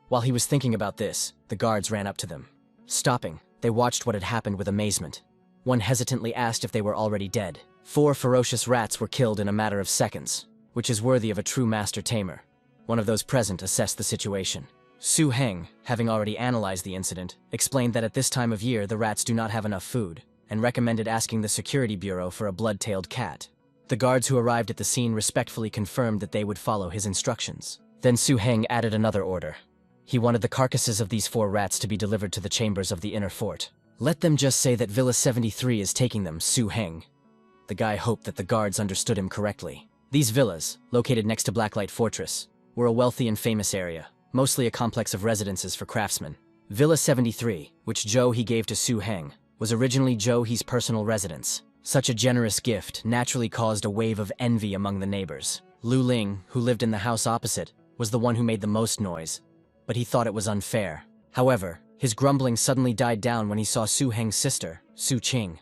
While he was thinking about this, the guards ran up to them. Stopping, they watched what had happened with amazement. One hesitantly asked if they were already dead. 4 ferocious rats were killed in a matter of seconds, which is worthy of a true master tamer. One of those present assessed the situation. Su-heng, having already analyzed the incident, explained that at this time of year the rats do not have enough food, and recommended asking the security bureau for a blood-tailed cat. The guards who arrived at the scene respectfully confirmed that they would follow his instructions. Then Su-heng added another order. He wanted the carcasses of these 4 rats to be delivered to the chambers of the inner fort. Let them just say that Villa 73 is taking them, Su-heng. The guy hoped that the guards understood him correctly. These villas, located next to Blacklight Fortress, were a wealthy and famous area, mostly a complex of residences for craftsmen. Villa 73, which Zhou He gave to Su-heng, was originally Zhou He's personal residence. Such a generous gift naturally caused a wave of envy among the neighbors. Lu Ling, who lived in the house opposite, was the one who made the most noise, but he thought it was unfair. However, his grumbling suddenly died down when he saw Su-heng's sister, Su-ching.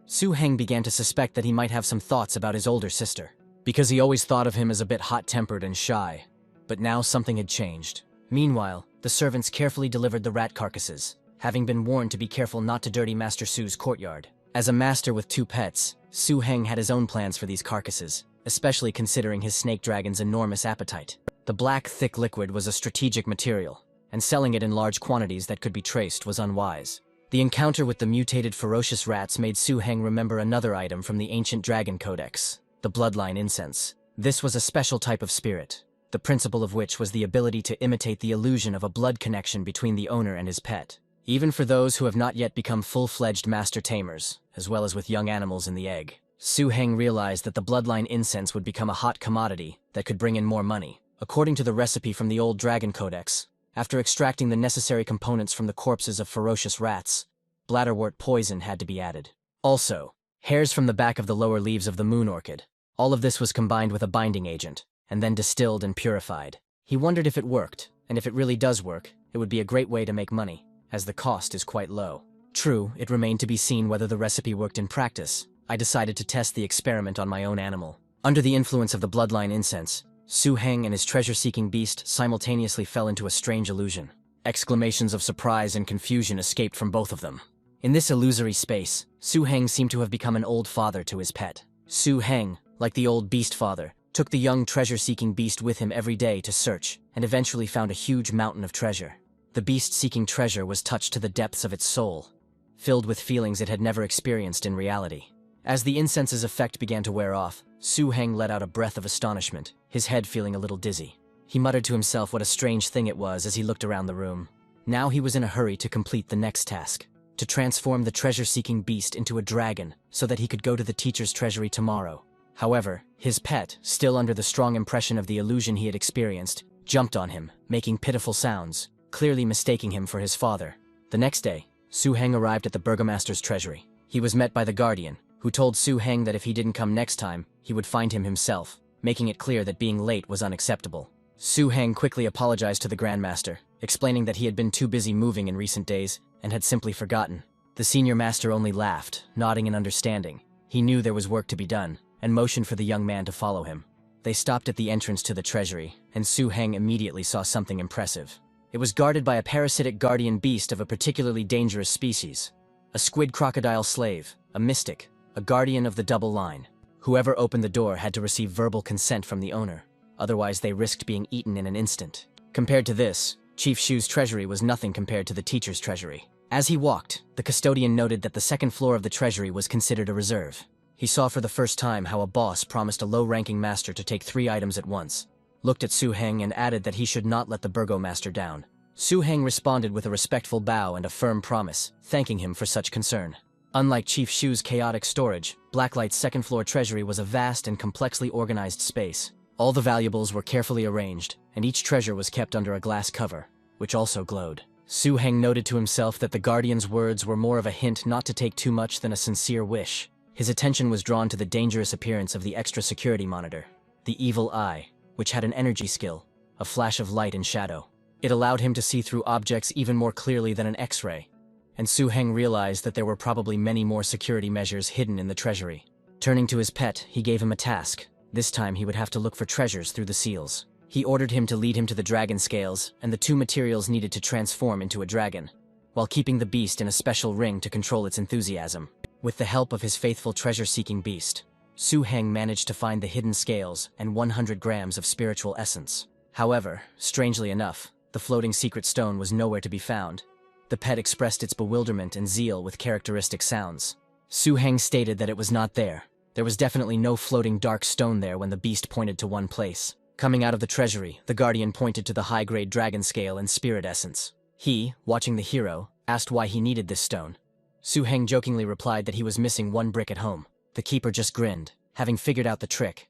Su-heng began to suspect that he might have some thoughts about his older sister, because he always thought of him as a bit hot-tempered and shy. But now something had changed. Meanwhile, the servants carefully delivered the rat carcasses, having been warned to be careful not to dirty Master Su's courtyard. As a master with 2 pets, Su-heng had his own plans for these carcasses, especially considering his snake dragon's enormous appetite. The black, thick liquid was a strategic material, and selling it in large quantities that could be traced was unwise. The encounter with the mutated ferocious rats made Su-heng remember another item from the ancient Dragon Codex, the bloodline incense. This was a special type of spirit, the principle of which was the ability to imitate the illusion of a blood connection between the owner and his pet. Even for those who have not yet become full-fledged master tamers, as well as with young animals in the egg, Su-heng realized that the bloodline incense would become a hot commodity that could bring in more money. According to the recipe from the old Dragon Codex, after extracting the necessary components from the corpses of ferocious rats, bladderwort poison had to be added. Also, hairs from the back of the lower leaves of the moon orchid. All of this was combined with a binding agent, and then distilled and purified. He wondered if it worked, and if it really does work, it would be a great way to make money, as the cost is quite low. True, it remained to be seen whether the recipe worked in practice. I decided to test the experiment on my own animal. Under the influence of the bloodline incense, Su-heng and his treasure-seeking beast simultaneously fell into a strange illusion. Exclamations of surprise and confusion escaped from both of them. In this illusory space, Su-heng seemed to have become an old father to his pet. Su-heng, like the old beast father, took the young treasure-seeking beast with him every day to search, and eventually found a huge mountain of treasure. The beast-seeking treasure was touched to the depths of its soul, filled with feelings it had never experienced in reality. As the incense's effect began to wear off, Su-heng let out a breath of astonishment, his head feeling a little dizzy. He muttered to himself what a strange thing it was as he looked around the room. Now he was in a hurry to complete the next task, to transform the treasure-seeking beast into a dragon so that he could go to the teacher's treasury tomorrow. However, his pet, still under the strong impression of the illusion he had experienced, jumped on him, making pitiful sounds, clearly mistaking him for his father. The next day, Su-heng arrived at the burgomaster's treasury. He was met by the guardian, who told Su-heng that if he didn't come next time, he would find him himself, making it clear that being late was unacceptable. Su-heng quickly apologized to the Grandmaster, explaining that he had been too busy moving in recent days and had simply forgotten. The senior master only laughed, nodding in understanding. He knew there was work to be done, and motioned for the young man to follow him. They stopped at the entrance to the treasury, and Su-heng immediately saw something impressive. It was guarded by a parasitic guardian beast of a particularly dangerous species. A squid crocodile slave, a mystic, a guardian of the double line. Whoever opened the door had to receive verbal consent from the owner, otherwise they risked being eaten in an instant. Compared to this, Chief Shu's treasury was nothing compared to the teacher's treasury. As he walked, the custodian noted that the second floor of the treasury was considered a reserve. He saw for the first time how a boss promised a low-ranking master to take 3 items at once, looked at Su-heng and added that he should not let the burgomaster down. Su-heng responded with a respectful bow and a firm promise, thanking him for such concern. Unlike Chief Shu's chaotic storage, Blacklight's second-floor treasury was a vast and complexly organized space. All the valuables were carefully arranged, and each treasure was kept under a glass cover, which also glowed. Su Heng noted to himself that the Guardian's words were more of a hint not to take too much than a sincere wish. His attention was drawn to the dangerous appearance of the extra security monitor, the Evil Eye, which had an energy skill, a flash of light and shadow. It allowed him to see through objects even more clearly than an X-ray, and Su Heng realized that there were probably many more security measures hidden in the treasury. Turning to his pet, he gave him a task. This time he would have to look for treasures through the seals. He ordered him to lead him to the dragon scales and the two materials needed to transform into a dragon, while keeping the beast in a special ring to control its enthusiasm. With the help of his faithful treasure-seeking beast, Su Heng managed to find the hidden scales and 100 grams of spiritual essence. However, strangely enough, the floating secret stone was nowhere to be found. The pet expressed its bewilderment and zeal with characteristic sounds. Su Heng stated that it was not there. There was definitely no floating dark stone there when the beast pointed to one place. Coming out of the treasury, the Guardian pointed to the high-grade dragon scale and spirit essence. He, watching the hero, asked why he needed this stone. Su Heng jokingly replied that he was missing one brick at home. The keeper just grinned, having figured out the trick.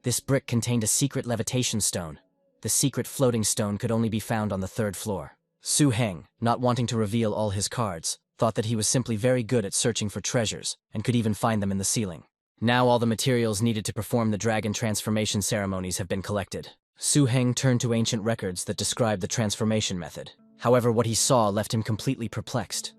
This brick contained a secret levitation stone. The secret floating stone could only be found on the 3rd floor. Su Heng, not wanting to reveal all his cards, thought that he was simply very good at searching for treasures and could even find them in the ceiling. Now all the materials needed to perform the dragon transformation ceremonies have been collected. Su Heng turned to ancient records that describe the transformation method. However, what he saw left him completely perplexed.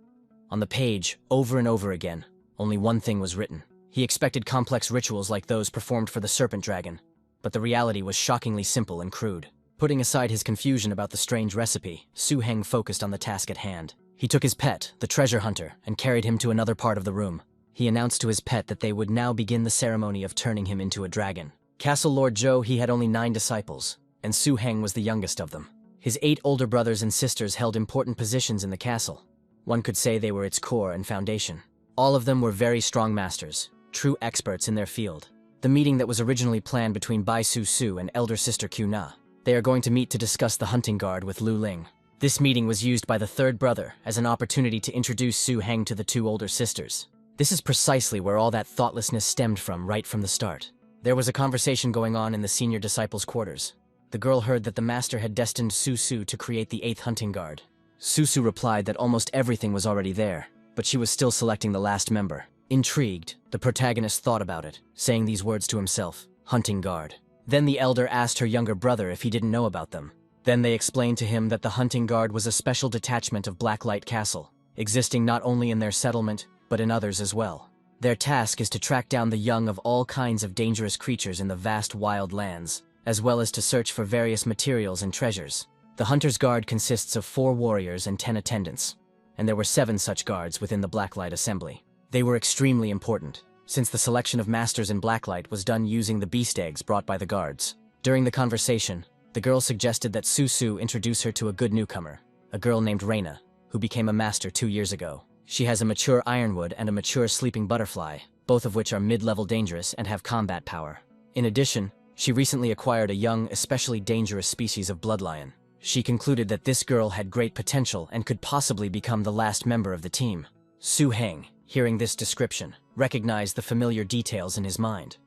On the page, over and over again, only one thing was written. He expected complex rituals like those performed for the serpent dragon, but the reality was shockingly simple and crude. Putting aside his confusion about the strange recipe, Su Heng focused on the task at hand. He took his pet, the treasure hunter, and carried him to another part of the room. He announced to his pet that they would now begin the ceremony of turning him into a dragon. Castle Lord Zhou, he had only 9 disciples, and Su Heng was the youngest of them. His 8 older brothers and sisters held important positions in the castle. One could say they were its core and foundation. All of them were very strong masters, true experts in their field. The meeting that was originally planned between Bai Su Su and elder sister Q Na. They are going to meet to discuss the hunting guard with Lu Ling. This meeting was used by the 3rd brother as an opportunity to introduce Su Heng to the 2 older sisters. This is precisely where all that thoughtlessness stemmed from right from the start. There was a conversation going on in the senior disciples' quarters. The girl heard that the master had destined Su Su to create the 8th hunting guard. Su Su replied that almost everything was already there, but she was still selecting the last member. Intrigued, the protagonist thought about it, saying these words to himself, "Hunting guard." Then the elder asked her younger brother if he didn't know about them. Then they explained to him that the hunting guard was a special detachment of Blacklight Castle, existing not only in their settlement, but in others as well. Their task is to track down the young of all kinds of dangerous creatures in the vast wild lands, as well as to search for various materials and treasures. The Hunter's Guard consists of 4 warriors and 10 attendants, and there were 7 such guards within the Blacklight Assembly. They were extremely important, since the selection of masters in Blacklight was done using the beast eggs brought by the guards. During the conversation, the girl suggested that Su Su introduce her to a good newcomer, a girl named Reina, who became a master 2 years ago. She has a mature Ironwood and a mature Sleeping Butterfly, both of which are mid-level dangerous and have combat power. In addition, she recently acquired a young, especially dangerous species of bloodlion. She concluded that this girl had great potential and could possibly become the last member of the team. Su Heng, hearing this description, recognized the familiar details in his mind.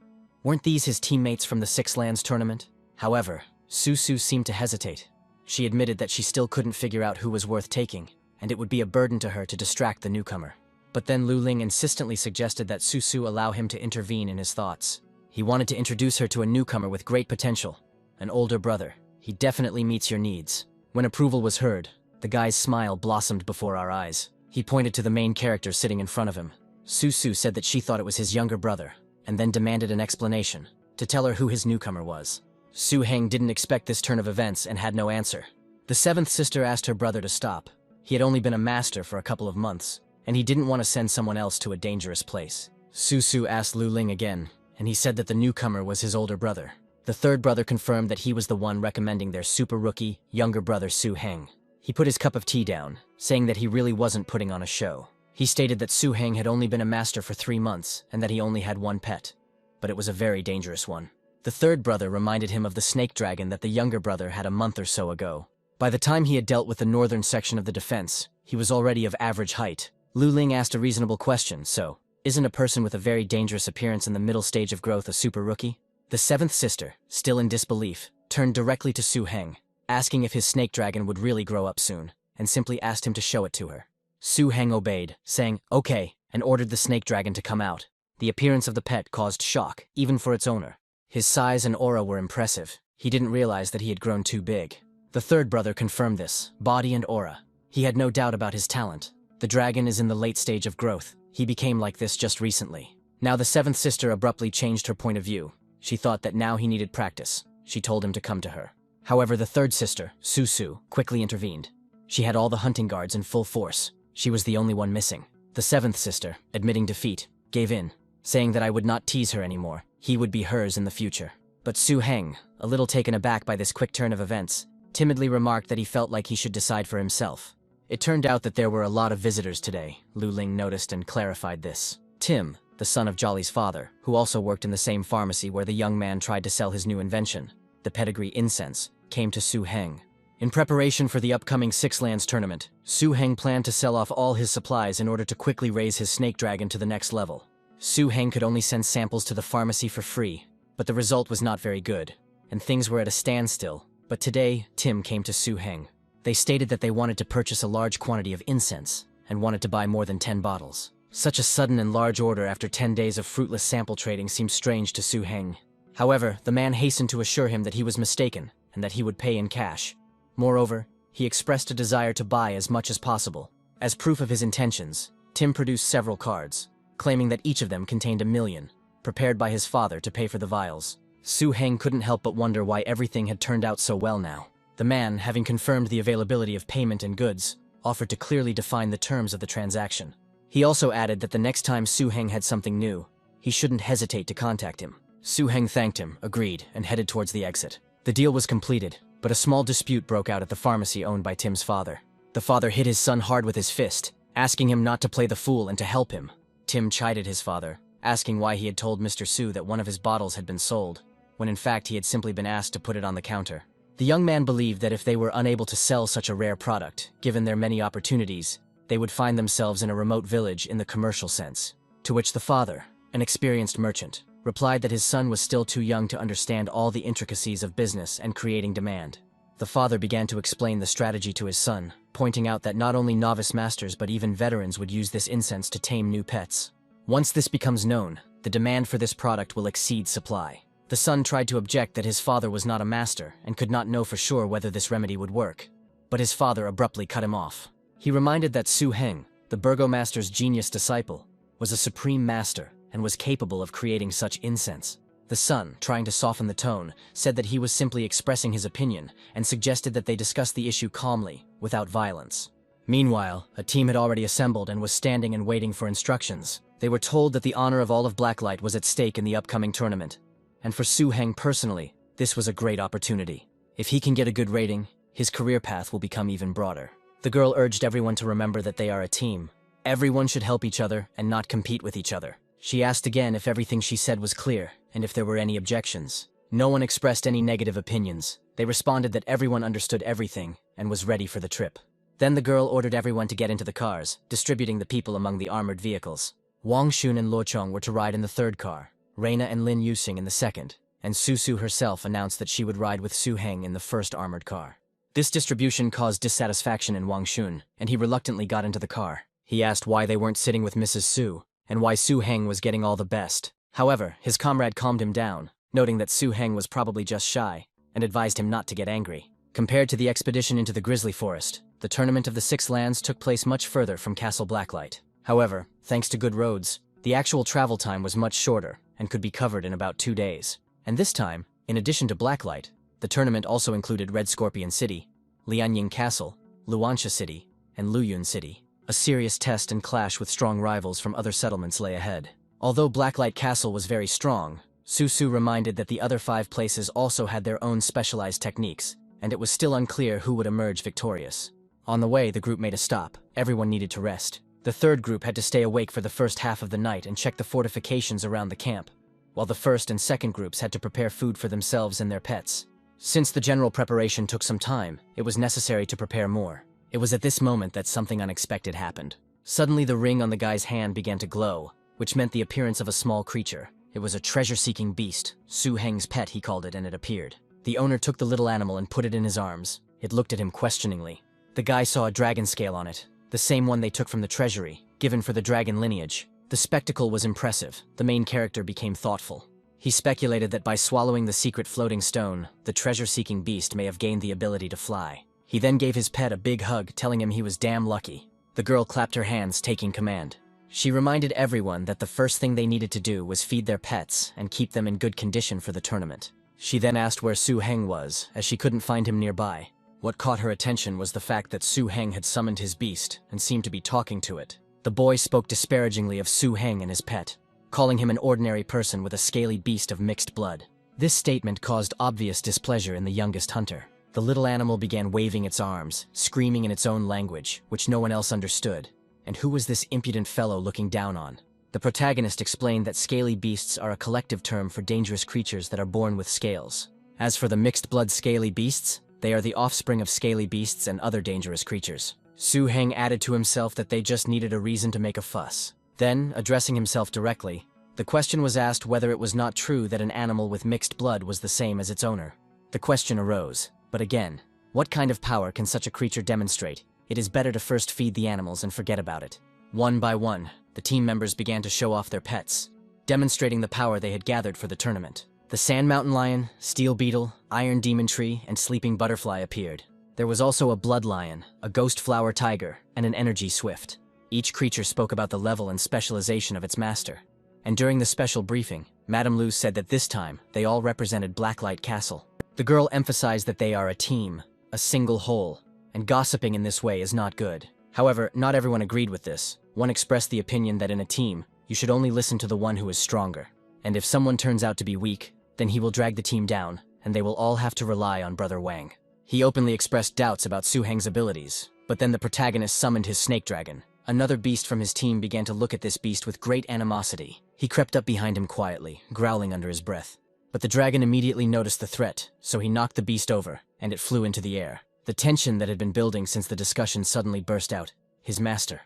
Weren't these his teammates from the Six Lands tournament? However, Su Su seemed to hesitate. She admitted that she still couldn't figure out who was worth taking, and it would be a burden to her to distract the newcomer. But then Lu Ling insistently suggested that Su Su allow him to intervene in his thoughts. He wanted to introduce her to a newcomer with great potential, an older brother. He definitely meets your needs. When approval was heard, the guy's smile blossomed before our eyes. He pointed to the main character sitting in front of him. Su Su said that she thought it was his younger brother, and then demanded an explanation, to tell her who his newcomer was. Su Heng didn't expect this turn of events and had no answer. The 7th sister asked her brother to stop. He had only been a master for a couple of months, and he didn't want to send someone else to a dangerous place. Su Su asked Lu Ling again, and he said that the newcomer was his older brother. The 3rd brother confirmed that he was the one recommending their super rookie, younger brother Su Heng. He put his cup of tea down, saying that he really wasn't putting on a show. He stated that Su Heng had only been a master for 3 months, and that he only had one pet. But it was a very dangerous one. The 3rd brother reminded him of the snake dragon that the younger brother had a month or so ago. By the time he had dealt with the northern section of the defense, he was already of average height. Lu Ling asked a reasonable question, so, isn't a person with a very dangerous appearance in the middle stage of growth a super rookie? The 7th sister, still in disbelief, turned directly to Su Heng, asking if his snake dragon would really grow up soon, and simply asked him to show it to her. Su Heng obeyed, saying, "Okay," and ordered the snake dragon to come out. The appearance of the pet caused shock, even for its owner. His size and aura were impressive. He didn't realize that he had grown too big. The third brother confirmed this, body and aura. He had no doubt about his talent. The dragon is in the late stage of growth. He became like this just recently. Now the seventh sister abruptly changed her point of view. She thought that now he needed practice. She told him to come to her. However, the third sister, Su, quickly intervened. She had all the hunting guards in full force. She was the only one missing. The seventh sister, admitting defeat, gave in, saying that I would not tease her anymore. He would be hers in the future. But Su Heng, a little taken aback by this quick turn of events, timidly remarked that he felt like he should decide for himself. It turned out that there were a lot of visitors today. Lu Ling noticed and clarified this. Tim, the son of Jolly's father, who also worked in the same pharmacy where the young man tried to sell his new invention, the pedigree incense, came to Su Heng. In preparation for the upcoming Six Lands tournament, Su Heng planned to sell off all his supplies in order to quickly raise his snake dragon to the next level. Su Heng could only send samples to the pharmacy for free, but the result was not very good, and things were at a standstill. But today, Tim came to Su Heng. They stated that they wanted to purchase a large quantity of incense, and wanted to buy more than 10 bottles. Such a sudden and large order after 10 days of fruitless sample trading seemed strange to Su Heng. However, the man hastened to assure him that he was mistaken, and that he would pay in cash. Moreover, he expressed a desire to buy as much as possible. As proof of his intentions, Tim produced several cards, claiming that each of them contained 1,000,000, prepared by his father to pay for the vials. Su Heng couldn't help but wonder why everything had turned out so well now. The man, having confirmed the availability of payment and goods, offered to clearly define the terms of the transaction. He also added that the next time Su Heng had something new, he shouldn't hesitate to contact him. Su Heng thanked him, agreed, and headed towards the exit. The deal was completed, but a small dispute broke out at the pharmacy owned by Tim's father. The father hit his son hard with his fist, asking him not to play the fool and to help him. Tim chided his father, asking why he had told Mr. Su that one of his bottles had been sold, when in fact he had simply been asked to put it on the counter. The young man believed that if they were unable to sell such a rare product, given their many opportunities, they would find themselves in a remote village in the commercial sense. To which the father, an experienced merchant, replied that his son was still too young to understand all the intricacies of business and creating demand. The father began to explain the strategy to his son, pointing out that not only novice masters but even veterans would use this incense to tame new pets. Once this becomes known, the demand for this product will exceed supply. The son tried to object that his father was not a master and could not know for sure whether this remedy would work. But his father abruptly cut him off. He reminded that Su Heng, the burgomaster's genius disciple, was a supreme master and was capable of creating such incense. The son, trying to soften the tone, said that he was simply expressing his opinion and suggested that they discuss the issue calmly, without violence. Meanwhile, a team had already assembled and was standing and waiting for instructions. They were told that the honor of all of Blacklight was at stake in the upcoming tournament. And for Su Heng personally, this was a great opportunity. If he can get a good rating, his career path will become even broader. The girl urged everyone to remember that they are a team. Everyone should help each other and not compete with each other. She asked again if everything she said was clear, and if there were any objections. No one expressed any negative opinions. They responded that everyone understood everything and was ready for the trip. Then the girl ordered everyone to get into the cars, distributing the people among the armored vehicles. Wang Xun and Luo Chong were to ride in the third car, Reina and Lin Yusing in the second, and Su herself announced that she would ride with Su Heng in the first armored car. This distribution caused dissatisfaction in Wang Xun, and he reluctantly got into the car. He asked why they weren't sitting with Mrs. Su, and why Su Heng was getting all the best. However, his comrade calmed him down, noting that Su Heng was probably just shy, and advised him not to get angry. Compared to the expedition into the Grizzly Forest, the tournament of the Six Lands took place much further from Castle Blacklight. However, thanks to good roads, the actual travel time was much shorter and could be covered in about 2 days. And this time, in addition to Blacklight, the tournament also included Red Scorpion City, Lianying Castle, Luansha City, and Luyun City. A serious test and clash with strong rivals from other settlements lay ahead. Although Blacklight Castle was very strong, Su reminded that the other 5 places also had their own specialized techniques, and it was still unclear who would emerge victorious. On the way, the group made a stop. Everyone needed to rest. The third group had to stay awake for the first half of the night and check the fortifications around the camp, while the first and second groups had to prepare food for themselves and their pets. Since the general preparation took some time, it was necessary to prepare more. It was at this moment that something unexpected happened. Suddenly the ring on the guy's hand began to glow, which meant the appearance of a small creature. It was a treasure-seeking beast. Su Heng's pet, he called it, and it appeared. The owner took the little animal and put it in his arms. It looked at him questioningly. The guy saw a dragon scale on it, the same one they took from the treasury, given for the dragon lineage. The spectacle was impressive. The main character became thoughtful. He speculated that by swallowing the secret floating stone, the treasure-seeking beast may have gained the ability to fly. He then gave his pet a big hug, telling him he was damn lucky. The girl clapped her hands, taking command. She reminded everyone that the first thing they needed to do was feed their pets and keep them in good condition for the tournament. She then asked where Su Heng was, as she couldn't find him nearby. What caught her attention was the fact that Su Heng had summoned his beast and seemed to be talking to it. The boy spoke disparagingly of Su Heng and his pet, calling him an ordinary person with a scaly beast of mixed blood. This statement caused obvious displeasure in the youngest hunter. The little animal began waving its arms, screaming in its own language, which no one else understood. And who was this impudent fellow looking down on? The protagonist explained that scaly beasts are a collective term for dangerous creatures that are born with scales. As for the mixed-blood scaly beasts, they are the offspring of scaly beasts and other dangerous creatures. Su Heng added to himself that they just needed a reason to make a fuss. Then, addressing himself directly, the question was asked whether it was not true that an animal with mixed blood was the same as its owner. The question arose, but again, what kind of power can such a creature demonstrate? It is better to first feed the animals and forget about it. One by one, the team members began to show off their pets, demonstrating the power they had gathered for the tournament. The sand mountain lion, steel beetle, iron demon tree, and sleeping butterfly appeared. There was also a blood lion, a ghost flower tiger, and an energy swift. Each creature spoke about the level and specialization of its master. And during the special briefing, Madame Lu said that this time, they all represented Blacklight Castle. The girl emphasized that they are a team, a single whole, and gossiping in this way is not good. However, not everyone agreed with this. One expressed the opinion that in a team, you should only listen to the one who is stronger. And if someone turns out to be weak, then he will drag the team down, and they will all have to rely on Brother Wang. He openly expressed doubts about Su Heng's abilities, but then the protagonist summoned his snake dragon. Another beast from his team began to look at this beast with great animosity. He crept up behind him quietly, growling under his breath. But the dragon immediately noticed the threat, so he knocked the beast over, and it flew into the air. The tension that had been building since the discussion suddenly burst out. His master.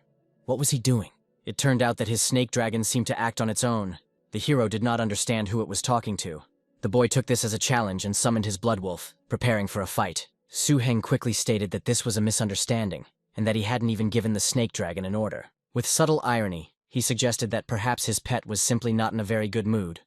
What was he doing? It turned out that his snake dragon seemed to act on its own. The hero did not understand who it was talking to. The boy took this as a challenge and summoned his blood wolf, preparing for a fight. Su Heng quickly stated that this was a misunderstanding, and that he hadn't even given the snake dragon an order. With subtle irony, he suggested that perhaps his pet was simply not in a very good mood,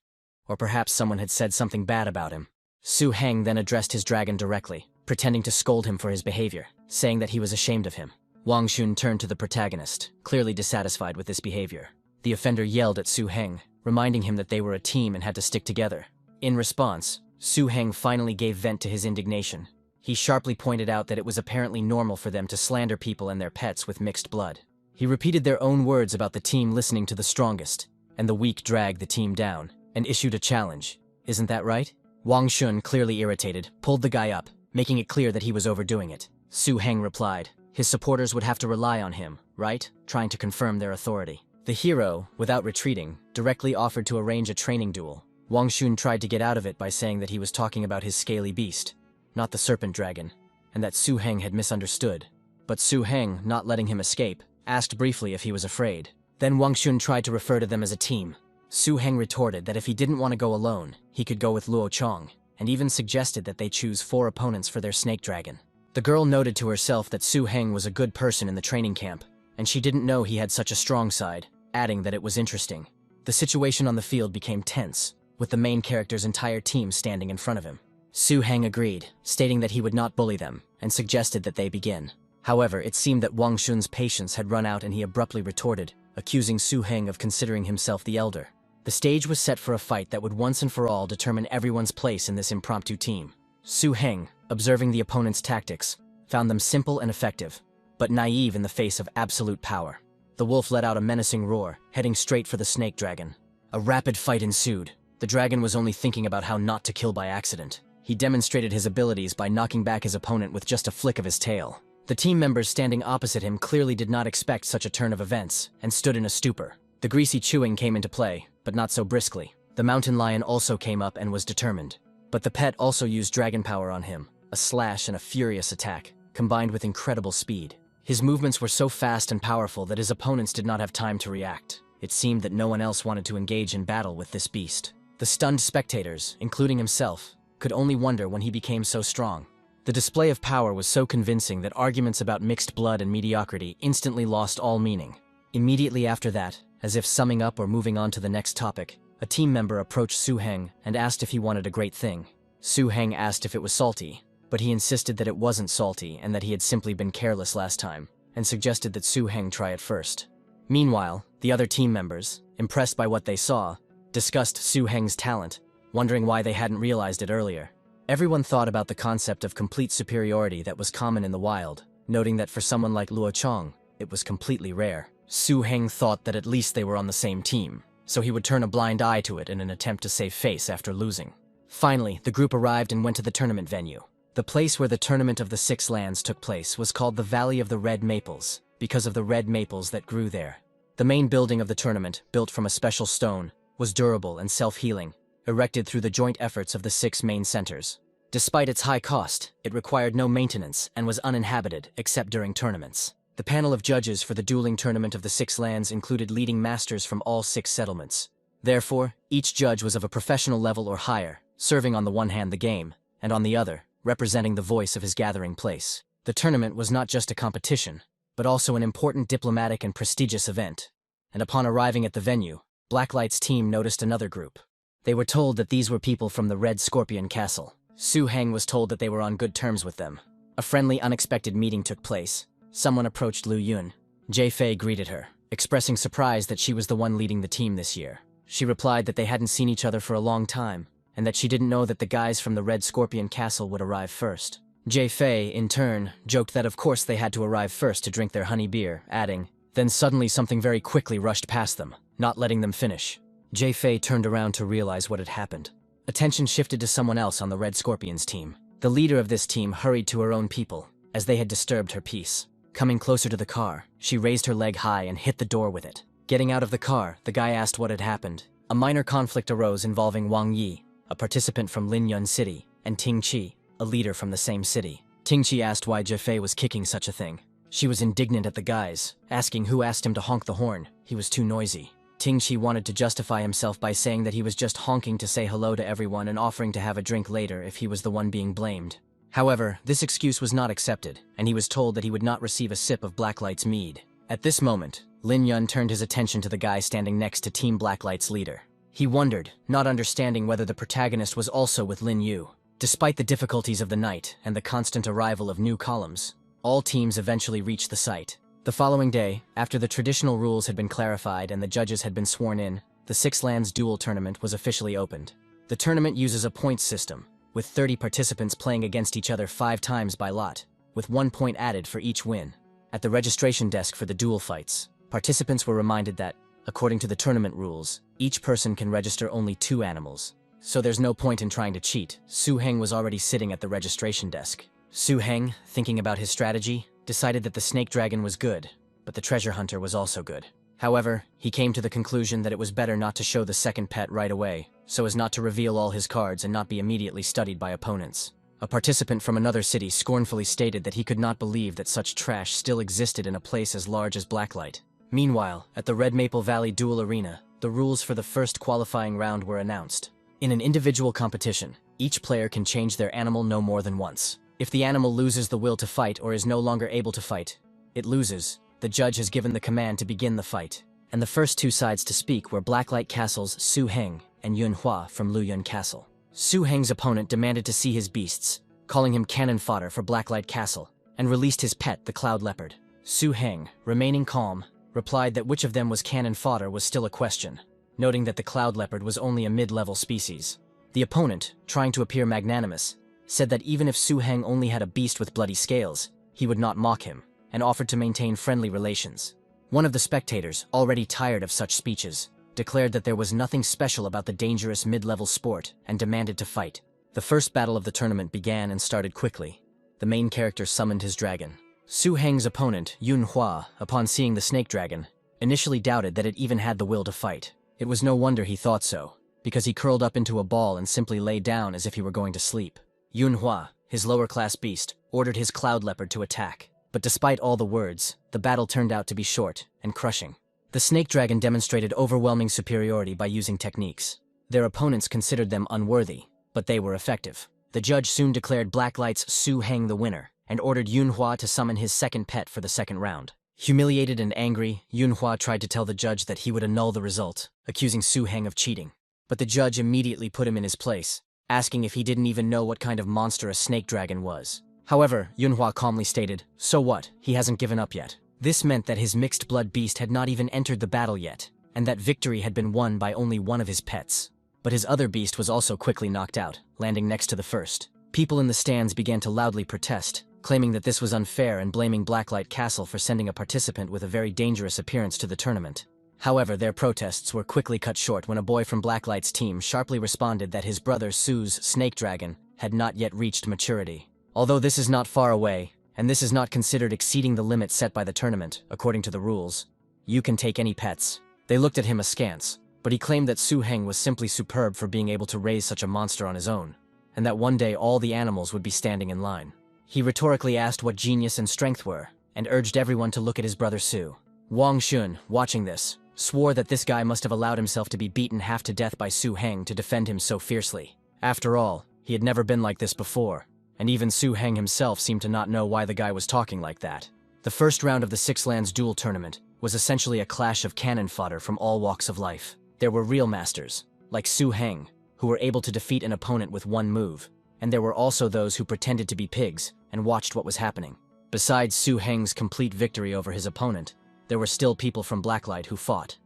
or perhaps someone had said something bad about him. Su Heng then addressed his dragon directly, pretending to scold him for his behavior, saying that he was ashamed of him. Wang Xun turned to the protagonist, clearly dissatisfied with this behavior. The offender yelled at Su Heng, reminding him that they were a team and had to stick together. In response, Su Heng finally gave vent to his indignation. He sharply pointed out that it was apparently normal for them to slander people and their pets with mixed blood. He repeated their own words about the team listening to the strongest, and the weak dragged the team down, and issued a challenge. Isn't that right? Wang Xun, clearly irritated, pulled the guy up, making it clear that he was overdoing it. Su Heng replied, his supporters would have to rely on him, right? Trying to confirm their authority. The hero, without retreating, directly offered to arrange a training duel. Wang Xun tried to get out of it by saying that he was talking about his scaly beast, not the serpent dragon, and that Su Heng had misunderstood. But Su Heng, not letting him escape, asked briefly if he was afraid. Then Wang Xun tried to refer to them as a team. Su Heng retorted that if he didn't want to go alone, he could go with Luo Chong, and even suggested that they choose 4 opponents for their snake dragon. The girl noted to herself that Su Heng was a good person in the training camp, and she didn't know he had such a strong side, adding that it was interesting. The situation on the field became tense, with the main character's entire team standing in front of him. Su Heng agreed, stating that he would not bully them, and suggested that they begin. However, it seemed that Wang Xun's patience had run out and he abruptly retorted, accusing Su Heng of considering himself the elder. The stage was set for a fight that would once and for all determine everyone's place in this impromptu team. Su Heng, observing the opponent's tactics, found them simple and effective, but naive in the face of absolute power. The wolf let out a menacing roar, heading straight for the snake dragon. A rapid fight ensued. The dragon was only thinking about how not to kill by accident. He demonstrated his abilities by knocking back his opponent with just a flick of his tail. The team members standing opposite him clearly did not expect such a turn of events, and stood in a stupor. The greasy chewing came into play, but not so briskly. The mountain lion also came up and was determined. But the pet also used dragon power on him, a slash and a furious attack, combined with incredible speed. His movements were so fast and powerful that his opponents did not have time to react. It seemed that no one else wanted to engage in battle with this beast. The stunned spectators, including himself, could only wonder when he became so strong. The display of power was so convincing that arguments about mixed blood and mediocrity instantly lost all meaning. Immediately after that, as if summing up or moving on to the next topic, a team member approached Su Heng and asked if he wanted a great thing. Su Heng asked if it was salty, but he insisted that it wasn't salty and that he had simply been careless last time, and suggested that Su Heng try it first. Meanwhile, the other team members, impressed by what they saw, discussed Su Heng's talent, wondering why they hadn't realized it earlier. Everyone thought about the concept of complete superiority that was common in the wild, noting that for someone like Luo Chong, it was completely rare. Su Heng thought that at least they were on the same team, so he would turn a blind eye to it in an attempt to save face after losing. Finally, the group arrived and went to the tournament venue. The place where the Tournament of the Six Lands took place was called the Valley of the Red Maples, because of the red maples that grew there. The main building of the tournament, built from a special stone, was durable and self-healing, erected through the joint efforts of the 6 main centers. Despite its high cost, it required no maintenance and was uninhabited except during tournaments. The panel of judges for the dueling tournament of the 6 lands included leading masters from all 6 settlements. Therefore, each judge was of a professional level or higher, serving on the one hand the game, and on the other, representing the voice of his gathering place. The tournament was not just a competition, but also an important diplomatic and prestigious event. And upon arriving at the venue, Blacklight's team noticed another group. They were told that these were people from the Red Scorpion Castle. Su Heng was told that they were on good terms with them. A friendly, unexpected meeting took place. Someone approached Lu Yun. Jie Fei greeted her, expressing surprise that she was the one leading the team this year. She replied that they hadn't seen each other for a long time, and that she didn't know that the guys from the Red Scorpion Castle would arrive first. Jie Fei, in turn, joked that of course they had to arrive first to drink their honey beer, adding, "Then suddenly something very quickly rushed past them, not letting them finish." Jie Fei turned around to realize what had happened. Attention shifted to someone else on the Red Scorpions team. The leader of this team hurried to her own people, as they had disturbed her peace. Coming closer to the car, she raised her leg high and hit the door with it. Getting out of the car, the guy asked what had happened. A minor conflict arose involving Wang Yi, a participant from Linyun City, and Ting Qi, a leader from the same city. Ting Qi asked why Jie Fei was kicking such a thing. She was indignant at the guys, asking who asked him to honk the horn. He was too noisy. Ting Qi wanted to justify himself by saying that he was just honking to say hello to everyone and offering to have a drink later if he was the one being blamed. However, this excuse was not accepted, and he was told that he would not receive a sip of Blacklight's mead. At this moment, Lin Yun turned his attention to the guy standing next to Team Blacklight's leader. He wondered, not understanding whether the protagonist was also with Lin Yu. Despite the difficulties of the night and the constant arrival of new columns, all teams eventually reached the site. The following day, after the traditional rules had been clarified and the judges had been sworn in, the Six Lands Duel Tournament was officially opened. The tournament uses a points system, with 30 participants playing against each other 5 times by lot, with 1 point added for each win. At the registration desk for the duel fights, participants were reminded that, according to the tournament rules, each person can register only 2 animals. So there's no point in trying to cheat. Su Heng was already sitting at the registration desk. Su Heng, thinking about his strategy, decided that the snake dragon was good, but the treasure hunter was also good. However, he came to the conclusion that it was better not to show the second pet right away, so as not to reveal all his cards and not be immediately studied by opponents. A participant from another city scornfully stated that he could not believe that such trash still existed in a place as large as Blacklight. Meanwhile, at the Red Maple Valley Duel Arena, the rules for the first qualifying round were announced. In an individual competition, each player can change their animal no more than once. If the animal loses the will to fight or is no longer able to fight, it loses. The judge has given the command to begin the fight. And the first 2 sides to speak were Blacklight Castle's Su Heng and Yun Hua from Luyun Castle. Su Heng's opponent demanded to see his beasts, calling him cannon fodder for Blacklight Castle, and released his pet, the Cloud Leopard. Su Heng, remaining calm, replied that which of them was cannon fodder was still a question, noting that the Cloud Leopard was only a mid-level species. The opponent, trying to appear magnanimous, said that even if Su Heng only had a beast with bloody scales, he would not mock him, and offered to maintain friendly relations. One of the spectators, already tired of such speeches, declared that there was nothing special about the dangerous mid-level sport and demanded to fight. The first battle of the tournament began and started quickly. The main character summoned his dragon. Su Heng's opponent, Yun Hua, upon seeing the snake dragon, initially doubted that it even had the will to fight. It was no wonder he thought so, because he curled up into a ball and simply lay down as if he were going to sleep. Yun Hua, his lower-class beast, ordered his Cloud Leopard to attack. But despite all the words, the battle turned out to be short and crushing. The snake dragon demonstrated overwhelming superiority by using techniques. Their opponents considered them unworthy, but they were effective. The judge soon declared Blacklight's Su Heng the winner, and ordered Yunhua to summon his second pet for the second round. Humiliated and angry, Yunhua tried to tell the judge that he would annul the result, accusing Su Heng of cheating. But the judge immediately put him in his place, asking if he didn't even know what kind of monster a snake dragon was. However, Yunhua calmly stated, "So what? He hasn't given up yet." This meant that his mixed blood beast had not even entered the battle yet, and that victory had been won by only one of his pets. But his other beast was also quickly knocked out, landing next to the first. People in the stands began to loudly protest, claiming that this was unfair and blaming Blacklight Castle for sending a participant with a very dangerous appearance to the tournament. However, their protests were quickly cut short when a boy from Blacklight's team sharply responded that his brother Su's snake dragon had not yet reached maturity. Although this is not far away, and this is not considered exceeding the limit set by the tournament, according to the rules, you can take any pets. They looked at him askance, but he claimed that Su Heng was simply superb for being able to raise such a monster on his own, and that one day all the animals would be standing in line. He rhetorically asked what genius and strength were, and urged everyone to look at his brother Su. Wang Xun, watching this, swore that this guy must have allowed himself to be beaten half to death by Su Heng to defend him so fiercely. After all, he had never been like this before, and even Su Heng himself seemed to not know why the guy was talking like that. The first round of the Six Lands Duel tournament was essentially a clash of cannon fodder from all walks of life. There were real masters, like Su Heng, who were able to defeat an opponent with one move, and there were also those who pretended to be pigs and watched what was happening. Besides Su Heng's complete victory over his opponent, there were still people from Blacklight who fought,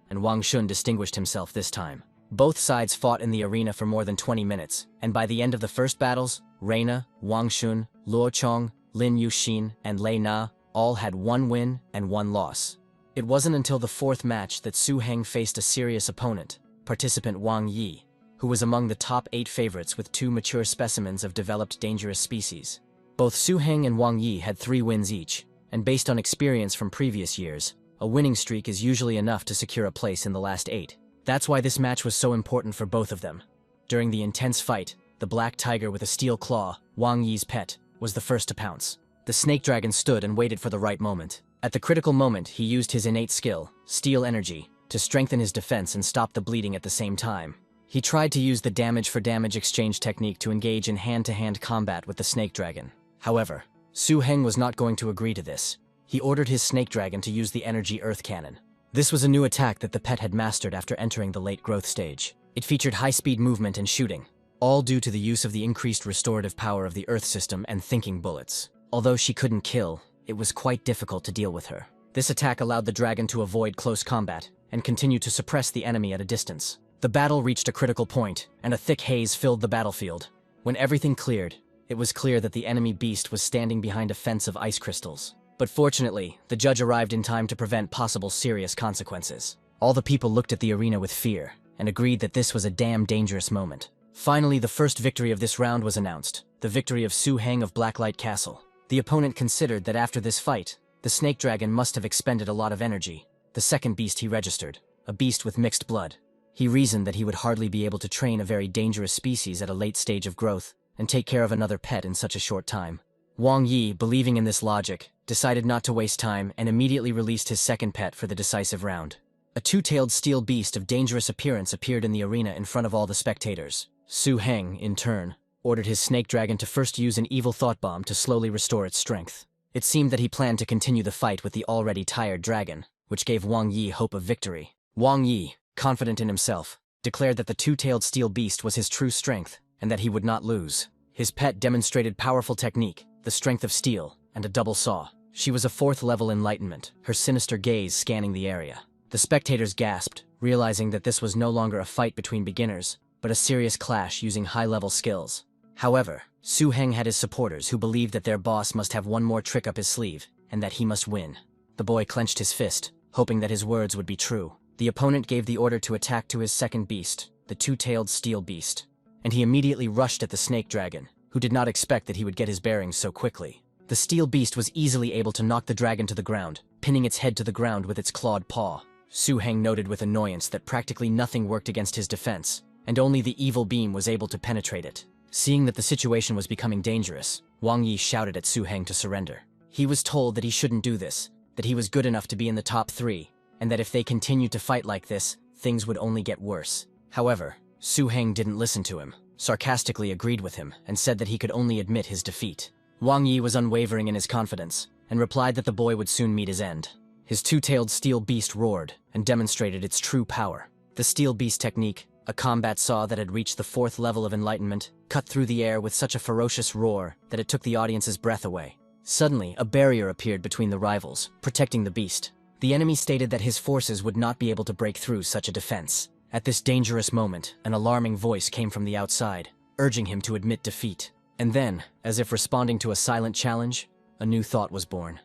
and Wang Xun distinguished himself this time. Both sides fought in the arena for more than 20 minutes, and by the end of the first battles, Reina, Wang Xun, Luo Chong, Lin Yuxin, and Lei Na all had one win and one loss. It wasn't until the fourth match that Su Heng faced a serious opponent, participant Wang Yi, who was among the top 8 favorites with 2 mature specimens of developed dangerous species. Both Su Heng and Wang Yi had 3 wins each, and based on experience from previous years, a winning streak is usually enough to secure a place in the last 8. That's why this match was so important for both of them. During the intense fight, the black tiger with a steel claw, Wang Yi's pet, was the first to pounce. The snake dragon stood and waited for the right moment. At the critical moment, he used his innate skill, Steel Energy, to strengthen his defense and stop the bleeding at the same time. He tried to use the damage-for-damage exchange technique to engage in hand-to-hand combat with the snake dragon. However, Su Heng was not going to agree to this. He ordered his snake dragon to use the energy earth cannon. This was a new attack that the pet had mastered after entering the late growth stage. It featured high-speed movement and shooting, all due to the use of the increased restorative power of the earth system and thinking bullets. Although she couldn't kill, it was quite difficult to deal with her. This attack allowed the dragon to avoid close combat and continue to suppress the enemy at a distance. The battle reached a critical point, and a thick haze filled the battlefield. When everything cleared, it was clear that the enemy beast was standing behind a fence of ice crystals. But fortunately, the judge arrived in time to prevent possible serious consequences. All the people looked at the arena with fear, and agreed that this was a damn dangerous moment. Finally, the first victory of this round was announced, the victory of Su Heng of Blacklight Castle. The opponent considered that after this fight, the snake dragon must have expended a lot of energy. The second beast he registered, a beast with mixed blood. He reasoned that he would hardly be able to train a very dangerous species at a late stage of growth and take care of another pet in such a short time. Wang Yi, believing in this logic, decided not to waste time and immediately released his second pet for the decisive round. A two-tailed steel beast of dangerous appearance appeared in the arena in front of all the spectators. Su Heng, in turn, ordered his snake dragon to first use an evil thought bomb to slowly restore its strength. It seemed that he planned to continue the fight with the already tired dragon, which gave Wang Yi hope of victory. Wang Yi, confident in himself, declared that the two-tailed steel beast was his true strength and that he would not lose. His pet demonstrated powerful technique, the strength of steel, and a double saw. She was a 4th-level enlightenment, her sinister gaze scanning the area. The spectators gasped, realizing that this was no longer a fight between beginners, but a serious clash using high-level skills. However, Su Heng had his supporters who believed that their boss must have one more trick up his sleeve, and that he must win. The boy clenched his fist, hoping that his words would be true. The opponent gave the order to attack to his second beast, the two-tailed steel beast, and he immediately rushed at the snake dragon, who did not expect that he would get his bearings so quickly. The steel beast was easily able to knock the dragon to the ground, pinning its head to the ground with its clawed paw. Su Heng noted with annoyance that practically nothing worked against his defense, and only the evil beam was able to penetrate it. Seeing that the situation was becoming dangerous, Wang Yi shouted at Su Heng to surrender. He was told that he shouldn't do this, that he was good enough to be in the top 3, and that if they continued to fight like this, things would only get worse. However, Su Heng didn't listen to him. sarcastically agreed with him and said that he could only admit his defeat. Wang Yi was unwavering in his confidence and replied that the boy would soon meet his end. His two-tailed steel beast roared and demonstrated its true power. The steel beast technique, a combat saw that had reached the 4th level of enlightenment, cut through the air with such a ferocious roar that it took the audience's breath away. Suddenly, a barrier appeared between the rivals, protecting the beast. The enemy stated that his forces would not be able to break through such a defense. At this dangerous moment, an alarming voice came from the outside, urging him to admit defeat. And then, as if responding to a silent challenge, a new thought was born.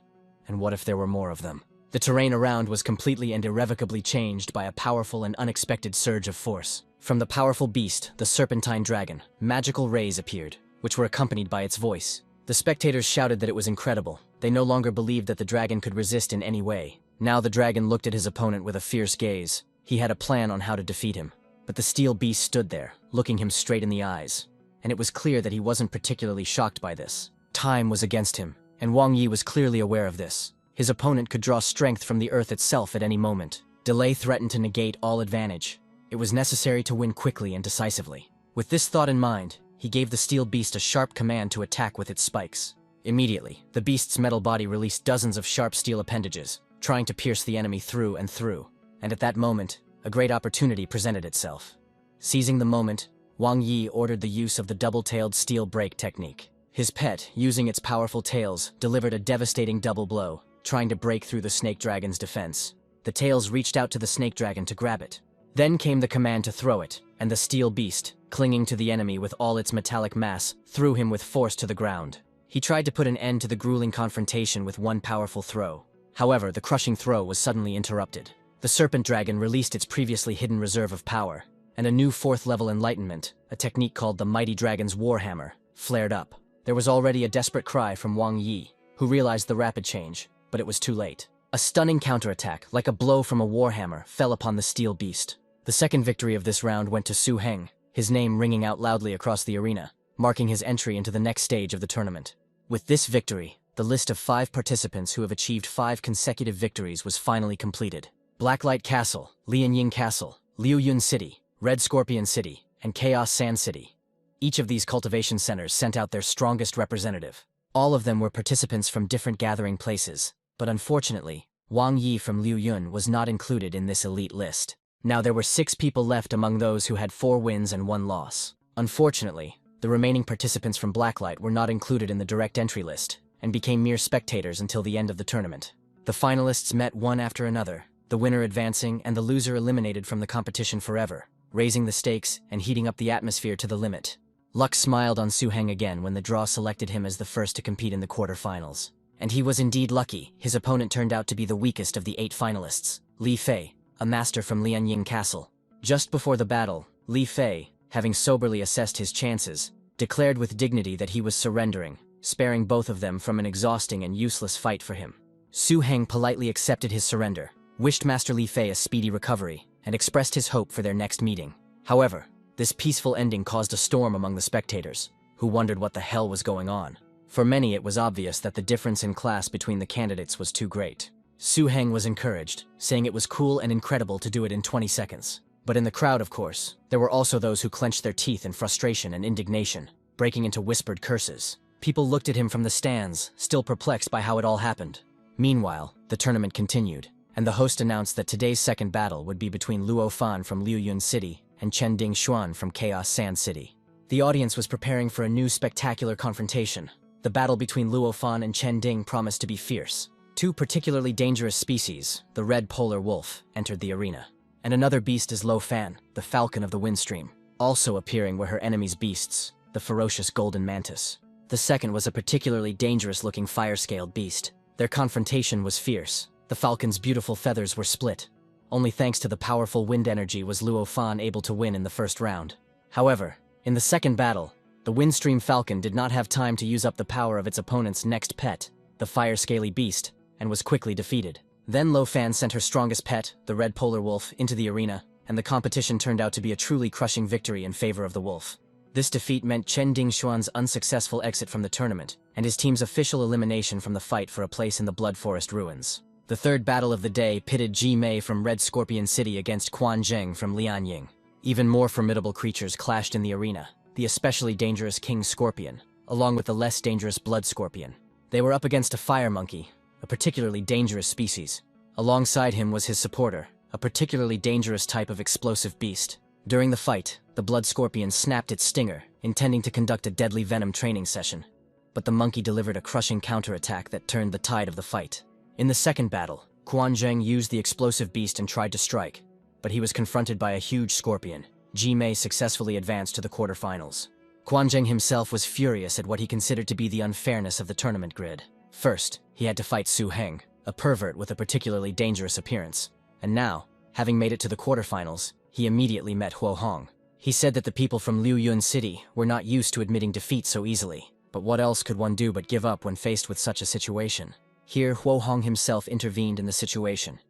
And what if there were more of them? The terrain around was completely and irrevocably changed by a powerful and unexpected surge of force. From the powerful beast, the serpentine dragon, magical rays appeared, which were accompanied by its voice. The spectators shouted that it was incredible. They no longer believed that the dragon could resist in any way. Now the dragon looked at his opponent with a fierce gaze. He had a plan on how to defeat him. But the steel beast stood there, looking him straight in the eyes. And it was clear that he wasn't particularly shocked by this. Time was against him, and Wang Yi was clearly aware of this. His opponent could draw strength from the earth itself at any moment. Delay threatened to negate all advantage. It was necessary to win quickly and decisively. With this thought in mind, he gave the steel beast a sharp command to attack with its spikes. Immediately, the beast's metal body released dozens of sharp steel appendages, trying to pierce the enemy through and through. And at that moment, a great opportunity presented itself. Seizing the moment, Wang Yi ordered the use of the double-tailed steel break technique. His pet, using its powerful tails, delivered a devastating double blow, trying to break through the snake dragon's defense. The tails reached out to the snake dragon to grab it. Then came the command to throw it, and the steel beast, clinging to the enemy with all its metallic mass, threw him with force to the ground. He tried to put an end to the grueling confrontation with one powerful throw. However, the crushing throw was suddenly interrupted. The serpent dragon released its previously hidden reserve of power, and a new 4th-level enlightenment, a technique called the Mighty Dragon's Warhammer, flared up. There was already a desperate cry from Wang Yi, who realized the rapid change, but it was too late. A stunning counterattack, like a blow from a warhammer, fell upon the steel beast. The second victory of this round went to Su Heng, his name ringing out loudly across the arena, marking his entry into the next stage of the tournament. With this victory, the list of 5 participants who have achieved 5 consecutive victories was finally completed. Blacklight Castle, Lianying Castle, Liuyun City, Red Scorpion City, and Chaos Sand City. Each of these cultivation centers sent out their strongest representative. All of them were participants from different gathering places, but unfortunately, Wang Yi from Liuyun was not included in this elite list. Now there were 6 people left among those who had 4 wins and 1 loss. Unfortunately, the remaining participants from Blacklight were not included in the direct entry list, and became mere spectators until the end of the tournament. The finalists met one after another, the winner advancing and the loser eliminated from the competition forever, raising the stakes and heating up the atmosphere to the limit. Luck smiled on Su Heng again when the draw selected him as the first to compete in the quarterfinals. And he was indeed lucky. His opponent turned out to be the weakest of the 8 finalists, Li Fei, a master from Lianying Castle. Just before the battle, Li Fei, having soberly assessed his chances, declared with dignity that he was surrendering, sparing both of them from an exhausting and useless fight for him. Su Heng politely accepted his surrender, wished Master Li Fei a speedy recovery, and expressed his hope for their next meeting. However, this peaceful ending caused a storm among the spectators, who wondered what the hell was going on. For many, it was obvious that the difference in class between the candidates was too great. Su Heng was encouraged, saying it was cool and incredible to do it in 20 seconds. But in the crowd, of course, there were also those who clenched their teeth in frustration and indignation, breaking into whispered curses. People looked at him from the stands, still perplexed by how it all happened. Meanwhile, the tournament continued, and the host announced that today's second battle would be between Luo Fan from Liuyun City and Chen Ding Xuan from Chaos Sand City. The audience was preparing for a new spectacular confrontation. The battle between Luo Fan and Chen Ding promised to be fierce. 2 particularly dangerous species, the red polar wolf, entered the arena. And another beast is Lo Fan, the falcon of the windstream, also appearing were her enemy's beasts, the ferocious golden mantis. The second was a particularly dangerous-looking fire-scaled beast. Their confrontation was fierce. The falcon's beautiful feathers were split. Only thanks to the powerful wind energy was Luo Fan able to win in the first round. However, in the second battle, the windstream falcon did not have time to use up the power of its opponent's next pet, the fire-scaly beast, and was quickly defeated. Then Lo Fan sent her strongest pet, the red polar wolf, into the arena, and the competition turned out to be a truly crushing victory in favor of the wolf. This defeat meant Chen Ding Xuan's unsuccessful exit from the tournament, and his team's official elimination from the fight for a place in the Blood Forest ruins. The third battle of the day pitted Ji Mei from Red Scorpion City against Quan Zheng from Lianying. Even more formidable creatures clashed in the arena. the especially dangerous King Scorpion, along with the less dangerous Blood Scorpion. They were up against a fire monkey, a particularly dangerous species. Alongside him was his supporter, a particularly dangerous type of explosive beast. During the fight, the Blood Scorpion snapped its stinger, intending to conduct a deadly venom training session. But the monkey delivered a crushing counterattack that turned the tide of the fight. In the second battle, Quan Zheng used the explosive beast and tried to strike, but he was confronted by a huge scorpion. Ji Mei successfully advanced to the quarterfinals. Quan Zheng himself was furious at what he considered to be the unfairness of the tournament grid. First, he had to fight Su Heng, a pervert with a particularly dangerous appearance. And now, having made it to the quarterfinals, he immediately met Huo Hong. He said that the people from Liu Yun City were not used to admitting defeat so easily, but what else could one do but give up when faced with such a situation? Here, Huo Hong himself intervened in the situation.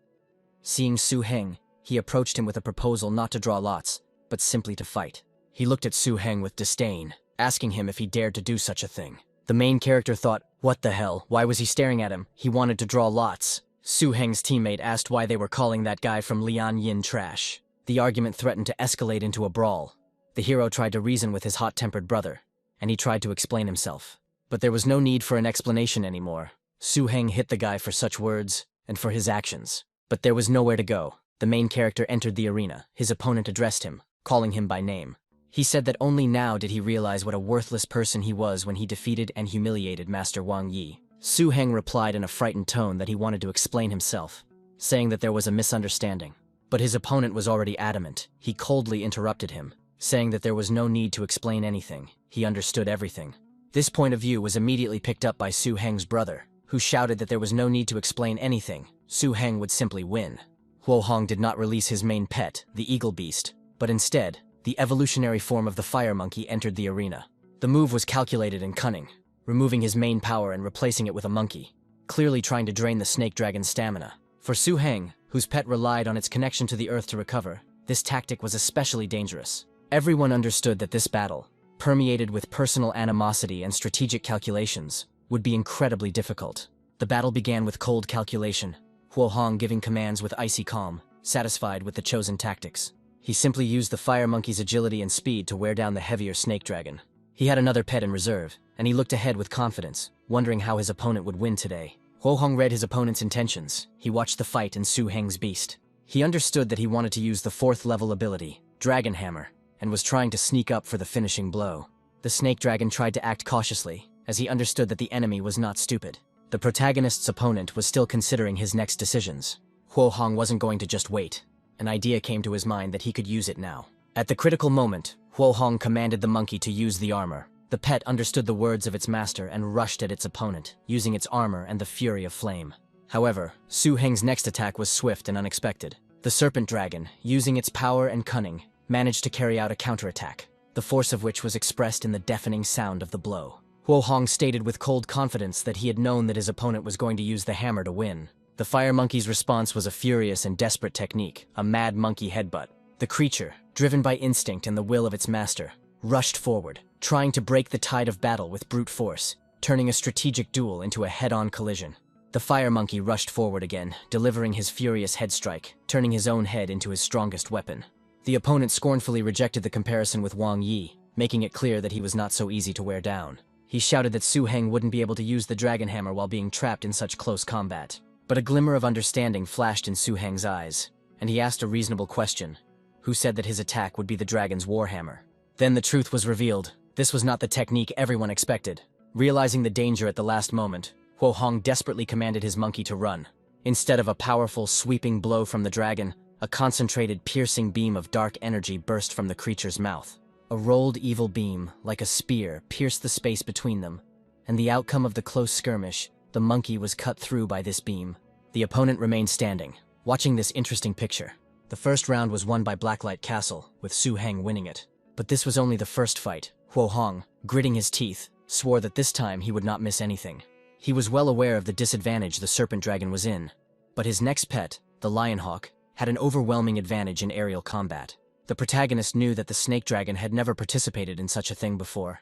Seeing Su Heng, he approached him with a proposal not to draw lots, but simply to fight. He looked at Su Heng with disdain, asking him if he dared to do such a thing. The main character thought, what the hell, why was he staring at him? He wanted to draw lots. Su Heng's teammate asked why they were calling that guy from Lian Yin trash. The argument threatened to escalate into a brawl. The hero tried to reason with his hot-tempered brother, and he tried to explain himself. But there was no need for an explanation anymore. Su Heng hit the guy for such words, and for his actions. But there was nowhere to go. The main character entered the arena. His opponent addressed him, calling him by name. He said that only now did he realize what a worthless person he was when he defeated and humiliated Master Wang Yi. Su Heng replied in a frightened tone that he wanted to explain himself, saying that there was a misunderstanding. But his opponent was already adamant. He coldly interrupted him, saying that there was no need to explain anything. He understood everything. This point of view was immediately picked up by Su Heng's brother, who shouted that there was no need to explain anything. Su Heng would simply win. Huo Hong did not release his main pet, the eagle beast, but instead, the evolutionary form of the fire monkey entered the arena. The move was calculated and cunning, removing his main power and replacing it with a monkey, clearly trying to drain the snake dragon's stamina. For Su Heng, whose pet relied on its connection to the earth to recover, this tactic was especially dangerous. Everyone understood that this battle, permeated with personal animosity and strategic calculations, would be incredibly difficult. The battle began with cold calculation, Huo Hong giving commands with icy calm, satisfied with the chosen tactics. He simply used the fire monkey's agility and speed to wear down the heavier snake dragon. He had another pet in reserve, and he looked ahead with confidence, wondering how his opponent would win today. Huo Hong read his opponent's intentions. He watched the fight in Su Heng's beast. He understood that he wanted to use the 4th level ability, Dragon Hammer, and was trying to sneak up for the finishing blow. The snake dragon tried to act cautiously, as he understood that the enemy was not stupid. The protagonist's opponent was still considering his next decisions. Huo Hong wasn't going to just wait. An idea came to his mind that he could use it now. At the critical moment, Huo Hong commanded the monkey to use the armor. The pet understood the words of its master and rushed at its opponent, using its armor and the fury of flame. However, Su Heng's next attack was swift and unexpected. The serpent dragon, using its power and cunning, managed to carry out a counterattack, the force of which was expressed in the deafening sound of the blow. Huo Hong stated with cold confidence that he had known that his opponent was going to use the hammer to win. The fire monkey's response was a furious and desperate technique, a mad monkey headbutt. The creature, driven by instinct and the will of its master, rushed forward, trying to break the tide of battle with brute force, turning a strategic duel into a head-on collision. The fire monkey rushed forward again, delivering his furious head strike, turning his own head into his strongest weapon. The opponent scornfully rejected the comparison with Wang Yi, making it clear that he was not so easy to wear down. He shouted that Su Heng wouldn't be able to use the dragon hammer while being trapped in such close combat. But a glimmer of understanding flashed in Su Heng's eyes, and he asked a reasonable question. Who said that his attack would be the dragon's warhammer? Then the truth was revealed. This was not the technique everyone expected. Realizing the danger at the last moment, Huo Hong desperately commanded his monkey to run. Instead of a powerful, sweeping blow from the dragon, a concentrated, piercing beam of dark energy burst from the creature's mouth. A rolled evil beam, like a spear, pierced the space between them, and the outcome of the close skirmish, the monkey was cut through by this beam. The opponent remained standing, watching this interesting picture. The first round was won by Blacklight Castle, with Su Heng winning it. But this was only the first fight. Huo Hong, gritting his teeth, swore that this time he would not miss anything. He was well aware of the disadvantage the serpent dragon was in, but his next pet, the Lionhawk, had an overwhelming advantage in aerial combat. The protagonist knew that the snake dragon had never participated in such a thing before,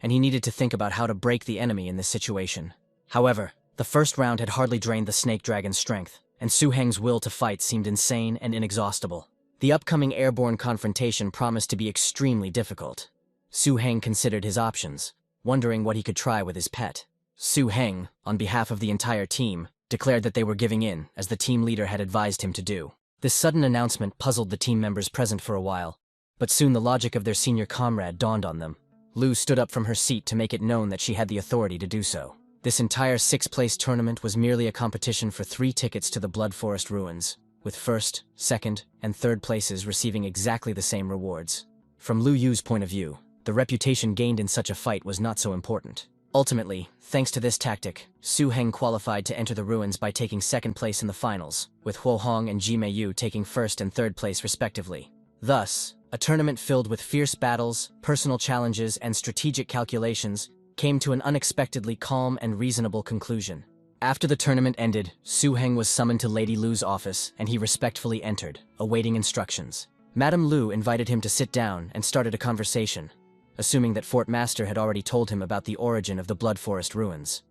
and he needed to think about how to break the enemy in this situation. However, the first round had hardly drained the snake dragon's strength, and Su Heng's will to fight seemed insane and inexhaustible. The upcoming airborne confrontation promised to be extremely difficult. Su Heng considered his options, wondering what he could try with his pet. Su Heng, on behalf of the entire team, declared that they were giving in, as the team leader had advised him to do. This sudden announcement puzzled the team members present for a while, but soon the logic of their senior comrade dawned on them. Lu stood up from her seat to make it known that she had the authority to do so. This entire six-place tournament was merely a competition for 3 tickets to the Blood Forest ruins, with first, second, and third places receiving exactly the same rewards. From Lu Yu's point of view, the reputation gained in such a fight was not so important. Ultimately, thanks to this tactic, Su Heng qualified to enter the ruins by taking second place in the finals, with Huo Hong and Ji Meiyu taking first and third place respectively. Thus, a tournament filled with fierce battles, personal challenges, and strategic calculations came to an unexpectedly calm and reasonable conclusion. After the tournament ended, Su Heng was summoned to Lady Lu's office, and he respectfully entered, awaiting instructions. Madame Lu invited him to sit down and started a conversation, assuming that Fort Master had already told him about the origin of the Blood Forest ruins.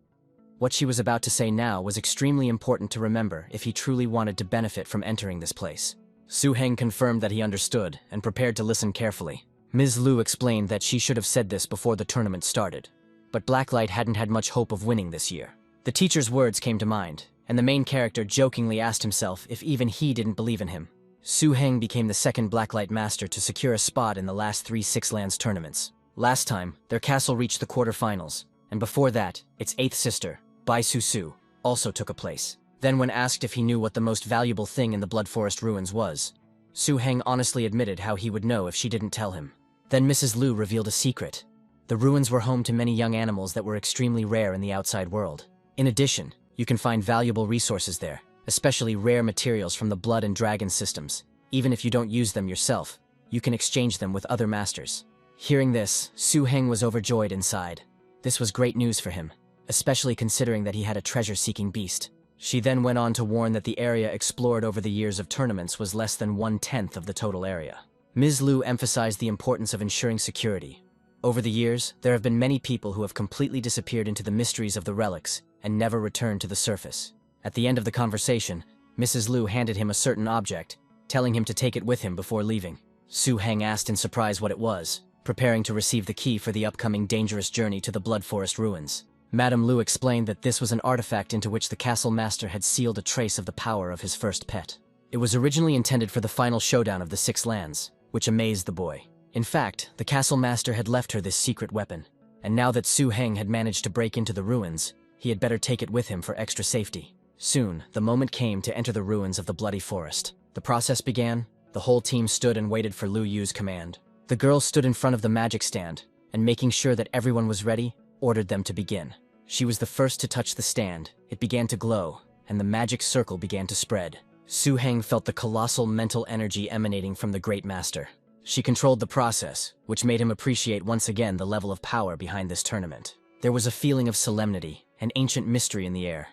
What she was about to say now was extremely important to remember if he truly wanted to benefit from entering this place. Su Heng confirmed that he understood and prepared to listen carefully. Ms. Lu explained that she should have said this before the tournament started, but Blacklight hadn't had much hope of winning this year. The teacher's words came to mind, and the main character jokingly asked himself if even he didn't believe in him. Su Heng became the second Blacklight master to secure a spot in the last 3 Six Lands tournaments. Last time, their castle reached the quarterfinals, and before that, its 8th sister, Bai Su Su, also took a place. Then when asked if he knew what the most valuable thing in the Blood Forest ruins was, Su Heng honestly admitted how he would know if she didn't tell him. Then Mrs. Lu revealed a secret. The ruins were home to many young animals that were extremely rare in the outside world. In addition, you can find valuable resources there, especially rare materials from the Blood and Dragon systems. Even if you don't use them yourself, you can exchange them with other masters. Hearing this, Su Heng was overjoyed inside. This was great news for him, especially considering that he had a treasure-seeking beast. She then went on to warn that the area explored over the years of tournaments was less than 1/10 of the total area. Ms. Lu emphasized the importance of ensuring security. Over the years, there have been many people who have completely disappeared into the mysteries of the relics and never returned to the surface. At the end of the conversation, Mrs. Lu handed him a certain object, telling him to take it with him before leaving. Su Heng asked in surprise what it was, preparing to receive the key for the upcoming dangerous journey to the Blood Forest ruins. Madame Lu explained that this was an artifact into which the castle master had sealed a trace of the power of his first pet. It was originally intended for the final showdown of the 6 lands, which amazed the boy. In fact, the castle master had left her this secret weapon, and now that Su Heng had managed to break into the ruins, he had better take it with him for extra safety. Soon, the moment came to enter the ruins of the Bloody Forest. The process began. The whole team stood and waited for Lu Yu's command. The girl stood in front of the magic stand, and making sure that everyone was ready, ordered them to begin. She was the first to touch the stand. It began to glow, and the magic circle began to spread. Su Heng felt the colossal mental energy emanating from the great master. She controlled the process, which made him appreciate once again the level of power behind this tournament. There was a feeling of solemnity, an ancient mystery in the air,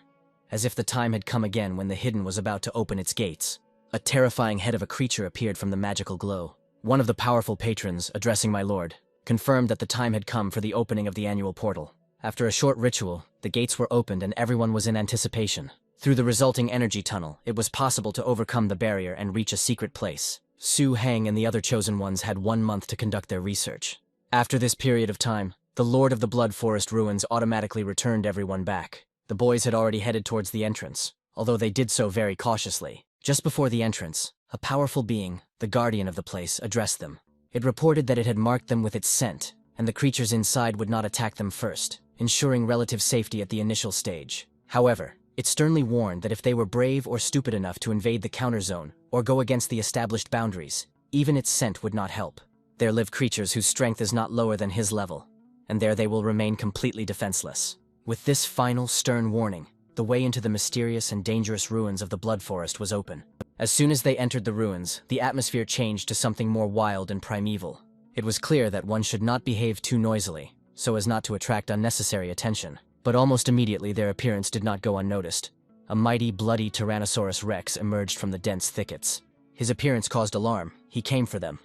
as if the time had come again when the hidden was about to open its gates. A terrifying head of a creature appeared from the magical glow. One of the powerful patrons, addressing my lord, confirmed that the time had come for the opening of the annual portal. After a short ritual, the gates were opened and everyone was in anticipation. Through the resulting energy tunnel, it was possible to overcome the barrier and reach a secret place. Su Heng and the other chosen ones had 1 month to conduct their research. After this period of time, the Lord of the Blood Forest ruins automatically returned everyone back. The boys had already headed towards the entrance, although they did so very cautiously. Just before the entrance, a powerful being, the guardian of the place, addressed them. It reported that it had marked them with its scent, and the creatures inside would not attack them first, ensuring relative safety at the initial stage. However, it sternly warned that if they were brave or stupid enough to invade the counter zone or go against the established boundaries, even its scent would not help. There live creatures whose strength is not lower than his level, and there they will remain completely defenseless. With this final stern warning, the way into the mysterious and dangerous ruins of the Blood Forest was open. As soon as they entered the ruins, the atmosphere changed to something more wild and primeval. It was clear that one should not behave too noisily, so as not to attract unnecessary attention. But almost immediately their appearance did not go unnoticed. A mighty, bloody Tyrannosaurus Rex emerged from the dense thickets. His appearance caused alarm. He came for them.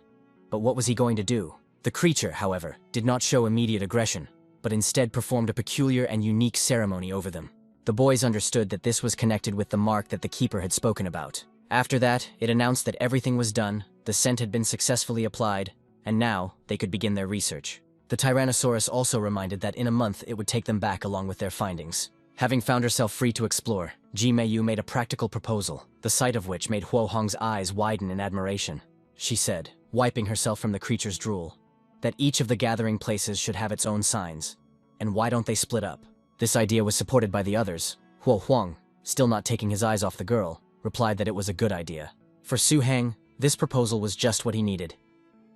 But what was he going to do? The creature, however, did not show immediate aggression, but instead performed a peculiar and unique ceremony over them. The boys understood that this was connected with the mark that the keeper had spoken about. After that, it announced that everything was done, the scent had been successfully applied, and now they could begin their research. The Tyrannosaurus also reminded that in a month it would take them back along with their findings. Having found herself free to explore, Ji Meiyu made a practical proposal, the sight of which made Huo Hong's eyes widen in admiration. She said, wiping herself from the creature's drool, that each of the gathering places should have its own signs. And why don't they split up? This idea was supported by the others. Huo Huang, still not taking his eyes off the girl, replied that it was a good idea. For Su Heng, this proposal was just what he needed.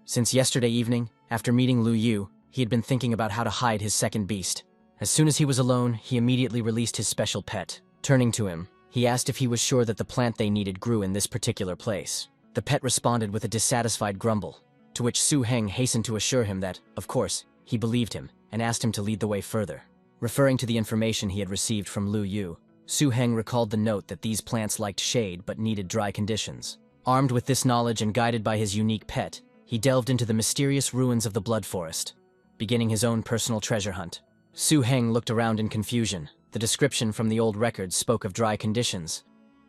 Since yesterday evening, after meeting Lu Yu, he had been thinking about how to hide his second beast. As soon as he was alone, he immediately released his special pet. Turning to him, he asked if he was sure that the plant they needed grew in this particular place. The pet responded with a dissatisfied grumble, to which Su Heng hastened to assure him that, of course, he believed him, and asked him to lead the way further. Referring to the information he had received from Lu Yu, Su Heng recalled the note that these plants liked shade but needed dry conditions. Armed with this knowledge and guided by his unique pet, he delved into the mysterious ruins of the Blood Forest, beginning his own personal treasure hunt. Su Heng looked around in confusion. The description from the old records spoke of dry conditions,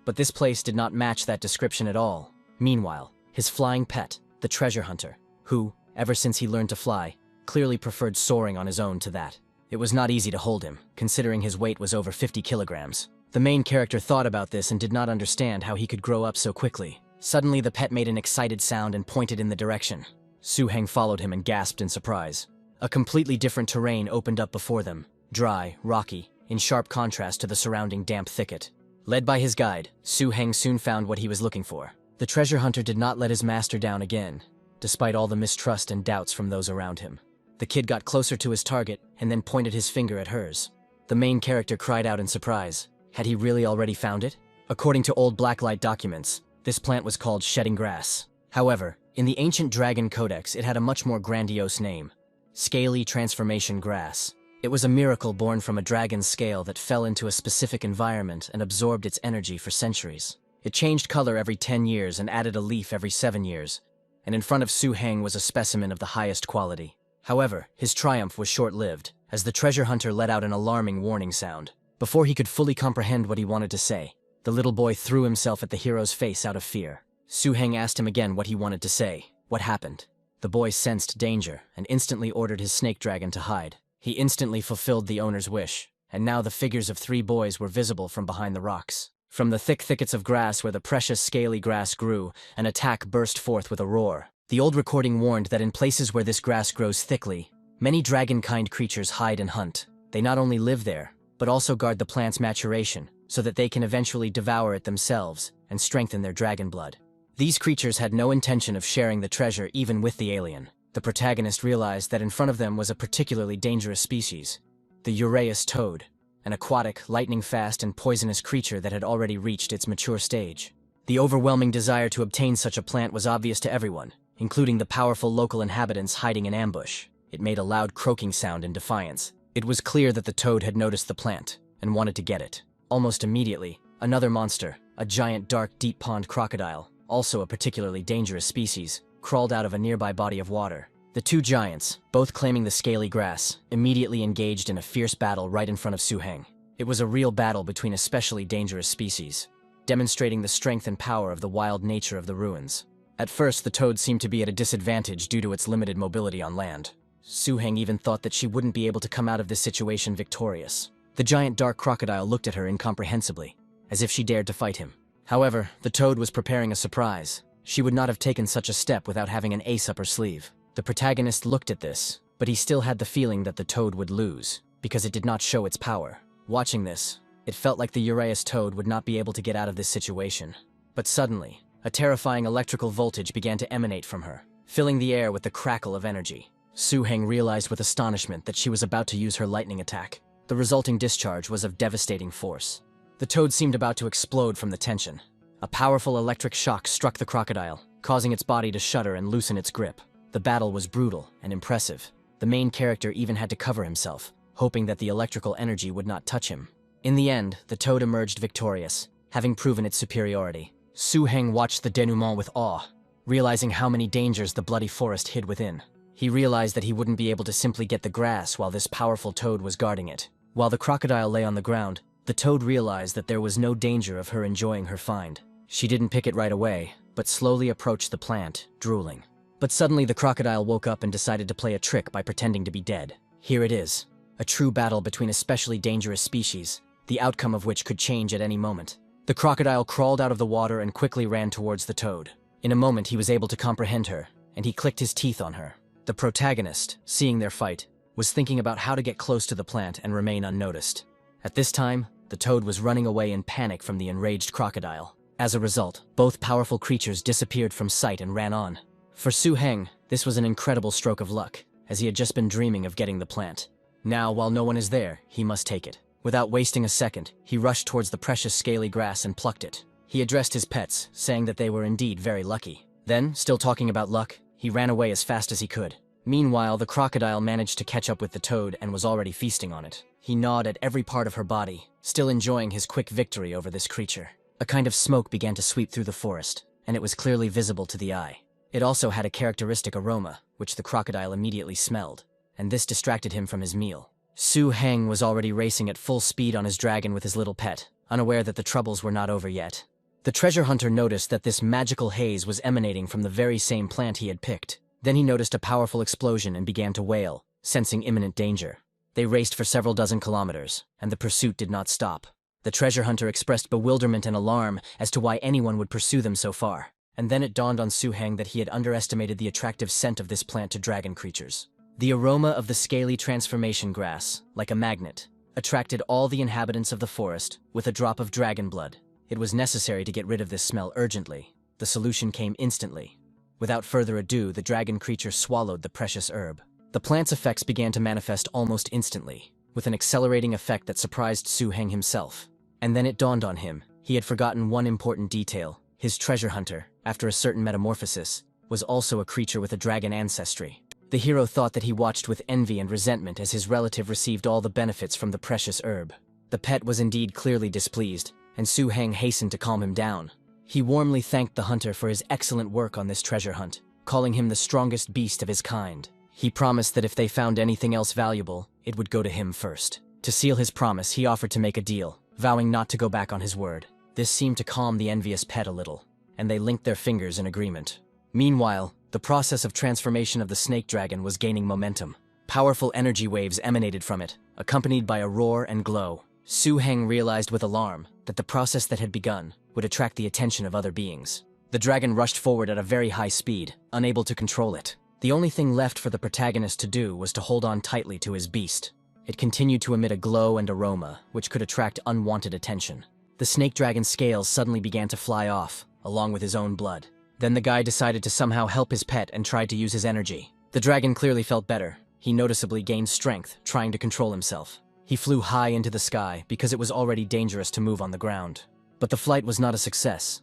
but this place did not match that description at all. Meanwhile, his flying pet, the treasure hunter, who, ever since he learned to fly, clearly preferred soaring on his own to that. It was not easy to hold him, considering his weight was over 50 kilograms. The main character thought about this and did not understand how he could grow up so quickly. Suddenly, the pet made an excited sound and pointed in the direction. Su Heng followed him and gasped in surprise. A completely different terrain opened up before them, dry, rocky, in sharp contrast to the surrounding damp thicket. Led by his guide, Su Heng soon found what he was looking for. The treasure hunter did not let his master down again, despite all the mistrust and doubts from those around him. The kid got closer to his target and then pointed his finger at hers. The main character cried out in surprise. Had he really already found it? According to old blacklight documents, this plant was called shedding grass. However, in the ancient Dragon Codex, it had a much more grandiose name: scaly transformation grass. It was a miracle born from a dragon's scale that fell into a specific environment and absorbed its energy for centuries. It changed color every 10 years and added a leaf every 7 years, and in front of Su Heng was a specimen of the highest quality. However, his triumph was short-lived, as the treasure hunter let out an alarming warning sound. Before he could fully comprehend what he wanted to say, the little boy threw himself at the hero's face out of fear. Su Heng asked him again what he wanted to say. What happened? The boy sensed danger and instantly ordered his snake dragon to hide. He instantly fulfilled the owner's wish, and now the figures of 3 boys were visible from behind the rocks. From the thick thickets of grass where the precious scaly grass grew, an attack burst forth with a roar. The old recording warned that in places where this grass grows thickly, many dragon-kind creatures hide and hunt. They not only live there, but also guard the plant's maturation, so that they can eventually devour it themselves and strengthen their dragon blood. These creatures had no intention of sharing the treasure even with the alien. The protagonist realized that in front of them was a particularly dangerous species, the Uræus toad, an aquatic, lightning-fast, and poisonous creature that had already reached its mature stage. The overwhelming desire to obtain such a plant was obvious to everyone, including the powerful local inhabitants hiding in ambush. It made a loud croaking sound in defiance. It was clear that the toad had noticed the plant and wanted to get it. Almost immediately, another monster, a giant dark deep pond crocodile, also a particularly dangerous species, crawled out of a nearby body of water. The 2 giants, both claiming the scaly grass, immediately engaged in a fierce battle right in front of Su Heng. It was a real battle between especially dangerous species, demonstrating the strength and power of the wild nature of the ruins. At first, the toad seemed to be at a disadvantage due to its limited mobility on land. Su Heng even thought that she wouldn't be able to come out of this situation victorious. The giant dark crocodile looked at her incomprehensibly, as if she dared to fight him. However, the toad was preparing a surprise. She would not have taken such a step without having an ace up her sleeve. The protagonist looked at this, but he still had the feeling that the toad would lose, because it did not show its power. Watching this, it felt like the Uræus toad would not be able to get out of this situation. But suddenly, a terrifying electrical voltage began to emanate from her, filling the air with the crackle of energy. Su Heng realized with astonishment that she was about to use her lightning attack. The resulting discharge was of devastating force. The toad seemed about to explode from the tension. A powerful electric shock struck the crocodile, causing its body to shudder and loosen its grip. The battle was brutal and impressive. The main character even had to cover himself, hoping that the electrical energy would not touch him. In the end, the toad emerged victorious, having proven its superiority. Su Heng watched the denouement with awe, realizing how many dangers the bloody forest hid within. He realized that he wouldn't be able to simply get the grass while this powerful toad was guarding it. While the crocodile lay on the ground, the toad realized that there was no danger of her enjoying her find. She didn't pick it right away, but slowly approached the plant, drooling. But suddenly the crocodile woke up and decided to play a trick by pretending to be dead. Here it is, a true battle between especially dangerous species, the outcome of which could change at any moment. The crocodile crawled out of the water and quickly ran towards the toad. In a moment he was able to comprehend her, and he clicked his teeth on her. The protagonist, seeing their fight, was thinking about how to get close to the plant and remain unnoticed. At this time, the toad was running away in panic from the enraged crocodile. As a result, both powerful creatures disappeared from sight and ran on. For Su Heng, this was an incredible stroke of luck, as he had just been dreaming of getting the plant. Now, while no one is there, he must take it. Without wasting a second, he rushed towards the precious scaly grass and plucked it. He addressed his pets, saying that they were indeed very lucky. Then, still talking about luck, he ran away as fast as he could. Meanwhile, the crocodile managed to catch up with the toad and was already feasting on it. He gnawed at every part of her body, still enjoying his quick victory over this creature. A kind of smoke began to sweep through the forest, and it was clearly visible to the eye. It also had a characteristic aroma, which the crocodile immediately smelled, and this distracted him from his meal. Su Heng was already racing at full speed on his dragon with his little pet, unaware that the troubles were not over yet. The treasure hunter noticed that this magical haze was emanating from the very same plant he had picked. Then he noticed a powerful explosion and began to wail, sensing imminent danger. They raced for several dozen kilometers, and the pursuit did not stop. The treasure hunter expressed bewilderment and alarm as to why anyone would pursue them so far. And then it dawned on Su Heng that he had underestimated the attractive scent of this plant to dragon creatures. The aroma of the scaly transformation grass, like a magnet, attracted all the inhabitants of the forest with a drop of dragon blood. It was necessary to get rid of this smell urgently. The solution came instantly. Without further ado, the dragon creature swallowed the precious herb. The plant's effects began to manifest almost instantly, with an accelerating effect that surprised Su Heng himself. And then it dawned on him, he had forgotten one important detail. His treasure hunter, after a certain metamorphosis, was also a creature with a dragon ancestry. The hero thought that he watched with envy and resentment as his relative received all the benefits from the precious herb. The pet was indeed clearly displeased, and Su Heng hastened to calm him down. He warmly thanked the hunter for his excellent work on this treasure hunt, calling him the strongest beast of his kind. He promised that if they found anything else valuable, it would go to him first. To seal his promise, he offered to make a deal, vowing not to go back on his word. This seemed to calm the envious pet a little, and they linked their fingers in agreement. Meanwhile, the process of transformation of the snake dragon was gaining momentum. Powerful energy waves emanated from it, accompanied by a roar and glow. Su Heng realized with alarm that the process that had begun would attract the attention of other beings. The dragon rushed forward at a very high speed, unable to control it. The only thing left for the protagonist to do was to hold on tightly to his beast. It continued to emit a glow and aroma, which could attract unwanted attention. The snake dragon's scales suddenly began to fly off, along with his own blood. Then the guy decided to somehow help his pet and tried to use his energy. The dragon clearly felt better. He noticeably gained strength, trying to control himself. He flew high into the sky because it was already dangerous to move on the ground. But the flight was not a success.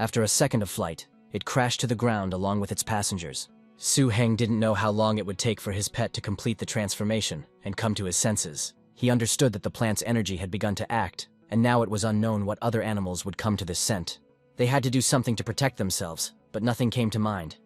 After a second of flight, it crashed to the ground along with its passengers. Su Heng didn't know how long it would take for his pet to complete the transformation and come to his senses. He understood that the plant's energy had begun to act, and now it was unknown what other animals would come to this scent. They had to do something to protect themselves, but nothing came to mind.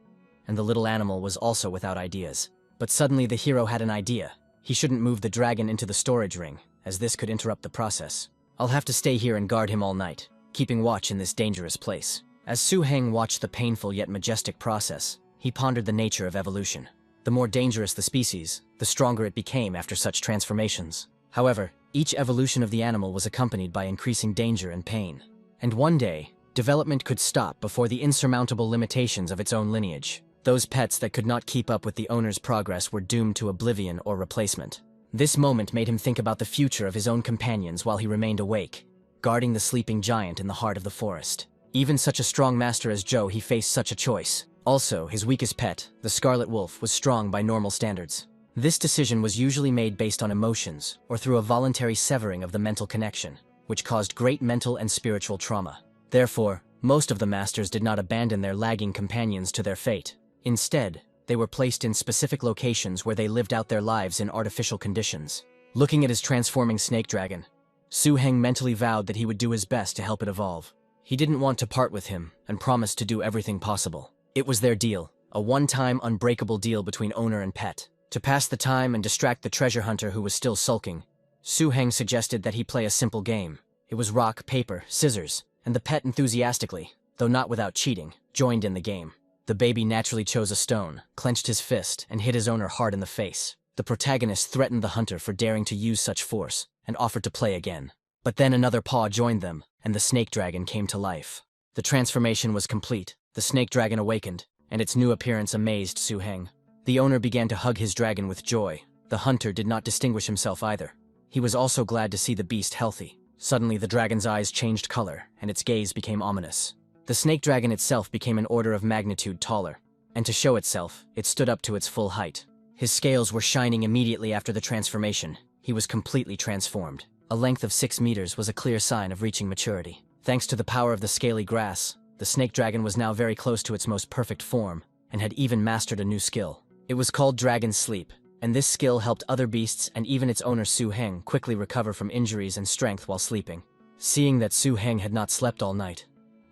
And the little animal was also without ideas. But suddenly the hero had an idea. He shouldn't move the dragon into the storage ring, as this could interrupt the process. I'll have to stay here and guard him all night, keeping watch in this dangerous place. As Su Heng watched the painful yet majestic process, he pondered the nature of evolution. The more dangerous the species, the stronger it became after such transformations. However, each evolution of the animal was accompanied by increasing danger and pain. And one day, development could stop before the insurmountable limitations of its own lineage. Those pets that could not keep up with the owner's progress were doomed to oblivion or replacement. This moment made him think about the future of his own companions while he remained awake, guarding the sleeping giant in the heart of the forest. Even such a strong master as Zhou, he faced such a choice. Also, his weakest pet, the scarlet wolf, was strong by normal standards. This decision was usually made based on emotions or through a voluntary severing of the mental connection, which caused great mental and spiritual trauma. Therefore, most of the masters did not abandon their lagging companions to their fate. Instead, they were placed in specific locations where they lived out their lives in artificial conditions. Looking at his transforming snake dragon, Su Heng mentally vowed that he would do his best to help it evolve. He didn't want to part with him and promised to do everything possible. It was their deal, a one-time unbreakable deal between owner and pet. To pass the time and distract the treasure hunter who was still sulking, Su Heng suggested that he play a simple game. It was rock, paper, scissors, and the pet enthusiastically, though not without cheating, joined in the game. The baby naturally chose a stone, clenched his fist, and hit his owner hard in the face. The protagonist threatened the hunter for daring to use such force, and offered to play again. But then another paw joined them, and the snake dragon came to life. The transformation was complete, the snake dragon awakened, and its new appearance amazed Su Heng. The owner began to hug his dragon with joy. The hunter did not distinguish himself either. He was also glad to see the beast healthy. Suddenly the dragon's eyes changed color, and its gaze became ominous. The snake dragon itself became an order of magnitude taller, and to show itself, it stood up to its full height. His scales were shining immediately after the transformation. He was completely transformed. A length of 6 meters was a clear sign of reaching maturity. Thanks to the power of the scaly grass, the snake dragon was now very close to its most perfect form, and had even mastered a new skill. It was called Dragon Sleep, and this skill helped other beasts and even its owner Su Heng quickly recover from injuries and strength while sleeping. Seeing that Su Heng had not slept all night,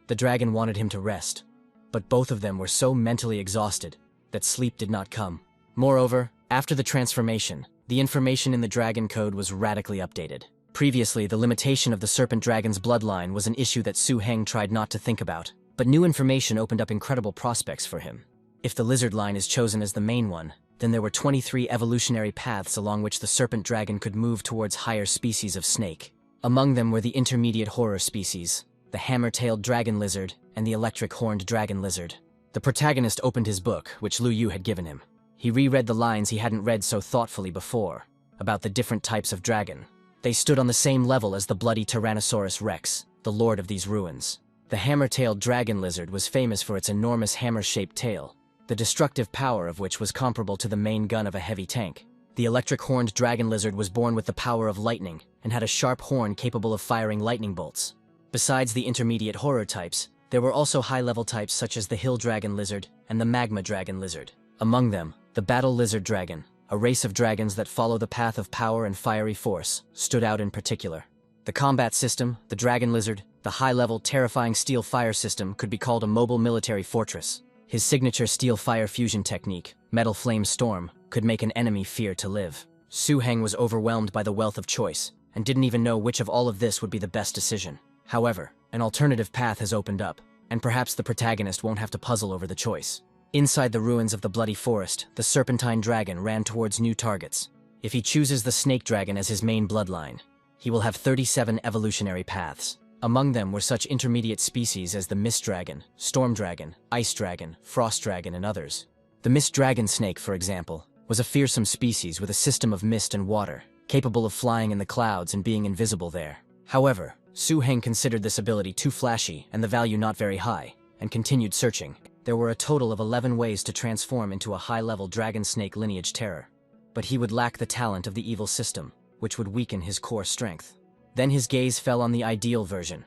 the dragon wanted him to rest, but both of them were so mentally exhausted that sleep did not come. Moreover, after the transformation, the information in the dragon code was radically updated. Previously, the limitation of the serpent dragon's bloodline was an issue that Su Heng tried not to think about, but new information opened up incredible prospects for him. If the lizard line is chosen as the main one, then there were 23 evolutionary paths along which the serpent dragon could move towards higher species of snake. Among them were the intermediate horror species, the hammer-tailed dragon lizard, and the electric-horned dragon lizard. The protagonist opened his book, which Lu Yu had given him. He reread the lines he hadn't read so thoughtfully before, about the different types of dragon. They stood on the same level as the bloody Tyrannosaurus Rex, the lord of these ruins. The hammer-tailed dragon lizard was famous for its enormous hammer-shaped tail, the destructive power of which was comparable to the main gun of a heavy tank. The electric-horned dragon lizard was born with the power of lightning and had a sharp horn capable of firing lightning bolts. Besides the intermediate horror types, there were also high-level types such as the hill dragon lizard and the magma dragon lizard. Among them, the battle lizard dragon, a race of dragons that follow the path of power and fiery force, stood out in particular. The combat system, the dragon lizard, the high-level, terrifying steel fire system could be called a mobile military fortress. His signature steel fire fusion technique, Metal Flame Storm, could make an enemy fear to live. Su Heng was overwhelmed by the wealth of choice, and didn't even know which of all of this would be the best decision. However, an alternative path has opened up, and perhaps the protagonist won't have to puzzle over the choice. Inside the ruins of the Bloody Forest, the Serpentine Dragon ran towards new targets. If he chooses the Snake Dragon as his main bloodline, he will have 37 evolutionary paths. Among them were such intermediate species as the Mist Dragon, Storm Dragon, Ice Dragon, Frost Dragon, and others. The Mist Dragon Snake, for example, was a fearsome species with a system of mist and water, capable of flying in the clouds and being invisible there. However, Su Heng considered this ability too flashy and the value not very high, and continued searching. There were a total of 11 ways to transform into a high-level dragon snake lineage terror, but he would lack the talent of the evil system, which would weaken his core strength. Then his gaze fell on the ideal version,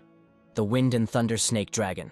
the Wind and Thunder Snake Dragon,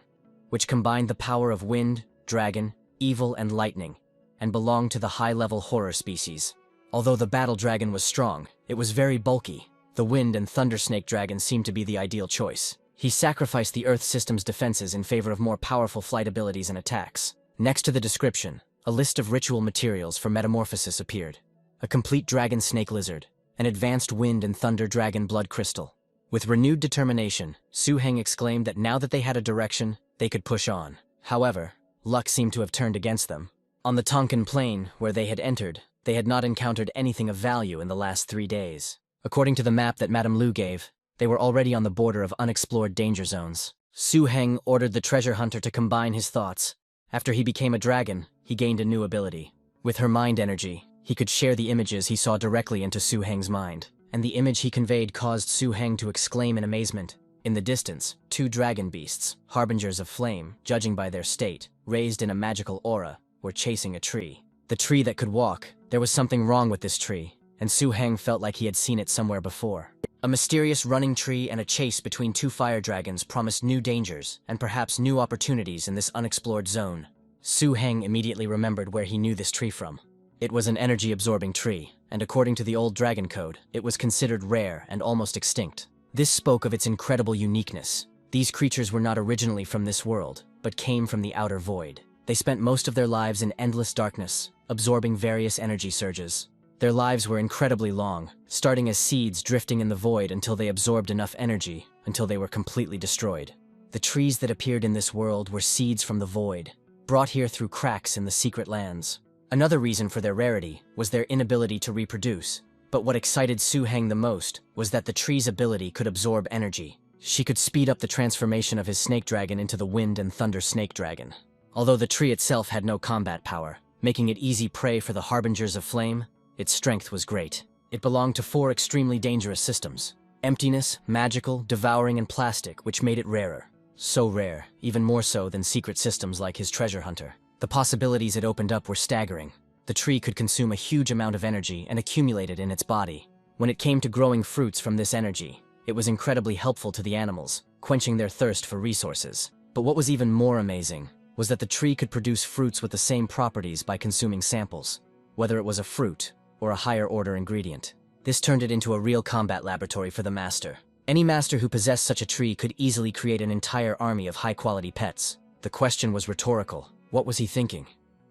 which combined the power of wind, dragon, evil, and lightning, and belonged to the high-level horror species. Although the battle dragon was strong, it was very bulky. The Wind and Thunder Snake Dragon seemed to be the ideal choice. He sacrificed the Earth system's defenses in favor of more powerful flight abilities and attacks. Next to the description, a list of ritual materials for metamorphosis appeared. A complete dragon snake lizard, an advanced wind and thunder dragon blood crystal. With renewed determination, Su Heng exclaimed that now that they had a direction, they could push on. However, luck seemed to have turned against them. On the Tonkin Plain, where they had entered, they had not encountered anything of value in the last 3 days. According to the map that Madame Lu gave, they were already on the border of unexplored danger zones. Su Heng ordered the treasure hunter to combine his thoughts. After he became a dragon, he gained a new ability. With her mind energy, he could share the images he saw directly into Su Heng's mind, and the image he conveyed caused Su Heng to exclaim in amazement. In the distance, 2 dragon beasts, harbingers of flame, judging by their state, raised in a magical aura, were chasing a tree. The tree that could walk. There was something wrong with this tree, and Su Heng felt like he had seen it somewhere before. A mysterious running tree and a chase between 2 fire dragons promised new dangers and perhaps new opportunities in this unexplored zone. Su Heng immediately remembered where he knew this tree from. It was an energy-absorbing tree, and according to the old dragon code, it was considered rare and almost extinct. This spoke of its incredible uniqueness. These creatures were not originally from this world, but came from the outer void. They spent most of their lives in endless darkness, absorbing various energy surges. Their lives were incredibly long, starting as seeds drifting in the void until they absorbed enough energy, until they were completely destroyed. The trees that appeared in this world were seeds from the void. brought here through cracks in the secret lands. Another reason for their rarity was their inability to reproduce. But what excited Su Heng the most was that the tree's ability could absorb energy. She could speed up the transformation of his snake dragon into the wind and thunder snake dragon. Although the tree itself had no combat power, making it easy prey for the harbingers of flame, its strength was great. It belonged to 4 extremely dangerous systems: emptiness, magical, devouring, and plastic, which made it rarer. So rare, even more so than secret systems like his treasure hunter. The possibilities it opened up were staggering. The tree could consume a huge amount of energy and accumulate it in its body. When it came to growing fruits from this energy, it was incredibly helpful to the animals, quenching their thirst for resources. But what was even more amazing was that the tree could produce fruits with the same properties by consuming samples, whether it was a fruit or a higher order ingredient. This turned it into a real combat laboratory for the master. Any master who possessed such a tree could easily create an entire army of high-quality pets. The question was rhetorical. What was he thinking?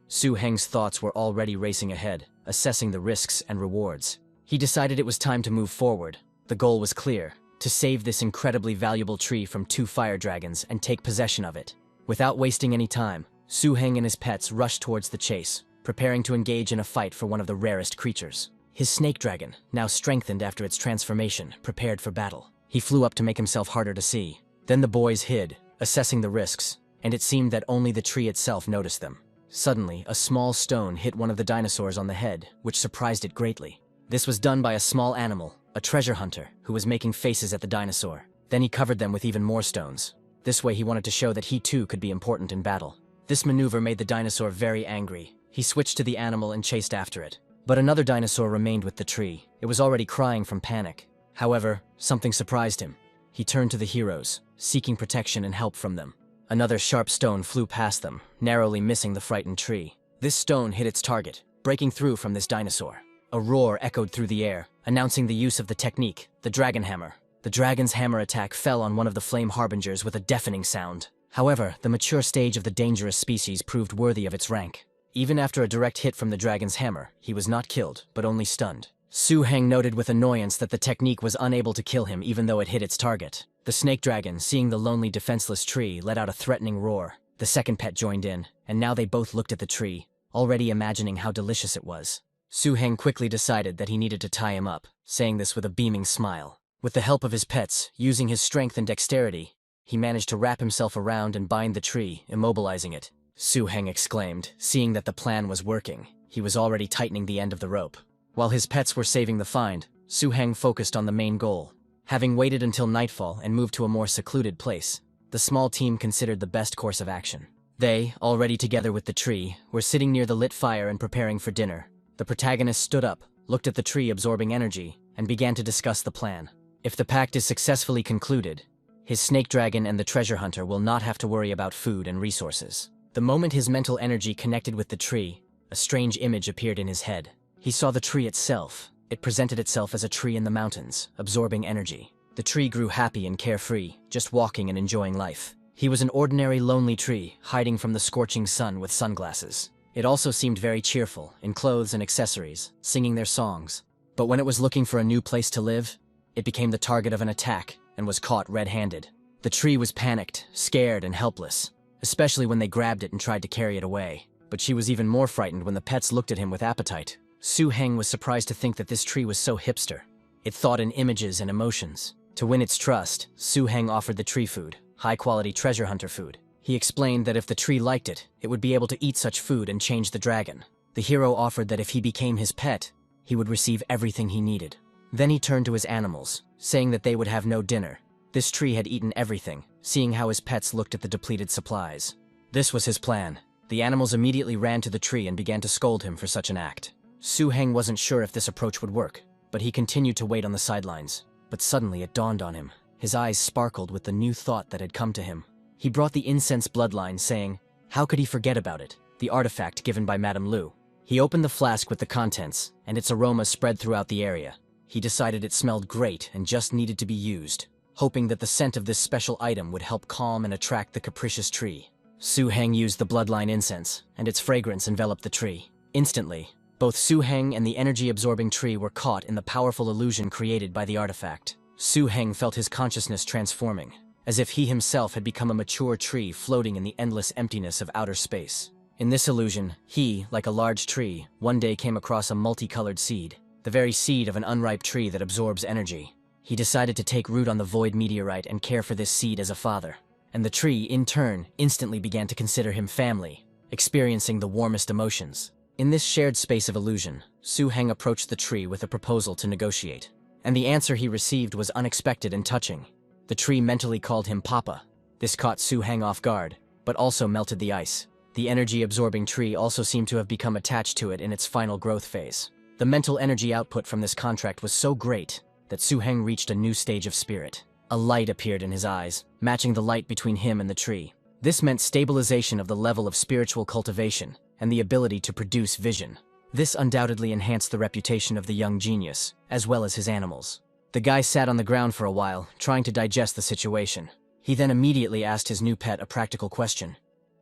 Su Heng's thoughts were already racing ahead, assessing the risks and rewards. He decided it was time to move forward. The goal was clear: to save this incredibly valuable tree from 2 fire dragons and take possession of it. Without wasting any time, Su Heng and his pets rushed towards the chase, preparing to engage in a fight for one of the rarest creatures. His snake dragon, now strengthened after its transformation, prepared for battle. He flew up to make himself harder to see. Then the boys hid, assessing the risks, and it seemed that only the tree itself noticed them. Suddenly, a small stone hit one of the dinosaurs on the head, which surprised it greatly. This was done by a small animal, a treasure hunter, who was making faces at the dinosaur. Then he covered them with even more stones. This way he wanted to show that he too could be important in battle. This maneuver made the dinosaur very angry. He switched to the animal and chased after it. But another dinosaur remained with the tree. It was already crying from panic. However, something surprised him. He turned to the heroes, seeking protection and help from them. Another sharp stone flew past them, narrowly missing the frightened tree. This stone hit its target, breaking through from this dinosaur. A roar echoed through the air, announcing the use of the technique, the dragon hammer. The dragon's hammer attack fell on one of the flame harbingers with a deafening sound. However, the mature stage of the dangerous species proved worthy of its rank. Even after a direct hit from the dragon's hammer, he was not killed, but only stunned. Su Heng noted with annoyance that the technique was unable to kill him even though it hit its target. The snake dragon, seeing the lonely, defenseless tree, let out a threatening roar. The second pet joined in, and now they both looked at the tree, already imagining how delicious it was. Su Heng quickly decided that he needed to tie him up, saying this with a beaming smile. With the help of his pets, using his strength and dexterity, he managed to wrap himself around and bind the tree, immobilizing it. Su Heng exclaimed, seeing that the plan was working. He was already tightening the end of the rope. While his pets were saving the find, Su Heng focused on the main goal. Having waited until nightfall and moved to a more secluded place, the small team considered the best course of action. They, already together with the tree, were sitting near the lit fire and preparing for dinner. The protagonist stood up, looked at the tree absorbing energy, and began to discuss the plan. If the pact is successfully concluded, his snake dragon and the treasure hunter will not have to worry about food and resources. The moment his mental energy connected with the tree, a strange image appeared in his head. He saw the tree itself. It presented itself as a tree in the mountains, absorbing energy. The tree grew happy and carefree, just walking and enjoying life. He was an ordinary lonely tree, hiding from the scorching sun with sunglasses. It also seemed very cheerful, in clothes and accessories, singing their songs. But when it was looking for a new place to live, it became the target of an attack and was caught red-handed. The tree was panicked, scared, and helpless, especially when they grabbed it and tried to carry it away. But she was even more frightened when the pets looked at him with appetite. Su Heng was surprised to think that this tree was so hipster. It thought in images and emotions. To win its trust, Su Heng offered the tree food, high-quality treasure hunter food. He explained that if the tree liked it, it would be able to eat such food and change the dragon. The hero offered that if he became his pet, he would receive everything he needed. Then he turned to his animals, saying that they would have no dinner. This tree had eaten everything, seeing how his pets looked at the depleted supplies. This was his plan. The animals immediately ran to the tree and began to scold him for such an act. Su Heng wasn't sure if this approach would work, but he continued to wait on the sidelines. But suddenly it dawned on him. His eyes sparkled with the new thought that had come to him. He brought the incense bloodline, saying, how could he forget about it, the artifact given by Madame Lu? He opened the flask with the contents, and its aroma spread throughout the area. He decided it smelled great and just needed to be used, hoping that the scent of this special item would help calm and attract the capricious tree. Su Heng used the bloodline incense, and its fragrance enveloped the tree. Instantly, both Su Heng and the energy-absorbing tree were caught in the powerful illusion created by the artifact. Su Heng felt his consciousness transforming, as if he himself had become a mature tree floating in the endless emptiness of outer space. In this illusion, he, like a large tree, one day came across a multicolored seed, the very seed of an unripe tree that absorbs energy. He decided to take root on the void meteorite and care for this seed as a father. And the tree, in turn, instantly began to consider him family, experiencing the warmest emotions. In this shared space of illusion, Su-heng approached the tree with a proposal to negotiate. And the answer he received was unexpected and touching. The tree mentally called him Papa. This caught Su-heng off guard, but also melted the ice. The energy-absorbing tree also seemed to have become attached to it in its final growth phase. The mental energy output from this contract was so great that Su-heng reached a new stage of spirit. A light appeared in his eyes, matching the light between him and the tree. This meant stabilization of the level of spiritual cultivation and the ability to produce vision. This undoubtedly enhanced the reputation of the young genius, as well as his animals. The guy sat on the ground for a while, trying to digest the situation. He then immediately asked his new pet a practical question.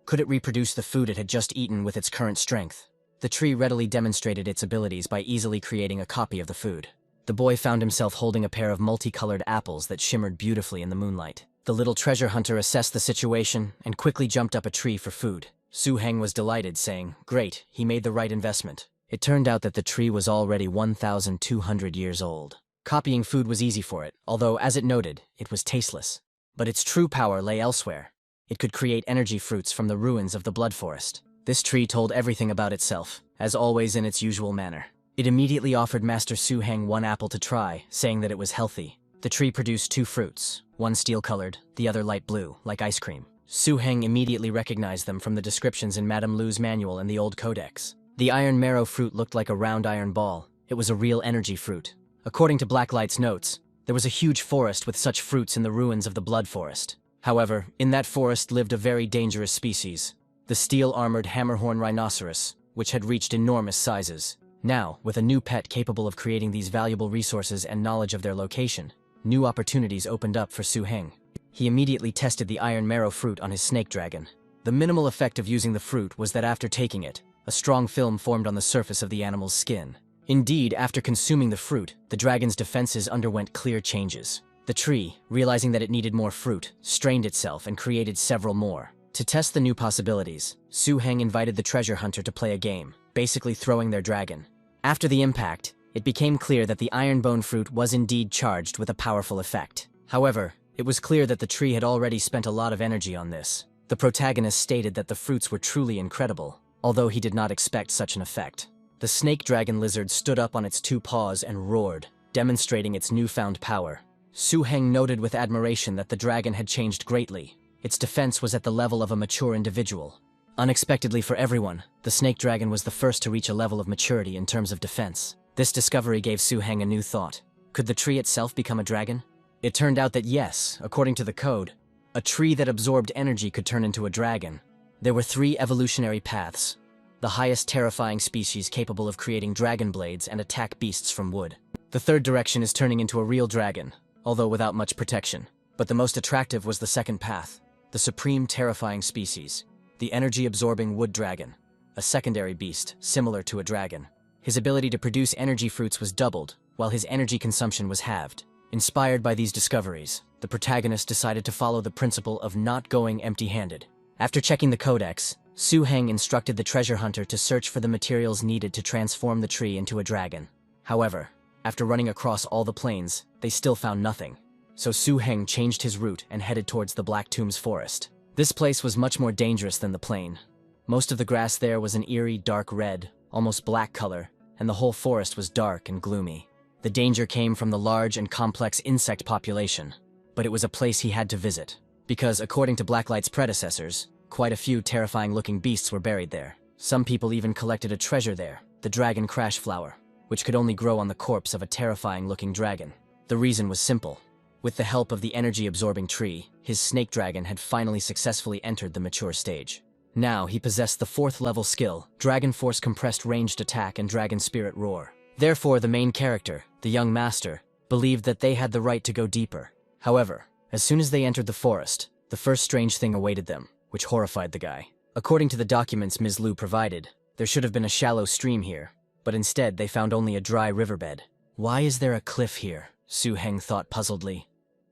Could it reproduce the food it had just eaten with its current strength? The tree readily demonstrated its abilities by easily creating a copy of the food. The boy found himself holding a pair of multicolored apples that shimmered beautifully in the moonlight. The little treasure hunter assessed the situation and quickly jumped up a tree for food. Su-heng was delighted, saying, "Great, he made the right investment." It turned out that the tree was already 1,200 years old. Copying food was easy for it, although, as it noted, it was tasteless. But its true power lay elsewhere. It could create energy fruits from the ruins of the blood forest. This tree told everything about itself, as always in its usual manner. It immediately offered Master Su-heng one apple to try, saying that it was healthy. The tree produced two fruits, one steel-colored, the other light blue, like ice cream. Su-heng immediately recognized them from the descriptions in Madame Lu's manual and the old codex. The iron marrow fruit looked like a round iron ball. It was a real energy fruit. According to Blacklight's notes, there was a huge forest with such fruits in the ruins of the blood forest. However, in that forest lived a very dangerous species, the steel-armored hammerhorn rhinoceros, which had reached enormous sizes. Now, with a new pet capable of creating these valuable resources and knowledge of their location, new opportunities opened up for Su-heng. He immediately tested the iron marrow fruit on his snake dragon. The minimal effect of using the fruit was that after taking it, a strong film formed on the surface of the animal's skin. Indeed, after consuming the fruit, the dragon's defenses underwent clear changes. The tree, realizing that it needed more fruit, strained itself and created several more. To test the new possibilities, Su-heng invited the treasure hunter to play a game, basically throwing their dragon. After the impact, it became clear that the ironbone fruit was indeed charged with a powerful effect. However, it was clear that the tree had already spent a lot of energy on this. The protagonist stated that the fruits were truly incredible, although he did not expect such an effect. The snake dragon lizard stood up on its two paws and roared, demonstrating its newfound power. Su-heng noted with admiration that the dragon had changed greatly. Its defense was at the level of a mature individual. Unexpectedly for everyone, the snake dragon was the first to reach a level of maturity in terms of defense. This discovery gave Su-heng a new thought. Could the tree itself become a dragon? It turned out that yes, according to the code, a tree that absorbed energy could turn into a dragon. There were 3 evolutionary paths, the highest terrifying species capable of creating dragon blades and attack beasts from wood. The third direction is turning into a real dragon, although without much protection. But the most attractive was the second path, the supreme terrifying species, the energy-absorbing wood dragon, a secondary beast similar to a dragon. His ability to produce energy fruits was doubled, while his energy consumption was halved. Inspired by these discoveries, the protagonist decided to follow the principle of not going empty-handed. After checking the codex, Su-heng instructed the treasure hunter to search for the materials needed to transform the tree into a dragon. However, after running across all the plains, they still found nothing. So Su-heng changed his route and headed towards the Black Tombs forest. This place was much more dangerous than the plain. Most of the grass there was an eerie dark red, almost black color, and the whole forest was dark and gloomy. The danger came from the large and complex insect population, but it was a place he had to visit, because according to Blacklight's predecessors, quite a few terrifying-looking beasts were buried there. Some people even collected a treasure there, the dragon crash flower, which could only grow on the corpse of a terrifying-looking dragon. The reason was simple. With the help of the energy-absorbing tree, his snake dragon had finally successfully entered the mature stage. Now he possessed the 4th-level skill, Dragon Force Compressed Ranged Attack and Dragon Spirit Roar. Therefore, the main character, the young master, believed that they had the right to go deeper. However, as soon as they entered the forest, the first strange thing awaited them, which horrified the guy. According to the documents Ms. Lu provided, there should have been a shallow stream here, but instead they found only a dry riverbed. Why is there a cliff here? Su-heng thought puzzledly.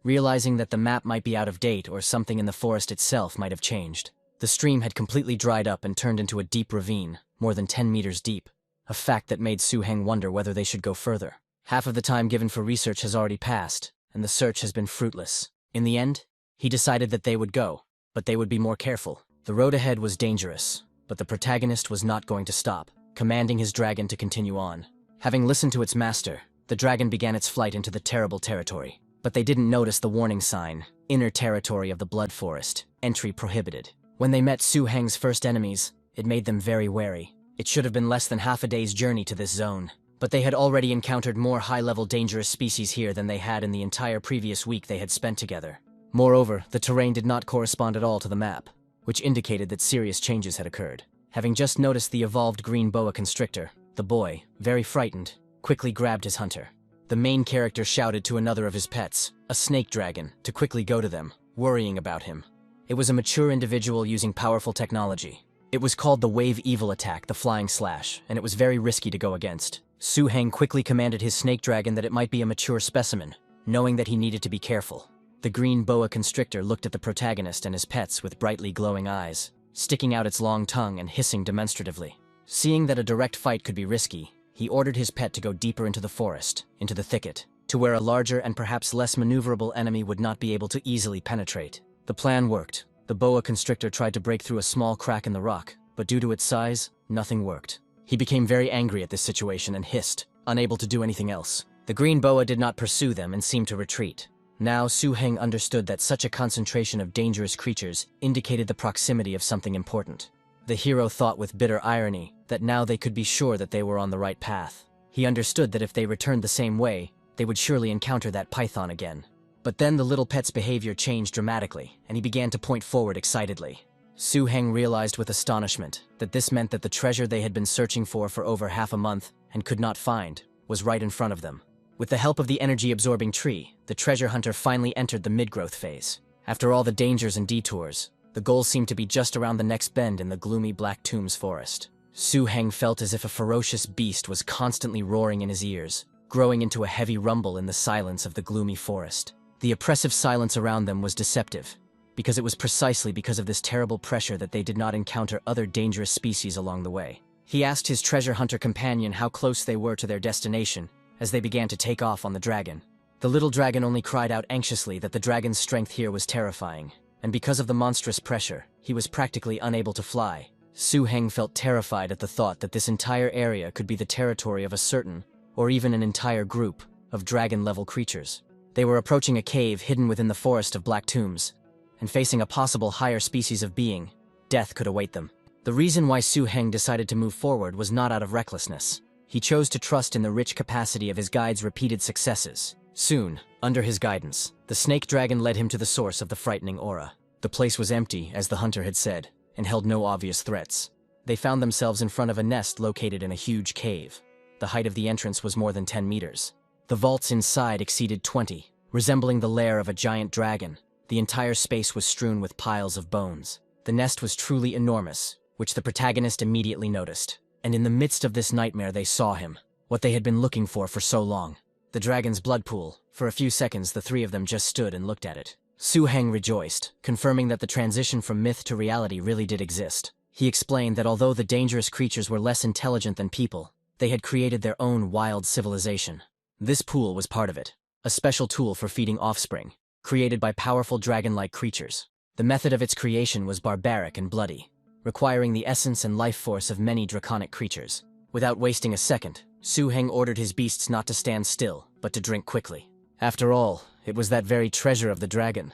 realizing that the map might be out of date or something in the forest itself might have changed. The stream had completely dried up and turned into a deep ravine, more than 10 meters deep, a fact that made Su-heng wonder whether they should go further. Half of the time given for research has already passed, and the search has been fruitless. In the end, he decided that they would go, but they would be more careful. The road ahead was dangerous, but the protagonist was not going to stop, commanding his dragon to continue on. Having listened to its master, the dragon began its flight into the terrible territory. But they didn't notice the warning sign, inner territory of the blood forest, entry prohibited. When they met Su-heng's first enemies, it made them very wary. It should have been less than half a day's journey to this zone, but they had already encountered more high-level dangerous species here than they had in the entire previous week they had spent together. Moreover, the terrain did not correspond at all to the map, which indicated that serious changes had occurred. Having just noticed the evolved green boa constrictor, the boy, very frightened, quickly grabbed his hunter. The main character shouted to another of his pets, a snake dragon, to quickly go to them, worrying about him. It was a mature individual using powerful technology. It was called the Wave Evil Attack, the Flying Slash, and it was very risky to go against. Su-heng quickly commanded his snake dragon that it might be a mature specimen, knowing that he needed to be careful. The green boa constrictor looked at the protagonist and his pets with brightly glowing eyes, sticking out its long tongue and hissing demonstratively. Seeing that a direct fight could be risky, he ordered his pet to go deeper into the forest, into the thicket, to where a larger and perhaps less maneuverable enemy would not be able to easily penetrate. The plan worked. The boa constrictor tried to break through a small crack in the rock, but due to its size, nothing worked. He became very angry at this situation and hissed, unable to do anything else. The green boa did not pursue them and seemed to retreat. Now Su-heng understood that such a concentration of dangerous creatures indicated the proximity of something important. The hero thought with bitter irony that now they could be sure that they were on the right path. He understood that if they returned the same way, they would surely encounter that python again. But then the little pet's behavior changed dramatically, and he began to point forward excitedly. Su-heng realized with astonishment that this meant that the treasure they had been searching for over half a month and could not find was right in front of them. With the help of the energy-absorbing tree, the treasure hunter finally entered the mid-growth phase. After all the dangers and detours, the goal seemed to be just around the next bend in the gloomy Black Tombs forest. Su-heng felt as if a ferocious beast was constantly roaring in his ears, growing into a heavy rumble in the silence of the gloomy forest. The oppressive silence around them was deceptive, because it was precisely because of this terrible pressure that they did not encounter other dangerous species along the way. He asked his treasure hunter companion how close they were to their destination as they began to take off on the dragon. The little dragon only cried out anxiously that the dragon's strength here was terrifying, and because of the monstrous pressure, he was practically unable to fly. Su-heng felt terrified at the thought that this entire area could be the territory of a certain, or even an entire group, of dragon-level creatures. They were approaching a cave hidden within the forest of Black Tombs, and facing a possible higher species of being, death could await them. The reason why Su-heng decided to move forward was not out of recklessness. He chose to trust in the rich capacity of his guide's repeated successes. Soon, under his guidance, the snake dragon led him to the source of the frightening aura. The place was empty, as the hunter had said, and held no obvious threats. They found themselves in front of a nest located in a huge cave. The height of the entrance was more than 10 meters. The vaults inside exceeded 20, resembling the lair of a giant dragon. The entire space was strewn with piles of bones. The nest was truly enormous, which the protagonist immediately noticed. And in the midst of this nightmare they saw him, what they had been looking for so long. The dragon's blood pool. For a few seconds the three of them just stood and looked at it. Su-heng rejoiced, confirming that the transition from myth to reality really did exist. He explained that although the dangerous creatures were less intelligent than people, they had created their own wild civilization. This pool was part of it, a special tool for feeding offspring, created by powerful dragon-like creatures. The method of its creation was barbaric and bloody, requiring the essence and life force of many draconic creatures. Without wasting a second, Su-heng ordered his beasts not to stand still, but to drink quickly. After all, it was that very treasure of the dragon,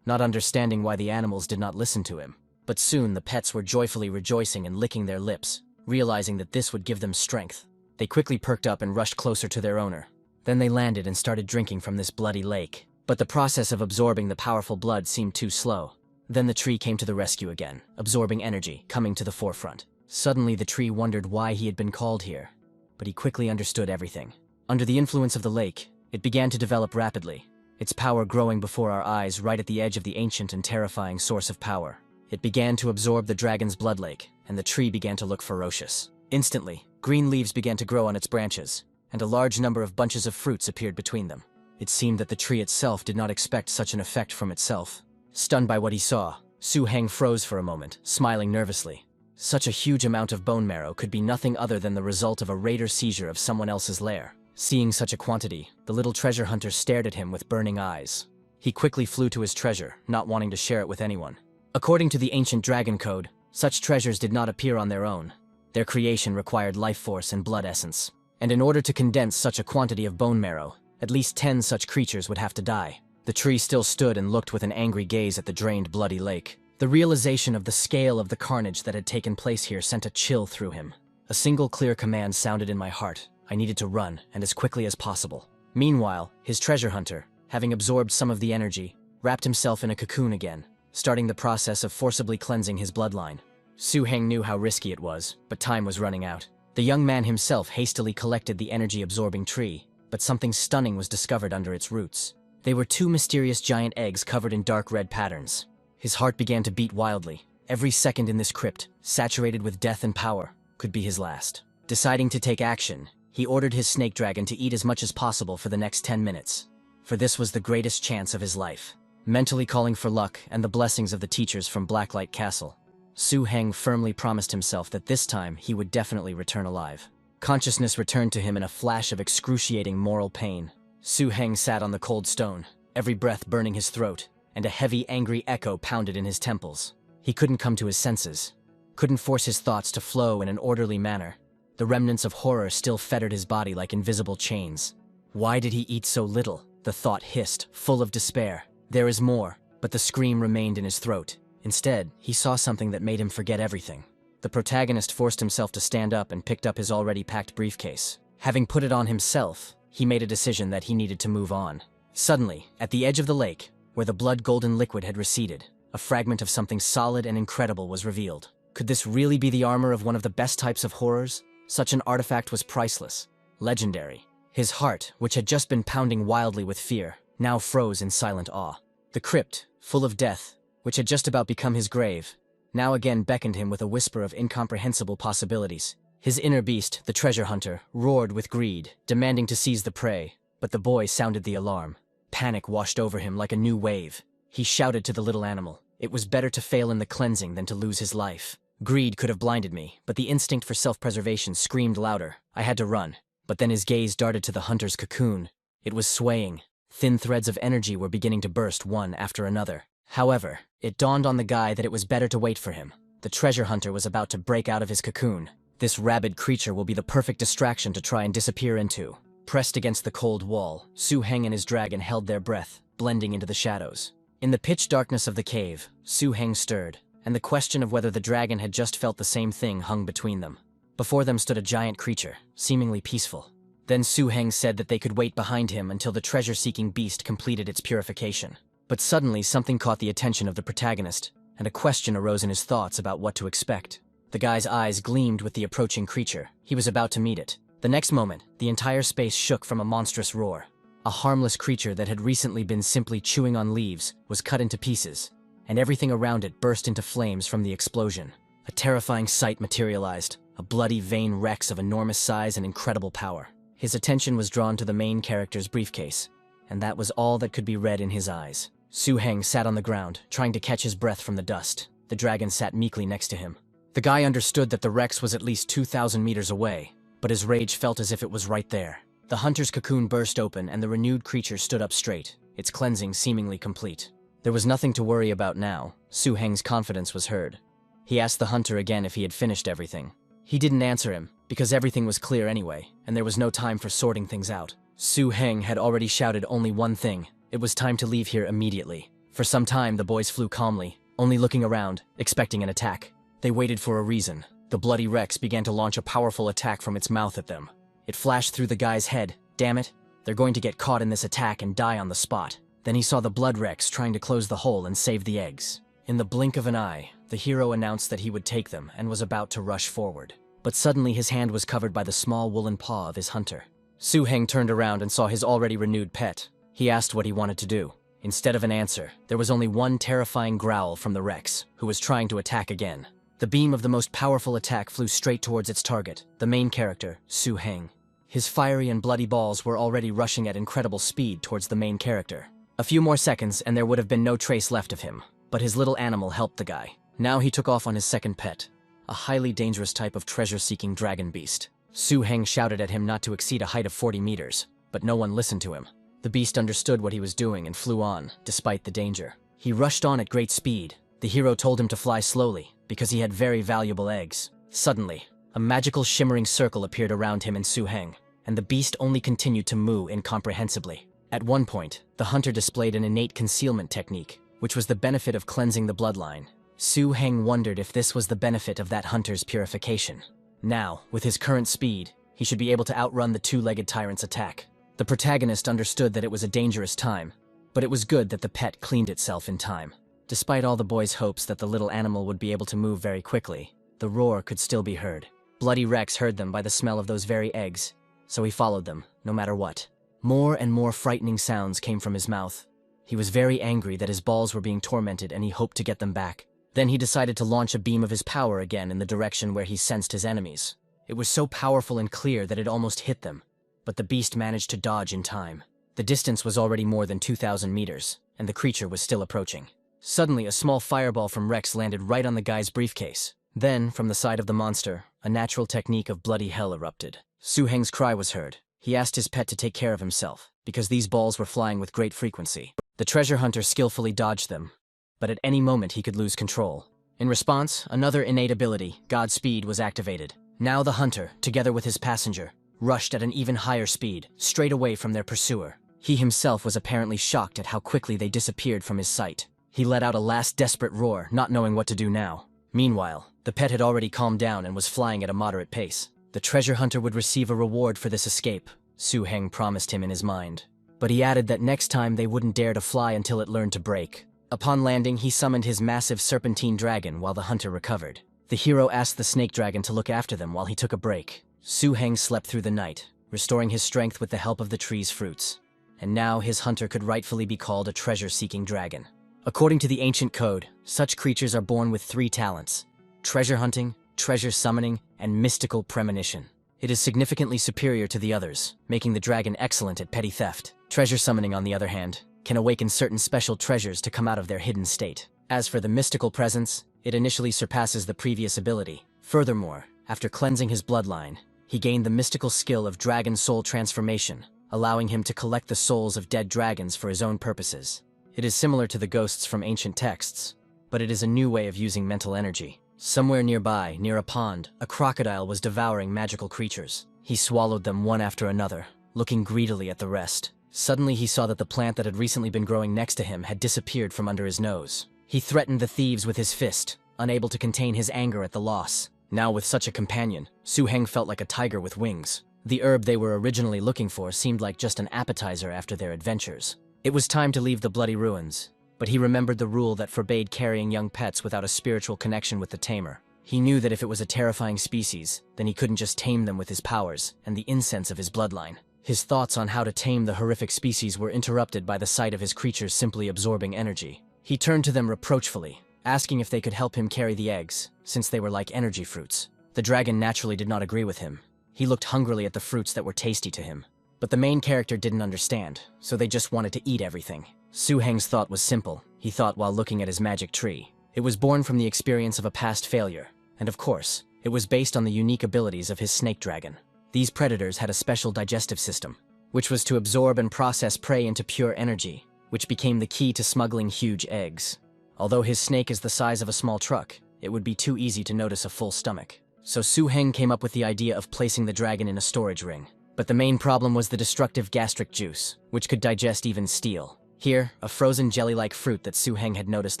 not understanding why the animals did not listen to him. But soon the pets were joyfully rejoicing and licking their lips, realizing that this would give them strength. They quickly perked up and rushed closer to their owner. Then they landed and started drinking from this bloody lake. But the process of absorbing the powerful blood seemed too slow. Then the tree came to the rescue again, absorbing energy, coming to the forefront. Suddenly the tree wondered why he had been called here, but he quickly understood everything. Under the influence of the lake, it began to develop rapidly, its power growing before our eyes right at the edge of the ancient and terrifying source of power. It began to absorb the dragon's blood lake, and the tree began to look ferocious. Instantly, green leaves began to grow on its branches, and a large number of bunches of fruits appeared between them. It seemed that the tree itself did not expect such an effect from itself. Stunned by what he saw, Su Heng froze for a moment, smiling nervously. Such a huge amount of bone marrow could be nothing other than the result of a raid or seizure of someone else's lair. Seeing such a quantity, the little treasure hunter stared at him with burning eyes. He quickly flew to his treasure, not wanting to share it with anyone. According to the ancient dragon code, such treasures did not appear on their own. Their creation required life force and blood essence. And in order to condense such a quantity of bone marrow, at least 10 such creatures would have to die. The tree still stood and looked with an angry gaze at the drained, bloody lake. The realization of the scale of the carnage that had taken place here sent a chill through him. A single clear command sounded in my heart. I needed to run, and as quickly as possible. Meanwhile, his treasure hunter, having absorbed some of the energy, wrapped himself in a cocoon again, starting the process of forcibly cleansing his bloodline. Su Heng knew how risky it was, but time was running out. The young man himself hastily collected the energy-absorbing tree, but something stunning was discovered under its roots. They were 2 mysterious giant eggs covered in dark red patterns. His heart began to beat wildly. Every second in this crypt, saturated with death and power, could be his last. Deciding to take action, he ordered his snake dragon to eat as much as possible for the next 10 minutes. For this was the greatest chance of his life. Mentally calling for luck and the blessings of the teachers from Blacklight Castle, Su Heng firmly promised himself that this time he would definitely return alive. Consciousness returned to him in a flash of excruciating moral pain. Su Heng sat on the cold stone, every breath burning his throat, and a heavy, angry echo pounded in his temples. He couldn't come to his senses, couldn't force his thoughts to flow in an orderly manner. The remnants of horror still fettered his body like invisible chains. Why did he eat so little? The thought hissed, full of despair. There is more, but the scream remained in his throat. Instead, he saw something that made him forget everything. The protagonist forced himself to stand up and picked up his already packed briefcase. Having put it on himself, he made a decision that he needed to move on. Suddenly, at the edge of the lake, where the blood-golden liquid had receded, a fragment of something solid and incredible was revealed. Could this really be the armor of one of the best types of horrors? Such an artifact was priceless, legendary. His heart, which had just been pounding wildly with fear, now froze in silent awe. The crypt, full of death, which had just about become his grave, now again beckoned him with a whisper of incomprehensible possibilities. His inner beast, the treasure hunter, roared with greed, demanding to seize the prey, but the boy sounded the alarm. Panic washed over him like a new wave. He shouted to the little animal. It was better to fail in the cleansing than to lose his life. Greed could have blinded me, but the instinct for self-preservation screamed louder. I had to run. But then his gaze darted to the hunter's cocoon. It was swaying. Thin threads of energy were beginning to burst one after another. However, it dawned on the guy that it was better to wait for him. The treasure hunter was about to break out of his cocoon. This rabid creature will be the perfect distraction to try and disappear into. Pressed against the cold wall, Su Heng and his dragon held their breath, blending into the shadows. In the pitch darkness of the cave, Su Heng stirred, and the question of whether the dragon had just felt the same thing hung between them. Before them stood a giant creature, seemingly peaceful. Then Su Heng said that they could wait behind him until the treasure-seeking beast completed its purification. But suddenly something caught the attention of the protagonist, and a question arose in his thoughts about what to expect. The guy's eyes gleamed with the approaching creature. He was about to meet it. The next moment, the entire space shook from a monstrous roar. A harmless creature that had recently been simply chewing on leaves was cut into pieces, and everything around it burst into flames from the explosion. A terrifying sight materialized, a bloody vein Rex of enormous size and incredible power. His attention was drawn to the main character's briefcase, and that was all that could be read in his eyes. Su Heng sat on the ground, trying to catch his breath from the dust. The dragon sat meekly next to him. The guy understood that the Rex was at least 2,000 meters away, but his rage felt as if it was right there. The hunter's cocoon burst open and the renewed creature stood up straight, its cleansing seemingly complete. There was nothing to worry about now. Su Heng's confidence was heard. He asked the hunter again if he had finished everything. He didn't answer him, because everything was clear anyway, and there was no time for sorting things out. Su Heng had already shouted only one thing. It was time to leave here immediately. For some time, the boys flew calmly, only looking around, expecting an attack. They waited for a reason. The bloody Rex began to launch a powerful attack from its mouth at them. It flashed through the guy's head. Damn it, they're going to get caught in this attack and die on the spot. Then he saw the blood Rex trying to close the hole and save the eggs. In the blink of an eye, the hero announced that he would take them and was about to rush forward. But suddenly his hand was covered by the small woolen paw of his hunter. Su Heng turned around and saw his already renewed pet. He asked what he wanted to do. Instead of an answer, there was only one terrifying growl from the Rex, who was trying to attack again. The beam of the most powerful attack flew straight towards its target, the main character, Su Heng. His fiery and bloody balls were already rushing at incredible speed towards the main character. A few more seconds and there would have been no trace left of him, but his little animal helped the guy. Now he took off on his second pet, a highly dangerous type of treasure-seeking dragon beast. Su Heng shouted at him not to exceed a height of 40 meters, but no one listened to him. The beast understood what he was doing and flew on, despite the danger. He rushed on at great speed. The hero told him to fly slowly, because he had very valuable eggs. Suddenly, a magical shimmering circle appeared around him and Su Heng, and the beast only continued to moo incomprehensibly. At one point, the hunter displayed an innate concealment technique, which was the benefit of cleansing the bloodline. Su Heng wondered if this was the benefit of that hunter's purification. Now, with his current speed, he should be able to outrun the two-legged tyrant's attack. The protagonist understood that it was a dangerous time, but it was good that the pet cleaned itself in time. Despite all the boy's hopes that the little animal would be able to move very quickly, the roar could still be heard. Bloody Rex heard them by the smell of those very eggs, so he followed them, no matter what. More and more frightening sounds came from his mouth. He was very angry that his balls were being tormented and he hoped to get them back. Then he decided to launch a beam of his power again in the direction where he sensed his enemies. It was so powerful and clear that it almost hit them, but the beast managed to dodge in time. The distance was already more than 2,000 meters, and the creature was still approaching. Suddenly, a small fireball from Rex landed right on the guy's briefcase. Then, from the side of the monster, a natural technique of bloody hell erupted. Su Heng's cry was heard. He asked his pet to take care of himself, because these balls were flying with great frequency. The treasure hunter skillfully dodged them, but at any moment he could lose control. In response, another innate ability, Godspeed, was activated. Now the hunter, together with his passenger, rushed at an even higher speed, straight away from their pursuer. He himself was apparently shocked at how quickly they disappeared from his sight. He let out a last desperate roar, not knowing what to do now. Meanwhile, the pet had already calmed down and was flying at a moderate pace. The treasure hunter would receive a reward for this escape, Su Heng promised him in his mind. But he added that next time they wouldn't dare to fly until it learned to break. Upon landing, he summoned his massive serpentine dragon while the hunter recovered. The hero asked the snake dragon to look after them while he took a break. Su Heng slept through the night, restoring his strength with the help of the tree's fruits. And now his hunter could rightfully be called a treasure-seeking dragon. According to the ancient code, such creatures are born with 3 talents: treasure hunting, treasure summoning, and mystical premonition. It is significantly superior to the others, making the dragon excellent at petty theft. Treasure summoning, on the other hand, can awaken certain special treasures to come out of their hidden state. As for the mystical presence, it initially surpasses the previous ability. Furthermore, after cleansing his bloodline, he gained the mystical skill of dragon soul transformation, allowing him to collect the souls of dead dragons for his own purposes. It is similar to the ghosts from ancient texts, but it is a new way of using mental energy. Somewhere nearby, near a pond, a crocodile was devouring magical creatures. He swallowed them one after another, looking greedily at the rest. Suddenly he saw that the plant that had recently been growing next to him had disappeared from under his nose. He threatened the thieves with his fist, unable to contain his anger at the loss. Now with such a companion, Su Heng felt like a tiger with wings. The herb they were originally looking for seemed like just an appetizer after their adventures. It was time to leave the bloody ruins, but he remembered the rule that forbade carrying young pets without a spiritual connection with the tamer. He knew that if it was a terrifying species, then he couldn't just tame them with his powers and the incense of his bloodline. His thoughts on how to tame the horrific species were interrupted by the sight of his creatures simply absorbing energy. He turned to them reproachfully, asking if they could help him carry the eggs, since they were like energy fruits. The dragon naturally did not agree with him. He looked hungrily at the fruits that were tasty to him. But the main character didn't understand, so they just wanted to eat everything. Su Heng's thought was simple, he thought while looking at his magic tree. It was born from the experience of a past failure, and of course, it was based on the unique abilities of his snake dragon. These predators had a special digestive system, which was to absorb and process prey into pure energy, which became the key to smuggling huge eggs. Although his snake is the size of a small truck, it would be too easy to notice a full stomach. So Su Heng came up with the idea of placing the dragon in a storage ring. But the main problem was the destructive gastric juice, which could digest even steel. Here, a frozen jelly-like fruit that Su Heng had noticed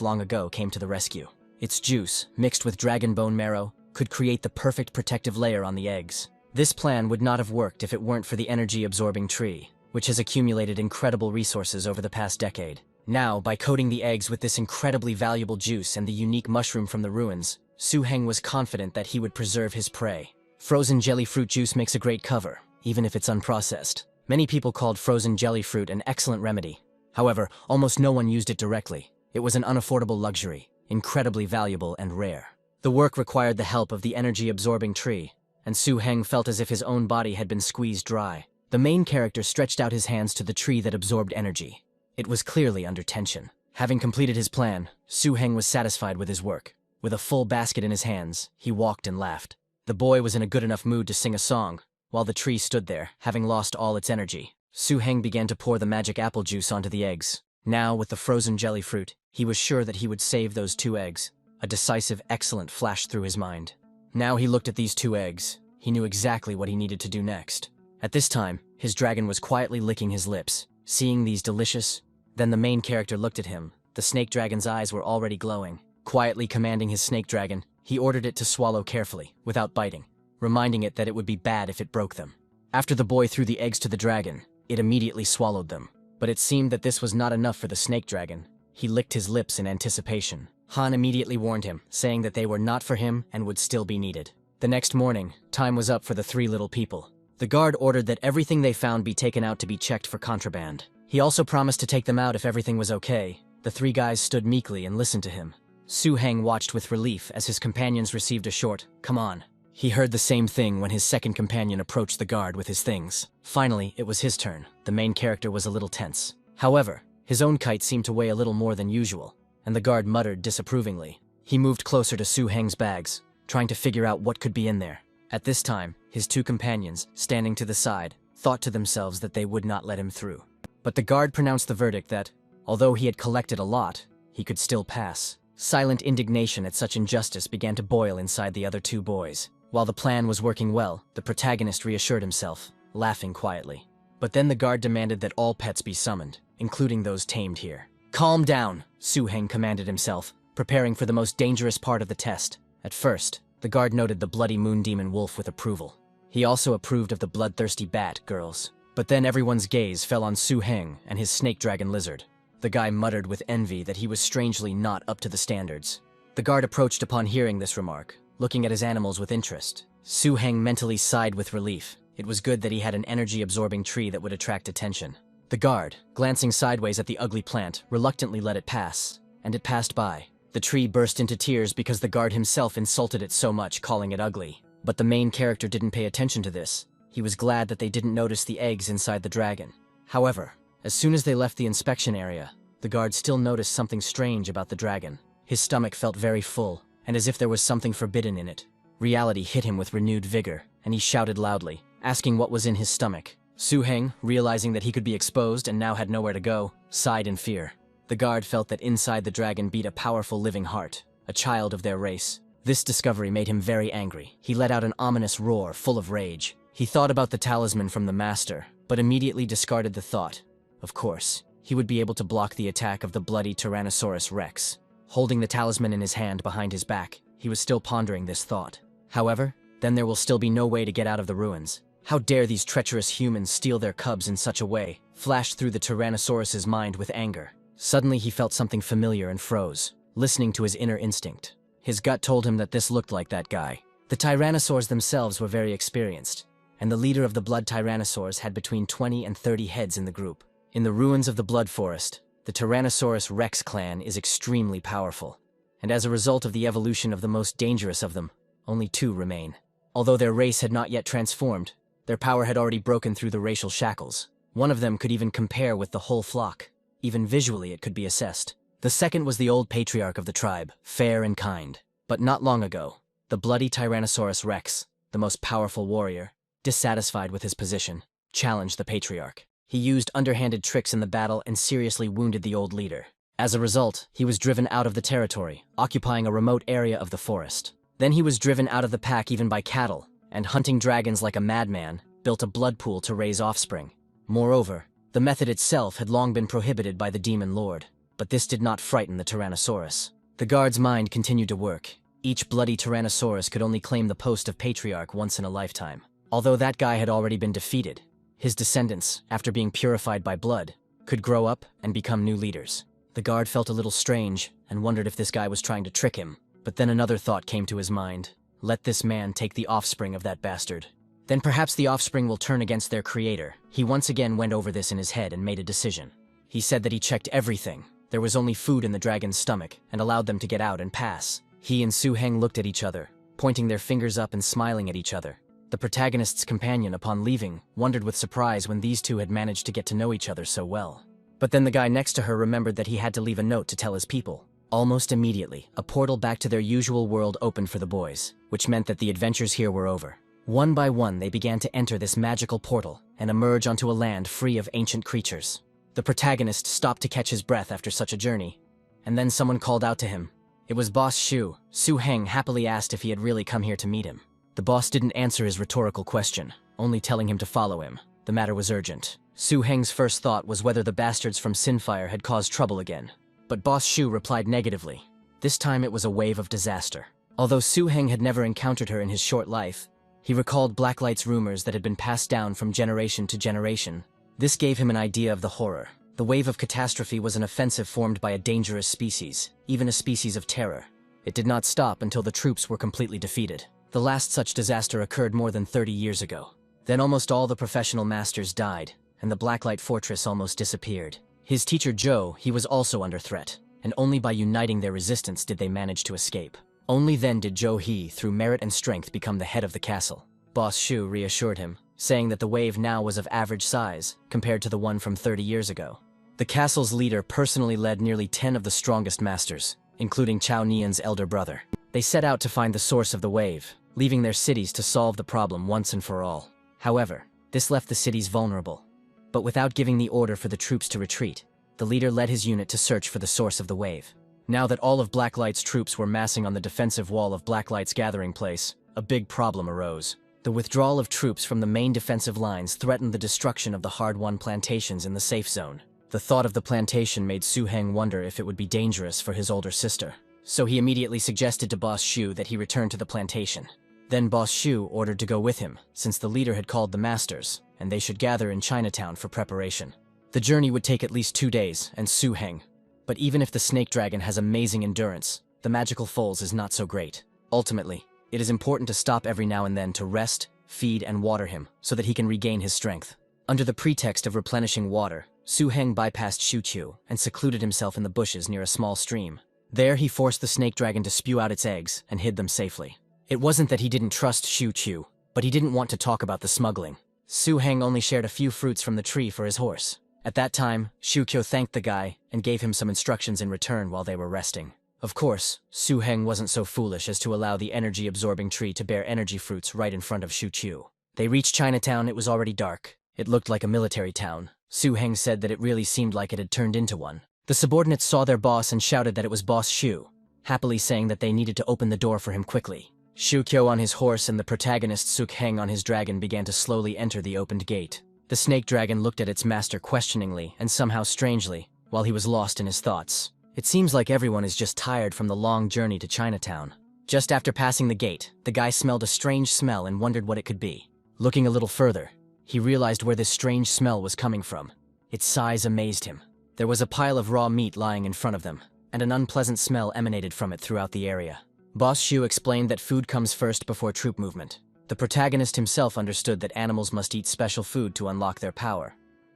long ago came to the rescue. Its juice, mixed with dragon bone marrow, could create the perfect protective layer on the eggs. This plan would not have worked if it weren't for the energy-absorbing tree, which has accumulated incredible resources over the past decade. Now, by coating the eggs with this incredibly valuable juice and the unique mushroom from the ruins, Su Heng was confident that he would preserve his prey. Frozen jelly fruit juice makes a great cover, even if it's unprocessed. Many people called frozen jelly fruit an excellent remedy. However, almost no one used it directly. It was an unaffordable luxury, incredibly valuable and rare. The work required the help of the energy-absorbing tree, and Su Heng felt as if his own body had been squeezed dry. The main character stretched out his hands to the tree that absorbed energy. It was clearly under tension. Having completed his plan, Su Heng was satisfied with his work. With a full basket in his hands, he walked and laughed. The boy was in a good enough mood to sing a song, while the tree stood there, having lost all its energy. Su Heng began to pour the magic apple juice onto the eggs. Now, with the frozen jelly fruit, he was sure that he would save those 2 eggs. A decisive, excellent flashed through his mind. Now he looked at these 2 eggs. He knew exactly what he needed to do next. At this time, his dragon was quietly licking his lips, seeing these delicious. Then the main character looked at him. The snake dragon's eyes were already glowing. Quietly commanding his snake dragon, he ordered it to swallow carefully, without biting, reminding it that it would be bad if it broke them. After the boy threw the eggs to the dragon, it immediately swallowed them. But it seemed that this was not enough for the snake dragon. He licked his lips in anticipation. Han immediately warned him, saying that they were not for him and would still be needed. The next morning, time was up for the 3 little people. The guard ordered that everything they found be taken out to be checked for contraband. He also promised to take them out if everything was okay. The 3 guys stood meekly and listened to him. Su Heng watched with relief as his companions received a short, "Come on." He heard the same thing when his second companion approached the guard with his things. Finally, it was his turn. The main character was a little tense. However, his own kite seemed to weigh a little more than usual, and the guard muttered disapprovingly. He moved closer to Su Heng's bags, trying to figure out what could be in there. At this time, his 2 companions, standing to the side, thought to themselves that they would not let him through. But the guard pronounced the verdict that, although he had collected a lot, he could still pass. Silent indignation at such injustice began to boil inside the other 2 boys. While the plan was working well, the protagonist reassured himself, laughing quietly. But then the guard demanded that all pets be summoned, including those tamed here. "Calm down," Su Heng commanded himself, preparing for the most dangerous part of the test. At first, the guard noted the bloody moon demon wolf with approval. He also approved of the bloodthirsty bat girls. But then everyone's gaze fell on Su Heng and his snake dragon lizard. The guy muttered with envy that he was strangely not up to the standards. The guard approached upon hearing this remark, looking at his animals with interest. Su Heng mentally sighed with relief. It was good that he had an energy-absorbing tree that would attract attention. The guard, glancing sideways at the ugly plant, reluctantly let it pass, and it passed by. The tree burst into tears because the guard himself insulted it so much, calling it ugly. But the main character didn't pay attention to this. He was glad that they didn't notice the eggs inside the dragon. However, as soon as they left the inspection area, the guard still noticed something strange about the dragon. His stomach felt very full, and as if there was something forbidden in it. Reality hit him with renewed vigor, and he shouted loudly, asking what was in his stomach. Su Heng, realizing that he could be exposed and now had nowhere to go, sighed in fear. The guard felt that inside the dragon beat a powerful living heart, a child of their race. This discovery made him very angry. He let out an ominous roar, full of rage. He thought about the talisman from the master, but immediately discarded the thought. Of course, he would be able to block the attack of the bloody Tyrannosaurus Rex. Holding the talisman in his hand behind his back, he was still pondering this thought. However, then there will still be no way to get out of the ruins. How dare these treacherous humans steal their cubs in such a way? Flashed through the Tyrannosaurus's mind with anger. Suddenly he felt something familiar and froze, listening to his inner instinct. His gut told him that this looked like that guy. The Tyrannosaurs themselves were very experienced, and the leader of the blood Tyrannosaurs had between 20 and 30 heads in the group. In the ruins of the Blood Forest, the Tyrannosaurus Rex clan is extremely powerful, and as a result of the evolution of the most dangerous of them, only 2 remain. Although their race had not yet transformed, their power had already broken through the racial shackles. One of them could even compare with the whole flock. Even visually it could be assessed. The second was the old patriarch of the tribe, fair and kind. But not long ago, the bloody Tyrannosaurus Rex, the most powerful warrior, dissatisfied with his position, challenged the patriarch. He used underhanded tricks in the battle and seriously wounded the old leader. As a result, he was driven out of the territory, occupying a remote area of the forest. Then he was driven out of the pack even by cattle, and hunting dragons like a madman, built a blood pool to raise offspring. Moreover, the method itself had long been prohibited by the demon lord, but this did not frighten the Tyrannosaurus. The guard's mind continued to work. Each bloody Tyrannosaurus could only claim the post of patriarch once in a lifetime. Although that guy had already been defeated, his descendants, after being purified by blood, could grow up and become new leaders. The guard felt a little strange and wondered if this guy was trying to trick him. But then another thought came to his mind. Let this man take the offspring of that bastard. Then perhaps the offspring will turn against their creator. He once again went over this in his head and made a decision. He said that he checked everything. There was only food in the dragon's stomach and allowed them to get out and pass. He and Su Heng looked at each other, pointing their fingers up and smiling at each other. The protagonist's companion, upon leaving, wondered with surprise when these two had managed to get to know each other so well. But then the guy next to her remembered that he had to leave a note to tell his people. Almost immediately, a portal back to their usual world opened for the boys, which meant that the adventures here were over. One by one, they began to enter this magical portal and emerge onto a land free of ancient creatures. The protagonist stopped to catch his breath after such a journey, and then someone called out to him. It was Boss Shu. Su Heng happily asked if he had really come here to meet him. The boss didn't answer his rhetorical question, only telling him to follow him. The matter was urgent. Su Heng's first thought was whether the bastards from Sinfire had caused trouble again. But Boss Shu replied negatively. This time it was a wave of disaster. Although Su Heng had never encountered her in his short life, he recalled Blacklight's rumors that had been passed down from generation to generation. This gave him an idea of the horror. The wave of catastrophe was an offensive formed by a dangerous species, even a species of terror. It did not stop until the troops were completely defeated. The last such disaster occurred more than 30 years ago. Then almost all the professional masters died, and the Blacklight Fortress almost disappeared. His teacher Zhou, he was also under threat, and only by uniting their resistance did they manage to escape. Only then did Zhou He, through merit and strength, become the head of the castle. Boss Shu reassured him, saying that the wave now was of average size, compared to the one from 30 years ago. The castle's leader personally led nearly 10 of the strongest masters, including Chao Nian's elder brother. They set out to find the source of the wave, leaving their cities to solve the problem once and for all. However, this left the cities vulnerable. But without giving the order for the troops to retreat, the leader led his unit to search for the source of the wave. Now that all of Blacklight's troops were massing on the defensive wall of Blacklight's gathering place, a big problem arose. The withdrawal of troops from the main defensive lines threatened the destruction of the hard-won plantations in the safe zone. The thought of the plantation made Su Heng wonder if it would be dangerous for his older sister. So he immediately suggested to Boss Shu that he return to the plantation. Then Boss Shu ordered to go with him, since the leader had called the masters, and they should gather in Chinatown for preparation. The journey would take at least 2 days, and Su Heng. But even if the snake dragon has amazing endurance, the magical foals is not so great. Ultimately, it is important to stop every now and then to rest, feed, and water him, so that he can regain his strength. Under the pretext of replenishing water, Su Heng bypassed Shu Qiu and secluded himself in the bushes near a small stream. There he forced the snake dragon to spew out its eggs and hid them safely. It wasn't that he didn't trust Shu Qiu, but he didn't want to talk about the smuggling. Su Heng only shared a few fruits from the tree for his horse. At that time, Shu Qiu thanked the guy and gave him some instructions in return while they were resting. Of course, Su Heng wasn't so foolish as to allow the energy-absorbing tree to bear energy fruits right in front of Shu Qiu. They reached Chinatown. It was already dark. It looked like a military town. Su Heng said that it really seemed like it had turned into one. The subordinates saw their boss and shouted that it was Boss Shu, happily saying that they needed to open the door for him quickly. Shu Qiu on his horse and the protagonist Su Heng on his dragon began to slowly enter the opened gate. The snake dragon looked at its master questioningly and somehow strangely, while he was lost in his thoughts. It seems like everyone is just tired from the long journey to Chinatown. Just after passing the gate, the guy smelled a strange smell and wondered what it could be. Looking a little further, he realized where this strange smell was coming from. Its size amazed him. There was a pile of raw meat lying in front of them, and an unpleasant smell emanated from it throughout the area. Boss Shu explained that food comes first before troop movement. The protagonist himself understood that animals must eat special food to unlock their power.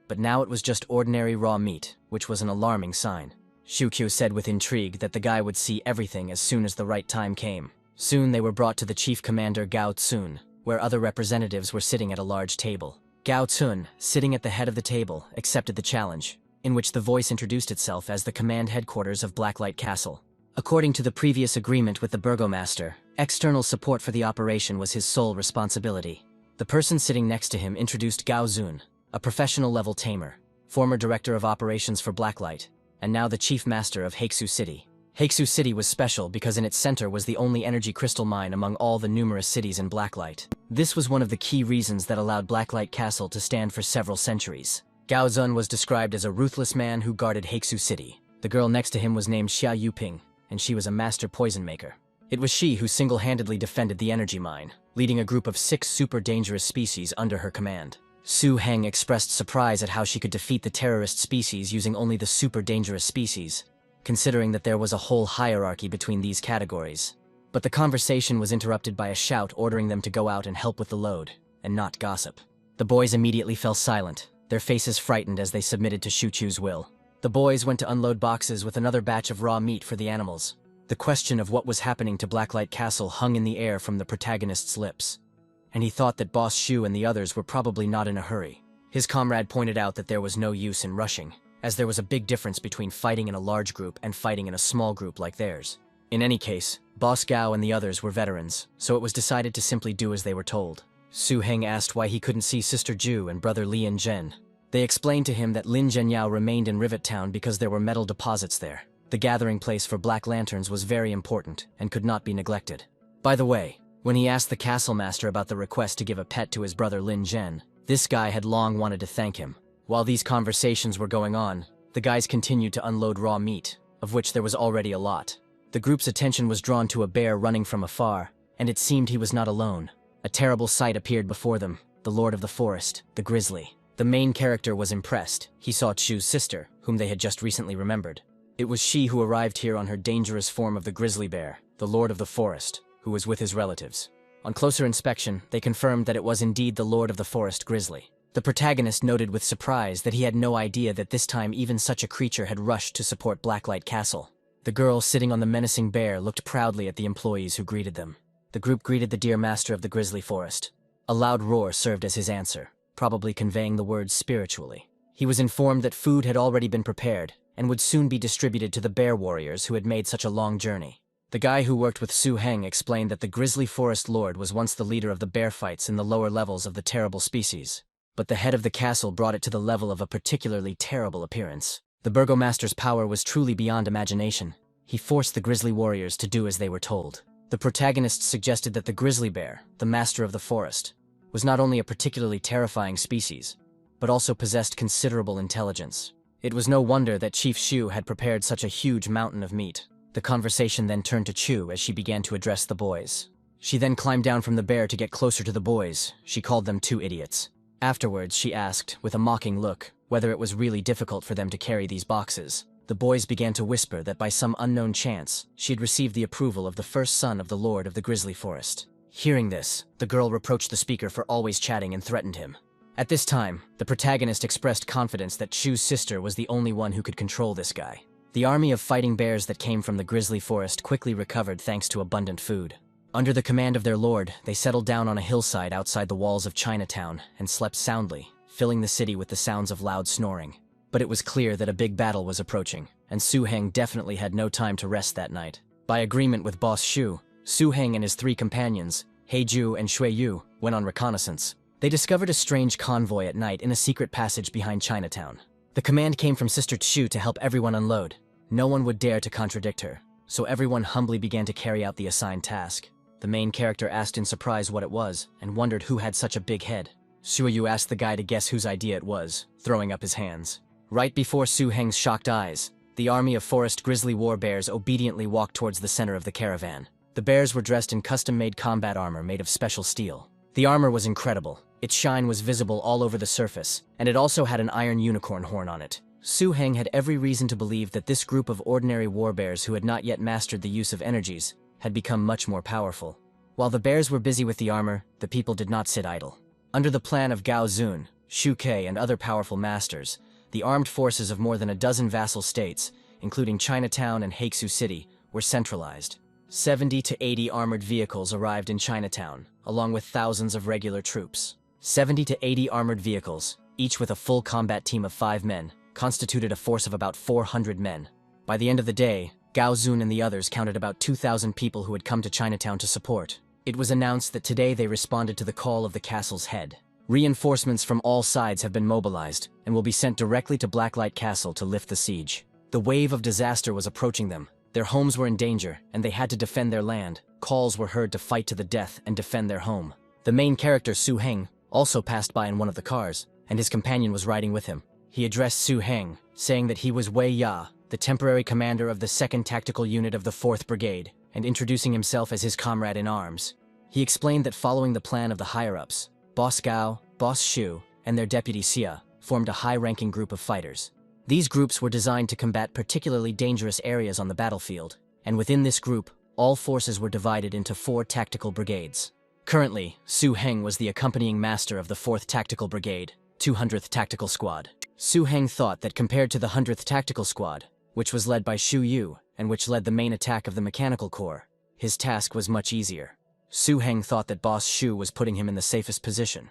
But now it was just ordinary raw meat, which was an alarming sign. Shu Qiu said with intrigue that the guy would see everything as soon as the right time came. Soon they were brought to the chief commander Gao Tsun, where other representatives were sitting at a large table. Gao Tsun, sitting at the head of the table, accepted the challenge, in which the voice introduced itself as the command headquarters of Blacklight Castle. According to the previous agreement with the burgomaster, external support for the operation was his sole responsibility. The person sitting next to him introduced Gao Zun, a professional-level tamer, former director of operations for Blacklight, and now the chief master of Haeksu City. Haeksu City was special because in its center was the only energy crystal mine among all the numerous cities in Blacklight. This was one of the key reasons that allowed Blacklight Castle to stand for several centuries. Gao Zun was described as a ruthless man who guarded Haeksu City. The girl next to him was named Xia Yuping, and she was a master poison maker. It was she who single-handedly defended the energy mine, leading a group of 6 super dangerous species under her command. Su Heng expressed surprise at how she could defeat the terrorist species using only the super dangerous species, considering that there was a whole hierarchy between these categories. But the conversation was interrupted by a shout ordering them to go out and help with the load, and not gossip. The boys immediately fell silent, their faces frightened as they submitted to Shu Qiu's will. The boys went to unload boxes with another batch of raw meat for the animals. The question of what was happening to Blacklight Castle hung in the air from the protagonist's lips, and he thought that Boss Shu and the others were probably not in a hurry. His comrade pointed out that there was no use in rushing, as there was a big difference between fighting in a large group and fighting in a small group like theirs. In any case, Boss Gao and the others were veterans, so it was decided to simply do as they were told. Su Heng asked why he couldn't see Sister Ju and brother Lin Zhen. They explained to him that Lin Zhenyao remained in Rivet Town because there were metal deposits there. The gathering place for Black Lanterns was very important and could not be neglected. By the way, when he asked the castle master about the request to give a pet to his brother Lin Zhen, this guy had long wanted to thank him. While these conversations were going on, the guys continued to unload raw meat, of which there was already a lot. The group's attention was drawn to a bear running from afar, and it seemed he was not alone. A terrible sight appeared before them, the Lord of the Forest, the Grizzly. The main character was impressed. He saw Chu's sister, whom they had just recently remembered. It was she who arrived here on her dangerous form of the grizzly bear, the Lord of the Forest, who was with his relatives. On closer inspection, they confirmed that it was indeed the Lord of the Forest Grizzly. The protagonist noted with surprise that he had no idea that this time even such a creature had rushed to support Blacklight Castle. The girl sitting on the menacing bear looked proudly at the employees who greeted them. The group greeted the dear master of the Grizzly Forest. A loud roar served as his answer, probably conveying the words spiritually. He was informed that food had already been prepared and would soon be distributed to the bear warriors who had made such a long journey. The guy who worked with Su Heng explained that the Grizzly Forest Lord was once the leader of the bear fights in the lower levels of the terrible species, but the head of the castle brought it to the level of a particularly terrible appearance. The burgomaster's power was truly beyond imagination. He forced the grizzly warriors to do as they were told. The protagonist suggested that the grizzly bear, the master of the forest, was not only a particularly terrifying species, but also possessed considerable intelligence. It was no wonder that Chief Shu had prepared such a huge mountain of meat. The conversation then turned to Chu as she began to address the boys. She then climbed down from the bear to get closer to the boys. She called them 2 idiots. Afterwards, she asked, with a mocking look, whether it was really difficult for them to carry these boxes. The boys began to whisper that by some unknown chance, she had received the approval of the first son of the Lord of the Grizzly Forest. Hearing this, the girl reproached the speaker for always chatting and threatened him. At this time, the protagonist expressed confidence that Chu's sister was the only one who could control this guy. The army of fighting bears that came from the Grizzly Forest quickly recovered thanks to abundant food. Under the command of their lord, they settled down on a hillside outside the walls of Chinatown and slept soundly, filling the city with the sounds of loud snoring. But it was clear that a big battle was approaching, and Su Heng definitely had no time to rest that night. By agreement with Boss Shu, Su Heng and his 3 companions, Heiju and Shui Yu, went on reconnaissance. They discovered a strange convoy at night in a secret passage behind Chinatown. The command came from Sister Chu to help everyone unload. No one would dare to contradict her, so everyone humbly began to carry out the assigned task. The main character asked in surprise what it was, and wondered who had such a big head. Shui Yu asked the guy to guess whose idea it was, throwing up his hands. Right before Su Heng's shocked eyes, the army of forest grizzly war bears obediently walked towards the center of the caravan. The bears were dressed in custom-made combat armor made of special steel. The armor was incredible. Its shine was visible all over the surface, and it also had an iron unicorn horn on it. Su Heng had every reason to believe that this group of ordinary war bears who had not yet mastered the use of energies had become much more powerful. While the bears were busy with the armor, the people did not sit idle. Under the plan of Gao Zun, Shu Ke, and other powerful masters, the armed forces of more than a dozen vassal states, including Chinatown and Haeksu City, were centralized. 70 to 80 armored vehicles arrived in Chinatown, along with thousands of regular troops. 70 to 80 armored vehicles, each with a full combat team of 5 men, constituted a force of about 400 men. By the end of the day, Gao Zun and the others counted about 2,000 people who had come to Chinatown to support. It was announced that today they responded to the call of the castle's head. Reinforcements from all sides have been mobilized and will be sent directly to Blacklight Castle to lift the siege. The wave of disaster was approaching them. Their homes were in danger, and they had to defend their land. Calls were heard to fight to the death and defend their home. The main character, Su Heng, also passed by in one of the cars, and his companion was riding with him. He addressed Su Heng, saying that he was Wei Ya, the temporary commander of the 2nd Tactical Unit of the 4th Brigade, and introducing himself as his comrade in arms. He explained that following the plan of the higher-ups, Boss Gao, Boss Shu, and their deputy Xia formed a high-ranking group of fighters. These groups were designed to combat particularly dangerous areas on the battlefield, and within this group, all forces were divided into 4 tactical brigades. Currently, Su Heng was the accompanying master of the 4th Tactical Brigade, 200th Tactical Squad. Su Heng thought that compared to the 100th Tactical Squad, which was led by Shu Yu and which led the main attack of the Mechanical Corps, his task was much easier. Su Heng thought that Boss Shu was putting him in the safest position.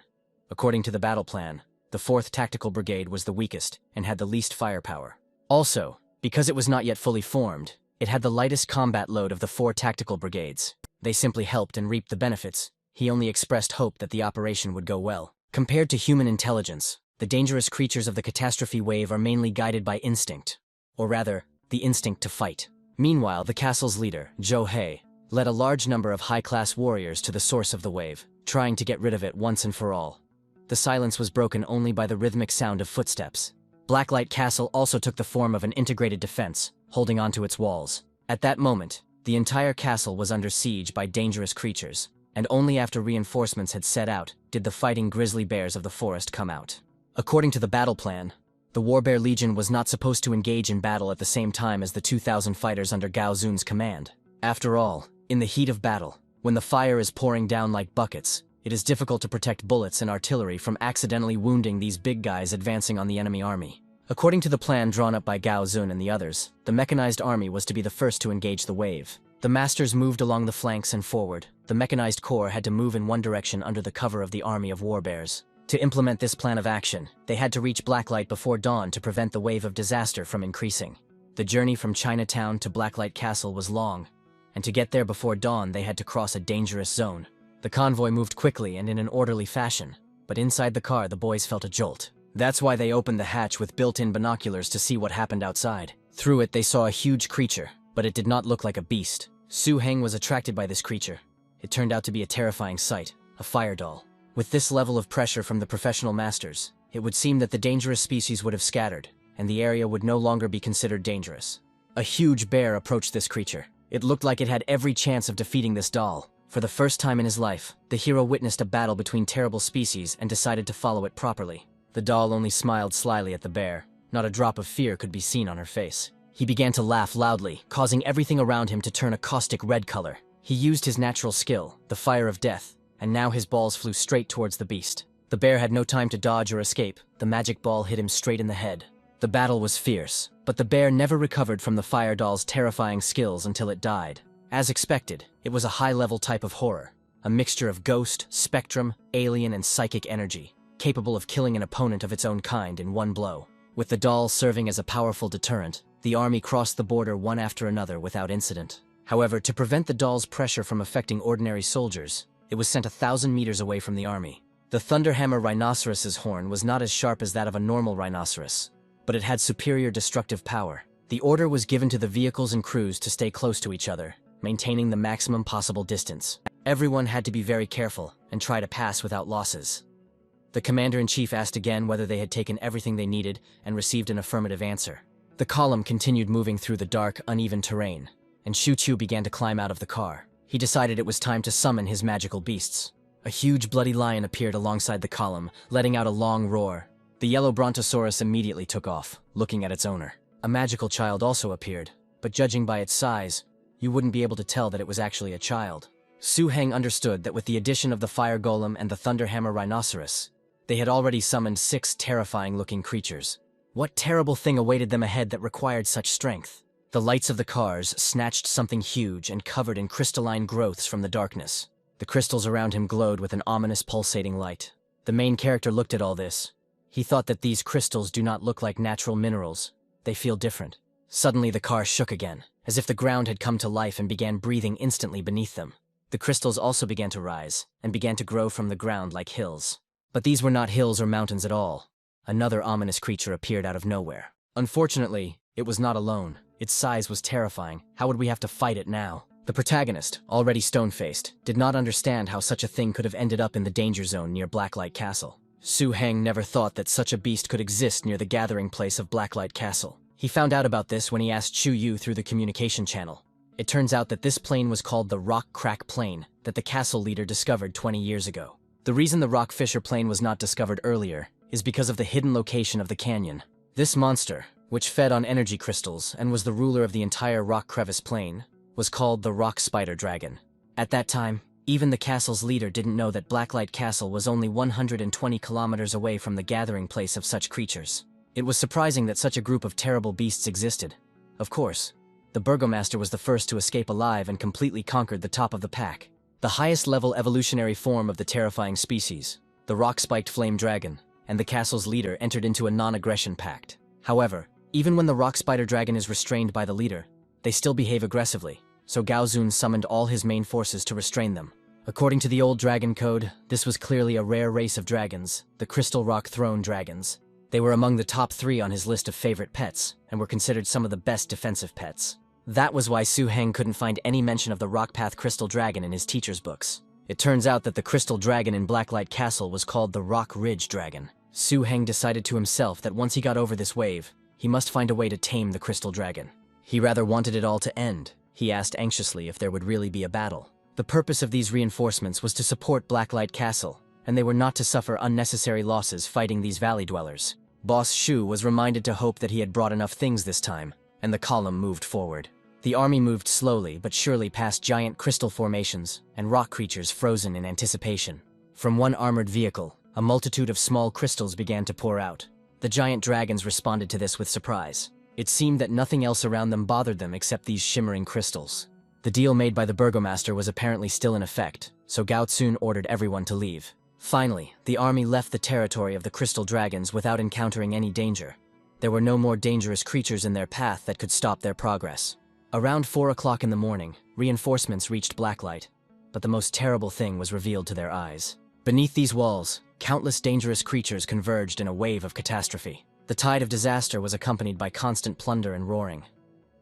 According to the battle plan, the 4th Tactical Brigade was the weakest and had the least firepower. Also, because it was not yet fully formed, it had the lightest combat load of the 4 tactical brigades. They simply helped and reaped the benefits. He only expressed hope that the operation would go well. Compared to human intelligence, the dangerous creatures of the catastrophe wave are mainly guided by instinct, or rather, the instinct to fight. Meanwhile, the castle's leader, Zhou He, led a large number of high-class warriors to the source of the wave, trying to get rid of it once and for all. The silence was broken only by the rhythmic sound of footsteps. Blacklight Castle also took the form of an integrated defense, holding onto its walls. At that moment, the entire castle was under siege by dangerous creatures, and only after reinforcements had set out did the fighting grizzly bears of the forest come out. According to the battle plan, the Warbear Legion was not supposed to engage in battle at the same time as the 2,000 fighters under Gao Zun's command. After all, in the heat of battle, when the fire is pouring down like buckets, it is difficult to protect bullets and artillery from accidentally wounding these big guys advancing on the enemy army. According to the plan drawn up by Gao Zun and the others, the mechanized army was to be the first to engage the wave. The masters moved along the flanks and forward. The mechanized corps had to move in one direction under the cover of the army of warbears. To implement this plan of action, they had to reach Blacklight before dawn to prevent the wave of disaster from increasing. The journey from Chinatown to Blacklight Castle was long, and to get there before dawn they had to cross a dangerous zone. The convoy moved quickly and in an orderly fashion, but inside the car the boys felt a jolt. That's why they opened the hatch with built-in binoculars to see what happened outside. Through it they saw a huge creature, but it did not look like a beast. Su Heng was attracted by this creature. It turned out to be a terrifying sight, a fire doll. With this level of pressure from the professional masters, it would seem that the dangerous species would have scattered, and the area would no longer be considered dangerous. A huge bear approached this creature. It looked like it had every chance of defeating this doll. For the first time in his life, the hero witnessed a battle between terrible species and decided to follow it properly. The doll only smiled slyly at the bear. Not a drop of fear could be seen on her face. He began to laugh loudly, causing everything around him to turn a caustic red color. He used his natural skill, the fire of death, and now his balls flew straight towards the beast. The bear had no time to dodge or escape. The magic ball hit him straight in the head. The battle was fierce, but the bear never recovered from the fire doll's terrifying skills until it died. As expected, it was a high-level type of horror, a mixture of ghost, spectrum, alien, and psychic energy, capable of killing an opponent of its own kind in one blow. With the doll serving as a powerful deterrent, the army crossed the border one after another without incident. However, to prevent the doll's pressure from affecting ordinary soldiers, it was sent 1,000 meters away from the army. The Thunderhammer rhinoceros's horn was not as sharp as that of a normal rhinoceros, but it had superior destructive power. The order was given to the vehicles and crews to stay close to each other, maintaining the maximum possible distance. Everyone had to be very careful and try to pass without losses. The commander-in-chief asked again whether they had taken everything they needed and received an affirmative answer. The column continued moving through the dark, uneven terrain, and Shu Qiu began to climb out of the car. He decided it was time to summon his magical beasts. A huge bloody lion appeared alongside the column, letting out a long roar. The yellow brontosaurus immediately took off, looking at its owner. A magical child also appeared, but judging by its size, you wouldn't be able to tell that it was actually a child. Su Heng understood that with the addition of the fire golem and the thunderhammer rhinoceros, they had already summoned 6 terrifying-looking creatures. What terrible thing awaited them ahead that required such strength? The lights of the cars snatched something huge and covered in crystalline growths from the darkness. The crystals around him glowed with an ominous pulsating light. The main character looked at all this. He thought that these crystals do not look like natural minerals. They feel different. Suddenly the car shook again, as if the ground had come to life and began breathing instantly beneath them. The crystals also began to rise, and began to grow from the ground like hills. But these were not hills or mountains at all. Another ominous creature appeared out of nowhere. Unfortunately, it was not alone. Its size was terrifying. How would we have to fight it now? The protagonist, already stone-faced, did not understand how such a thing could have ended up in the danger zone near Blacklight Castle. Su Heng never thought that such a beast could exist near the gathering place of Blacklight Castle. He found out about this when he asked Chu Yu through the communication channel. It turns out that this plane was called the Rock Crack Plane that the castle leader discovered 20 years ago. The reason the Rock Fisher plane was not discovered earlier is because of the hidden location of the canyon. This monster, which fed on energy crystals and was the ruler of the entire Rock Crevice Plain, was called the Rock Spider Dragon. At that time, even the castle's leader didn't know that Blacklight Castle was only 120 kilometers away from the gathering place of such creatures. It was surprising that such a group of terrible beasts existed. Of course, the Burgomaster was the first to escape alive and completely conquered the top of the pack. the highest level evolutionary form of the terrifying species, the rock-spiked flame dragon, and the castle's leader entered into a non-aggression pact. However, even when the rock spider dragon is restrained by the leader, they still behave aggressively, so Gaozun summoned all his main forces to restrain them. According to the old dragon code, this was clearly a rare race of dragons, the Crystal Rock Throne dragons. They were among the top 3 on his list of favorite pets, and were considered some of the best defensive pets. That was why Su Heng couldn't find any mention of the Rockpath Crystal Dragon in his teacher's books. It turns out that the Crystal Dragon in Blacklight Castle was called the Rock Ridge Dragon. Su Heng decided to himself that once he got over this wave, he must find a way to tame the Crystal Dragon. He rather wanted it all to end. He asked anxiously if there would really be a battle. The purpose of these reinforcements was to support Blacklight Castle, and they were not to suffer unnecessary losses fighting these valley dwellers. Boss Shu was reminded to hope that he had brought enough things this time, and the column moved forward. The army moved slowly but surely past giant crystal formations and rock creatures frozen in anticipation. From one armored vehicle, a multitude of small crystals began to pour out. The giant dragons responded to this with surprise. It seemed that nothing else around them bothered them except these shimmering crystals. The deal made by the burgomaster was apparently still in effect, so Gao Tsun ordered everyone to leave. Finally, the army left the territory of the crystal dragons without encountering any danger. There were no more dangerous creatures in their path that could stop their progress. Around 4 o'clock in the morning, reinforcements reached Blacklight, but the most terrible thing was revealed to their eyes. Beneath these walls, countless dangerous creatures converged in a wave of catastrophe. The tide of disaster was accompanied by constant plunder and roaring.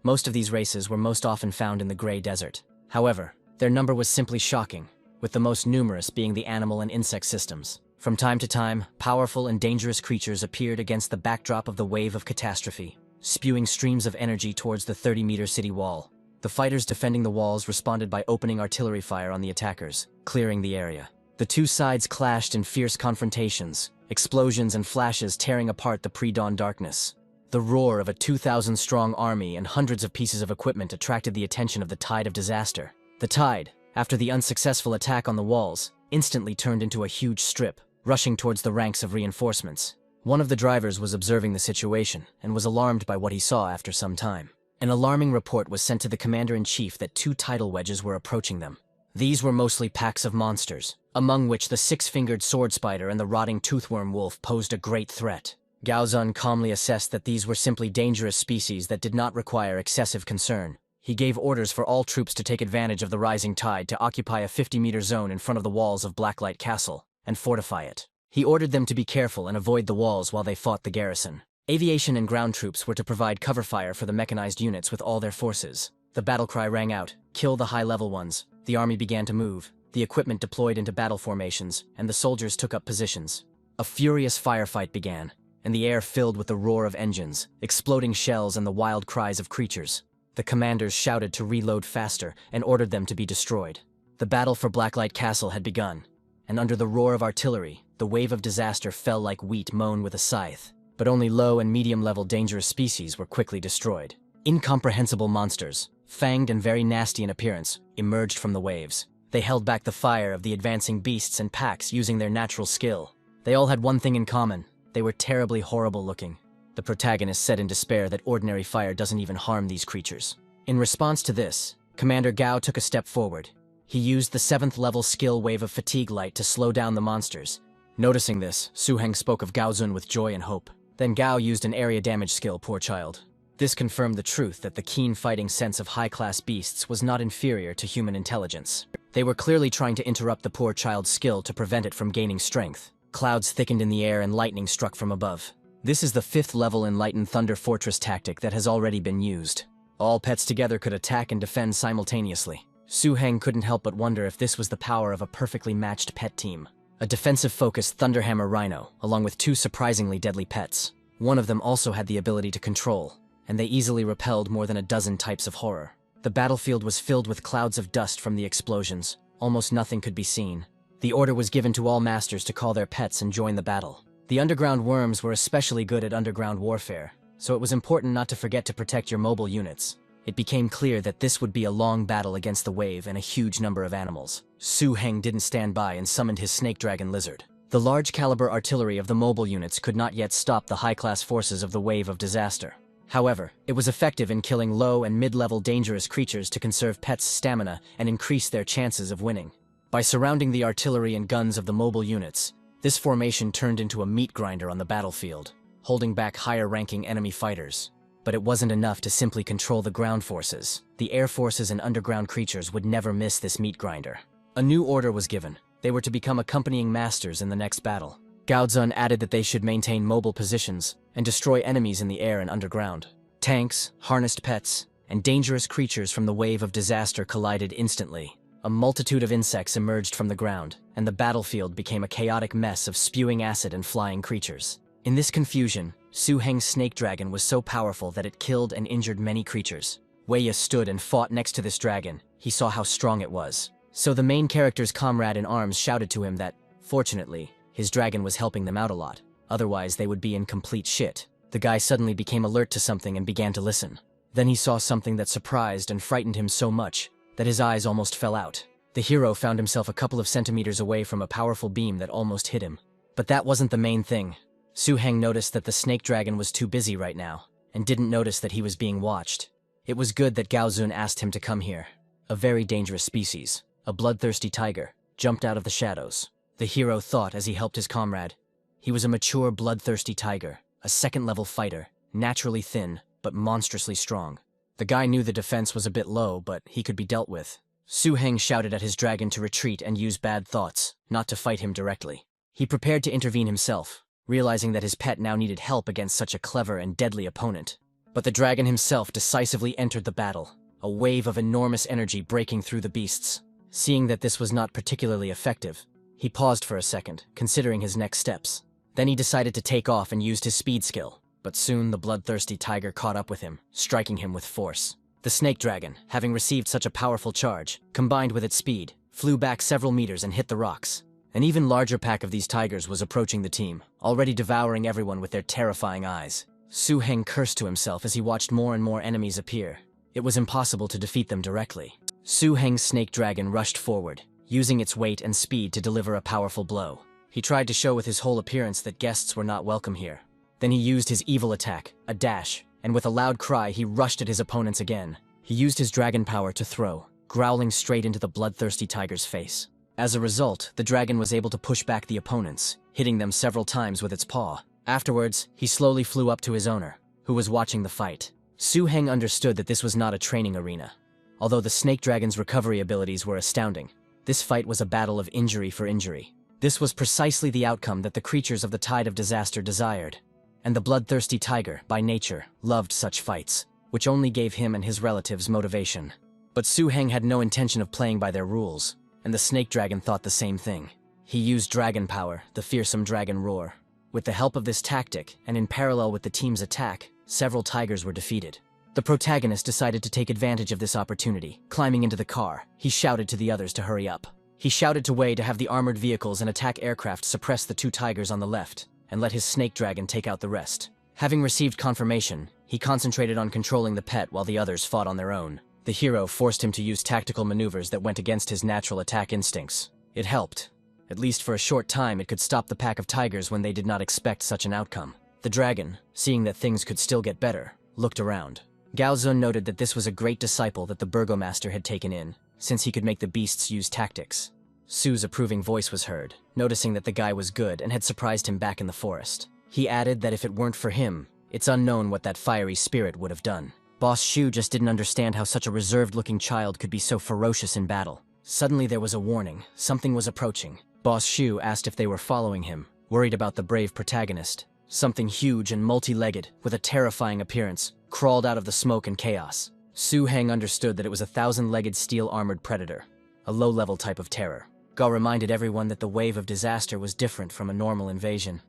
Most of these races were most often found in the Grey Desert. However, their number was simply shocking, with the most numerous being the animal and insect systems. From time to time, powerful and dangerous creatures appeared against the backdrop of the wave of catastrophe, spewing streams of energy towards the 30-meter city wall. The fighters defending the walls responded by opening artillery fire on the attackers, clearing the area. The two sides clashed in fierce confrontations, explosions and flashes tearing apart the pre-dawn darkness. The roar of a 2,000-strong army and hundreds of pieces of equipment attracted the attention of the tide of disaster. The tide, after the unsuccessful attack on the walls, instantly turned into a huge strip, rushing towards the ranks of reinforcements. One of the drivers was observing the situation and was alarmed by what he saw after some time. An alarming report was sent to the commander-in-chief that 2 tidal wedges were approaching them. These were mostly packs of monsters, among which the 6-fingered sword spider and the rotting toothworm wolf posed a great threat. Gao Zun calmly assessed that these were simply dangerous species that did not require excessive concern. He gave orders for all troops to take advantage of the rising tide to occupy a 50-meter zone in front of the walls of Blacklight Castle and fortify it. He ordered them to be careful and avoid the walls while they fought the garrison. Aviation and ground troops were to provide cover fire for the mechanized units with all their forces. The battle cry rang out, "Kill the high-level ones." The army began to move, the equipment deployed into battle formations, and the soldiers took up positions. A furious firefight began, and the air filled with the roar of engines, exploding shells and the wild cries of creatures. The commanders shouted to reload faster and ordered them to be destroyed. The battle for Blacklight Castle had begun, and under the roar of artillery, the wave of disaster fell like wheat mown with a scythe. But only low and medium-level dangerous species were quickly destroyed. Incomprehensible monsters, fanged and very nasty in appearance, emerged from the waves. They held back the fire of the advancing beasts and packs using their natural skill. They all had one thing in common: they were terribly horrible looking. The protagonist said in despair that ordinary fire doesn't even harm these creatures. In response to this, Commander Gao took a step forward. He used the 7th level skill wave of fatigue light to slow down the monsters. Noticing this, Su Heng spoke of Gao Zun with joy and hope. Then Gao used an area damage skill, poor child. This confirmed the truth that the keen fighting sense of high-class beasts was not inferior to human intelligence. They were clearly trying to interrupt the poor child's skill to prevent it from gaining strength. Clouds thickened in the air and lightning struck from above. This is the 5th level Enlightened Thunder Fortress tactic that has already been used. All pets together could attack and defend simultaneously. Su Heng couldn't help but wonder if this was the power of a perfectly matched pet team. A defensive-focused Thunderhammer Rhino, along with 2 surprisingly deadly pets. One of them also had the ability to control, and they easily repelled more than a dozen types of horror. The battlefield was filled with clouds of dust from the explosions. Almost nothing could be seen. The order was given to all masters to call their pets and join the battle. The underground worms were especially good at underground warfare, so it was important not to forget to protect your mobile units. It became clear that this would be a long battle against the wave and a huge number of animals. Su Heng didn't stand by and summoned his snake dragon lizard. The large-caliber artillery of the mobile units could not yet stop the high-class forces of the wave of disaster. However, it was effective in killing low and mid-level dangerous creatures to conserve pets' stamina and increase their chances of winning. By surrounding the artillery and guns of the mobile units, this formation turned into a meat grinder on the battlefield, holding back higher-ranking enemy fighters. But it wasn't enough to simply control the ground forces. The air forces and underground creatures would never miss this meat grinder. A new order was given. They were to become accompanying masters in the next battle. Gao Zun added that they should maintain mobile positions and destroy enemies in the air and underground. Tanks, harnessed pets, and dangerous creatures from the wave of disaster collided instantly. A multitude of insects emerged from the ground, and the battlefield became a chaotic mess of spewing acid and flying creatures. In this confusion, Su Heng's snake dragon was so powerful that it killed and injured many creatures. Wei stood and fought next to this dragon. He saw how strong it was. So the main character's comrade in arms shouted to him that, fortunately, his dragon was helping them out a lot. Otherwise, they would be in complete shit. The guy suddenly became alert to something and began to listen. Then he saw something that surprised and frightened him so much that his eyes almost fell out. The hero found himself a couple of centimeters away from a powerful beam that almost hit him. But that wasn't the main thing. Su Heng noticed that the snake dragon was too busy right now, and didn't notice that he was being watched. It was good that Gao Zun asked him to come here. A very dangerous species, a bloodthirsty tiger, jumped out of the shadows. The hero thought as he helped his comrade. He was a mature, bloodthirsty tiger, a second-level fighter, naturally thin, but monstrously strong. The guy knew the defense was a bit low, but he could be dealt with. Su Heng shouted at his dragon to retreat and use bad thoughts, not to fight him directly. He prepared to intervene himself, realizing that his pet now needed help against such a clever and deadly opponent. But the dragon himself decisively entered the battle, a wave of enormous energy breaking through the beasts. Seeing that this was not particularly effective, he paused for a second, considering his next steps. Then he decided to take off and used his speed skill, but soon the bloodthirsty tiger caught up with him, striking him with force. The snake dragon, having received such a powerful charge, combined with its speed, flew back several meters and hit the rocks. An even larger pack of these tigers was approaching the team, already devouring everyone with their terrifying eyes. Su Heng cursed to himself as he watched more and more enemies appear. It was impossible to defeat them directly. Su Heng's snake dragon rushed forward, using its weight and speed to deliver a powerful blow. He tried to show with his whole appearance that guests were not welcome here. Then he used his evil attack, a dash, and with a loud cry he rushed at his opponents again. He used his dragon power to throw, growling straight into the bloodthirsty tiger's face. As a result, the dragon was able to push back the opponents, hitting them several times with its paw. Afterwards, he slowly flew up to his owner, who was watching the fight. Su Heng understood that this was not a training arena. Although the snake dragon's recovery abilities were astounding, this fight was a battle of injury for injury. This was precisely the outcome that the creatures of the Tide of Disaster desired. And the bloodthirsty tiger, by nature, loved such fights, which only gave him and his relatives motivation. But Su Heng had no intention of playing by their rules, and the snake dragon thought the same thing. He used dragon power, the fearsome dragon roar. With the help of this tactic, and in parallel with the team's attack, several tigers were defeated. The protagonist decided to take advantage of this opportunity. Climbing into the car, he shouted to the others to hurry up. He shouted to Wei to have the armored vehicles and attack aircraft suppress the two tigers on the left, and let his snake dragon take out the rest. Having received confirmation, he concentrated on controlling the pet while the others fought on their own. The hero forced him to use tactical maneuvers that went against his natural attack instincts. It helped. At least for a short time, it could stop the pack of tigers when they did not expect such an outcome. The dragon, seeing that things could still get better, looked around. Gao Zun noted that this was a great disciple that the burgomaster had taken in, since he could make the beasts use tactics. Su's approving voice was heard, noticing that the guy was good and had surprised him back in the forest. He added that if it weren't for him, it's unknown what that fiery spirit would have done. Boss Shu just didn't understand how such a reserved-looking child could be so ferocious in battle. Suddenly there was a warning. Something was approaching. Boss Shu asked if they were following him, worried about the brave protagonist. Something huge and multi-legged, with a terrifying appearance, crawled out of the smoke and chaos. Su Heng understood that it was a 1,000-legged steel-armored predator, a low-level type of terror. Gao reminded everyone that the wave of disaster was different from a normal invasion.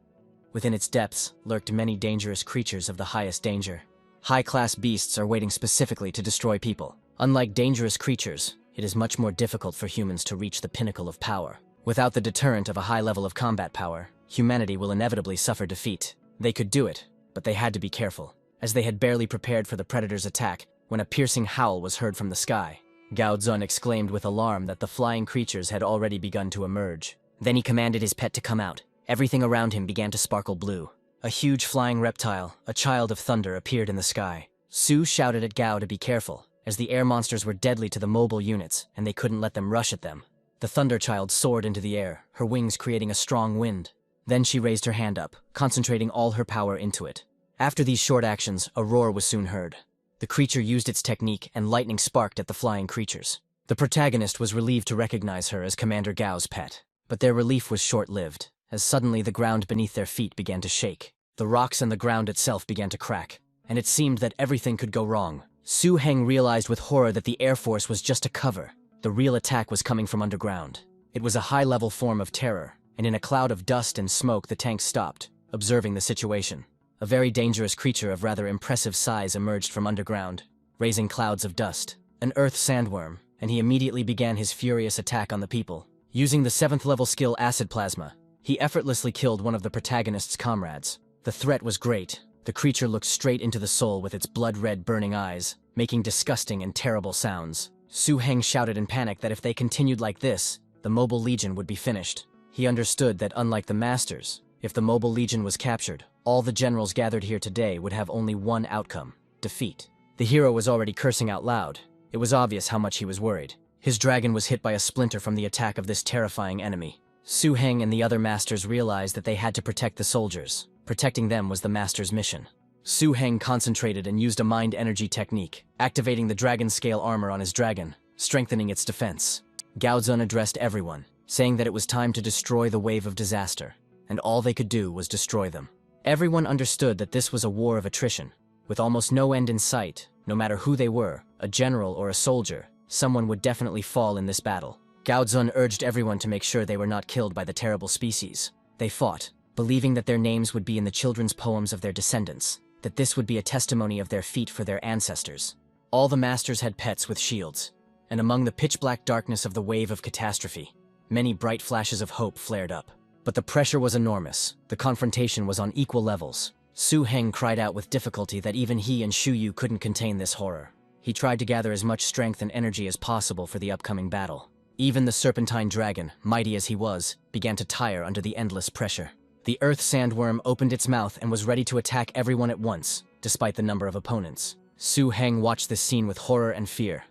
Within its depths lurked many dangerous creatures of the highest danger. High-class beasts are waiting specifically to destroy people. Unlike dangerous creatures, it is much more difficult for humans to reach the pinnacle of power. Without the deterrent of a high level of combat power, humanity will inevitably suffer defeat. They could do it, but they had to be careful, as they had barely prepared for the predator's attack when a piercing howl was heard from the sky. Gao Zun exclaimed with alarm that the flying creatures had already begun to emerge. Then he commanded his pet to come out. Everything around him began to sparkle blue. A huge flying reptile, a child of thunder, appeared in the sky. Su shouted at Gao to be careful, as the air monsters were deadly to the mobile units, and they couldn't let them rush at them. The Thunder Child soared into the air, her wings creating a strong wind. Then she raised her hand up, concentrating all her power into it. After these short actions, a roar was soon heard. The creature used its technique and lightning sparked at the flying creatures. The protagonist was relieved to recognize her as Commander Gao's pet. But their relief was short-lived, as suddenly the ground beneath their feet began to shake. The rocks and the ground itself began to crack, and it seemed that everything could go wrong. Su Heng realized with horror that the Air Force was just a cover. The real attack was coming from underground. It was a high-level form of terror, and in a cloud of dust and smoke the tank stopped, observing the situation. A very dangerous creature of rather impressive size emerged from underground, raising clouds of dust. An earth sandworm, and he immediately began his furious attack on the people. Using the 7th level skill Acid Plasma, he effortlessly killed one of the protagonist's comrades. The threat was great. The creature looked straight into the soul with its blood-red burning eyes, making disgusting and terrible sounds. Su Heng shouted in panic that if they continued like this, the Mobile Legion would be finished. He understood that unlike the Masters, if the Mobile Legion was captured, all the generals gathered here today would have only one outcome: defeat. The hero was already cursing out loud. It was obvious how much he was worried. His dragon was hit by a splinter from the attack of this terrifying enemy. Su Heng and the other Masters realized that they had to protect the soldiers. Protecting them was the Master's mission. Su Heng concentrated and used a mind energy technique, activating the dragon scale armor on his dragon, strengthening its defense. Gao Zun addressed everyone, saying that it was time to destroy the wave of disaster, and all they could do was destroy them. Everyone understood that this was a war of attrition, with almost no end in sight. No matter who they were, a general or a soldier, someone would definitely fall in this battle. Gao Zun urged everyone to make sure they were not killed by the terrible species. They fought, believing that their names would be in the children's poems of their descendants, that this would be a testimony of their feat for their ancestors. All the Masters had pets with shields, and among the pitch-black darkness of the wave of catastrophe, many bright flashes of hope flared up. But the pressure was enormous. The confrontation was on equal levels. Su Heng cried out with difficulty that even he and Shu Yu couldn't contain this horror. He tried to gather as much strength and energy as possible for the upcoming battle. Even the serpentine dragon, mighty as he was, began to tire under the endless pressure. The earth sandworm opened its mouth and was ready to attack everyone at once, despite the number of opponents. Su Heng watched this scene with horror and fear,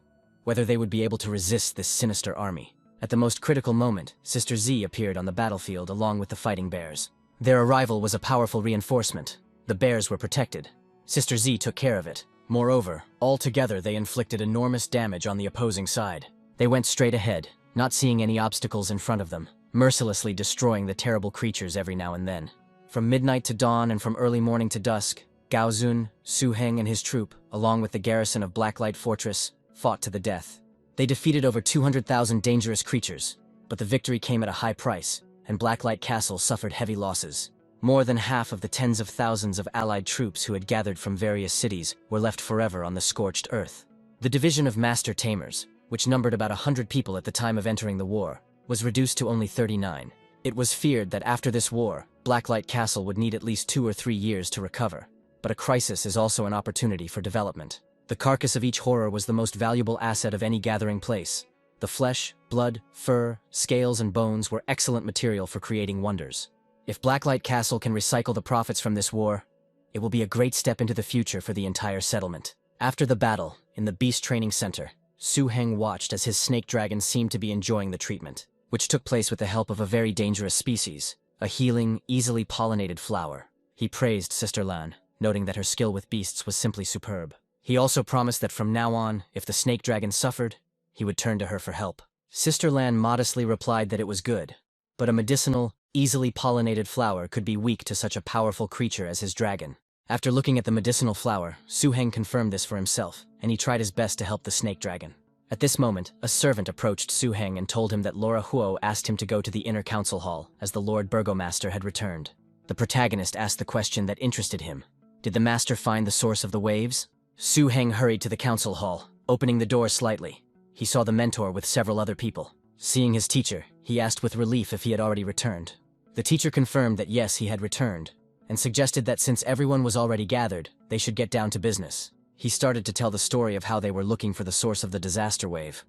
whether they would be able to resist this sinister army. At the most critical moment, Sister Z appeared on the battlefield along with the fighting bears. Their arrival was a powerful reinforcement. The bears were protected. Sister Z took care of it. Moreover, all together they inflicted enormous damage on the opposing side. They went straight ahead, not seeing any obstacles in front of them, mercilessly destroying the terrible creatures every now and then. From midnight to dawn and from early morning to dusk, Gao Zun, Su Heng and his troop, along with the garrison of Blacklight Fortress, fought to the death. They defeated over 200,000 dangerous creatures, but the victory came at a high price, and Blacklight Castle suffered heavy losses. More than half of the tens of thousands of allied troops who had gathered from various cities were left forever on the scorched earth. The division of Master Tamers, which numbered about 100 people at the time of entering the war, was reduced to only 39. It was feared that after this war, Blacklight Castle would need at least 2 or 3 years to recover. But a crisis is also an opportunity for development. The carcass of each horror was the most valuable asset of any gathering place. The flesh, blood, fur, scales, and bones were excellent material for creating wonders. If Blacklight Castle can recycle the profits from this war, it will be a great step into the future for the entire settlement. After the battle, in the Beast Training Center, Su Heng watched as his snake dragon seemed to be enjoying the treatment, which took place with the help of a very dangerous species, a healing, easily pollinated flower. He praised Sister Lan, noting that her skill with beasts was simply superb. He also promised that from now on, if the snake dragon suffered, he would turn to her for help. Sister Lan modestly replied that it was good, but a medicinal, easily pollinated flower could be weak to such a powerful creature as his dragon. After looking at the medicinal flower, Su Heng confirmed this for himself, and he tried his best to help the snake dragon. At this moment, a servant approached Su Heng and told him that Laura Huo asked him to go to the inner council hall, as the Lord Burgomaster had returned. The protagonist asked the question that interested him. Did the master find the source of the waves? Su Heng hurried to the council hall, opening the door slightly. He saw the mentor with several other people. Seeing his teacher, he asked with relief if he had already returned. The teacher confirmed that yes, he had returned, and suggested that since everyone was already gathered, they should get down to business. He started to tell the story of how they were looking for the source of the disaster wave.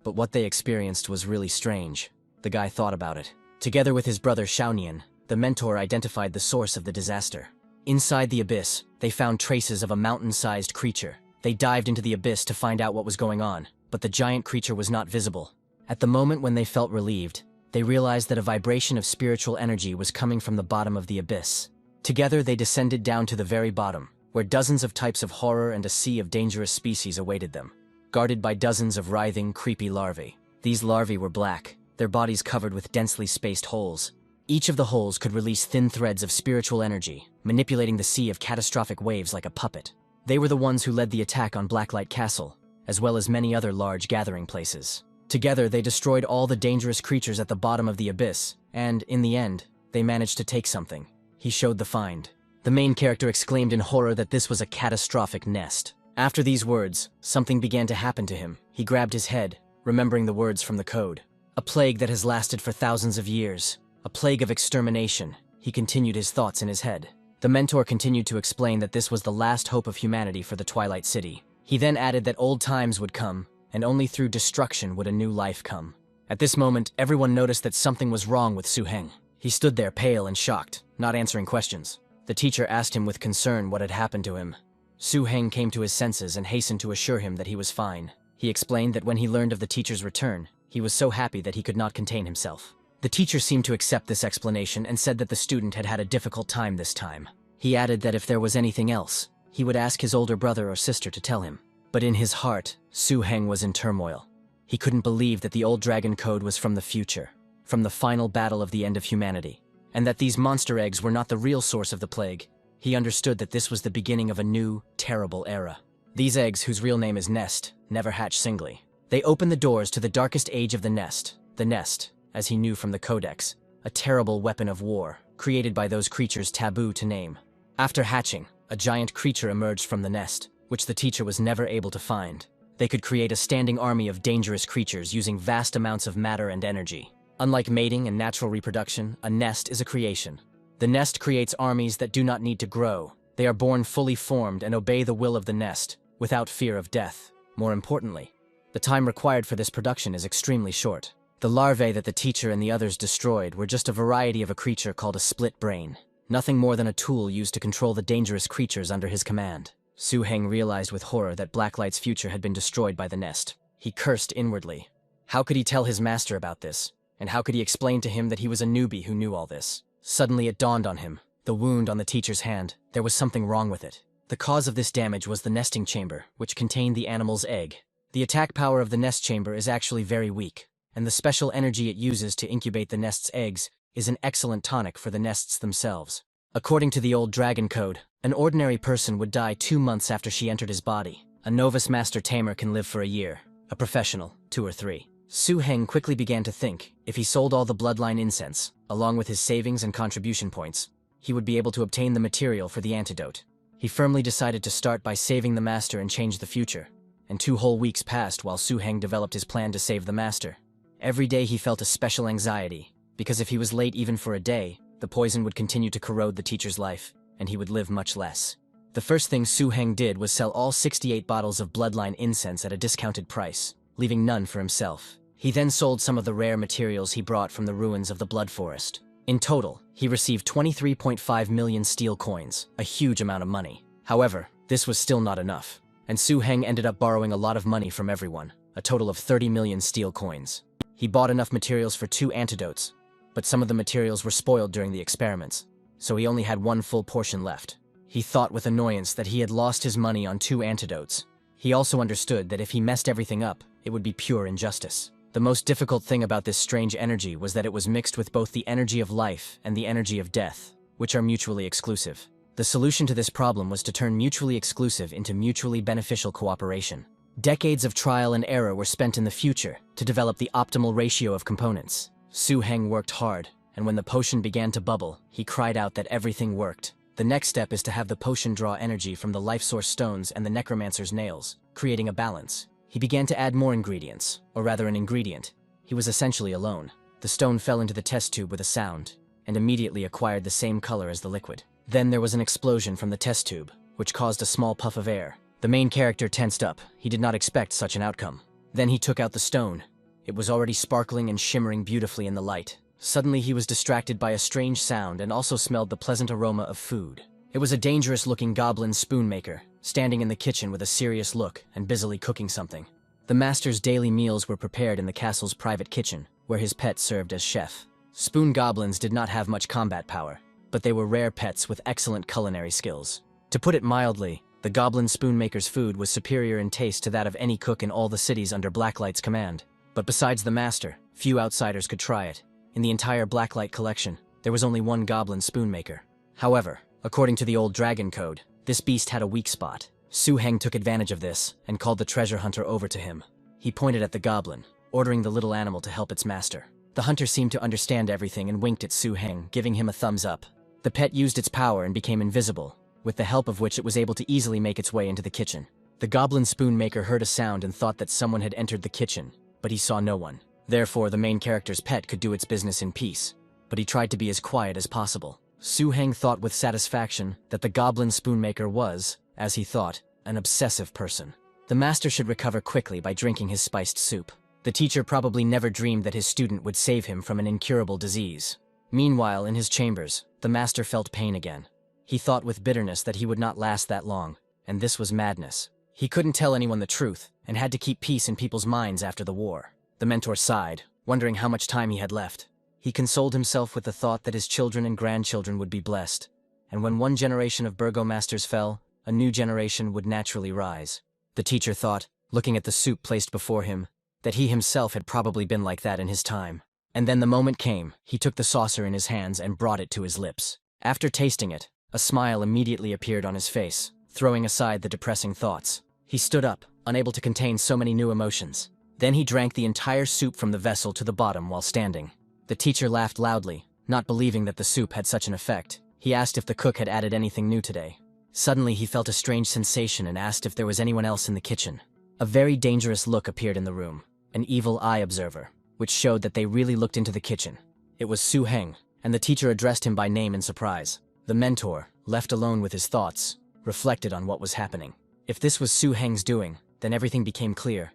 But what they experienced was really strange. The guy thought about it. Together with his brother Xiaonian, the mentor identified the source of the disaster. Inside the abyss, they found traces of a mountain-sized creature. They dived into the abyss to find out what was going on, but the giant creature was not visible, At the moment when they felt relieved, they realized that a vibration of spiritual energy was coming from the bottom of the abyss. Together they descended down to the very bottom, where dozens of types of horror and a sea of dangerous species awaited them, guarded by dozens of writhing, creepy larvae. These larvae were black, their bodies covered with densely spaced holes. Each of the holes could release thin threads of spiritual energy, manipulating the sea of catastrophic waves like a puppet. They were the ones who led the attack on Blacklight Castle, as well as many other large gathering places. Together, they destroyed all the dangerous creatures at the bottom of the abyss, and, in the end, they managed to take something. He showed the find. The main character exclaimed in horror that this was a catastrophic nest. After these words, something began to happen to him. He grabbed his head, remembering the words from the code. A plague that has lasted for thousands of years. A plague of extermination. He continued his thoughts in his head. The mentor continued to explain that this was the last hope of humanity for the Twilight City. He then added that old times would come, and only through destruction would a new life come. At this moment, everyone noticed that something was wrong with Su-heng. He stood there pale and shocked, not answering questions. The teacher asked him with concern what had happened to him. Su-heng came to his senses and hastened to assure him that he was fine. He explained that when he learned of the teacher's return, he was so happy that he could not contain himself. The teacher seemed to accept this explanation and said that the student had had a difficult time this time. He added that if there was anything else, he would ask his older brother or sister to tell him. But in his heart, Su-heng was in turmoil. He couldn't believe that the old dragon code was from the future, from the final battle of the end of humanity, and that these monster eggs were not the real source of the plague. He understood that this was the beginning of a new, terrible era. These eggs, whose real name is Nest, never hatch singly. They open the doors to the darkest age of the Nest, as he knew from the Codex, a terrible weapon of war, created by those creatures taboo to name. After hatching, a giant creature emerged from the nest, which the teacher was never able to find. They could create a standing army of dangerous creatures using vast amounts of matter and energy. Unlike mating and natural reproduction, a nest is a creation. The nest creates armies that do not need to grow. They are born fully formed and obey the will of the nest, without fear of death. More importantly, the time required for this production is extremely short. The larvae that the teacher and the others destroyed were just a variety of a creature called a split brain. Nothing more than a tool used to control the dangerous creatures under his command. Su-heng realized with horror that Blacklight's future had been destroyed by the nest. He cursed inwardly. How could he tell his master about this? And how could he explain to him that he was a newbie who knew all this? Suddenly it dawned on him. The wound on the teacher's hand, there was something wrong with it. The cause of this damage was the nesting chamber, which contained the animal's egg. The attack power of the nest chamber is actually very weak, and the special energy it uses to incubate the nest's eggs is an excellent tonic for the nests themselves. According to the old dragon code, an ordinary person would die 2 months after she entered his body. A novice master tamer can live for a year, a professional, 2 or 3. Su-heng quickly began to think, if he sold all the bloodline incense, along with his savings and contribution points, he would be able to obtain the material for the antidote. He firmly decided to start by saving the master and change the future, and 2 whole weeks passed while Su-heng developed his plan to save the master. Every day he felt a special anxiety, because if he was late even for a day, the poison would continue to corrode the teacher's life, and he would live much less. The first thing Su-heng did was sell all 68 bottles of bloodline incense at a discounted price, leaving none for himself. He then sold some of the rare materials he brought from the ruins of the Blood Forest. In total, he received 23.5 million steel coins, a huge amount of money. However, this was still not enough, and Su-heng ended up borrowing a lot of money from everyone, a total of 30 million steel coins. He bought enough materials for 2 antidotes, but some of the materials were spoiled during the experiments, so he only had 1 full portion left. He thought with annoyance that he had lost his money on 2 antidotes. He also understood that if he messed everything up, it would be pure injustice. The most difficult thing about this strange energy was that it was mixed with both the energy of life and the energy of death, which are mutually exclusive. The solution to this problem was to turn mutually exclusive into mutually beneficial cooperation. Decades of trial and error were spent in the future to develop the optimal ratio of components. Su-heng worked hard, and when the potion began to bubble, he cried out that everything worked. The next step is to have the potion draw energy from the life source stones and the necromancer's nails, creating a balance. He began to add more ingredients, or rather an ingredient. He was essentially alone. The stone fell into the test tube with a sound, and immediately acquired the same color as the liquid. Then there was an explosion from the test tube, which caused a small puff of air. The main character tensed up. He did not expect such an outcome. Then he took out the stone. It was already sparkling and shimmering beautifully in the light. Suddenly he was distracted by a strange sound and also smelled the pleasant aroma of food. It was a dangerous-looking goblin spoon maker, standing in the kitchen with a serious look and busily cooking something. The master's daily meals were prepared in the castle's private kitchen, where his pet served as chef. Spoon goblins did not have much combat power, but they were rare pets with excellent culinary skills. To put it mildly, the goblin spoonmaker's food was superior in taste to that of any cook in all the cities under Blacklight's command. But besides the master, few outsiders could try it. In the entire Blacklight collection, there was only one goblin spoonmaker. However, according to the old dragon code, this beast had a weak spot. Su Heng took advantage of this and called the treasure hunter over to him. He pointed at the goblin, ordering the little animal to help its master. The hunter seemed to understand everything and winked at Su Heng, giving him a thumbs up. The pet used its power and became invisible, with the help of which it was able to easily make its way into the kitchen. The goblin spoonmaker heard a sound and thought that someone had entered the kitchen, but he saw no one. Therefore, the main character's pet could do its business in peace, but he tried to be as quiet as possible. Su Heng thought with satisfaction that the goblin spoonmaker was, as he thought, an obsessive person. The master should recover quickly by drinking his spiced soup. The teacher probably never dreamed that his student would save him from an incurable disease. Meanwhile, in his chambers, the master felt pain again. He thought with bitterness that he would not last that long, and this was madness. He couldn't tell anyone the truth, and had to keep peace in people's minds after the war. The mentor sighed, wondering how much time he had left. He consoled himself with the thought that his children and grandchildren would be blessed, and when one generation of burgomasters fell, a new generation would naturally rise. The teacher thought, looking at the soup placed before him, that he himself had probably been like that in his time. And then the moment came. He took the saucer in his hands and brought it to his lips. After tasting it, a smile immediately appeared on his face, throwing aside the depressing thoughts. He stood up, unable to contain so many new emotions. Then he drank the entire soup from the vessel to the bottom while standing. The teacher laughed loudly, not believing that the soup had such an effect. He asked if the cook had added anything new today. Suddenly he felt a strange sensation and asked if there was anyone else in the kitchen. A very dangerous look appeared in the room, an evil eye observer, which showed that they really looked into the kitchen. It was Su Heng, and the teacher addressed him by name in surprise. The mentor, left alone with his thoughts, reflected on what was happening. If this was Su Heng's doing, then everything became clear.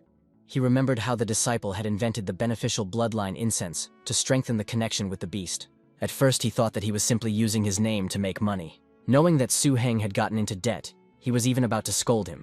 He remembered how the disciple had invented the beneficial bloodline incense to strengthen the connection with the beast. At first he thought that he was simply using his name to make money. Knowing that Su Heng had gotten into debt, he was even about to scold him.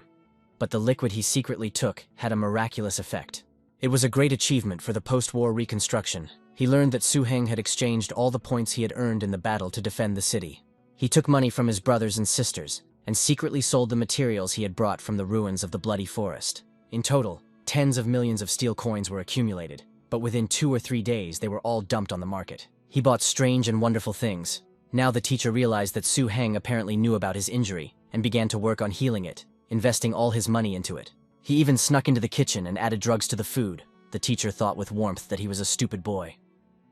But the liquid he secretly took had a miraculous effect. It was a great achievement for the post-war reconstruction. He learned that Su Heng had exchanged all the points he had earned in the battle to defend the city. He took money from his brothers and sisters, and secretly sold the materials he had brought from the ruins of the Bloody Forest. In total, tens of millions of steel coins were accumulated, but within 2 or 3 days they were all dumped on the market. He bought strange and wonderful things. Now the teacher realized that Su Heng apparently knew about his injury, and began to work on healing it, investing all his money into it. He even snuck into the kitchen and added drugs to the food. The teacher thought with warmth that he was a stupid boy.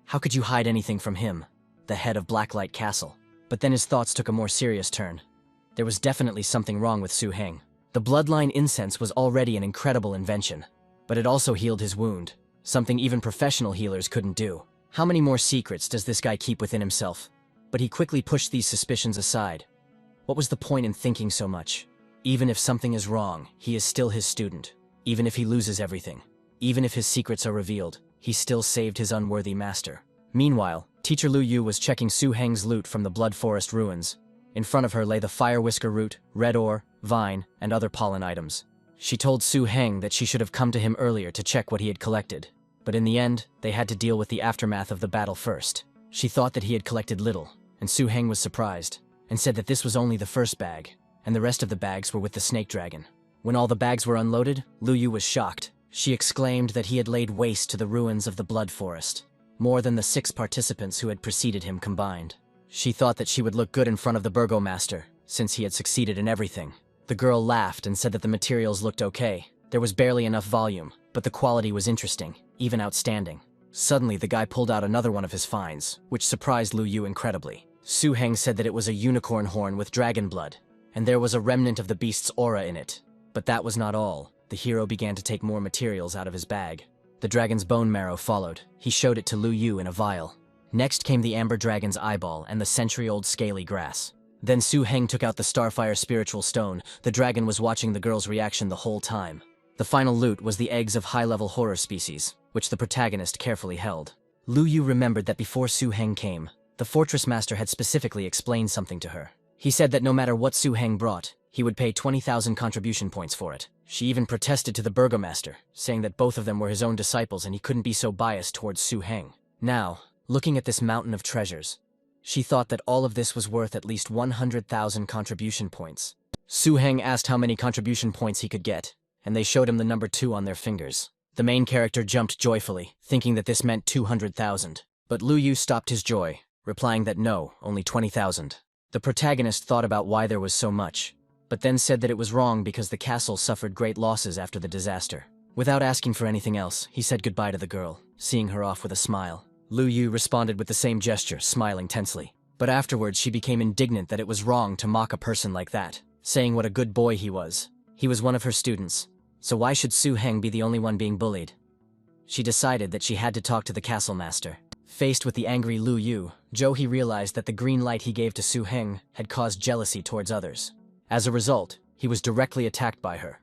How could you hide anything from him, the head of Blacklight Castle? But then his thoughts took a more serious turn. There was definitely something wrong with Su Heng. The bloodline incense was already an incredible invention, but it also healed his wound, something even professional healers couldn't do. How many more secrets does this guy keep within himself? But he quickly pushed these suspicions aside. What was the point in thinking so much? Even if something is wrong, he is still his student. Even if he loses everything, even if his secrets are revealed, he still saved his unworthy master. Meanwhile, Teacher Lu Yu was checking Su Heng's loot from the Blood Forest ruins. In front of her lay the fire whisker root, red ore, vine, and other pollen items. She told Su Heng that she should have come to him earlier to check what he had collected. But in the end, they had to deal with the aftermath of the battle first. She thought that he had collected little, and Su Heng was surprised, and said that this was only the first bag, and the rest of the bags were with the snake dragon. When all the bags were unloaded, Lu Yu was shocked. She exclaimed that he had laid waste to the ruins of the Blood Forest, more than the 6 participants who had preceded him combined. She thought that she would look good in front of the burgomaster, since he had succeeded in everything. The girl laughed and said that the materials looked okay. There was barely enough volume, but the quality was interesting, even outstanding. Suddenly, the guy pulled out another one of his finds, which surprised Lu Yu incredibly. Su Heng said that it was a unicorn horn with dragon blood, and there was a remnant of the beast's aura in it. But that was not all. The hero began to take more materials out of his bag. The dragon's bone marrow followed. He showed it to Lu Yu in a vial. Next came the amber dragon's eyeball and the century-old scaly grass. Then Su Heng took out the Starfire spiritual stone. The dragon was watching the girl's reaction the whole time. The final loot was the eggs of high-level horror species, which the protagonist carefully held. Lu Yu remembered that before Su Heng came, the fortress master had specifically explained something to her. He said that no matter what Su Heng brought, He would pay 20,000 contribution points for it. She even protested to the burgomaster, saying that both of them were his own disciples and he couldn't be so biased towards Su Heng. Now, looking at this mountain of treasures, she thought that all of this was worth at least 100,000 contribution points. Su Heng asked how many contribution points he could get, and they showed him the number 2 on their fingers. The main character jumped joyfully, thinking that this meant 200,000. But Lu Yu stopped his joy, replying that no, only 20,000. The protagonist thought about why there was so much, but then said that it was wrong because the castle suffered great losses after the disaster. Without asking for anything else, he said goodbye to the girl, seeing her off with a smile. Lu Yu responded with the same gesture, smiling tensely. But afterwards she became indignant that it was wrong to mock a person like that, saying what a good boy he was. He was one of her students, so why should Su Heng be the only one being bullied? She decided that she had to talk to the castle master. Faced with the angry Lu Yu, He realized that the green light he gave to Su Heng had caused jealousy towards others. As a result, he was directly attacked by her.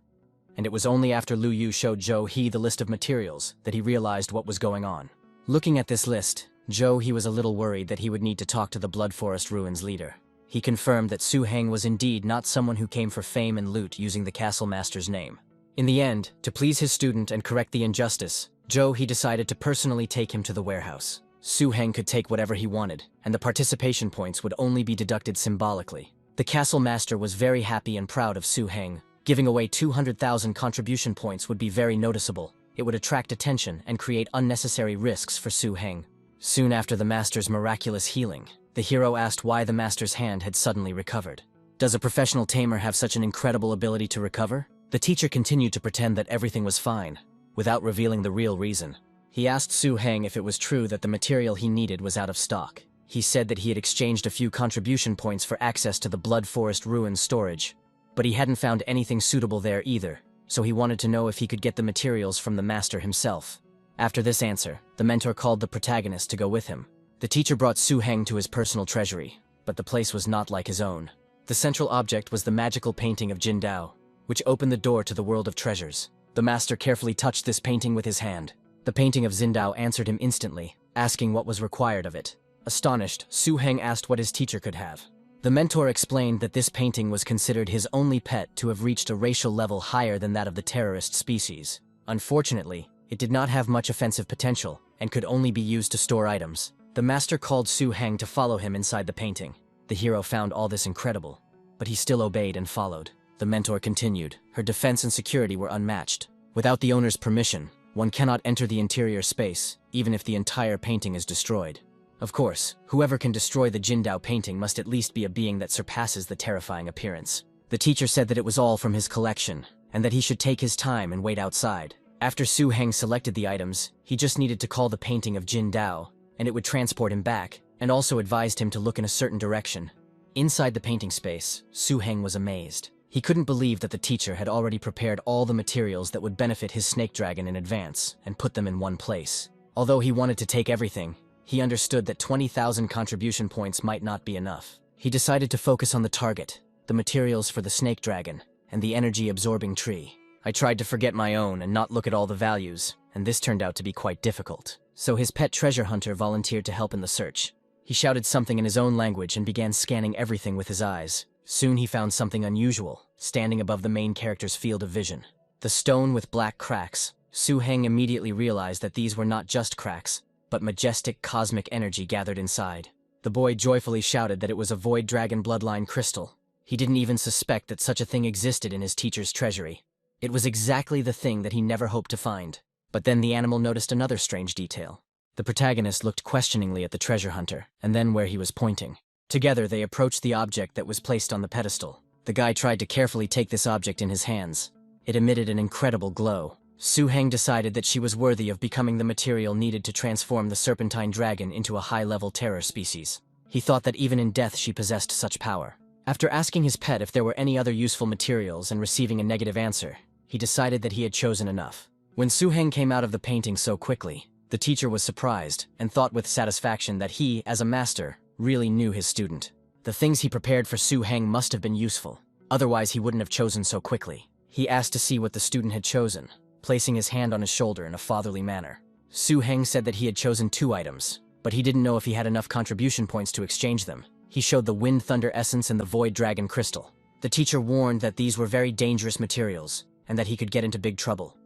And it was only after Lu Yu showed He the list of materials that he realized what was going on. Looking at this list, He was a little worried that he would need to talk to the Blood Forest Ruins leader. He confirmed that Su Heng was indeed not someone who came for fame and loot using the castle master's name. In the end, to please his student and correct the injustice, he decided to personally take him to the warehouse. Su Heng could take whatever he wanted, and the participation points would only be deducted symbolically. The castle master was very happy and proud of Su Heng. Giving away 200,000 contribution points would be very noticeable. It would attract attention and create unnecessary risks for Su Heng. Soon after the master's miraculous healing, the hero asked why the master's hand had suddenly recovered. Does a professional tamer have such an incredible ability to recover? The teacher continued to pretend that everything was fine, without revealing the real reason. He asked Su Heng if it was true that the material he needed was out of stock. He said that he had exchanged a few contribution points for access to the Blood Forest Ruins storage, but he hadn't found anything suitable there either, so he wanted to know if he could get the materials from the master himself. After this answer, the mentor called the protagonist to go with him. The teacher brought Su Heng to his personal treasury, but the place was not like his own. The central object was the magical painting of Jin Dao, which opened the door to the world of treasures. The master carefully touched this painting with his hand. The painting of Jin Dao answered him instantly, asking what was required of it. Astonished, Su Heng asked what his teacher could have. The mentor explained that this painting was considered his only pet to have reached a racial level higher than that of the terrorist species. Unfortunately, it did not have much offensive potential and could only be used to store items. The master called Su Heng to follow him inside the painting. The hero found all this incredible, but he still obeyed and followed. The mentor continued. Her defense and security were unmatched. Without the owner's permission, one cannot enter the interior space, even if the entire painting is destroyed. Of course, whoever can destroy the Jin Dao painting must at least be a being that surpasses the terrifying appearance. The teacher said that it was all from his collection, and that he should take his time and wait outside. After Su Heng selected the items, he just needed to call the painting of Jin Dao, and it would transport him back, and also advised him to look in a certain direction. Inside the painting space, Su Heng was amazed. He couldn't believe that the teacher had already prepared all the materials that would benefit his snake dragon in advance and put them in one place. Although he wanted to take everything, he understood that 20,000 contribution points might not be enough. He decided to focus on the target, the materials for the snake dragon, and the energy-absorbing tree. I tried to forget my own and not look at all the values, and this turned out to be quite difficult. So his pet treasure hunter volunteered to help in the search. He shouted something in his own language and began scanning everything with his eyes. Soon he found something unusual, standing above the main character's field of vision. The stone with black cracks. Su Heng immediately realized that these were not just cracks, but majestic cosmic energy gathered inside. The boy joyfully shouted that it was a Void Dragon bloodline crystal. He didn't even suspect that such a thing existed in his teacher's treasury. It was exactly the thing that he never hoped to find. But then the animal noticed another strange detail. The protagonist looked questioningly at the treasure hunter, and then where he was pointing. Together they approached the object that was placed on the pedestal. The guy tried to carefully take this object in his hands. It emitted an incredible glow. Su Heng decided that she was worthy of becoming the material needed to transform the serpentine dragon into a high-level terror species. He thought that even in death she possessed such power. After asking his pet if there were any other useful materials and receiving a negative answer, he decided that he had chosen enough. When Su Heng came out of the painting so quickly, the teacher was surprised and thought with satisfaction that he, as a master, really knew his student. The things he prepared for Su Heng must have been useful, otherwise he wouldn't have chosen so quickly. He asked to see what the student had chosen, placing his hand on his shoulder in a fatherly manner. Su Heng said that he had chosen 2 items, but he didn't know if he had enough contribution points to exchange them. He showed the Wind Thunder Essence and the Void Dragon Crystal. The teacher warned that these were very dangerous materials, and that he could get into big trouble.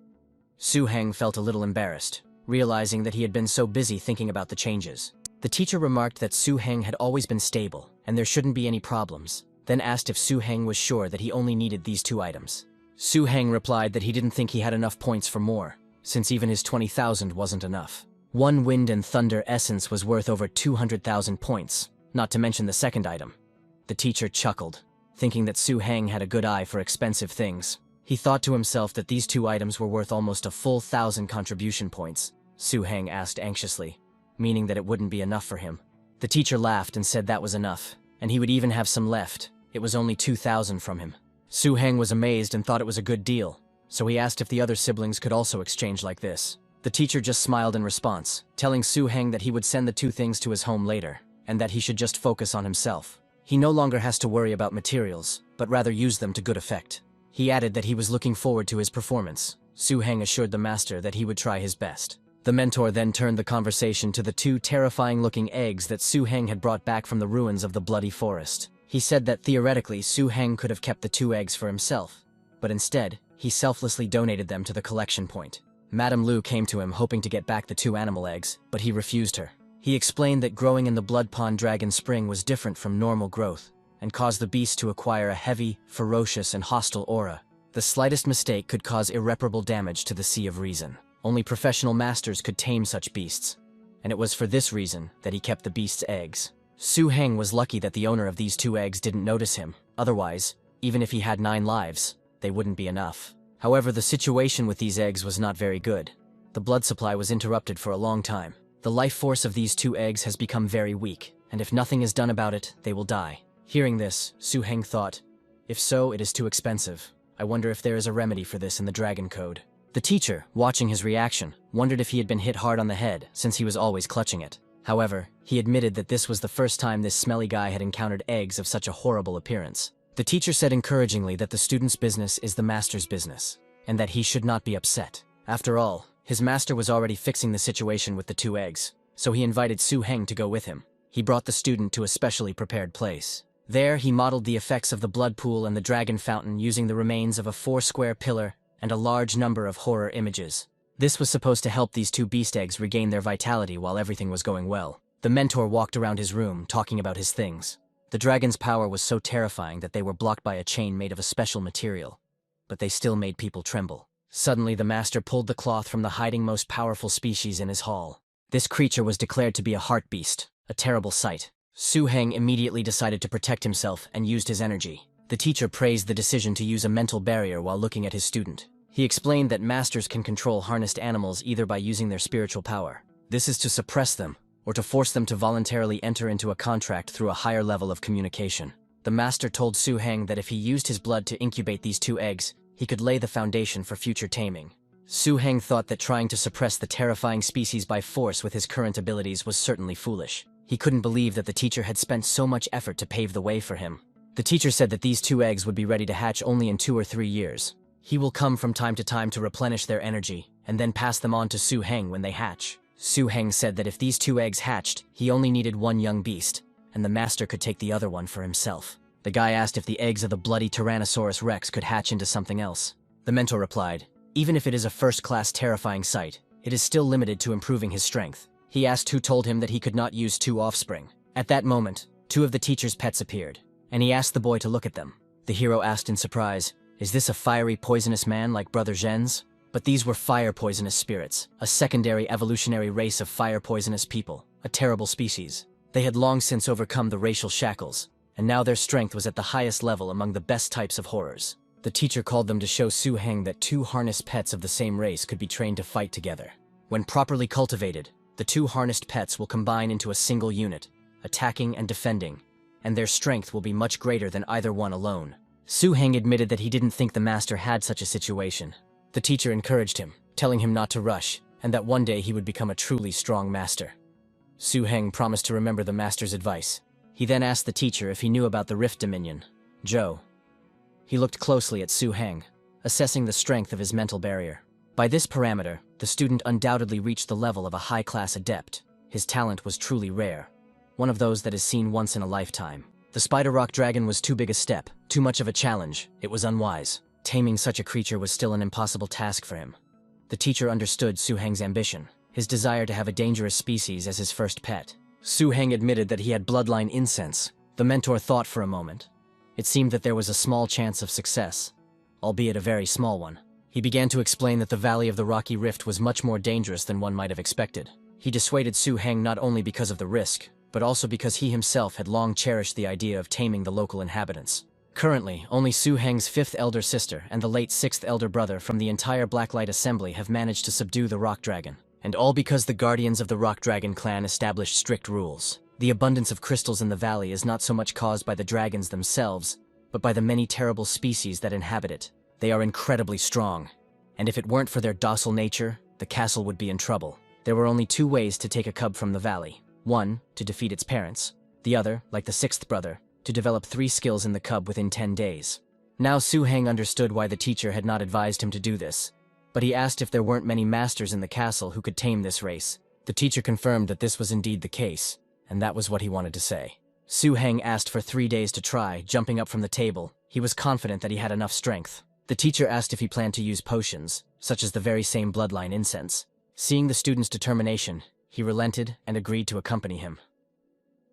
Su-heng felt a little embarrassed, realizing that he had been so busy thinking about the changes. The teacher remarked that Su-heng had always been stable, and there shouldn't be any problems, then asked if Su-heng was sure that he only needed these 2 items. Su-heng replied that he didn't think he had enough points for more, since even his 20,000 wasn't enough. One Wind and Thunder essence was worth over 200,000 points, not to mention the second item. The teacher chuckled, thinking that Su-heng had a good eye for expensive things. He thought to himself that these 2 items were worth almost a full 1,000 contribution points. Su-heng asked anxiously, meaning that it wouldn't be enough for him. The teacher laughed and said that was enough, and he would even have some left. It was only 2,000 from him. Su-heng was amazed and thought it was a good deal, so he asked if the other siblings could also exchange like this. The teacher just smiled in response, telling Su-heng that he would send the 2 things to his home later, and that he should just focus on himself. He no longer has to worry about materials, but rather use them to good effect. He added that he was looking forward to his performance. Su-heng assured the master that he would try his best. The mentor then turned the conversation to the 2 terrifying-looking eggs that Su-heng had brought back from the ruins of the Bloody Forest. He said that theoretically Su-heng could have kept the 2 eggs for himself, but instead, he selflessly donated them to the collection point. Madame Lu came to him hoping to get back the 2 animal eggs, but he refused her. He explained that growing in the Blood Pond Dragon Spring was different from normal growth, and caused the beast to acquire a heavy, ferocious, and hostile aura. The slightest mistake could cause irreparable damage to the Sea of Reason. Only professional masters could tame such beasts, and it was for this reason that he kept the beast's eggs. Su-heng was lucky that the owner of these 2 eggs didn't notice him. Otherwise, even if he had 9 lives, they wouldn't be enough. However, the situation with these eggs was not very good. The blood supply was interrupted for a long time. The life force of these 2 eggs has become very weak, and if nothing is done about it, they will die. Hearing this, Su-heng thought, if so, it is too expensive. I wonder if there is a remedy for this in the Dragon Code. The teacher, watching his reaction, wondered if he had been hit hard on the head, since he was always clutching it. However, he admitted that this was the first time this smelly guy had encountered eggs of such a horrible appearance. The teacher said encouragingly that the student's business is the master's business, and that he should not be upset. After all, his master was already fixing the situation with the 2 eggs, so he invited Su-heng to go with him. He brought the student to a specially prepared place. There, he modeled the effects of the blood pool and the dragon fountain using the remains of a 4-square pillar and a large number of horror images. This was supposed to help these 2 beast eggs regain their vitality while everything was going well. The mentor walked around his room, talking about his things. The dragon's power was so terrifying that they were blocked by a chain made of a special material, but they still made people tremble. Suddenly, the master pulled the cloth from the hiding most powerful species in his hall. This creature was declared to be a heart beast, a terrible sight. Su-heng immediately decided to protect himself and used his energy. The teacher praised the decision to use a mental barrier while looking at his student. He explained that masters can control harnessed animals either by using their spiritual power. This is to suppress them, or to force them to voluntarily enter into a contract through a higher level of communication. The master told Su-heng that if he used his blood to incubate these 2 eggs, he could lay the foundation for future taming. Su-heng thought that trying to suppress the terrifying species by force with his current abilities was certainly foolish. He couldn't believe that the teacher had spent so much effort to pave the way for him. The teacher said that these 2 eggs would be ready to hatch only in 2 or 3 years. He will come from time to time to replenish their energy, and then pass them on to Su-heng when they hatch. Su-heng said that if these 2 eggs hatched, he only needed 1 young beast, and the master could take the other one for himself. The guy asked if the eggs of the bloody Tyrannosaurus Rex could hatch into something else. The mentor replied, even if it is a first-class terrifying sight, it is still limited to improving his strength. He asked who told him that he could not use 2 offspring. At that moment, 2 of the teacher's pets appeared, and he asked the boy to look at them. The hero asked in surprise, is this a fiery poisonous man like Brother Zhen's? But these were fire poisonous spirits, a secondary evolutionary race of fire poisonous people, a terrible species. They had long since overcome the racial shackles, and now their strength was at the highest level among the best types of horrors. The teacher called them to show Su-heng that 2 harnessed pets of the same race could be trained to fight together. When properly cultivated, the 2 harnessed pets will combine into a single unit, attacking and defending, and their strength will be much greater than either one alone. Su-heng admitted that he didn't think the master had such a situation. The teacher encouraged him, telling him not to rush, and that one day he would become a truly strong master. Su-heng promised to remember the master's advice. He then asked the teacher if he knew about the Rift Dominion, Zhou. He looked closely at Su-heng, assessing the strength of his mental barrier. By this parameter, the student undoubtedly reached the level of a high-class adept. His talent was truly rare, one of those that is seen once in a lifetime. The spider rock dragon was too big a step, too much of a challenge. It was unwise. Taming such a creature was still an impossible task for him. The teacher understood Su Heng's ambition, his desire to have a dangerous species as his first pet. Su Heng admitted that he had bloodline incense. The mentor thought for a moment. It seemed that there was a small chance of success, albeit a very small one. He began to explain that the Valley of the Rocky Rift was much more dangerous than one might have expected. He dissuaded Su Heng not only because of the risk, but also because he himself had long cherished the idea of taming the local inhabitants. Currently, only Su Heng's fifth elder sister and the late sixth elder brother from the entire Blacklight Assembly have managed to subdue the Rock Dragon. And all because the guardians of the Rock Dragon clan established strict rules. The abundance of crystals in the valley is not so much caused by the dragons themselves, but by the many terrible species that inhabit it. They are incredibly strong, and if it weren't for their docile nature, the castle would be in trouble. There were only two ways to take a cub from the valley. One, to defeat its parents. The other, like the sixth brother, to develop 3 skills in the cub within 10 days. Now Su Heng understood why the teacher had not advised him to do this, but he asked if there weren't many masters in the castle who could tame this race. The teacher confirmed that this was indeed the case, and that was what he wanted to say. Su Heng asked for 3 days to try, jumping up from the table. He was confident that he had enough strength. The teacher asked if he planned to use potions, such as the very same bloodline incense. Seeing the student's determination, he relented and agreed to accompany him.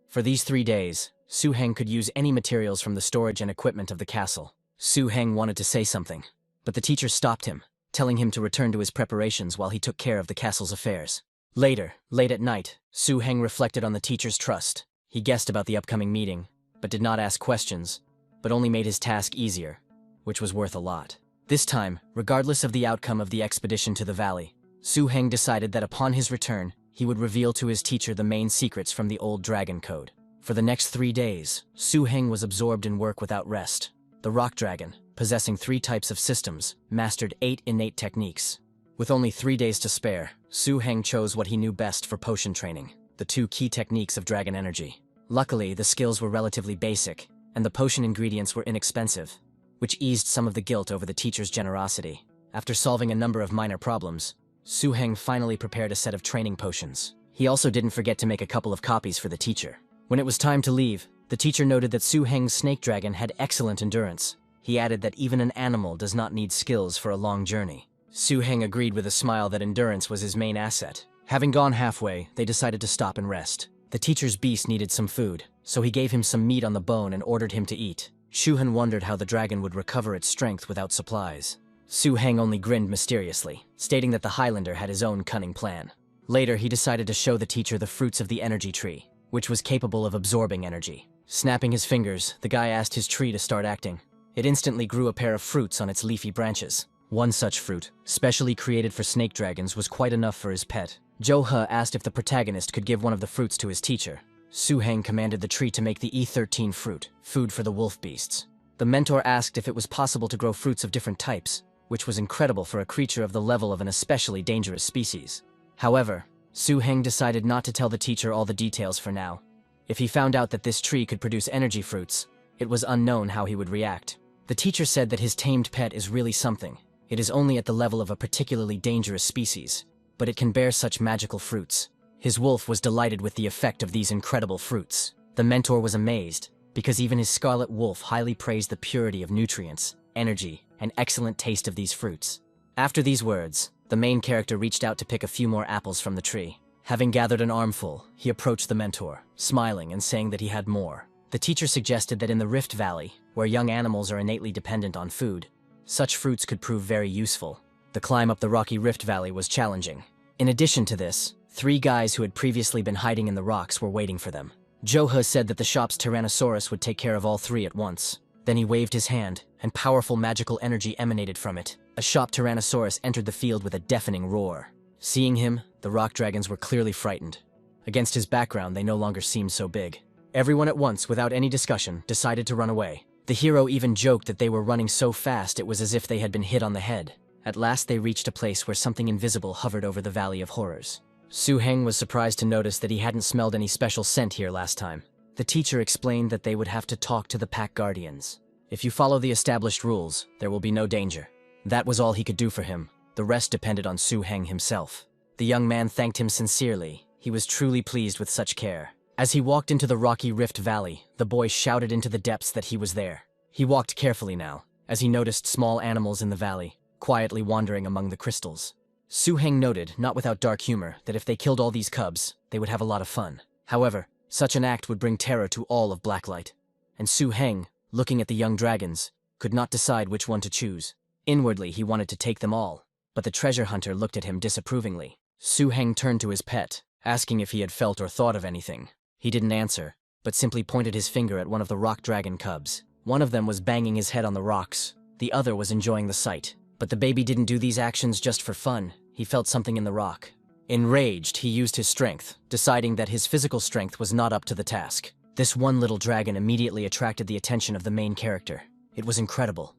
For these 3 days, Su Heng could use any materials from the storage and equipment of the castle. Su Heng wanted to say something, but the teacher stopped him, telling him to return to his preparations while he took care of the castle's affairs. Later, late at night, Su Heng reflected on the teacher's trust. He guessed about the upcoming meeting, but did not ask questions, but only made his task easier, which was worth a lot. This time, regardless of the outcome of the expedition to the valley, Su Heng decided that upon his return, he would reveal to his teacher the main secrets from the old dragon code. For the next 3 days, Su Heng was absorbed in work without rest. The rock dragon, possessing 3 types of systems, mastered 8 innate techniques. With only 3 days to spare, Su Heng chose what he knew best for potion training, the 2 key techniques of dragon energy. Luckily, the skills were relatively basic, and the potion ingredients were inexpensive, which eased some of the guilt over the teacher's generosity. After solving a number of minor problems, Su Heng finally prepared a set of training potions. He also didn't forget to make a couple of copies for the teacher. When it was time to leave, the teacher noted that Su Heng's snake dragon had excellent endurance. He added that even an animal does not need skills for a long journey. Su Heng agreed with a smile that endurance was his main asset. Having gone halfway, they decided to stop and rest. The teacher's beast needed some food, so he gave him some meat on the bone and ordered him to eat. Shu Han wondered how the dragon would recover its strength without supplies. Su Heng only grinned mysteriously, stating that the Highlander had his own cunning plan. Later, he decided to show the teacher the fruits of the energy tree, which was capable of absorbing energy. Snapping his fingers, the guy asked his tree to start acting. It instantly grew a pair of fruits on its leafy branches. One such fruit, specially created for snake dragons, was quite enough for his pet. Zhou He asked if the protagonist could give one of the fruits to his teacher. Su Heng commanded the tree to make the E13 fruit, food for the wolf beasts. The mentor asked if it was possible to grow fruits of different types, which was incredible for a creature of the level of an especially dangerous species. However, Su Heng decided not to tell the teacher all the details for now. If he found out that this tree could produce energy fruits, it was unknown how he would react. The teacher said that his tamed pet is really something. It is only at the level of a particularly dangerous species, but it can bear such magical fruits. His wolf was delighted with the effect of these incredible fruits. The mentor was amazed, because even his scarlet wolf highly praised the purity of nutrients, energy, and excellent taste of these fruits. After these words, the main character reached out to pick a few more apples from the tree. Having gathered an armful, he approached the mentor, smiling and saying that he had more. The teacher suggested that in the Rift Valley, where young animals are innately dependent on food, such fruits could prove very useful. The climb up the rocky Rift Valley was challenging. In addition to this, 3 guys who had previously been hiding in the rocks were waiting for them. Zhou He said that the shop's Tyrannosaurus would take care of all 3 at once. Then he waved his hand, and powerful magical energy emanated from it. A shop Tyrannosaurus entered the field with a deafening roar. Seeing him, the rock dragons were clearly frightened. Against his background, they no longer seemed so big. Everyone at once, without any discussion, decided to run away. The hero even joked that they were running so fast it was as if they had been hit on the head. At last they reached a place where something invisible hovered over the Valley of Horrors. Su Heng was surprised to notice that he hadn't smelled any special scent here last time. The teacher explained that they would have to talk to the pack guardians. If you follow the established rules, there will be no danger. That was all he could do for him. The rest depended on Su Heng himself. The young man thanked him sincerely. He was truly pleased with such care. As he walked into the rocky rift valley, the boy shouted into the depths that he was there. He walked carefully now, as he noticed small animals in the valley, quietly wandering among the crystals. Su-heng noted, not without dark humor, that if they killed all these cubs, they would have a lot of fun. However, such an act would bring terror to all of Blacklight. And Su-heng, looking at the young dragons, could not decide which one to choose. Inwardly, he wanted to take them all, but the treasure hunter looked at him disapprovingly. Su-heng turned to his pet, asking if he had felt or thought of anything. He didn't answer, but simply pointed his finger at one of the rock dragon cubs. One of them was banging his head on the rocks, the other was enjoying the sight. But the baby didn't do these actions just for fun, he felt something in the rock. Enraged, he used his strength, deciding that his physical strength was not up to the task. This one little dragon immediately attracted the attention of the main character. It was incredible.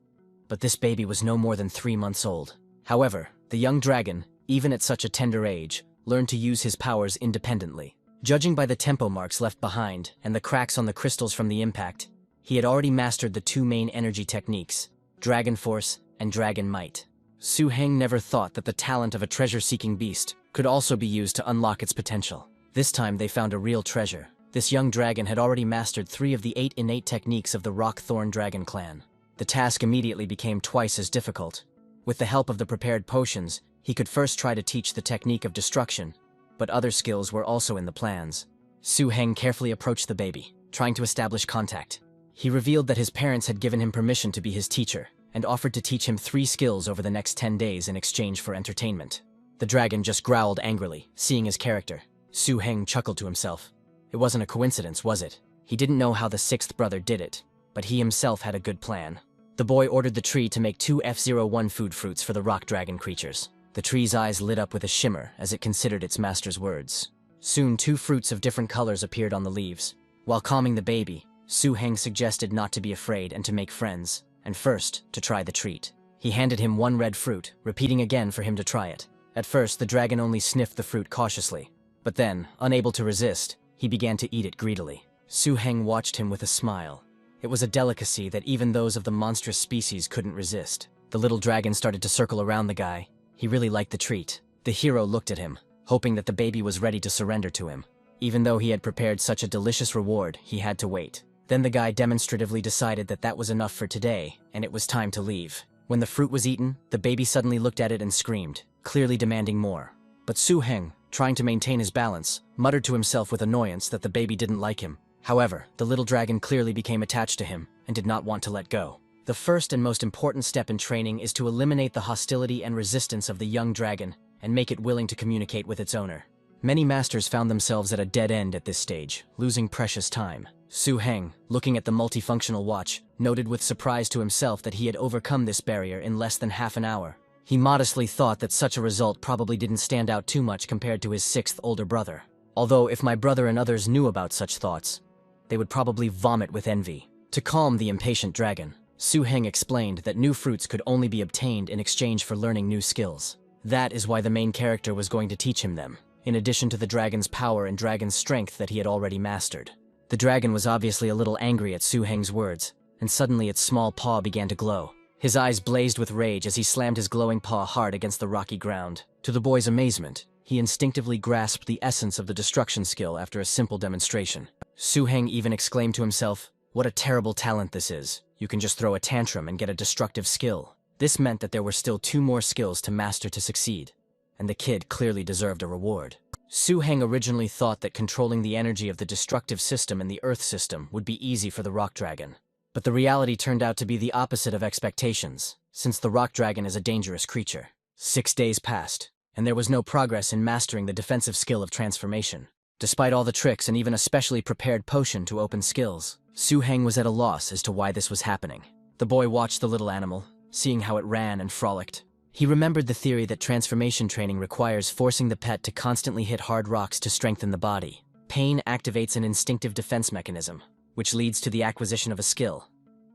But this baby was no more than 3 months old. However, the young dragon, even at such a tender age, learned to use his powers independently. Judging by the tempo marks left behind and the cracks on the crystals from the impact, he had already mastered the 2 main energy techniques, Dragon Force and Dragon Might. Su-heng never thought that the talent of a treasure-seeking beast could also be used to unlock its potential. This time they found a real treasure. This young dragon had already mastered 3 of the 8 innate techniques of the Rock-Thorn Dragon clan. The task immediately became twice as difficult. With the help of the prepared potions, he could first try to teach the technique of destruction, but other skills were also in the plans. Su-heng carefully approached the baby, trying to establish contact. He revealed that his parents had given him permission to be his teacher, and offered to teach him 3 skills over the next 10 days in exchange for entertainment. The dragon just growled angrily, seeing his character. Su-heng chuckled to himself. It wasn't a coincidence, was it? He didn't know how the 6th brother did it, but he himself had a good plan. The boy ordered the tree to make 2 F-01 food fruits for the rock dragon creatures. The tree's eyes lit up with a shimmer as it considered its master's words. Soon 2 fruits of different colors appeared on the leaves. While calming the baby, Su-heng suggested not to be afraid and to make friends, and first, to try the treat. He handed him 1 red fruit, repeating again for him to try it. At first, the dragon only sniffed the fruit cautiously, but then, unable to resist, he began to eat it greedily. Su-heng watched him with a smile. It was a delicacy that even those of the monstrous species couldn't resist. The little dragon started to circle around the guy. He really liked the treat. The hero looked at him, hoping that the baby was ready to surrender to him. Even though he had prepared such a delicious reward, he had to wait. Then the guy demonstratively decided that that was enough for today, and it was time to leave. When the fruit was eaten, the baby suddenly looked at it and screamed, clearly demanding more. But Su-heng, trying to maintain his balance, muttered to himself with annoyance that the baby didn't like him. However, the little dragon clearly became attached to him and did not want to let go. The first and most important step in training is to eliminate the hostility and resistance of the young dragon and make it willing to communicate with its owner. Many masters found themselves at a dead end at this stage, losing precious time. Su-heng, looking at the multifunctional watch, noted with surprise to himself that he had overcome this barrier in less than half an hour. He modestly thought that such a result probably didn't stand out too much compared to his 6th older brother. Although if my brother and others knew about such thoughts, they would probably vomit with envy. To calm the impatient dragon, Su-heng explained that new fruits could only be obtained in exchange for learning new skills. That is why the main character was going to teach him them, in addition to the dragon's power and dragon's strength that he had already mastered. The dragon was obviously a little angry at Su-heng's words, and suddenly its small paw began to glow. His eyes blazed with rage as he slammed his glowing paw hard against the rocky ground. To the boy's amazement, he instinctively grasped the essence of the destruction skill after a simple demonstration. Su-heng even exclaimed to himself, "What a terrible talent this is. You can just throw a tantrum and get a destructive skill." This meant that there were still 2 more skills to master to succeed, and the kid clearly deserved a reward. Su-heng originally thought that controlling the energy of the destructive system and the Earth system would be easy for the rock dragon. But the reality turned out to be the opposite of expectations, since the rock dragon is a dangerous creature. 6 days passed, and there was no progress in mastering the defensive skill of transformation. Despite all the tricks and even a specially prepared potion to open skills, Su-heng was at a loss as to why this was happening. The boy watched the little animal, seeing how it ran and frolicked. He remembered the theory that transformation training requires forcing the pet to constantly hit hard rocks to strengthen the body. Pain activates an instinctive defense mechanism, which leads to the acquisition of a skill.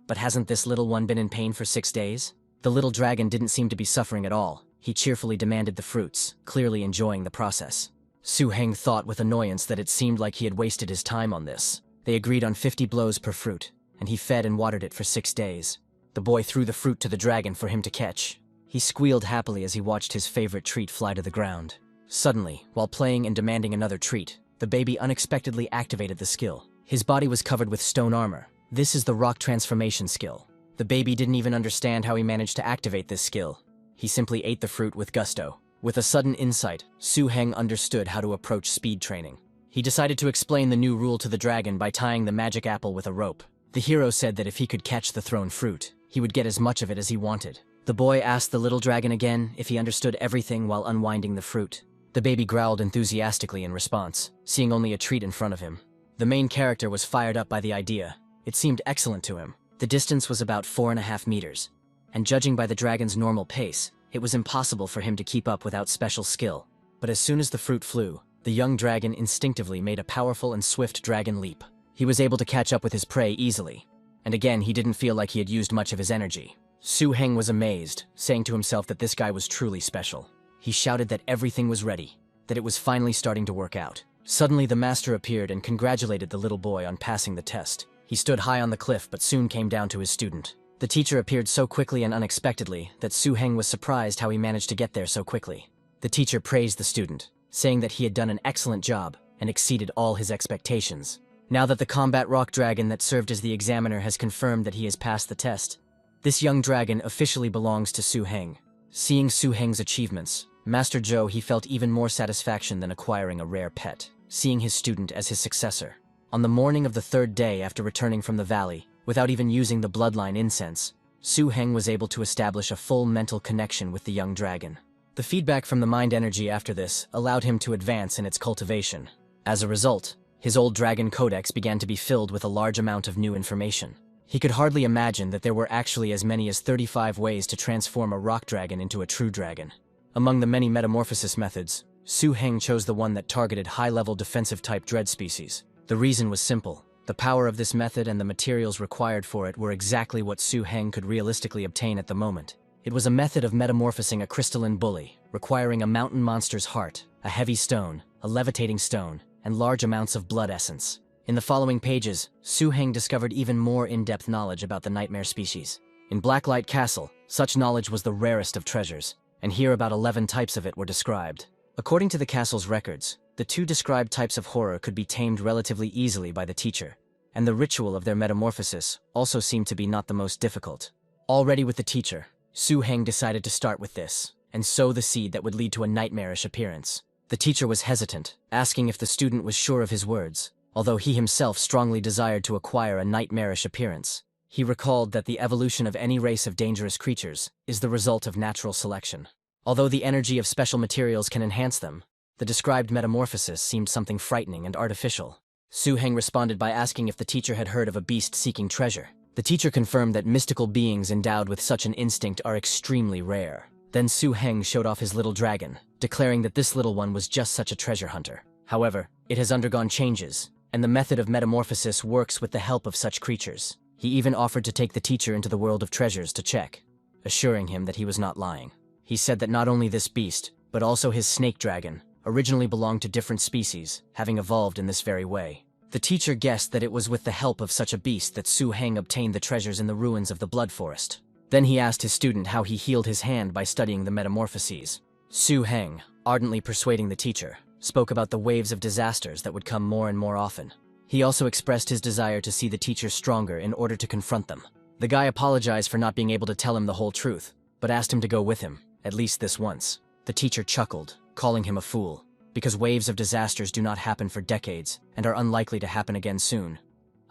But hasn't this little one been in pain for 6 days? The little dragon didn't seem to be suffering at all. He cheerfully demanded the fruits, clearly enjoying the process. Su-heng thought with annoyance that it seemed like he had wasted his time on this. They agreed on 50 blows per fruit, and he fed and watered it for 6 days. The boy threw the fruit to the dragon for him to catch. He squealed happily as he watched his favorite treat fly to the ground. Suddenly, while playing and demanding another treat, the baby unexpectedly activated the skill. His body was covered with stone armor. This is the rock transformation skill. The baby didn't even understand how he managed to activate this skill. He simply ate the fruit with gusto. With a sudden insight, Su Heng understood how to approach speed training. He decided to explain the new rule to the dragon by tying the magic apple with a rope. The hero said that if he could catch the thrown fruit, he would get as much of it as he wanted. The boy asked the little dragon again if he understood everything while unwinding the fruit. The baby growled enthusiastically in response, seeing only a treat in front of him. The main character was fired up by the idea. It seemed excellent to him. The distance was about 4.5 meters, and judging by the dragon's normal pace, it was impossible for him to keep up without special skill. But as soon as the fruit flew, the young dragon instinctively made a powerful and swift dragon leap. He was able to catch up with his prey easily, and again he didn't feel like he had used much of his energy. Su Heng was amazed, saying to himself that this guy was truly special. He shouted that everything was ready, that it was finally starting to work out. Suddenly the master appeared and congratulated the little boy on passing the test. He stood high on the cliff but soon came down to his student. The teacher appeared so quickly and unexpectedly that Su Heng was surprised how he managed to get there so quickly. The teacher praised the student, saying that he had done an excellent job and exceeded all his expectations. Now that the combat rock dragon that served as the examiner has confirmed that he has passed the test, this young dragon officially belongs to Su Heng. Seeing Su Heng's achievements, Master Zhou he felt even more satisfaction than acquiring a rare pet, seeing his student as his successor. On the morning of the third day after returning from the valley, without even using the bloodline incense, Su Heng was able to establish a full mental connection with the young dragon. The feedback from the mind energy after this allowed him to advance in its cultivation. As a result, his old dragon codex began to be filled with a large amount of new information. He could hardly imagine that there were actually as many as 35 ways to transform a rock dragon into a true dragon. Among the many metamorphosis methods, Su Heng chose the one that targeted high-level defensive-type dread species. The reason was simple. The power of this method and the materials required for it were exactly what Su Heng could realistically obtain at the moment. It was a method of metamorphosing a crystalline bully, requiring a mountain monster's heart, a heavy stone, a levitating stone, and large amounts of blood essence. In the following pages, Su Heng discovered even more in-depth knowledge about the nightmare species. In Blacklight Castle, such knowledge was the rarest of treasures, and here about 11 types of it were described. According to the castle's records, the 2 described types of horror could be tamed relatively easily by the teacher, and the ritual of their metamorphosis also seemed to be not the most difficult. Already with the teacher, Su Heng decided to start with this, and sow the seed that would lead to a nightmarish appearance. The teacher was hesitant, asking if the student was sure of his words, although he himself strongly desired to acquire a nightmarish appearance. He recalled that the evolution of any race of dangerous creatures is the result of natural selection. Although the energy of special materials can enhance them, the described metamorphosis seemed something frightening and artificial. Su Heng responded by asking if the teacher had heard of a beast seeking treasure. The teacher confirmed that mystical beings endowed with such an instinct are extremely rare. Then Su Heng showed off his little dragon, declaring that this little one was just such a treasure hunter. However, it has undergone changes, and the method of metamorphosis works with the help of such creatures. He even offered to take the teacher into the world of treasures to check, assuring him that he was not lying. He said that not only this beast, but also his snake dragon, originally belonged to different species, having evolved in this very way. The teacher guessed that it was with the help of such a beast that Su Heng obtained the treasures in the ruins of the Blood Forest. Then he asked his student how he healed his hand by studying the metamorphoses. Su Heng, ardently persuading the teacher, spoke about the waves of disasters that would come more and more often. He also expressed his desire to see the teacher stronger in order to confront them. The guy apologized for not being able to tell him the whole truth, but asked him to go with him, at least this once. The teacher chuckled, calling him a fool, because waves of disasters do not happen for decades and are unlikely to happen again soon.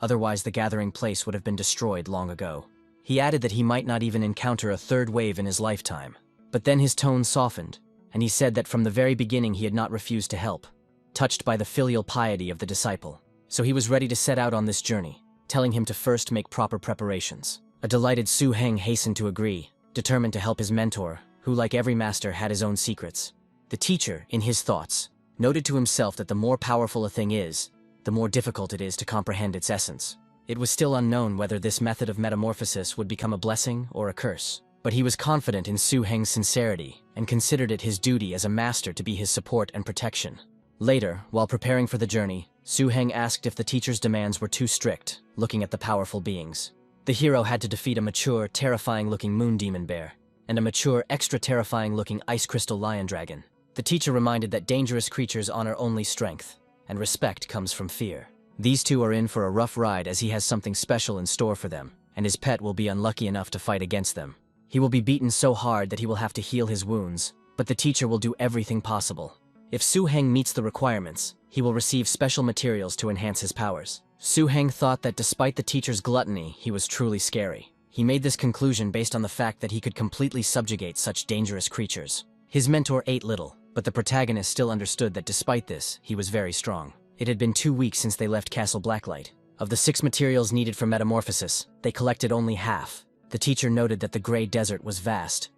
Otherwise, the gathering place would have been destroyed long ago. He added that he might not even encounter a third wave in his lifetime. But then his tone softened, and he said that from the very beginning he had not refused to help, touched by the filial piety of the disciple. So he was ready to set out on this journey, telling him to first make proper preparations. A delighted Su Heng hastened to agree, determined to help his mentor, who, like every master, had his own secrets. The teacher, in his thoughts, noted to himself that the more powerful a thing is, the more difficult it is to comprehend its essence. It was still unknown whether this method of metamorphosis would become a blessing or a curse, but he was confident in Su Heng's sincerity and considered it his duty as a master to be his support and protection. Later, while preparing for the journey, Su Heng asked if the teacher's demands were too strict, looking at the powerful beings. The hero had to defeat a mature, terrifying-looking moon demon bear, and a mature, extra-terrifying-looking ice crystal lion dragon. The teacher reminded that dangerous creatures honor only strength, and respect comes from fear. These two are in for a rough ride as he has something special in store for them, and his pet will be unlucky enough to fight against them. He will be beaten so hard that he will have to heal his wounds, but the teacher will do everything possible. If Su-heng meets the requirements, he will receive special materials to enhance his powers. Su-heng thought that despite the teacher's gluttony, he was truly scary. He made this conclusion based on the fact that he could completely subjugate such dangerous creatures. His mentor ate little, but the protagonist still understood that despite this, he was very strong. It had been 2 weeks since they left Castle Blacklight. Of the 6 materials needed for metamorphosis, they collected only half. The teacher noted that the gray desert was vast,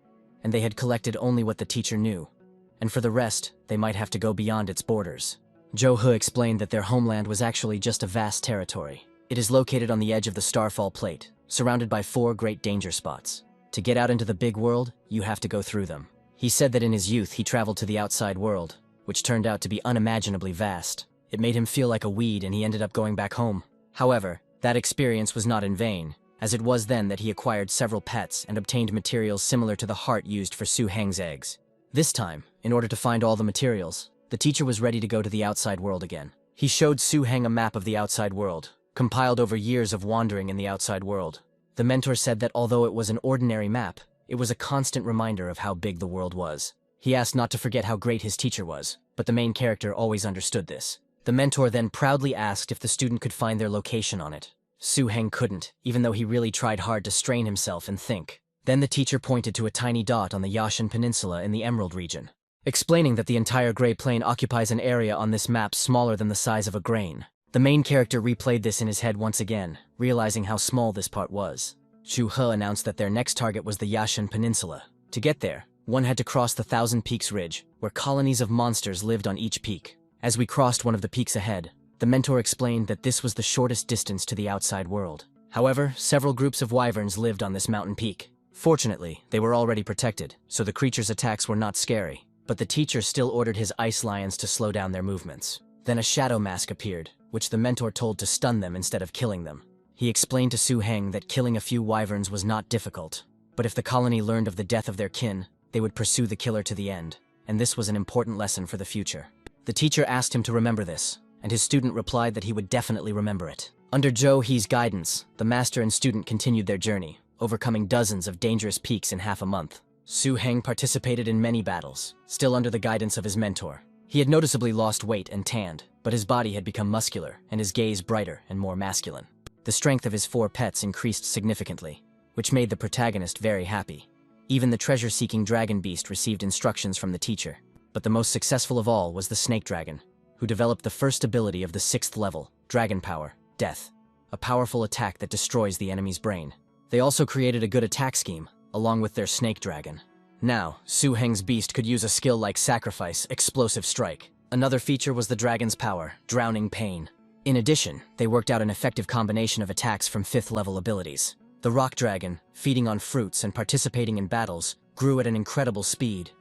and they had collected only what the teacher knew. And for the rest, they might have to go beyond its borders. Jo-He explained that their homeland was actually just a vast territory. It is located on the edge of the Starfall Plate, surrounded by 4 great danger spots. To get out into the big world, you have to go through them. He said that in his youth he traveled to the outside world, which turned out to be unimaginably vast. It made him feel like a weed and he ended up going back home. However, that experience was not in vain, as it was then that he acquired several pets and obtained materials similar to the heart used for Su-heng's eggs. This time, in order to find all the materials, the teacher was ready to go to the outside world again. He showed Su-heng a map of the outside world, compiled over years of wandering in the outside world. The mentor said that although it was an ordinary map, it was a constant reminder of how big the world was. He asked not to forget how great his teacher was, but the main character always understood this. The mentor then proudly asked if the student could find their location on it. Su-heng couldn't, even though he really tried hard to strain himself and think. Then the teacher pointed to a tiny dot on the Yachen Peninsula in the Emerald region, explaining that the entire Gray Plain occupies an area on this map smaller than the size of a grain. The main character replayed this in his head once again, realizing how small this part was. Jo-He announced that their next target was the Yachen Peninsula. To get there, one had to cross the Thousand Peaks Ridge, where colonies of monsters lived on each peak. As we crossed one of the peaks ahead, the mentor explained that this was the shortest distance to the outside world. However, several groups of wyverns lived on this mountain peak. Fortunately, they were already protected, so the creatures' attacks were not scary, but the teacher still ordered his ice lions to slow down their movements. Then a shadow mask appeared, which the mentor told to stun them instead of killing them. He explained to Su-heng that killing a few wyverns was not difficult, but if the colony learned of the death of their kin, they would pursue the killer to the end, and this was an important lesson for the future. The teacher asked him to remember this, and his student replied that he would definitely remember it. Under Jo-He's guidance, the master and student continued their journey, overcoming dozens of dangerous peaks in half a month. Su-heng participated in many battles, still under the guidance of his mentor. He had noticeably lost weight and tanned, but his body had become muscular and his gaze brighter and more masculine. The strength of his 4 pets increased significantly, which made the protagonist very happy. Even the treasure-seeking dragon beast received instructions from the teacher. But the most successful of all was the snake dragon, who developed the first ability of the 6th level, Dragon Power, Death, a powerful attack that destroys the enemy's brain. They also created a good attack scheme, along with their snake dragon. Now, Su-heng's beast could use a skill like Sacrifice, Explosive Strike. Another feature was the dragon's power, Drowning Pain. In addition, they worked out an effective combination of attacks from 5th level abilities. The rock dragon, feeding on fruits and participating in battles, grew at an incredible speed.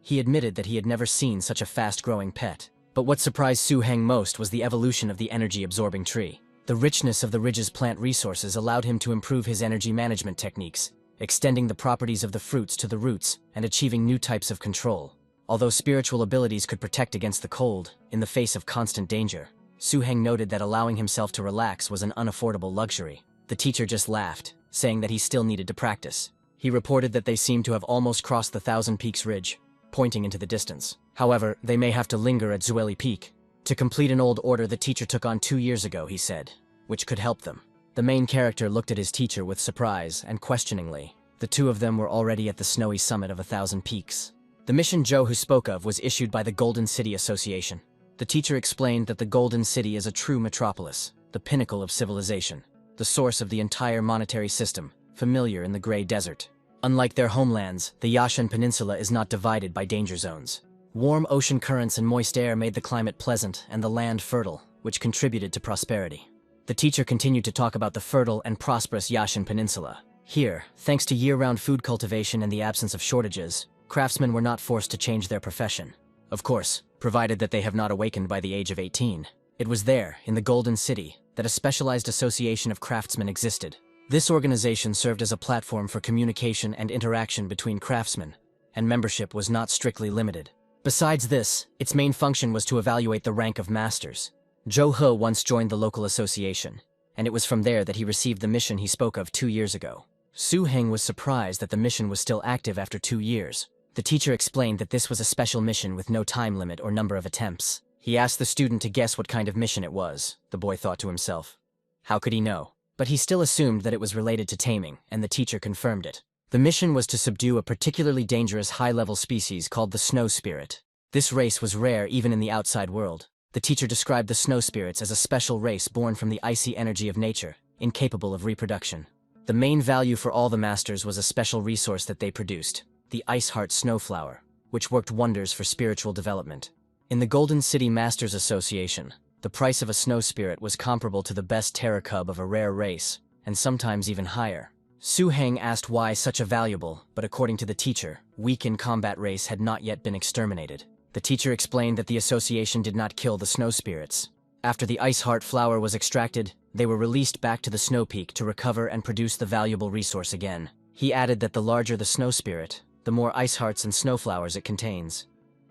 He admitted that he had never seen such a fast-growing pet. But what surprised Su-heng most was the evolution of the energy-absorbing tree. The richness of the ridge's plant resources allowed him to improve his energy management techniques, extending the properties of the fruits to the roots and achieving new types of control. Although spiritual abilities could protect against the cold, in the face of constant danger, Su-heng noted that allowing himself to relax was an unaffordable luxury. The teacher just laughed, saying that he still needed to practice. He reported that they seemed to have almost crossed the Thousand Peaks Ridge, pointing into the distance. However, they may have to linger at Zueli Peak to complete an old order the teacher took on 2 years ago, he said, which could help them. The main character looked at his teacher with surprise and questioningly. The two of them were already at the snowy summit of 1,000 peaks. The mission Jo-He spoke of was issued by the Golden City Association. The teacher explained that the Golden City is a true metropolis, the pinnacle of civilization, the source of the entire monetary system, familiar in the Gray Desert. Unlike their homelands, the Yachen Peninsula is not divided by danger zones. Warm ocean currents and moist air made the climate pleasant and the land fertile, which contributed to prosperity. The teacher continued to talk about the fertile and prosperous Yachen Peninsula. Here, thanks to year-round food cultivation and the absence of shortages, craftsmen were not forced to change their profession. Of course, provided that they have not awakened by the age of 18. It was there, in the Golden City, that a specialized association of craftsmen existed. This organization served as a platform for communication and interaction between craftsmen, and membership was not strictly limited. Besides this, its main function was to evaluate the rank of masters. Zhou He once joined the local association, and it was from there that he received the mission he spoke of 2 years ago. Su Heng was surprised that the mission was still active after 2 years. The teacher explained that this was a special mission with no time limit or number of attempts. He asked the student to guess what kind of mission it was. The boy thought to himself. How could he know? But he still assumed that it was related to taming, and the teacher confirmed it. The mission was to subdue a particularly dangerous high-level species called the snow spirit. This race was rare even in the outside world. The teacher described the snow spirits as a special race born from the icy energy of nature, incapable of reproduction. The main value for all the masters was a special resource that they produced, the Ice Heart Snowflower, which worked wonders for spiritual development. In the Golden City Masters Association, the price of a snow spirit was comparable to the best terror cub of a rare race, and sometimes even higher. Su Heng asked why such a valuable, but according to the teacher, weak in combat race had not yet been exterminated. The teacher explained that the association did not kill the snow spirits. After the Ice Heart flower was extracted, they were released back to the snow peak to recover and produce the valuable resource again. He added that the larger the snow spirit, the more ice hearts and snowflowers it contains,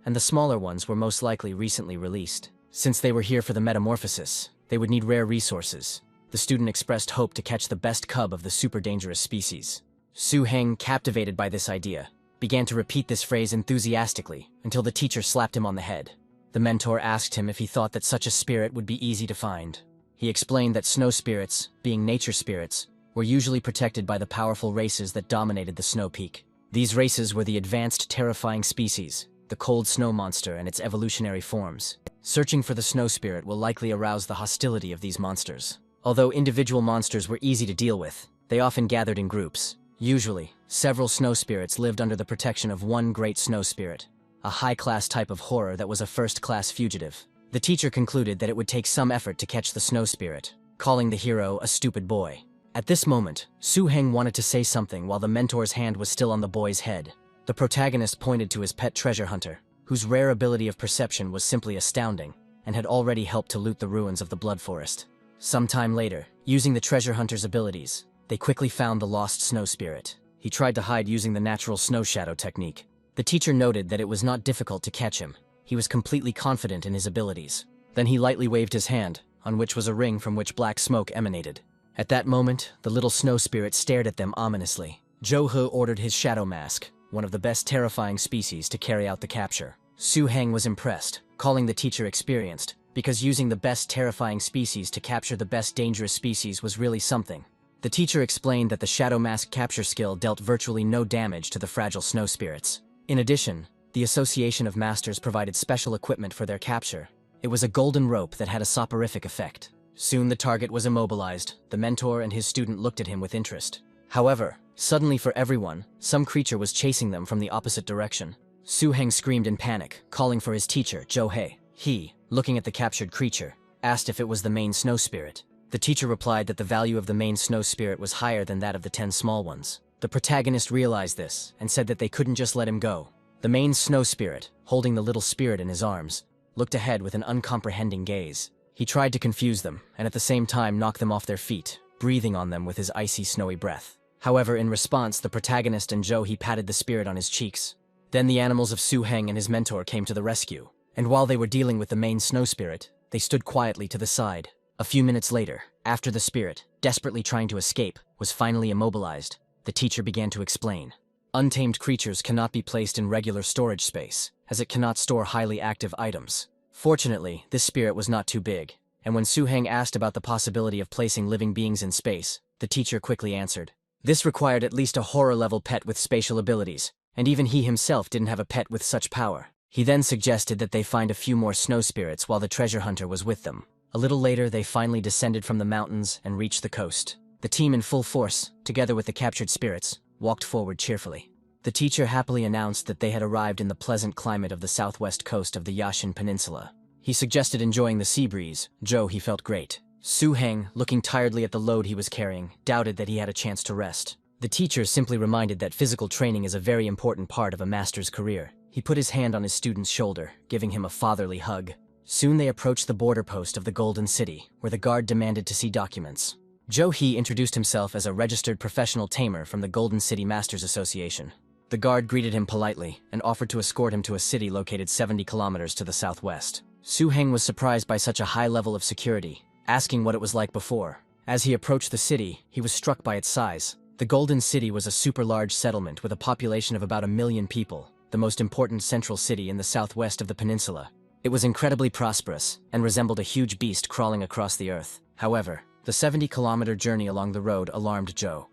and the smaller ones were most likely recently released. Since they were here for the metamorphosis, they would need rare resources. The student expressed hope to catch the best cub of the super dangerous species. Su Heng, captivated by this idea, began to repeat this phrase enthusiastically until the teacher slapped him on the head. The mentor asked him if he thought that such a spirit would be easy to find. He explained that snow spirits, being nature spirits, were usually protected by the powerful races that dominated the snow peak. These races were the advanced, terrifying species, the cold snow monster and its evolutionary forms. Searching for the snow spirit will likely arouse the hostility of these monsters. Although individual monsters were easy to deal with, they often gathered in groups. Usually, several snow spirits lived under the protection of one great snow spirit, a high-class type of horror that was a first-class fugitive. The teacher concluded that it would take some effort to catch the snow spirit, calling the hero a stupid boy. At this moment, Su Heng wanted to say something while the mentor's hand was still on the boy's head. The protagonist pointed to his pet treasure hunter, whose rare ability of perception was simply astounding, and had already helped to loot the ruins of the Blood Forest. Sometime later, using the treasure hunter's abilities, they quickly found the lost snow spirit. He tried to hide using the natural snow shadow technique. The teacher noted that it was not difficult to catch him. He was completely confident in his abilities. Then he lightly waved his hand, on which was a ring from which black smoke emanated. At that moment, the little snow spirit stared at them ominously. Zhou He ordered his shadow mask, one of the best terrifying species, to carry out the capture. Su Heng was impressed, calling the teacher experienced, because using the best terrifying species to capture the best dangerous species was really something. The teacher explained that the shadow mask capture skill dealt virtually no damage to the fragile snow spirits. In addition, the Association of Masters provided special equipment for their capture. It was a golden rope that had a soporific effect. Soon the target was immobilized. The mentor and his student looked at him with interest. However, suddenly for everyone, some creature was chasing them from the opposite direction. Su Heng screamed in panic, calling for his teacher, Zhou He. He, looking at the captured creature, asked if it was the main snow spirit. The teacher replied that the value of the main snow spirit was higher than that of the 10 small ones. The protagonist realized this and said that they couldn't just let him go. The main snow spirit, holding the little spirit in his arms, looked ahead with an uncomprehending gaze. He tried to confuse them, and at the same time knock them off their feet, breathing on them with his icy, snowy breath. However, in response, the protagonist and Zhou He patted the spirit on his cheeks. Then the animals of Su Heng and his mentor came to the rescue, and while they were dealing with the main snow spirit, they stood quietly to the side. A few minutes later, after the spirit, desperately trying to escape, was finally immobilized, the teacher began to explain. Untamed creatures cannot be placed in regular storage space, as it cannot store highly active items. Fortunately, this spirit was not too big, and when Su Heng asked about the possibility of placing living beings in space, the teacher quickly answered. This required at least a horror-level pet with spatial abilities, and even he himself didn't have a pet with such power. He then suggested that they find a few more snow spirits while the treasure hunter was with them. A little later, they finally descended from the mountains and reached the coast. The team in full force, together with the captured spirits, walked forward cheerfully. The teacher happily announced that they had arrived in the pleasant climate of the southwest coast of the Yashin Peninsula. He suggested enjoying the sea breeze. He felt great. Su Heng, looking tiredly at the load he was carrying, doubted that he had a chance to rest. The teacher simply reminded that physical training is a very important part of a master's career. He put his hand on his student's shoulder, giving him a fatherly hug. Soon they approached the border post of the Golden City, where the guard demanded to see documents. Zhou He introduced himself as a registered professional tamer from the Golden City Masters Association. The guard greeted him politely and offered to escort him to a city located 70 kilometers to the southwest. Su Heng was surprised by such a high level of security, asking what it was like before. As he approached the city, he was struck by its size. The Golden City was a super large settlement with a population of about 1 million people, the most important central city in the southwest of the peninsula. It was incredibly prosperous and resembled a huge beast crawling across the earth. However, the 70-kilometer journey along the road alarmed Joe.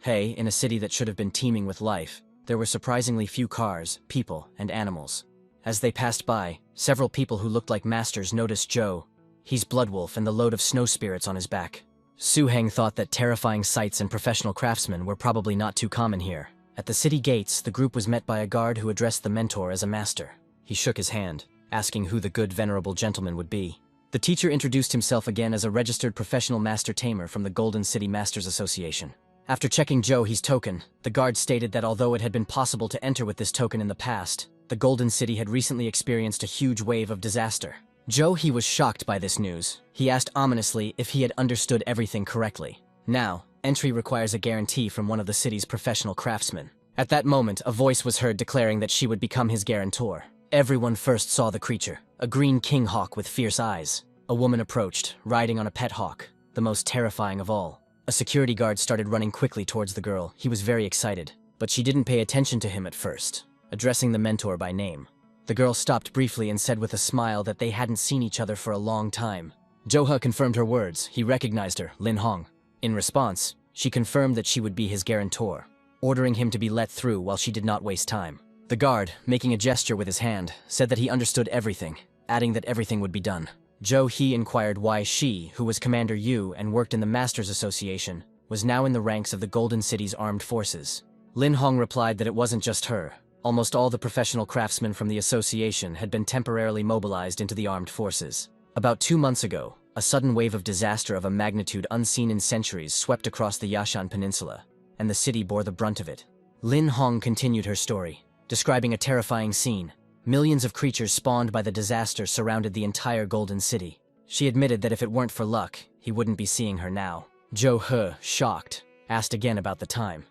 Hey, in a city that should have been teeming with life, there were surprisingly few cars, people, and animals. As they passed by, several people who looked like masters noticed Joe. He's Bloodwolf and the load of snow spirits on his back. Su Heng thought that terrifying sights and professional craftsmen were probably not too common here. At the city gates, the group was met by a guard who addressed the mentor as a master. He shook his hand, asking who the good venerable gentleman would be. The teacher introduced himself again as a registered professional master tamer from the Golden City Masters Association. After checking Joe-He's token, the guard stated that although it had been possible to enter with this token in the past, the Golden City had recently experienced a huge wave of disaster. Joe-He was shocked by this news. He asked ominously if he had understood everything correctly. Now, entry requires a guarantee from one of the city's professional craftsmen. At that moment, a voice was heard declaring that she would become his guarantor. Everyone first saw the creature, a green king hawk with fierce eyes. A woman approached, riding on a pet hawk, the most terrifying of all. A security guard started running quickly towards the girl. He was very excited, but she didn't pay attention to him at first, addressing the mentor by name. The girl stopped briefly and said with a smile that they hadn't seen each other for a long time. Joe-He confirmed her words. He recognized her, Lin Hong. In response, she confirmed that she would be his guarantor, ordering him to be let through while she did not waste time. The guard, making a gesture with his hand, said that he understood everything, adding that everything would be done. Joe-He inquired why she, who was Commander Yu and worked in the Masters Association, was now in the ranks of the Golden City's armed forces. Lin Hong replied that it wasn't just her. Almost all the professional craftsmen from the association had been temporarily mobilized into the armed forces. About 2 months ago, a sudden wave of disaster of a magnitude unseen in centuries swept across the Yashan Peninsula, and the city bore the brunt of it. Lin Hong continued her story, describing a terrifying scene. Millions of creatures spawned by the disaster surrounded the entire Golden City. She admitted that if it weren't for luck, he wouldn't be seeing her now. Joe-He, shocked, asked again about the time.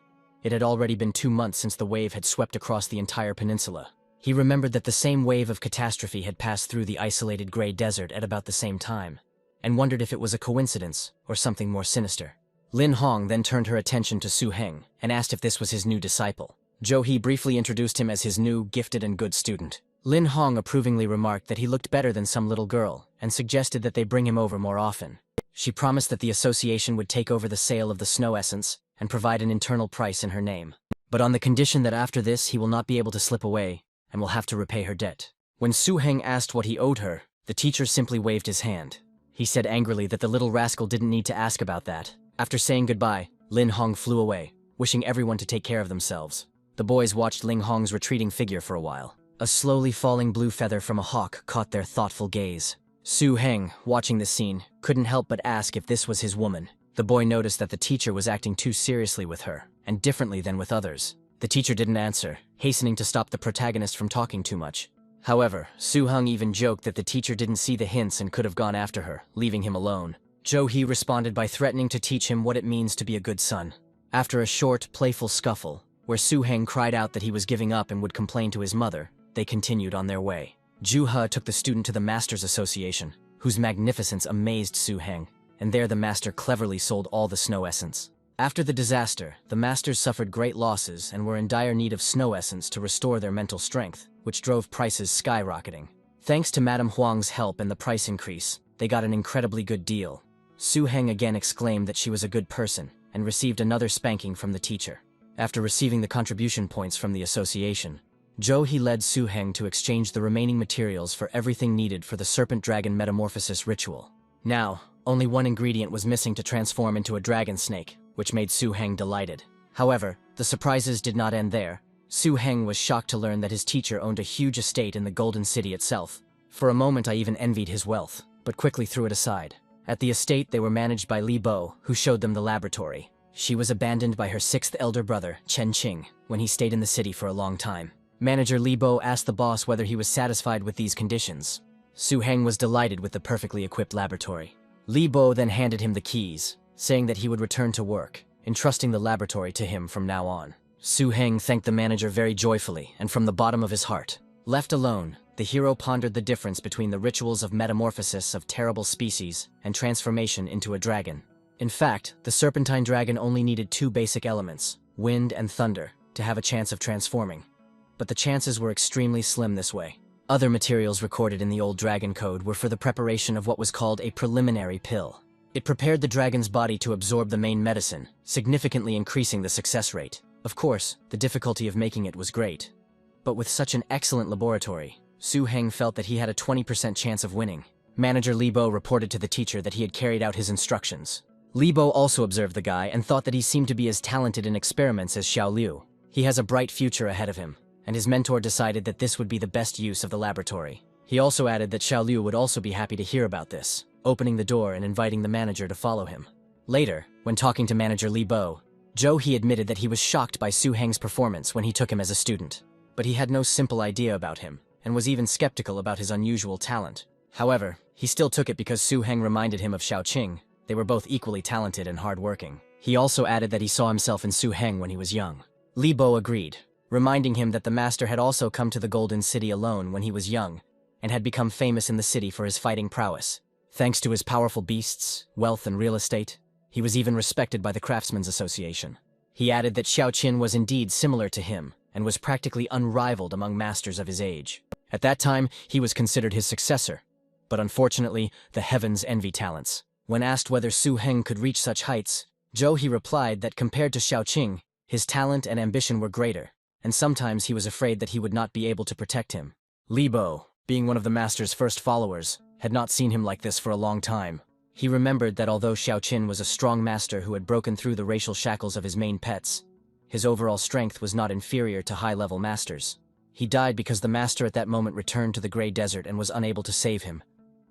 It had already been 2 months since the wave had swept across the entire peninsula. He remembered that the same wave of catastrophe had passed through the isolated gray desert at about the same time, and wondered if it was a coincidence or something more sinister. Lin Hong then turned her attention to Su Heng and asked if this was his new disciple. Joe-He briefly introduced him as his new, gifted and good student. Lin Hong approvingly remarked that he looked better than some little girl and suggested that they bring him over more often. She promised that the association would take over the sale of the snow essence and provide an internal price in her name, but on the condition that after this he will not be able to slip away and will have to repay her debt. When Su Heng asked what he owed her, the teacher simply waved his hand. He said angrily that the little rascal didn't need to ask about that. After saying goodbye, Lin Hong flew away, wishing everyone to take care of themselves. The boys watched Lin Hong's retreating figure for a while. A slowly falling blue feather from a hawk caught their thoughtful gaze. Su Heng, watching this scene, couldn't help but ask if this was his woman. The boy noticed that the teacher was acting too seriously with her, and differently than with others. The teacher didn't answer, hastening to stop the protagonist from talking too much. However, Su Heng even joked that the teacher didn't see the hints and could have gone after her, leaving him alone. Joe-He responded by threatening to teach him what it means to be a good son. After a short, playful scuffle, where Su Heng cried out that he was giving up and would complain to his mother, they continued on their way. Ju-He took the student to the Masters Association, whose magnificence amazed Su Heng, and there the master cleverly sold all the snow essence. After the disaster, the masters suffered great losses and were in dire need of snow essence to restore their mental strength, which drove prices skyrocketing. Thanks to Madame Huang's help and the price increase, they got an incredibly good deal. Su Heng again exclaimed that she was a good person, and received another spanking from the teacher. After receiving the contribution points from the association, Joe-He led Su Heng to exchange the remaining materials for everything needed for the Serpent Dragon Metamorphosis ritual. Now, only one ingredient was missing to transform into a dragon snake, which made Su Heng delighted. However, the surprises did not end there. Su Heng was shocked to learn that his teacher owned a huge estate in the Golden City itself. For a moment I even envied his wealth, but quickly threw it aside. At the estate they were managed by Li Bo, who showed them the laboratory. She was abandoned by her 6th elder brother, Chen Qing, when he stayed in the city for a long time. Manager Li Bo asked the boss whether he was satisfied with these conditions. Su Heng was delighted with the perfectly equipped laboratory. Li Bo then handed him the keys, saying that he would return to work, entrusting the laboratory to him from now on. Su Heng thanked the manager very joyfully and from the bottom of his heart. Left alone, the hero pondered the difference between the rituals of metamorphosis of terrible species and transformation into a dragon. In fact, the serpentine dragon only needed two basic elements, wind and thunder, to have a chance of transforming. But the chances were extremely slim this way. Other materials recorded in the old dragon code were for the preparation of what was called a preliminary pill. It prepared the dragon's body to absorb the main medicine, significantly increasing the success rate. Of course, the difficulty of making it was great. But with such an excellent laboratory, Su Heng felt that he had a 20% chance of winning. Manager Li Bo reported to the teacher that he had carried out his instructions. Li Bo also observed the guy and thought that he seemed to be as talented in experiments as Xiao Liu. He has a bright future ahead of him, and his mentor decided that this would be the best use of the laboratory. He also added that Xiao Liu would also be happy to hear about this, opening the door and inviting the manager to follow him. Later, when talking to manager Li Bo, He admitted that he was shocked by Su Heng's performance when he took him as a student. But he had no simple idea about him, and was even skeptical about his unusual talent. However, he still took it because Su Heng reminded him of Xiao Qing. They were both equally talented and hardworking. He also added that he saw himself in Su Heng when he was young. Li Bo agreed, reminding him that the master had also come to the Golden City alone when he was young, and had become famous in the city for his fighting prowess. Thanks to his powerful beasts, wealth, and real estate, he was even respected by the Craftsmen's Association. He added that Xiao Qin was indeed similar to him, and was practically unrivaled among masters of his age. At that time, he was considered his successor. But unfortunately, the heavens envy talents. When asked whether Su Heng could reach such heights, He replied that compared to Xiao Qing, his talent and ambition were greater, and sometimes he was afraid that he would not be able to protect him. Li Bo, being one of the master's first followers, had not seen him like this for a long time. He remembered that although Xiao Qin was a strong master who had broken through the racial shackles of his main pets, his overall strength was not inferior to high-level masters. He died because the master at that moment returned to the Grey Desert and was unable to save him.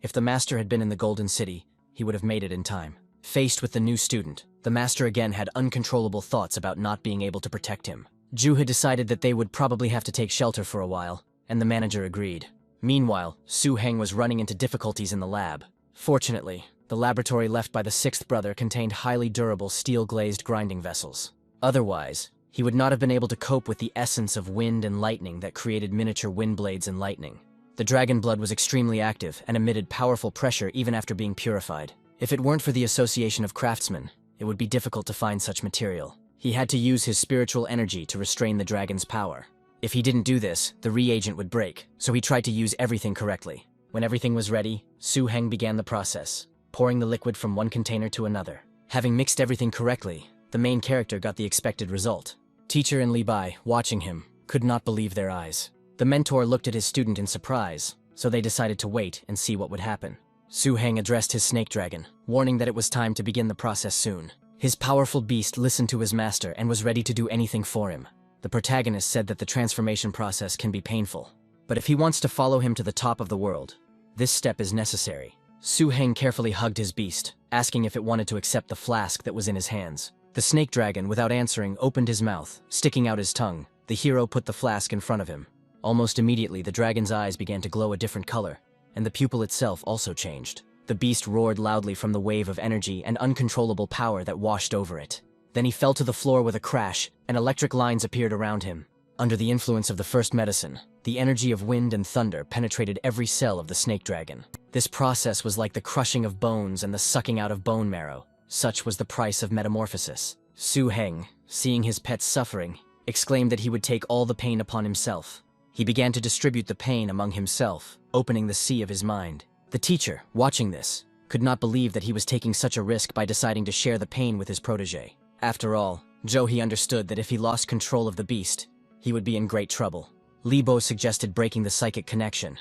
If the master had been in the Golden City, he would have made it in time. Faced with the new student, the master again had uncontrollable thoughts about not being able to protect him. Had decided that they would probably have to take shelter for a while, and the manager agreed. Meanwhile, Su Heng was running into difficulties in the lab. Fortunately, the laboratory left by the sixth brother contained highly durable steel-glazed grinding vessels. Otherwise, he would not have been able to cope with the essence of wind and lightning that created miniature wind blades and lightning. The dragon blood was extremely active and emitted powerful pressure even after being purified. If it weren't for the Association of Craftsmen, it would be difficult to find such material. He had to use his spiritual energy to restrain the dragon's power. If he didn't do this, the reagent would break, so he tried to use everything correctly. When everything was ready, Su Heng began the process, pouring the liquid from one container to another. Having mixed everything correctly, the main character got the expected result. Teacher and Li Bai, watching him, could not believe their eyes. The mentor looked at his student in surprise, so they decided to wait and see what would happen. Su Heng addressed his snake dragon, warning that it was time to begin the process soon. His powerful beast listened to his master and was ready to do anything for him. The protagonist said that the transformation process can be painful, but if he wants to follow him to the top of the world, this step is necessary. Su Heng carefully hugged his beast, asking if it wanted to accept the flask that was in his hands. The snake dragon, without answering, opened his mouth, sticking out his tongue. The hero put the flask in front of him. Almost immediately, the dragon's eyes began to glow a different color, and the pupil itself also changed. The beast roared loudly from the wave of energy and uncontrollable power that washed over it. Then he fell to the floor with a crash, and electric lines appeared around him. Under the influence of the first medicine, the energy of wind and thunder penetrated every cell of the snake dragon. This process was like the crushing of bones and the sucking out of bone marrow. Such was the price of metamorphosis. Su Heng, seeing his pets suffering, exclaimed that he would take all the pain upon himself. He began to distribute the pain among himself, opening the sea of his mind. The teacher, watching this, could not believe that he was taking such a risk by deciding to share the pain with his protege. After all, he understood that if he lost control of the beast, he would be in great trouble. Li Bo suggested breaking the psychic connection,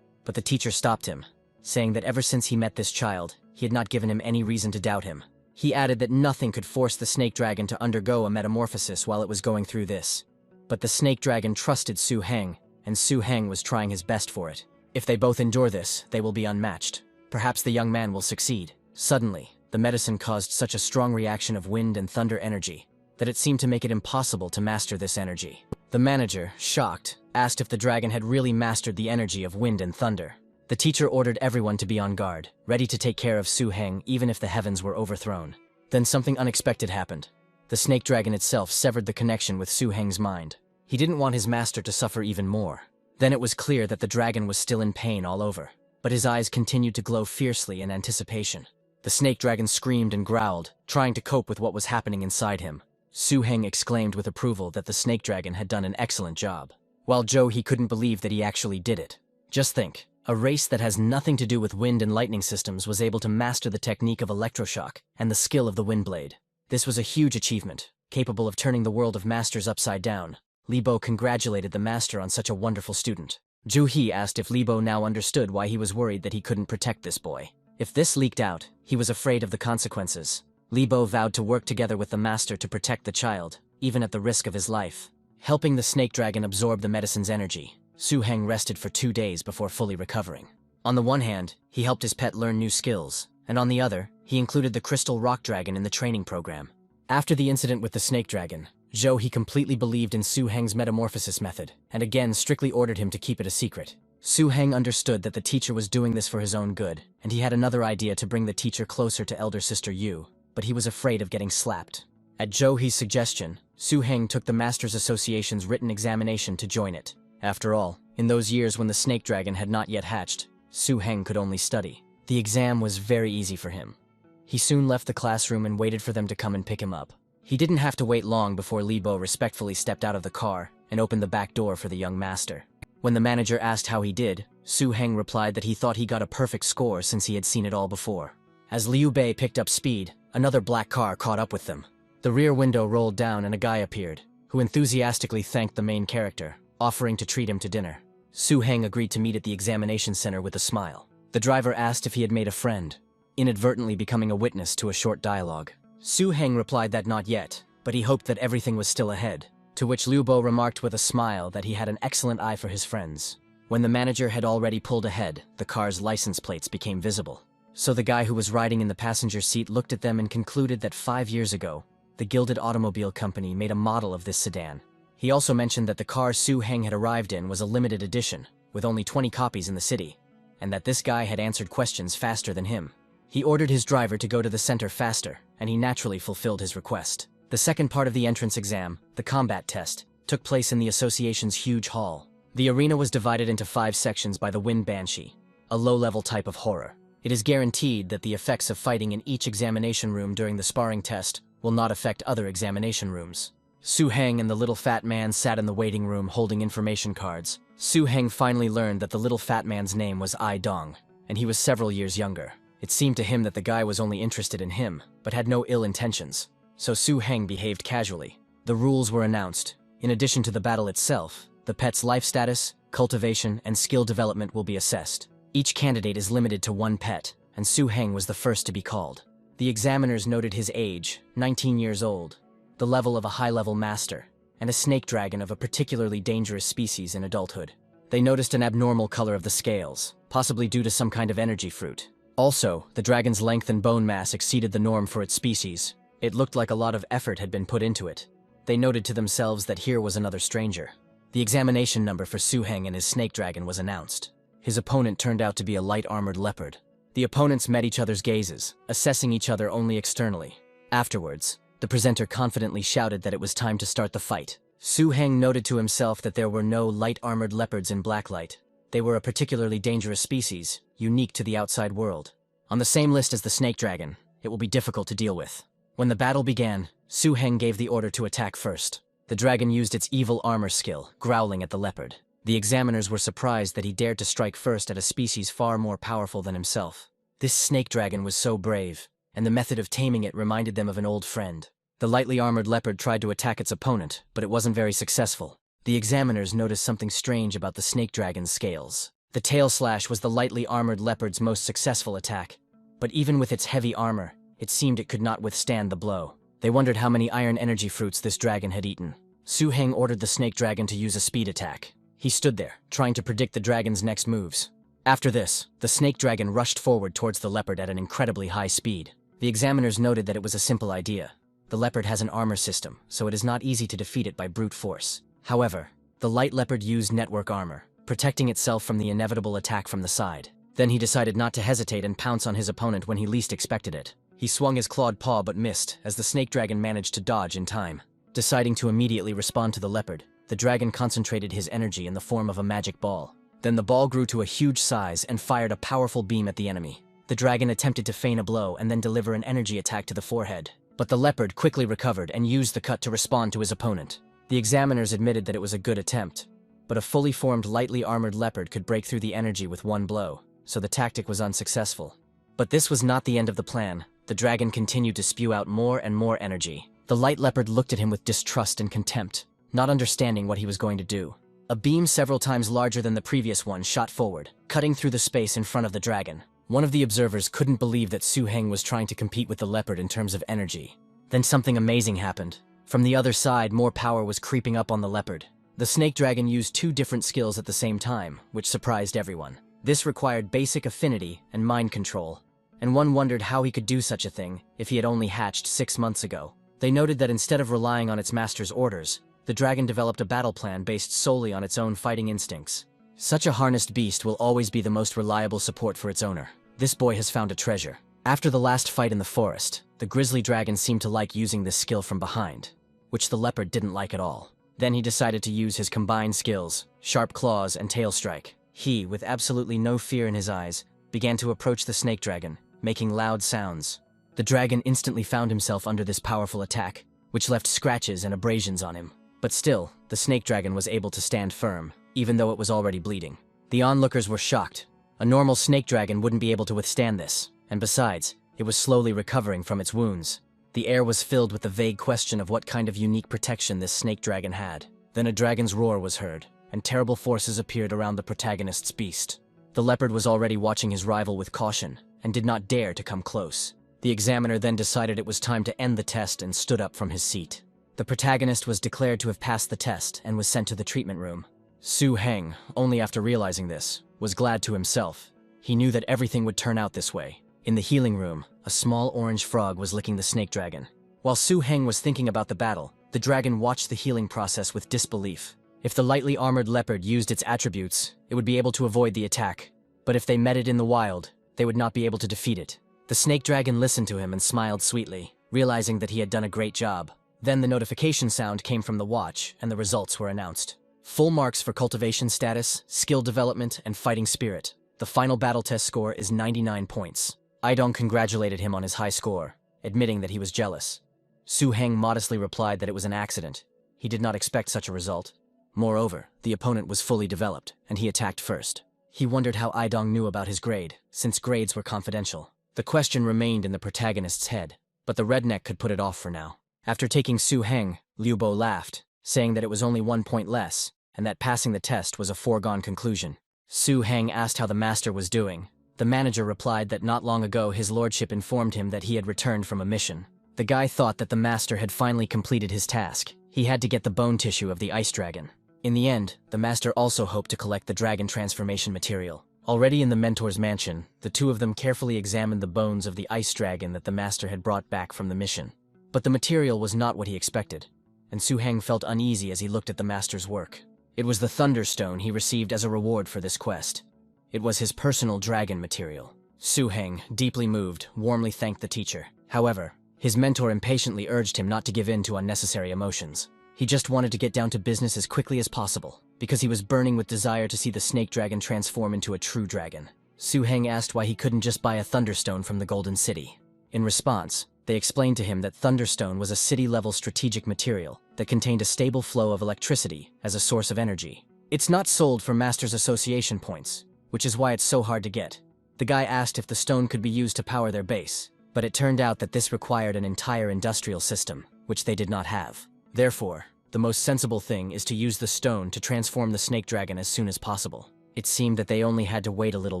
but the teacher stopped him, saying that ever since he met this child, he had not given him any reason to doubt him. He added that nothing could force the snake dragon to undergo a metamorphosis while it was going through this. But the snake dragon trusted Su Heng, and Su Heng was trying his best for it. If they both endure this, they will be unmatched. Perhaps the young man will succeed. Suddenly, the medicine caused such a strong reaction of wind and thunder energy that it seemed to make it impossible to master this energy. The manager, shocked, asked if the dragon had really mastered the energy of wind and thunder. The teacher ordered everyone to be on guard, ready to take care of Su Heng even if the heavens were overthrown. Then something unexpected happened. The snake dragon itself severed the connection with Su Heng's mind. He didn't want his master to suffer even more. Then it was clear that the dragon was still in pain all over, but his eyes continued to glow fiercely in anticipation. The snake dragon screamed and growled, trying to cope with what was happening inside him. Su Heng exclaimed with approval that the snake dragon had done an excellent job. While he couldn't believe that he actually did it. Just think, a race that has nothing to do with wind and lightning systems was able to master the technique of electroshock and the skill of the wind blade. This was a huge achievement, capable of turning the world of masters upside down. Li Bo congratulated the master on such a wonderful student. Zhu He asked if Li Bo now understood why he was worried that he couldn't protect this boy. If this leaked out, he was afraid of the consequences. Li Bo vowed to work together with the master to protect the child, even at the risk of his life. Helping the snake dragon absorb the medicine's energy, Su Heng rested for 2 days before fully recovering. On the one hand, he helped his pet learn new skills, and on the other, he included the crystal rock dragon in the training program. After the incident with the snake dragon, he completely believed in Su Heng's metamorphosis method, and again strictly ordered him to keep it a secret. Su Heng understood that the teacher was doing this for his own good, and he had another idea to bring the teacher closer to elder sister Yu, but he was afraid of getting slapped. At Zhou He's suggestion, Su Heng took the Masters Association's written examination to join it. After all, in those years when the snake dragon had not yet hatched, Su Heng could only study. The exam was very easy for him. He soon left the classroom and waited for them to come and pick him up. He didn't have to wait long before Li Bo respectfully stepped out of the car and opened the back door for the young master. When the manager asked how he did, Su Heng replied that he thought he got a perfect score since he had seen it all before. As Liu Bei picked up speed, another black car caught up with them. The rear window rolled down and a guy appeared, who enthusiastically thanked the main character, offering to treat him to dinner. Su Heng agreed to meet at the examination center with a smile. The driver asked if he had made a friend, inadvertently becoming a witness to a short dialogue. Su Heng replied that not yet, but he hoped that everything was still ahead, to which Liu Bo remarked with a smile that he had an excellent eye for his friends. When the manager had already pulled ahead, the car's license plates became visible. So the guy who was riding in the passenger seat looked at them and concluded that 5 years ago, the Gilded Automobile Company made a model of this sedan. He also mentioned that the car Su Heng had arrived in was a limited edition, with only 20 copies in the city, and that this guy had answered questions faster than him. He ordered his driver to go to the center faster, and he naturally fulfilled his request. The second part of the entrance exam, the combat test, took place in the association's huge hall. The arena was divided into 5 sections by the Wind Banshee, a low-level type of horror. It is guaranteed that the effects of fighting in each examination room during the sparring test will not affect other examination rooms. Su Heng and the little fat man sat in the waiting room holding information cards. Su Heng finally learned that the little fat man's name was Ai Dong, and he was several years younger. It seemed to him that the guy was only interested in him, but had no ill intentions. So Su Heng behaved casually. The rules were announced. In addition to the battle itself, the pet's life status, cultivation, and skill development will be assessed. Each candidate is limited to 1 pet, and Su Heng was the first to be called. The examiners noted his age, 19 years old, the level of a high-level master, and a snake dragon of a particularly dangerous species in adulthood. They noticed an abnormal color of the scales, possibly due to some kind of energy fruit. Also, the dragon's length and bone mass exceeded the norm for its species. It looked like a lot of effort had been put into it. They noted to themselves that here was another stranger. The examination number for Su Heng and his snake dragon was announced. His opponent turned out to be a light-armored leopard. The opponents met each other's gazes, assessing each other only externally. Afterwards, the presenter confidently shouted that it was time to start the fight. Su Heng noted to himself that there were no light-armored leopards in Blacklight. They were a particularly dangerous species, unique to the outside world. On the same list as the snake dragon, it will be difficult to deal with. When the battle began, Su Heng gave the order to attack first. The dragon used its evil armor skill, growling at the leopard. The examiners were surprised that he dared to strike first at a species far more powerful than himself. This snake dragon was so brave, and the method of taming it reminded them of an old friend. The lightly armored leopard tried to attack its opponent, but it wasn't very successful. The examiners noticed something strange about the snake dragon's scales. The tail slash was the lightly armored leopard's most successful attack, but even with its heavy armor, it seemed it could not withstand the blow. They wondered how many iron energy fruits this dragon had eaten. Su Heng ordered the snake dragon to use a speed attack. He stood there, trying to predict the dragon's next moves. After this, the snake dragon rushed forward towards the leopard at an incredibly high speed. The examiners noted that it was a simple idea. The leopard has an armor system, so it is not easy to defeat it by brute force. However, the light leopard used network armor, protecting itself from the inevitable attack from the side. Then he decided not to hesitate and pounce on his opponent when he least expected it. He swung his clawed paw but missed, as the snake dragon managed to dodge in time. Deciding to immediately respond to the leopard, the dragon concentrated his energy in the form of a magic ball. Then the ball grew to a huge size and fired a powerful beam at the enemy. The dragon attempted to feign a blow and then deliver an energy attack to the forehead. But the leopard quickly recovered and used the cut to respond to his opponent. The examiners admitted that it was a good attempt, but a fully formed lightly armored leopard could break through the energy with one blow, so the tactic was unsuccessful. But this was not the end of the plan. The dragon continued to spew out more and more energy. The light leopard looked at him with distrust and contempt, not understanding what he was going to do. A beam several times larger than the previous one shot forward, cutting through the space in front of the dragon. One of the observers couldn't believe that Su Heng was trying to compete with the leopard in terms of energy. Then something amazing happened. From the other side, more power was creeping up on the leopard. The snake dragon used two different skills at the same time, which surprised everyone. This required basic affinity and mind control, and one wondered how he could do such a thing if he had only hatched 6 months ago. They noted that instead of relying on its master's orders, the dragon developed a battle plan based solely on its own fighting instincts. Such a harnessed beast will always be the most reliable support for its owner. This boy has found a treasure. After the last fight in the forest, the grizzly dragon seemed to like using this skill from behind, which the leopard didn't like at all. Then he decided to use his combined skills, sharp claws and tail strike. He, with absolutely no fear in his eyes, began to approach the snake dragon, making loud sounds. The dragon instantly found himself under this powerful attack, which left scratches and abrasions on him. But still, the snake dragon was able to stand firm, even though it was already bleeding. The onlookers were shocked. A normal snake dragon wouldn't be able to withstand this, and besides, it was slowly recovering from its wounds. The air was filled with the vague question of what kind of unique protection this snake dragon had. Then a dragon's roar was heard, and terrible forces appeared around the protagonist's beast. The leopard was already watching his rival with caution, and did not dare to come close. The examiner then decided it was time to end the test and stood up from his seat. The protagonist was declared to have passed the test and was sent to the treatment room. Su Heng, only after realizing this, was glad to himself. He knew that everything would turn out this way. In the healing room, a small orange frog was licking the snake dragon. While Su Heng was thinking about the battle, the dragon watched the healing process with disbelief. If the lightly armored leopard used its attributes, it would be able to avoid the attack. But if they met it in the wild, they would not be able to defeat it. The snake dragon listened to him and smiled sweetly, realizing that he had done a great job. Then the notification sound came from the watch, and the results were announced. Full marks for cultivation status, skill development, and fighting spirit. The final battle test score is 99 points. Aidong congratulated him on his high score, admitting that he was jealous. Su Heng modestly replied that it was an accident. He did not expect such a result. Moreover, the opponent was fully developed, and he attacked first. He wondered how Aidong knew about his grade, since grades were confidential. The question remained in the protagonist's head, but the redneck could put it off for now. After taking Su Heng, Liu Bo laughed, saying that it was only 1 point less, and that passing the test was a foregone conclusion. Su Heng asked how the master was doing. The manager replied that not long ago his lordship informed him that he had returned from a mission. The guy thought that the master had finally completed his task. He had to get the bone tissue of the ice dragon. In the end, the master also hoped to collect the dragon transformation material. Already in the mentor's mansion, the two of them carefully examined the bones of the ice dragon that the master had brought back from the mission. But the material was not what he expected, and Su Heng felt uneasy as he looked at the master's work. It was the Thunderstone he received as a reward for this quest. It was his personal dragon material. Su Heng, deeply moved, warmly thanked the teacher. However, his mentor impatiently urged him not to give in to unnecessary emotions. He just wanted to get down to business as quickly as possible, because he was burning with desire to see the snake dragon transform into a true dragon. Su Heng asked why he couldn't just buy a Thunderstone from the Golden City. In response, they explained to him that Thunderstone was a city-level strategic material that contained a stable flow of electricity as a source of energy. It's not sold for Master's Association points, which is why it's so hard to get. The guy asked if the stone could be used to power their base, but it turned out that this required an entire industrial system, which they did not have. Therefore, the most sensible thing is to use the stone to transform the snake dragon as soon as possible. It seemed that they only had to wait a little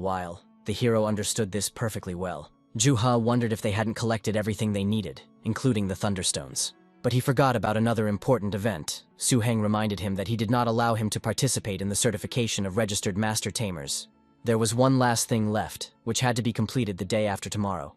while. The hero understood this perfectly well. Juha wondered if they hadn't collected everything they needed, including the Thunderstones. But he forgot about another important event. Su Heng reminded him that he did not allow him to participate in the certification of registered master tamers. There was one last thing left, which had to be completed the day after tomorrow.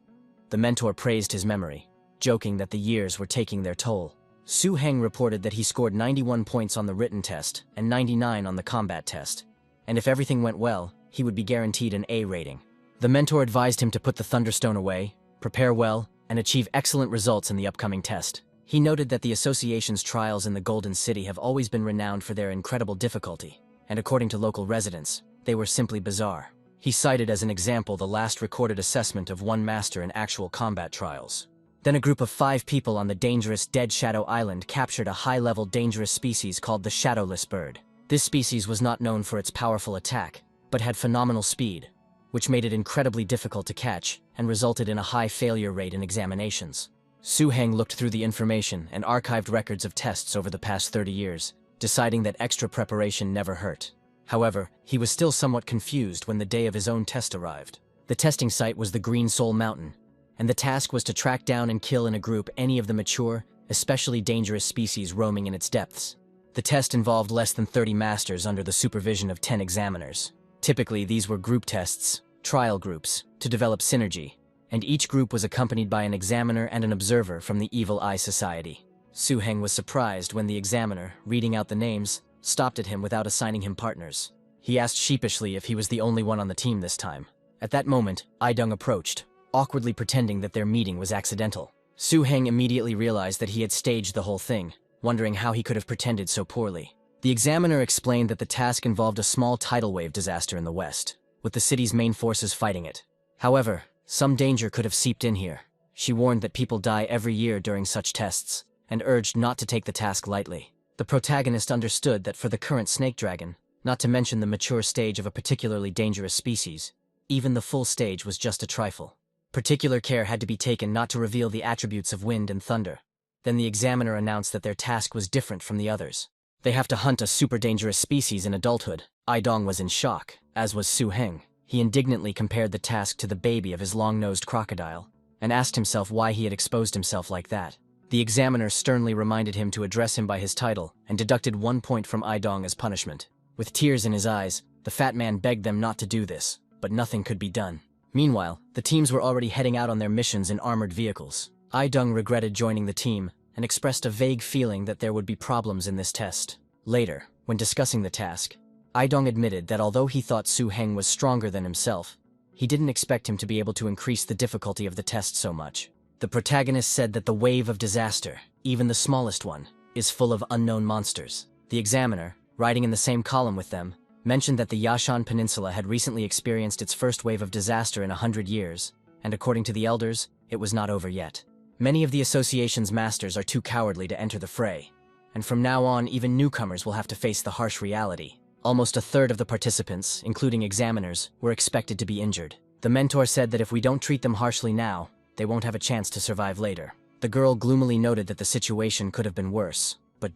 The mentor praised his memory, joking that the years were taking their toll. Su Heng reported that he scored 91 points on the written test and 99 on the combat test, and if everything went well, he would be guaranteed an A rating. The mentor advised him to put the Thunderstone away, prepare well, and achieve excellent results in the upcoming test. He noted that the association's trials in the Golden City have always been renowned for their incredible difficulty, and according to local residents, they were simply bizarre. He cited as an example the last recorded assessment of one master in actual combat trials. Then a group of 5 people on the dangerous Dead Shadow Island captured a high-level dangerous species called the shadowless bird. This species was not known for its powerful attack, but had phenomenal speed, which made it incredibly difficult to catch and resulted in a high failure rate in examinations. Su Heng looked through the information and archived records of tests over the past 30 years, deciding that extra preparation never hurt. However, he was still somewhat confused when the day of his own test arrived. The testing site was the Green Soul Mountain, and the task was to track down and kill in a group any of the mature, especially dangerous species roaming in its depths. The test involved less than 30 masters under the supervision of 10 examiners. Typically, these were group tests, trial groups, to develop synergy, and each group was accompanied by an examiner and an observer from the Evil Eye Society. Su Heng was surprised when the examiner, reading out the names, stopped at him without assigning him partners. He asked sheepishly if he was the only one on the team this time. At that moment, Aidong approached, awkwardly pretending that their meeting was accidental. Su Heng immediately realized that he had staged the whole thing, wondering how he could have pretended so poorly. The examiner explained that the task involved a small tidal wave disaster in the west, with the city's main forces fighting it. However, some danger could have seeped in here. She warned that people die every year during such tests, and urged not to take the task lightly. The protagonist understood that for the current snake dragon, not to mention the mature stage of a particularly dangerous species, even the full stage was just a trifle. Particular care had to be taken not to reveal the attributes of wind and thunder. Then the examiner announced that their task was different from the others. They have to hunt a super dangerous species in adulthood. Aidong was in shock, as was Su Heng. He indignantly compared the task to the baby of his long-nosed crocodile, and asked himself why he had exposed himself like that. The examiner sternly reminded him to address him by his title, and deducted 1 point from Aidong as punishment. With tears in his eyes, the fat man begged them not to do this, but nothing could be done. Meanwhile, the teams were already heading out on their missions in armored vehicles. Aidong regretted joining the team, and expressed a vague feeling that there would be problems in this test. Later, when discussing the task, Aidong admitted that although he thought Su Heng was stronger than himself, he didn't expect him to be able to increase the difficulty of the test so much. The protagonist said that the wave of disaster, even the smallest one, is full of unknown monsters. The examiner, writing in the same column with them, mentioned that the Yashan Peninsula had recently experienced its first wave of disaster in 100 years, and according to the elders, it was not over yet. Many of the association's masters are too cowardly to enter the fray, and from now on even newcomers will have to face the harsh reality. Almost a third of the participants, including examiners, were expected to be injured. The mentor said that if we don't treat them harshly now, they won't have a chance to survive later. The girl gloomily noted that the situation could have been worse, but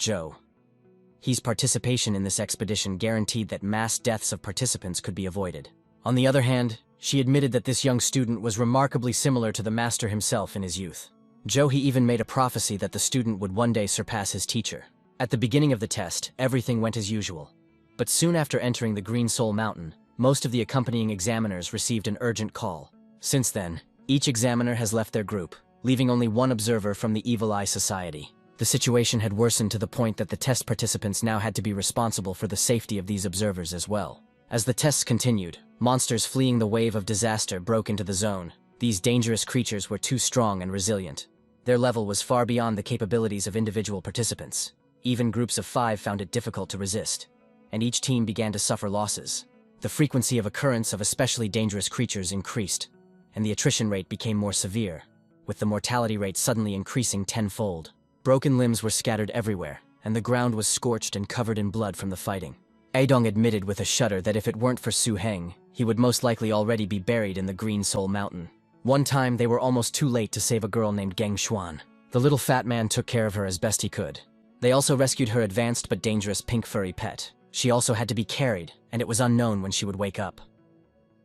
He's participation in this expedition guaranteed that mass deaths of participants could be avoided. On the other hand, she admitted that this young student was remarkably similar to the master himself in his youth. He even made a prophecy that the student would one day surpass his teacher. At the beginning of the test, everything went as usual. But soon after entering the Green Soul Mountain, most of the accompanying examiners received an urgent call. Since then, each examiner has left their group, leaving only one observer from the Evil Eye Society. The situation had worsened to the point that the test participants now had to be responsible for the safety of these observers as well. As the tests continued, monsters fleeing the wave of disaster broke into the zone. These dangerous creatures were too strong and resilient. Their level was far beyond the capabilities of individual participants. Even groups of 5 found it difficult to resist, and each team began to suffer losses. The frequency of occurrence of especially dangerous creatures increased, and the attrition rate became more severe, with the mortality rate suddenly increasing tenfold. Broken limbs were scattered everywhere, and the ground was scorched and covered in blood from the fighting. Aidong admitted with a shudder that if it weren't for Su Heng, he would most likely already be buried in the Green Soul Mountain. One time, they were almost too late to save a girl named Geng Xuan. The little fat man took care of her as best he could. They also rescued her advanced but dangerous pink furry pet. She also had to be carried, and it was unknown when she would wake up.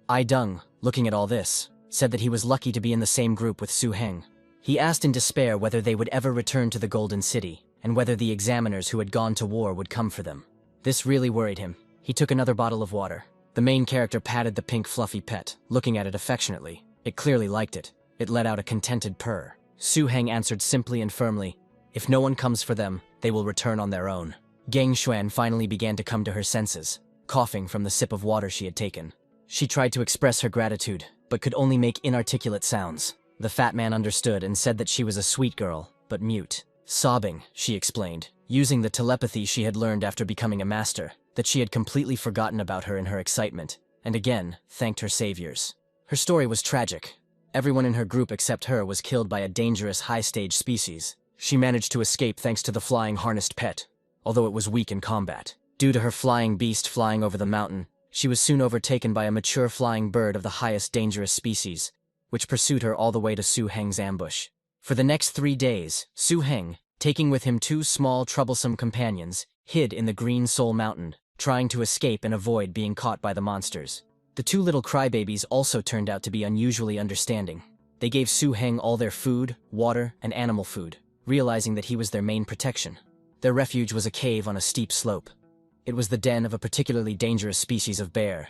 Aidong, looking at all this, said that he was lucky to be in the same group with Su Heng. He asked in despair whether they would ever return to the Golden City, and whether the examiners who had gone to war would come for them. This really worried him. He took another bottle of water. The main character patted the pink fluffy pet, looking at it affectionately. It clearly liked it. It let out a contented purr. Su Heng answered simply and firmly, "If no one comes for them, they will return on their own." Geng Xuan finally began to come to her senses, coughing from the sip of water she had taken. She tried to express her gratitude, but could only make inarticulate sounds. The fat man understood and said that she was a sweet girl, but mute. Sobbing, she explained, using the telepathy she had learned after becoming a master, that she had completely forgotten about her in her excitement, and again, thanked her saviors. Her story was tragic. Everyone in her group except her was killed by a dangerous high-stage species. She managed to escape thanks to the flying harnessed pet, although it was weak in combat. Due to her flying beast flying over the mountain, she was soon overtaken by a mature flying bird of the highest dangerous species, which pursued her all the way to Su Heng's ambush. For the next 3 days, Su Heng, taking with him 2 small troublesome companions, hid in the Green Soul Mountain, trying to escape and avoid being caught by the monsters. The 2 little crybabies also turned out to be unusually understanding. They gave Su Heng all their food, water, and animal food, realizing that he was their main protection. Their refuge was a cave on a steep slope. It was the den of a particularly dangerous species of bear,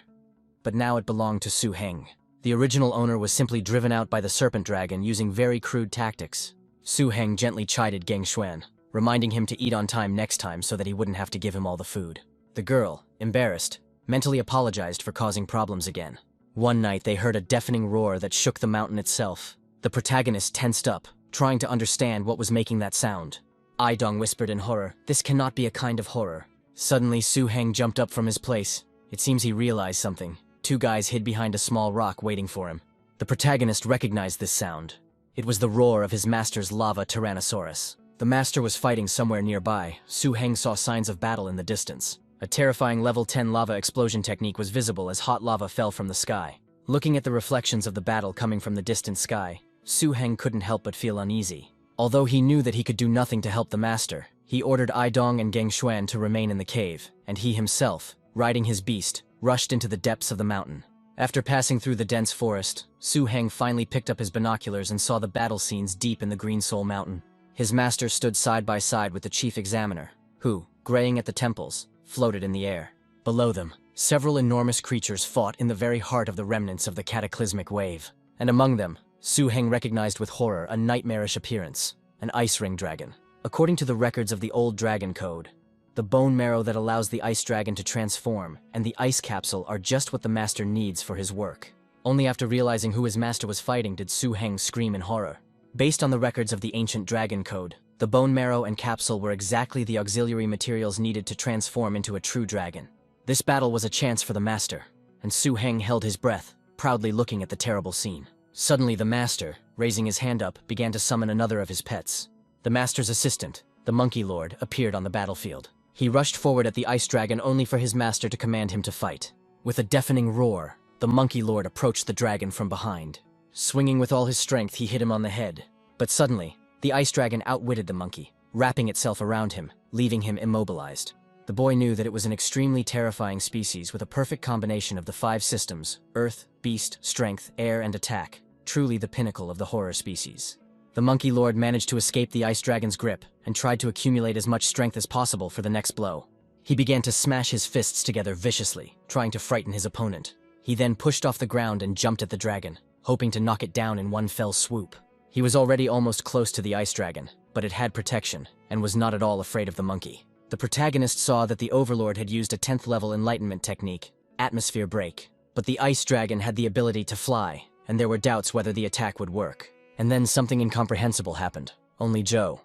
but now it belonged to Su Heng. The original owner was simply driven out by the serpent dragon using very crude tactics. Su Heng gently chided Geng Xuan, reminding him to eat on time next time so that he wouldn't have to give him all the food. The girl, embarrassed, mentally apologized for causing problems again. One night they heard a deafening roar that shook the mountain itself. The protagonist tensed up, trying to understand what was making that sound. Ai Dong whispered in horror, "This cannot be a kind of horror." Suddenly Su Heng jumped up from his place. It seems he realized something. 2 guys hid behind a small rock waiting for him. The protagonist recognized this sound. It was the roar of his master's lava Tyrannosaurus. The master was fighting somewhere nearby. Su Heng saw signs of battle in the distance. A terrifying level 10 lava explosion technique was visible as hot lava fell from the sky. Looking at the reflections of the battle coming from the distant sky, Su Heng couldn't help but feel uneasy. Although he knew that he could do nothing to help the master, he ordered Ai Dong and Geng Xuan to remain in the cave, and he himself, riding his beast, rushed into the depths of the mountain. After passing through the dense forest, Su Heng finally picked up his binoculars and saw the battle scenes deep in the Green Soul Mountain. His master stood side by side with the chief examiner, who, graying at the temples, floated in the air. Below them, several enormous creatures fought in the very heart of the remnants of the cataclysmic wave. And among them, Su Heng recognized with horror a nightmarish appearance, an ice ring dragon. According to the records of the old dragon code, the bone marrow that allows the ice dragon to transform and the ice capsule are just what the master needs for his work. Only after realizing who his master was fighting did Su Heng scream in horror. Based on the records of the ancient dragon code, the bone marrow and capsule were exactly the auxiliary materials needed to transform into a true dragon. This battle was a chance for the master, and Su Heng held his breath, proudly looking at the terrible scene. Suddenly the master, raising his hand up, began to summon another of his pets. The master's assistant, the Monkey Lord, appeared on the battlefield. He rushed forward at the ice dragon only for his master to command him to fight. With a deafening roar, the Monkey Lord approached the dragon from behind. Swinging with all his strength, he hit him on the head. But suddenly, the ice dragon outwitted the monkey, wrapping itself around him, leaving him immobilized. The boy knew that it was an extremely terrifying species with a perfect combination of the 5 systems: earth, beast, strength, air, and attack. Truly the pinnacle of the horror species. The Monkey Lord managed to escape the ice dragon's grip and tried to accumulate as much strength as possible for the next blow. He began to smash his fists together viciously, trying to frighten his opponent. He then pushed off the ground and jumped at the dragon, hoping to knock it down in one fell swoop. He was already almost close to the ice dragon, but it had protection and was not at all afraid of the monkey. The protagonist saw that the Overlord had used a 10th level enlightenment technique, Atmosphere Break, but the ice dragon had the ability to fly, and there were doubts whether the attack would work. And then something incomprehensible happened. Only Joe.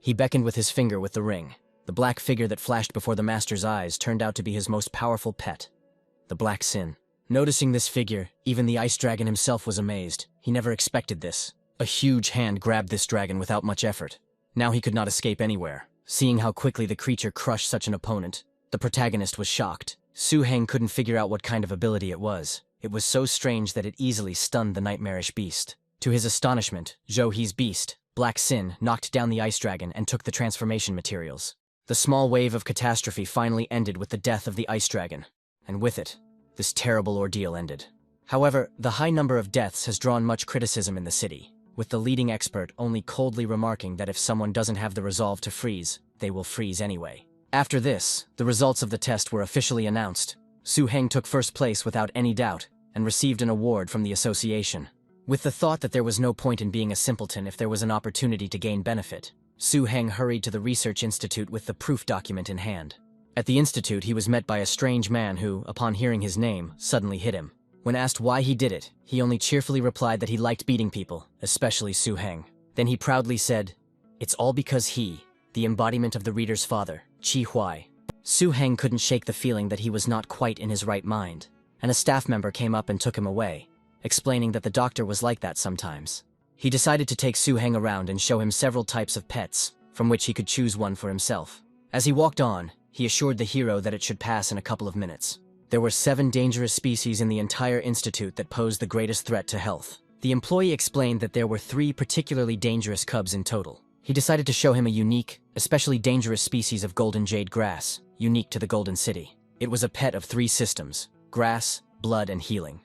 He beckoned with his finger with the ring. The black figure that flashed before the master's eyes turned out to be his most powerful pet, the Black Sin. Noticing this figure, even the ice dragon himself was amazed. He never expected this. A huge hand grabbed this dragon without much effort. Now he could not escape anywhere. Seeing how quickly the creature crushed such an opponent, the protagonist was shocked. Su Heng couldn't figure out what kind of ability it was. It was so strange that it easily stunned the nightmarish beast. To his astonishment, Zhou He's beast, Black Sin, knocked down the ice dragon and took the transformation materials. The small wave of catastrophe finally ended with the death of the ice dragon, and with it, this terrible ordeal ended. However, the high number of deaths has drawn much criticism in the city, with the leading expert only coldly remarking that if someone doesn't have the resolve to freeze, they will freeze anyway. After this, the results of the test were officially announced. Su Heng took first place without any doubt, and received an award from the association. With the thought that there was no point in being a simpleton if there was an opportunity to gain benefit, Su Heng hurried to the research institute with the proof document in hand. At the institute, he was met by a strange man who, upon hearing his name, suddenly hit him. When asked why he did it, he only cheerfully replied that he liked beating people, especially Su Heng. Then he proudly said, "It's all because he, the embodiment of the reader's father, Chi Huai." Su Heng couldn't shake the feeling that he was not quite in his right mind, and a staff member came up and took him away, explaining that the doctor was like that sometimes. He decided to take Su Heng around and show him several types of pets, from which he could choose one for himself. As he walked on, he assured the hero that it should pass in a couple of minutes. There were 7 dangerous species in the entire institute that posed the greatest threat to health. The employee explained that there were 3 particularly dangerous cubs in total. He decided to show him a unique, especially dangerous species of golden jade grass, unique to the Golden City. It was a pet of 3 systems: grass, blood, and healing.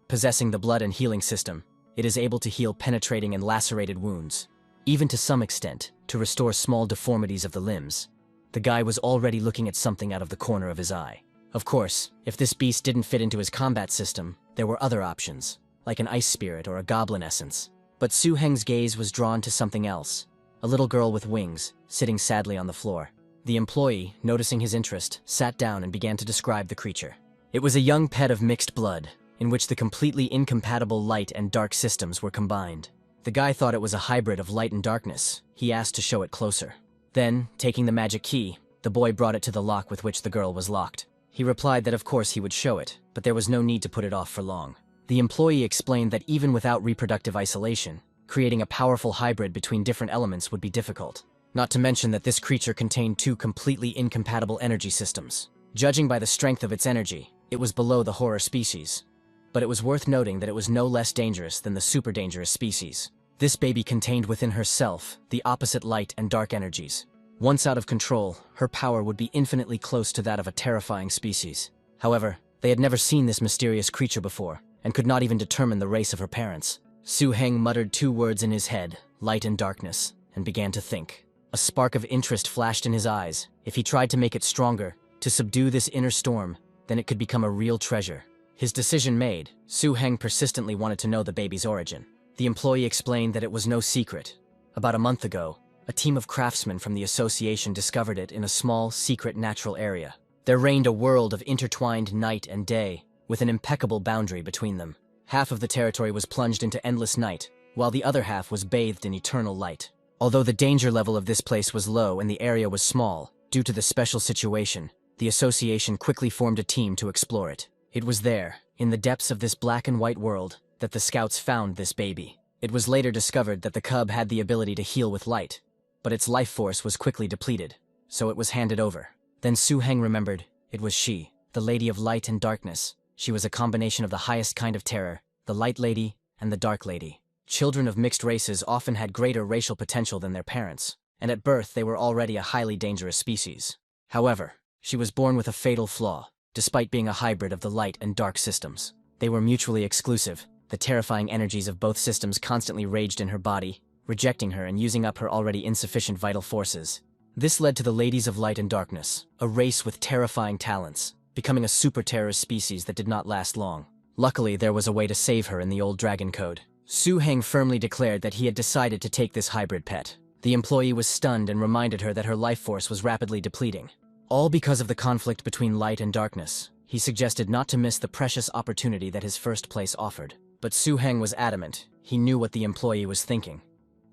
Possessing the blood and healing system, it is able to heal penetrating and lacerated wounds, even to some extent, to restore small deformities of the limbs. The guy was already looking at something out of the corner of his eye. Of course, if this beast didn't fit into his combat system, there were other options, like an ice spirit or a goblin essence. But Su Heng's gaze was drawn to something else, a little girl with wings, sitting sadly on the floor. The employee, noticing his interest, sat down and began to describe the creature. It was a young pet of mixed blood, in which the completely incompatible light and dark systems were combined. The guy thought it was a hybrid of light and darkness. He asked to show it closer. Then, taking the magic key, the boy brought it to the lock with which the girl was locked. He replied that of course he would show it, but there was no need to put it off for long. The employee explained that even without reproductive isolation, creating a powerful hybrid between different elements would be difficult. Not to mention that this creature contained 2 completely incompatible energy systems. Judging by the strength of its energy, it was below the horror species. But it was worth noting that it was no less dangerous than the super dangerous species. This baby contained within herself the opposite light and dark energies. Once out of control, her power would be infinitely close to that of a terrifying species. However, they had never seen this mysterious creature before, and could not even determine the race of her parents. Su Heng muttered 2 words in his head, light and darkness, and began to think. A spark of interest flashed in his eyes. If he tried to make it stronger, to subdue this inner storm, then it could become a real treasure. His decision made, Su Heng persistently wanted to know the baby's origin. The employee explained that it was no secret. About a month ago, a team of craftsmen from the association discovered it in a small, secret natural area. There reigned a world of intertwined night and day, with an impeccable boundary between them. Half of the territory was plunged into endless night, while the other half was bathed in eternal light. Although the danger level of this place was low and the area was small, due to the special situation, the association quickly formed a team to explore it. It was there, in the depths of this black and white world, that the scouts found this baby. It was later discovered that the cub had the ability to heal with light, but its life force was quickly depleted, so it was handed over. Then Su Heng remembered, it was she, the Lady of Light and Darkness. She was a combination of the highest kind of terror, the Light Lady and the Dark Lady. Children of mixed races often had greater racial potential than their parents, and at birth they were already a highly dangerous species. However, she was born with a fatal flaw, despite being a hybrid of the light and dark systems. They were mutually exclusive. The terrifying energies of both systems constantly raged in her body, rejecting her and using up her already insufficient vital forces. This led to the Ladies of Light and Darkness, a race with terrifying talents, becoming a super-terrorist species that did not last long. Luckily, there was a way to save her in the old Dragon Code. Su Heng firmly declared that he had decided to take this hybrid pet. The employee was stunned and reminded her that her life force was rapidly depleting. All because of the conflict between light and darkness, he suggested not to miss the precious opportunity that his first place offered. But Su Heng was adamant. He knew what the employee was thinking,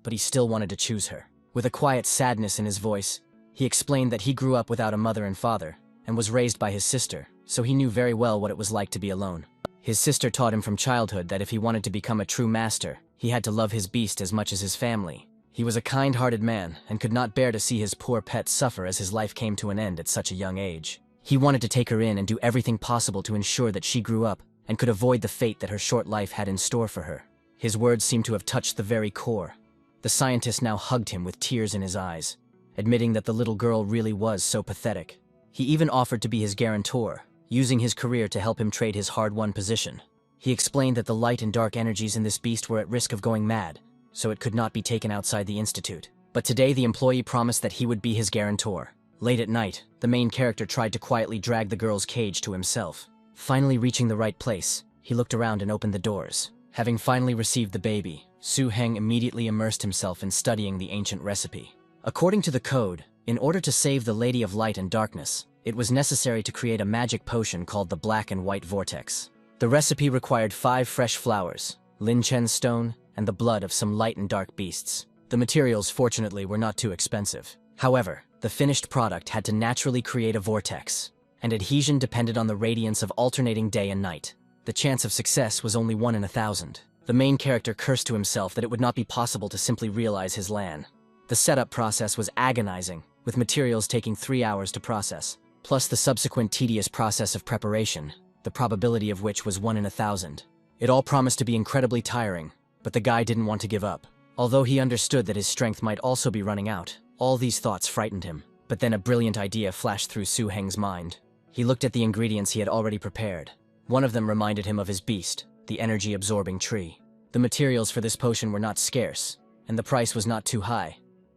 but he still wanted to choose her. With a quiet sadness in his voice, he explained that he grew up without a mother and father, and was raised by his sister, so he knew very well what it was like to be alone. His sister taught him from childhood that if he wanted to become a true master, he had to love his beast as much as his family. He was a kind-hearted man, and could not bear to see his poor pet suffer as his life came to an end at such a young age. He wanted to take her in and do everything possible to ensure that she grew up and could avoid the fate that her short life had in store for her. His words seemed to have touched the very core. The scientist now hugged him with tears in his eyes, admitting that the little girl really was so pathetic. He even offered to be his guarantor, using his career to help him trade his hard-won position. He explained that the light and dark energies in this beast were at risk of going mad, so it could not be taken outside the institute. But today the employee promised that he would be his guarantor. Late at night, the main character tried to quietly drag the girl's cage to himself. Finally reaching the right place, he looked around and opened the doors. Having finally received the baby, Su Heng immediately immersed himself in studying the ancient recipe. According to the code, in order to save the Lady of Light and Darkness, it was necessary to create a magic potion called the Black and White Vortex. The recipe required 5 fresh flowers, linchen stone, and the blood of some light and dark beasts. The materials, fortunately, were not too expensive. However, the finished product had to naturally create a vortex, and adhesion depended on the radiance of alternating day and night. The chance of success was only 1 in 1,000. The main character cursed to himself that it would not be possible to simply realize his plan. The setup process was agonizing, with materials taking 3 hours to process, plus the subsequent tedious process of preparation, the probability of which was 1 in 1,000. It all promised to be incredibly tiring, but the guy didn't want to give up. Although he understood that his strength might also be running out, all these thoughts frightened him. But then a brilliant idea flashed through Su Heng's mind. He looked at the ingredients he had already prepared. One of them reminded him of his beast, the energy-absorbing tree. The materials for this potion were not scarce, and the price was not too high,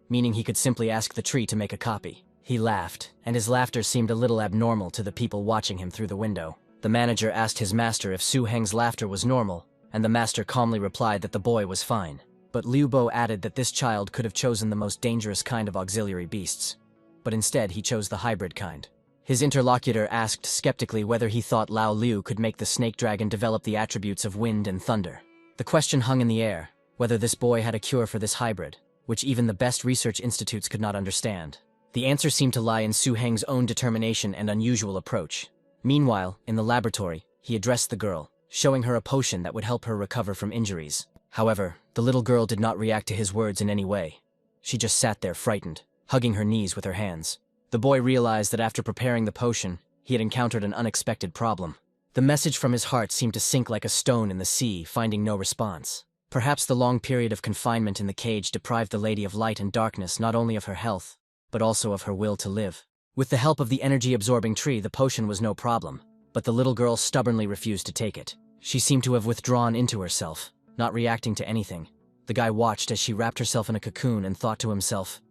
meaning he could simply ask the tree to make a copy. He laughed, and his laughter seemed a little abnormal to the people watching him through the window. The manager asked his master if Su Heng's laughter was normal, and the master calmly replied that the boy was fine. But Liu Bo added that this child could have chosen the most dangerous kind of auxiliary beasts. But instead he chose the hybrid kind. His interlocutor asked skeptically whether he thought Lao Liu could make the snake dragon develop the attributes of wind and thunder. The question hung in the air, whether this boy had a cure for this hybrid, which even the best research institutes could not understand. The answer seemed to lie in Su Heng's own determination and unusual approach. Meanwhile, in the laboratory, he addressed the girl, showing her a potion that would help her recover from injuries. However, the little girl did not react to his words in any way. She just sat there frightened, hugging her knees with her hands. The boy realized that after preparing the potion, he had encountered an unexpected problem. The message from his heart seemed to sink like a stone in the sea, finding no response. Perhaps the long period of confinement in the cage deprived the Lady of Light and Darkness not only of her health, but also of her will to live. With the help of the energy-absorbing tree, the potion was no problem, but the little girl stubbornly refused to take it. She seemed to have withdrawn into herself, not reacting to anything. The guy watched as she wrapped herself in a cocoon and thought to himself,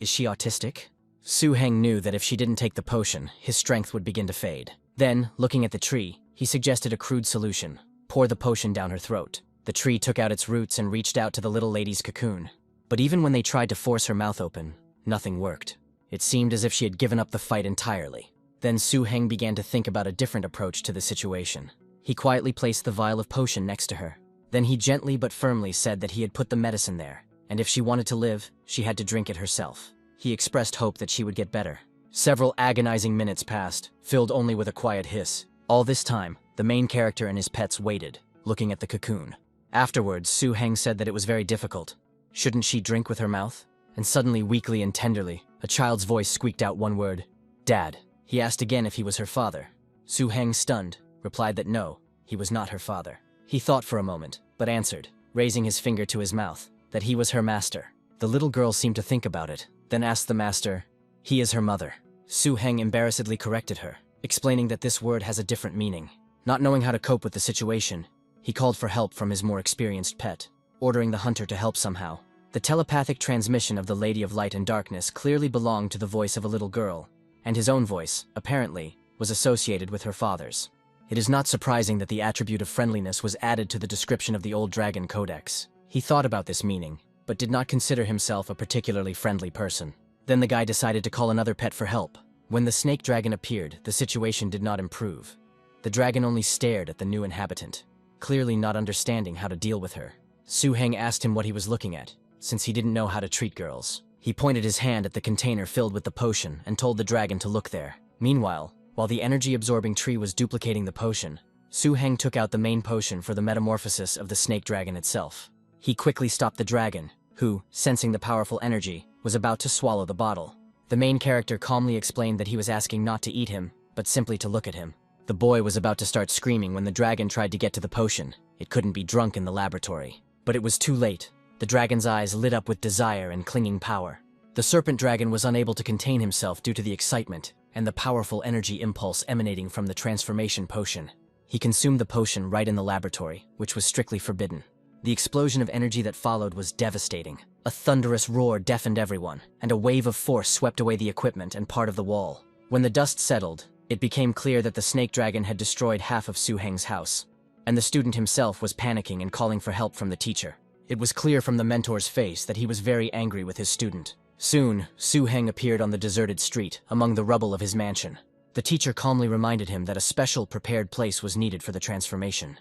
"Is she autistic?" Su Heng knew that if she didn't take the potion, his strength would begin to fade. Then, looking at the tree, he suggested a crude solution: pour the potion down her throat. The tree took out its roots and reached out to the little lady's cocoon. But even when they tried to force her mouth open, nothing worked. It seemed as if she had given up the fight entirely. Then Su Heng began to think about a different approach to the situation. He quietly placed the vial of potion next to her. Then he gently but firmly said that he had put the medicine there, and if she wanted to live, she had to drink it herself. He expressed hope that she would get better. Several agonizing minutes passed, filled only with a quiet hiss. All this time, the main character and his pets waited, looking at the cocoon. Afterwards, Su Heng said that it was very difficult. Shouldn't she drink with her mouth? And suddenly, weakly and tenderly, a child's voice squeaked out one word: "Dad." He asked again if he was her father. Su Heng, stunned, replied that no, he was not her father. He thought for a moment, but answered, raising his finger to his mouth, that he was her master. The little girl seemed to think about it, then asked the master, "He is her mother." Su Heng embarrassedly corrected her, explaining that this word has a different meaning. Not knowing how to cope with the situation, he called for help from his more experienced pet, ordering the hunter to help somehow. The telepathic transmission of the Lady of Light and Darkness clearly belonged to the voice of a little girl, and his own voice, apparently, was associated with her father's. It is not surprising that the attribute of friendliness was added to the description of the Old Dragon Codex. He thought about this meaning, but did not consider himself a particularly friendly person. Then the guy decided to call another pet for help. When the snake dragon appeared, the situation did not improve. The dragon only stared at the new inhabitant, clearly not understanding how to deal with her. Su Heng asked him what he was looking at, since he didn't know how to treat girls. He pointed his hand at the container filled with the potion and told the dragon to look there. Meanwhile, while the energy-absorbing tree was duplicating the potion, Su Heng took out the main potion for the metamorphosis of the snake dragon itself. He quickly stopped the dragon, who, sensing the powerful energy, was about to swallow the bottle. The main character calmly explained that he was asking not to eat him, but simply to look at him. The boy was about to start screaming when the dragon tried to get to the potion. It couldn't be drunk in the laboratory. But it was too late. The dragon's eyes lit up with desire and clinging power. The serpent dragon was unable to contain himself due to the excitement and the powerful energy impulse emanating from the transformation potion. He consumed the potion right in the laboratory, which was strictly forbidden. The explosion of energy that followed was devastating. A thunderous roar deafened everyone, and a wave of force swept away the equipment and part of the wall. When the dust settled, it became clear that the snake dragon had destroyed half of Su Heng's house, and the student himself was panicking and calling for help from the teacher. It was clear from the mentor's face that he was very angry with his student. Soon, Su Heng appeared on the deserted street, among the rubble of his mansion. The teacher calmly reminded him that a special prepared place was needed for the transformation.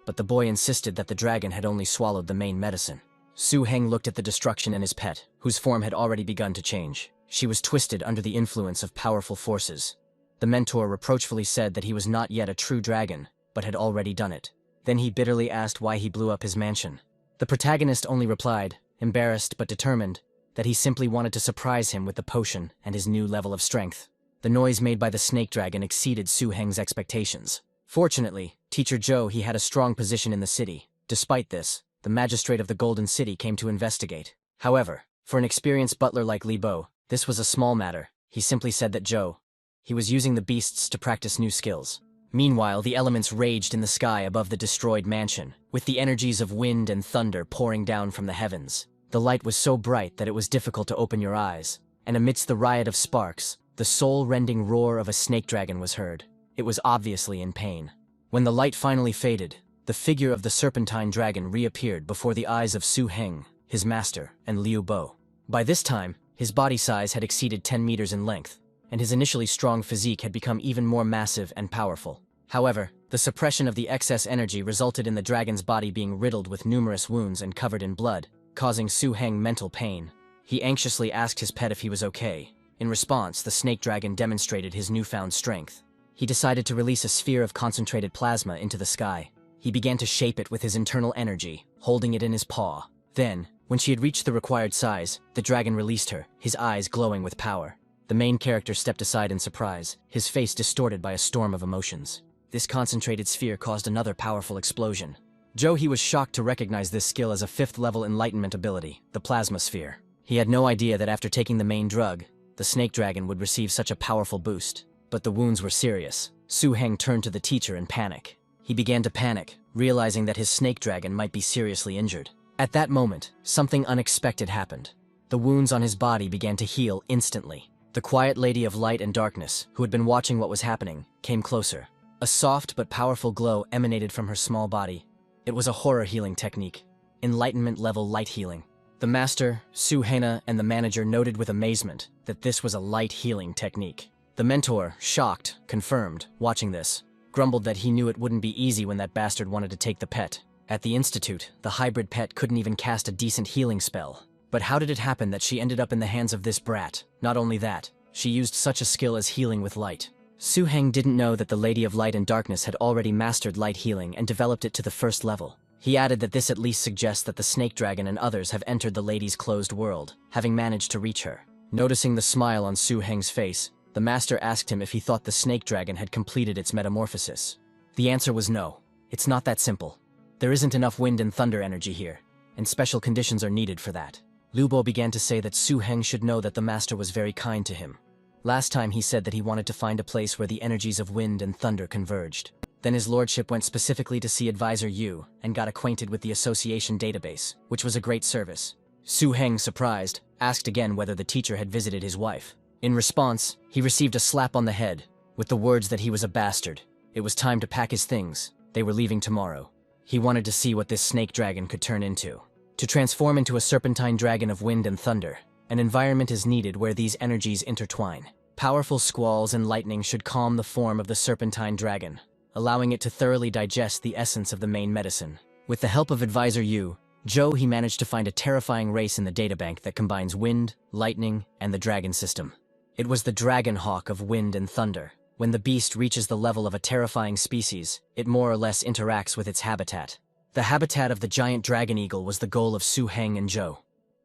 But the boy insisted that the dragon had only swallowed the main medicine. Su Heng looked at the destruction in his pet, whose form had already begun to change. She was twisted under the influence of powerful forces. The mentor reproachfully said that he was not yet a true dragon, but had already done it. Then he bitterly asked why he blew up his mansion. The protagonist only replied, embarrassed but determined, that he simply wanted to surprise him with the potion and his new level of strength. The noise made by the snake dragon exceeded Su Heng's expectations. Fortunately, Teacher Zhou he had a strong position in the city. Despite this, the magistrate of the Golden City came to investigate. However, for an experienced butler like Li Bo, this was a small matter. He simply said that he was using the beasts to practice new skills. Meanwhile, the elements raged in the sky above the destroyed mansion, with the energies of wind and thunder pouring down from the heavens. The light was so bright that it was difficult to open your eyes, and amidst the riot of sparks, the soul-rending roar of a snake dragon was heard. It was obviously in pain. When the light finally faded, the figure of the serpentine dragon reappeared before the eyes of Su Heng, his master, and Liu Bo. By this time, his body size had exceeded 10 meters in length, and his initially strong physique had become even more massive and powerful. However, the suppression of the excess energy resulted in the dragon's body being riddled with numerous wounds and covered in blood, causing Su Heng mental pain. He anxiously asked his pet if he was okay. In response, the snake dragon demonstrated his newfound strength. He decided to release a sphere of concentrated plasma into the sky. He began to shape it with his internal energy, holding it in his paw. Then, when she had reached the required size, the dragon released her, his eyes glowing with power. The main character stepped aside in surprise, his face distorted by a storm of emotions. This concentrated sphere caused another powerful explosion. He was shocked to recognize this skill as a 5th-level enlightenment ability, the plasma sphere. He had no idea that after taking the main drug, the snake dragon would receive such a powerful boost. But the wounds were serious. Su Heng turned to the teacher in panic. He began to panic, realizing that his snake dragon might be seriously injured. At that moment, something unexpected happened. The wounds on his body began to heal instantly. The quiet lady of light and darkness, who had been watching what was happening, came closer. A soft but powerful glow emanated from her small body. It was a horror healing technique, enlightenment-level light healing. The master, Su Hena, and the manager noted with amazement that this was a light healing technique. The mentor, shocked, confirmed, watching this, grumbled that he knew it wouldn't be easy when that bastard wanted to take the pet. At the institute, the hybrid pet couldn't even cast a decent healing spell. But how did it happen that she ended up in the hands of this brat? Not only that, she used such a skill as healing with light. Su Heng didn't know that the Lady of Light and Darkness had already mastered light healing and developed it to the 1st level. He added that this at least suggests that the snake dragon and others have entered the lady's closed world, having managed to reach her. Noticing the smile on Su Heng's face, the master asked him if he thought the snake dragon had completed its metamorphosis. The answer was no. It's not that simple. There isn't enough wind and thunder energy here, and special conditions are needed for that. Liu Bo began to say that Su Heng should know that the master was very kind to him. Last time he said that he wanted to find a place where the energies of wind and thunder converged. Then his lordship went specifically to see Advisor Yu and got acquainted with the association database, which was a great service. Su Heng, surprised, asked again whether the teacher had visited his wife. In response, he received a slap on the head, with the words that he was a bastard. It was time to pack his things. They were leaving tomorrow. He wanted to see what this snake dragon could turn into. To transform into a serpentine dragon of wind and thunder, an environment is needed where these energies intertwine. Powerful squalls and lightning should calm the form of the serpentine dragon, allowing it to thoroughly digest the essence of the main medicine. With the help of Advisor Yu, he managed to find a terrifying race in the databank that combines wind, lightning, and the dragon system. It was the dragon hawk of wind and thunder. When the beast reaches the level of a terrifying species, it more or less interacts with its habitat. The habitat of the giant dragon eagle was the goal of Su Heng and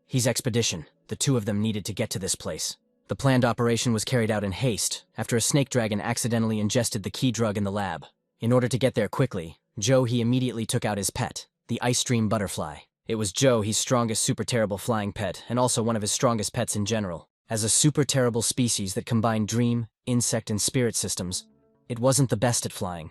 His expedition. The two of them needed to get to this place. The planned operation was carried out in haste after a snake dragon accidentally ingested the key drug in the lab. In order to get there quickly, he immediately took out his pet, the ice dream butterfly. It was his strongest super terrible flying pet, and also one of his strongest pets in general. As a super terrible species that combined dream, insect, and spirit systems, it wasn't the best at flying,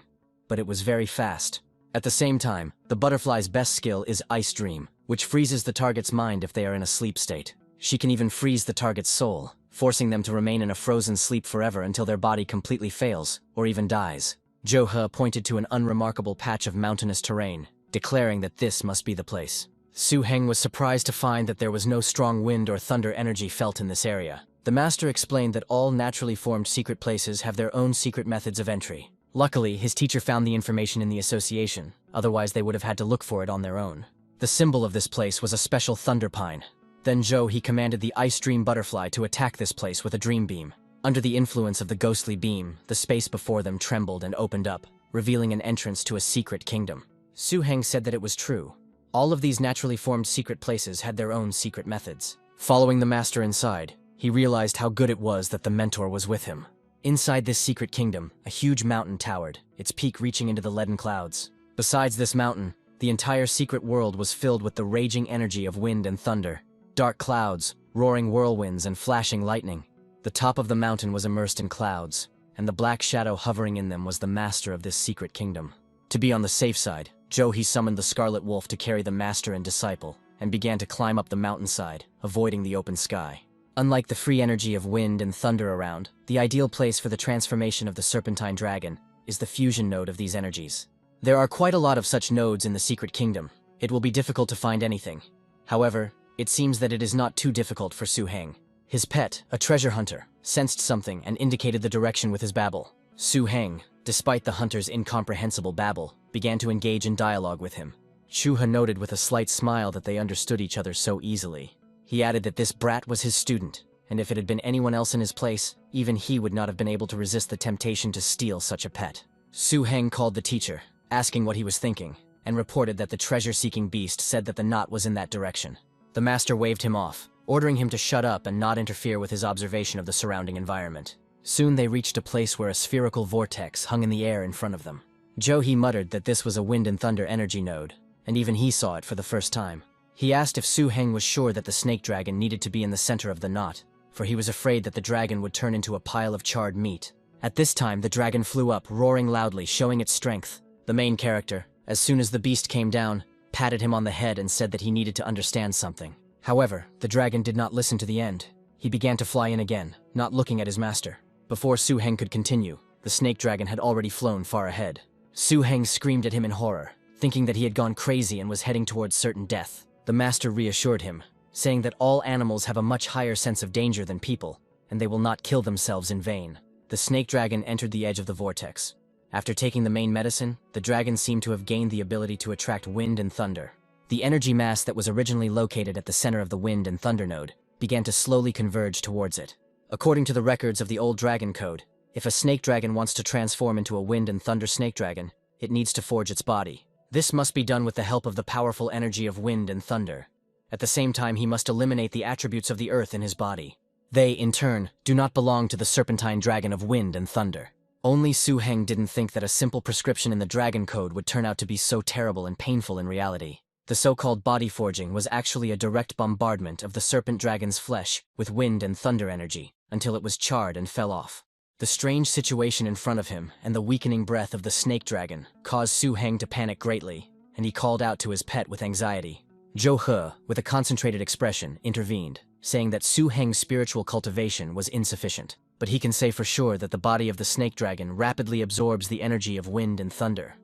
but it was very fast. At the same time, the butterfly's best skill is Ice Dream, which freezes the target's mind if they are in a sleep state. She can even freeze the target's soul, forcing them to remain in a frozen sleep forever until their body completely fails, or even dies. He pointed to an unremarkable patch of mountainous terrain, declaring that this must be the place. Su Heng was surprised to find that there was no strong wind or thunder energy felt in this area. The master explained that all naturally formed secret places have their own secret methods of entry. Luckily, his teacher found the information in the association, otherwise they would have had to look for it on their own. The symbol of this place was a special thunder pine. Then he commanded the ice dream butterfly to attack this place with a dream beam. Under the influence of the ghostly beam, the space before them trembled and opened up, revealing an entrance to a secret kingdom. Su Heng said that it was true. All of these naturally formed secret places had their own secret methods. Following the master inside, he realized how good it was that the mentor was with him. Inside this secret kingdom, a huge mountain towered, its peak reaching into the leaden clouds. Besides this mountain, the entire secret world was filled with the raging energy of wind and thunder. Dark clouds, roaring whirlwinds, and flashing lightning. The top of the mountain was immersed in clouds, and the black shadow hovering in them was the master of this secret kingdom. To be on the safe side, he summoned the Scarlet Wolf to carry the master and disciple, and began to climb up the mountainside, avoiding the open sky. Unlike the free energy of wind and thunder around, the ideal place for the transformation of the Serpentine Dragon is the fusion node of these energies. There are quite a lot of such nodes in the secret kingdom. It will be difficult to find anything. However, it seems that it is not too difficult for Su Heng. His pet, a treasure hunter, sensed something and indicated the direction with his babble. Su Heng, despite the hunter's incomprehensible babble, began to engage in dialogue with him. Chu He noted with a slight smile that they understood each other so easily. He added that this brat was his student, and if it had been anyone else in his place, even he would not have been able to resist the temptation to steal such a pet. Su Heng called the teacher, asking what he was thinking, and reported that the treasure-seeking beast said that the knot was in that direction. The master waved him off, ordering him to shut up and not interfere with his observation of the surrounding environment. Soon they reached a place where a spherical vortex hung in the air in front of them. He muttered that this was a wind and thunder energy node, and even he saw it for the first time. He asked if Su Heng was sure that the snake dragon needed to be in the center of the knot, for he was afraid that the dragon would turn into a pile of charred meat. At this time, the dragon flew up, roaring loudly, showing its strength. The main character, as soon as the beast came down, patted him on the head and said that he needed to understand something. However, the dragon did not listen to the end. He began to fly in again, not looking at his master. Before Su Heng could continue, the snake dragon had already flown far ahead. Su Heng screamed at him in horror, thinking that he had gone crazy and was heading towards certain death. The master reassured him, saying that all animals have a much higher sense of danger than people, and they will not kill themselves in vain. The snake dragon entered the edge of the vortex. After taking the main medicine, the dragon seemed to have gained the ability to attract wind and thunder. The energy mass that was originally located at the center of the wind and thunder node began to slowly converge towards it. According to the records of the old dragon code, if a snake dragon wants to transform into a wind and thunder snake dragon, it needs to forge its body. This must be done with the help of the powerful energy of wind and thunder. At the same time, he must eliminate the attributes of the earth in his body. They, in turn, do not belong to the Serpentine Dragon of wind and thunder. Only Su Heng didn't think that a simple prescription in the dragon code would turn out to be so terrible and painful in reality. The so-called body forging was actually a direct bombardment of the serpent dragon's flesh with wind and thunder energy, until it was charred and fell off. The strange situation in front of him and the weakening breath of the snake dragon caused Su Heng to panic greatly, and he called out to his pet with anxiety. Zhou He, with a concentrated expression, intervened, saying that Su Heng's spiritual cultivation was insufficient, but he can say for sure that the body of the snake dragon rapidly absorbs the energy of wind and thunder,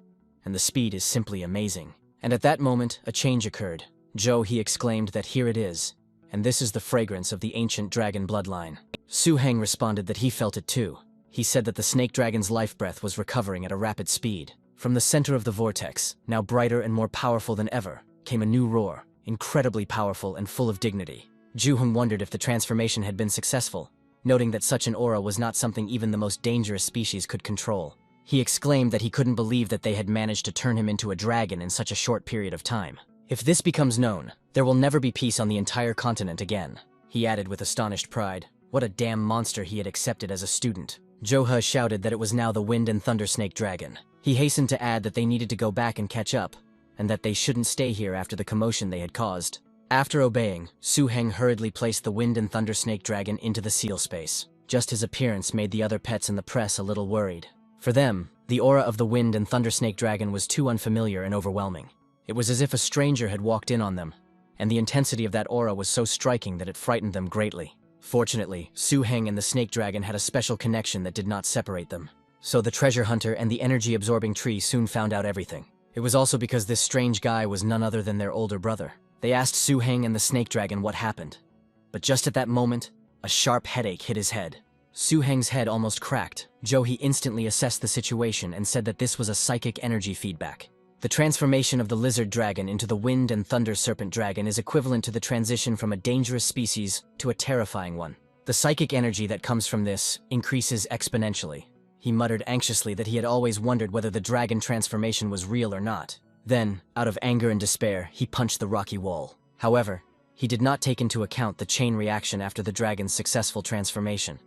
and the speed is simply amazing. And at that moment, a change occurred. He exclaimed that here it is, and this is the fragrance of the ancient dragon bloodline. Su Heng responded that he felt it too. He said that the snake dragon's life breath was recovering at a rapid speed. From the center of the vortex, now brighter and more powerful than ever, came a new roar, incredibly powerful and full of dignity. Zhu Heng wondered if the transformation had been successful, noting that such an aura was not something even the most dangerous species could control. He exclaimed that he couldn't believe that they had managed to turn him into a dragon in such a short period of time. If this becomes known, there will never be peace on the entire continent again, he added with astonished pride. What a damn monster he had accepted as a student. Zhou He shouted that it was now the wind and thunder snake dragon. He hastened to add that they needed to go back and catch up, and that they shouldn't stay here after the commotion they had caused. After obeying, Su Heng hurriedly placed the wind and thunder snake dragon into the seal space. Just his appearance made the other pets in the press a little worried. For them, the aura of the wind and thunder snake dragon was too unfamiliar and overwhelming. It was as if a stranger had walked in on them, and the intensity of that aura was so striking that it frightened them greatly. Fortunately, Su Heng and the snake dragon had a special connection that did not separate them. So the treasure hunter and the energy-absorbing tree soon found out everything. It was also because this strange guy was none other than their older brother. They asked Su Heng and the snake dragon what happened. But just at that moment, A sharp headache hit his head. Su Heng's head almost cracked. He instantly assessed the situation and said that this was a psychic energy feedback. The transformation of the lizard dragon into the wind and thunder serpent dragon is equivalent to the transition from a dangerous species to a terrifying one. The psychic energy that comes from this increases exponentially. He muttered anxiously that he had always wondered whether the dragon transformation was real or not. Then, out of anger and despair, he punched the rocky wall. However, he did not take into account the chain reaction after the dragon's successful transformation.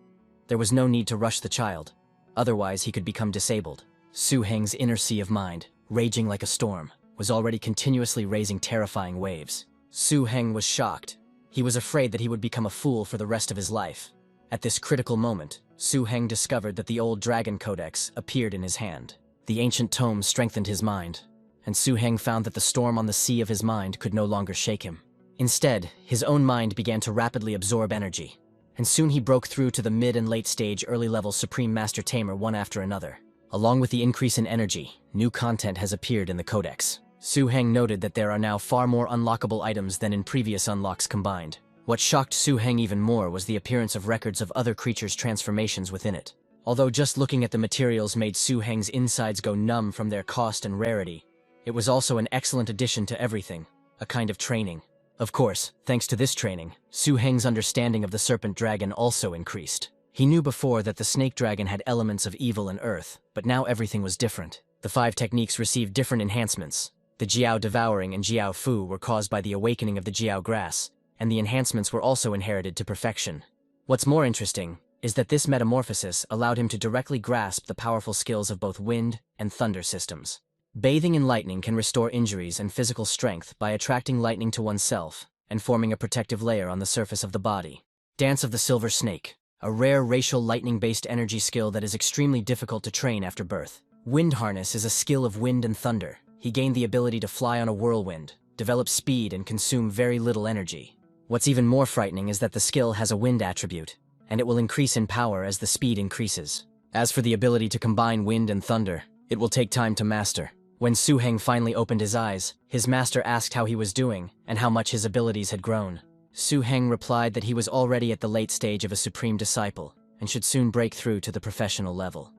There was no need to rush the child. Otherwise, he could become disabled. Su Heng's inner sea of mind, raging like a storm, was already continuously raising terrifying waves. Su Heng was shocked. He was afraid that he would become a fool for the rest of his life. At this critical moment, Su Heng discovered that the old Dragon Codex appeared in his hand. The ancient tome strengthened his mind, and Su Heng found that the storm on the sea of his mind could no longer shake him. Instead, his own mind began to rapidly absorb energy, and soon he broke through to the mid and late stage early-level Supreme Master Tamer one after another. Along with the increase in energy, new content has appeared in the Codex. Su Heng noted that there are now far more unlockable items than in previous unlocks combined. What shocked Su Heng even more was the appearance of records of other creatures' transformations within it. Although just looking at the materials made Su Heng's insides go numb from their cost and rarity, it was also an excellent addition to everything, a kind of training. Of course, thanks to this training, Su Heng's understanding of the serpent dragon also increased. He knew before that the snake dragon had elements of evil and earth, but now everything was different. The 5 techniques received different enhancements. The Jiao Devouring and Jiao Fu were caused by the awakening of the Jiao Grass, and the enhancements were also inherited to perfection. What's more interesting is that this metamorphosis allowed him to directly grasp the powerful skills of both wind and thunder systems. Bathing in lightning can restore injuries and physical strength by attracting lightning to oneself and forming a protective layer on the surface of the body. Dance of the Silver Snake, a rare racial lightning-based energy skill that is extremely difficult to train after birth. Wind Harness is a skill of wind and thunder. He gained the ability to fly on a whirlwind, develop speed, and consume very little energy. What's even more frightening is that the skill has a wind attribute, and it will increase in power as the speed increases. As for the ability to combine wind and thunder, it will take time to master. When Su Heng finally opened his eyes, his master asked how he was doing and how much his abilities had grown. Su Heng replied that he was already at the late stage of a supreme disciple and should soon break through to the professional level.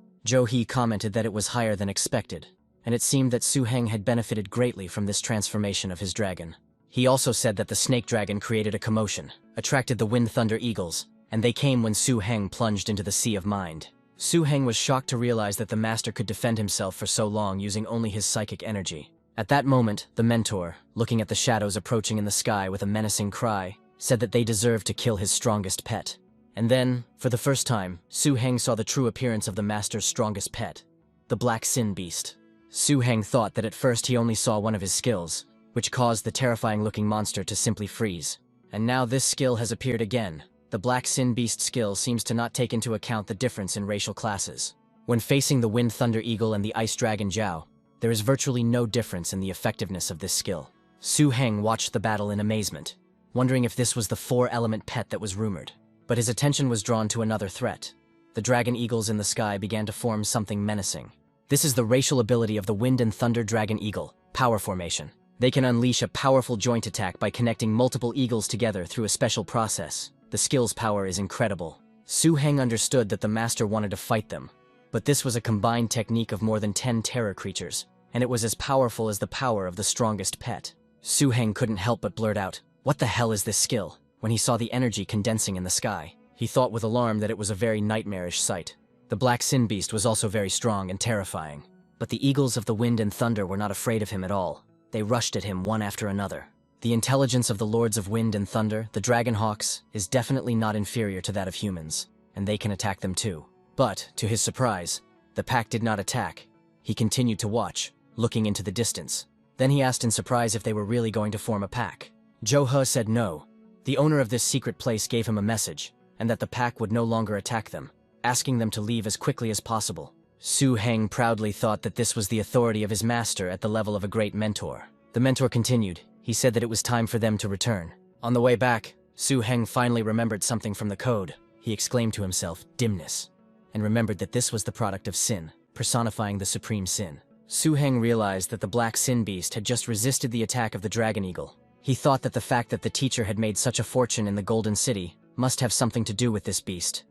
He commented that it was higher than expected, and it seemed that Su Heng had benefited greatly from this transformation of his dragon. He also said that the snake dragon created a commotion, attracted the wind thunder eagles, and they came when Su Heng plunged into the sea of mind. Su Heng was shocked to realize that the master could defend himself for so long using only his psychic energy. At that moment, the mentor, looking at the shadows approaching in the sky with a menacing cry, said that they deserved to kill his strongest pet. And then, for the first time, Su Heng saw the true appearance of the master's strongest pet, the Black Sin Beast. Su Heng thought that at first he only saw one of his skills, which caused the terrifying-looking monster to simply freeze. And now this skill has appeared again. The Black Sin Beast skill seems to not take into account the difference in racial classes. When facing the Wind Thunder Eagle and the Ice Dragon Jiao, there is virtually no difference in the effectiveness of this skill. Su Heng watched the battle in amazement, wondering if this was the 4-element pet that was rumored. But his attention was drawn to another threat. The dragon eagles in the sky began to form something menacing. This is the racial ability of the Wind and Thunder Dragon Eagle, Power Formation. They can unleash a powerful joint attack by connecting multiple eagles together through a special process. The skill's power is incredible. Su Heng understood that the master wanted to fight them, but this was a combined technique of more than 10 terror creatures, and it was as powerful as the power of the strongest pet. Su Heng couldn't help but blurt out, "What the hell is this skill?" when he saw the energy condensing in the sky. He thought with alarm that it was a very nightmarish sight. The Black Sin Beast was also very strong and terrifying, but the eagles of the wind and thunder were not afraid of him at all. They rushed at him one after another. The intelligence of the Lords of Wind and Thunder, the Dragonhawks, is definitely not inferior to that of humans, and they can attack them too. But, to his surprise, the pack did not attack. He continued to watch, looking into the distance. Then he asked in surprise if they were really going to form a pack. He said no. The owner of this secret place gave him a message, and that the pack would no longer attack them, asking them to leave as quickly as possible. Su Heng proudly thought that this was the authority of his master at the level of a great mentor. The mentor continued. He said that it was time for them to return. On the way back, Su Heng finally remembered something from the code. He exclaimed to himself, "Dimness," and remembered that this was the product of sin, personifying the supreme sin. Su Heng realized that the Black Sin Beast had just resisted the attack of the Dragon Eagle. He thought that the fact that the teacher had made such a fortune in the Golden City Must have something to do with this beast.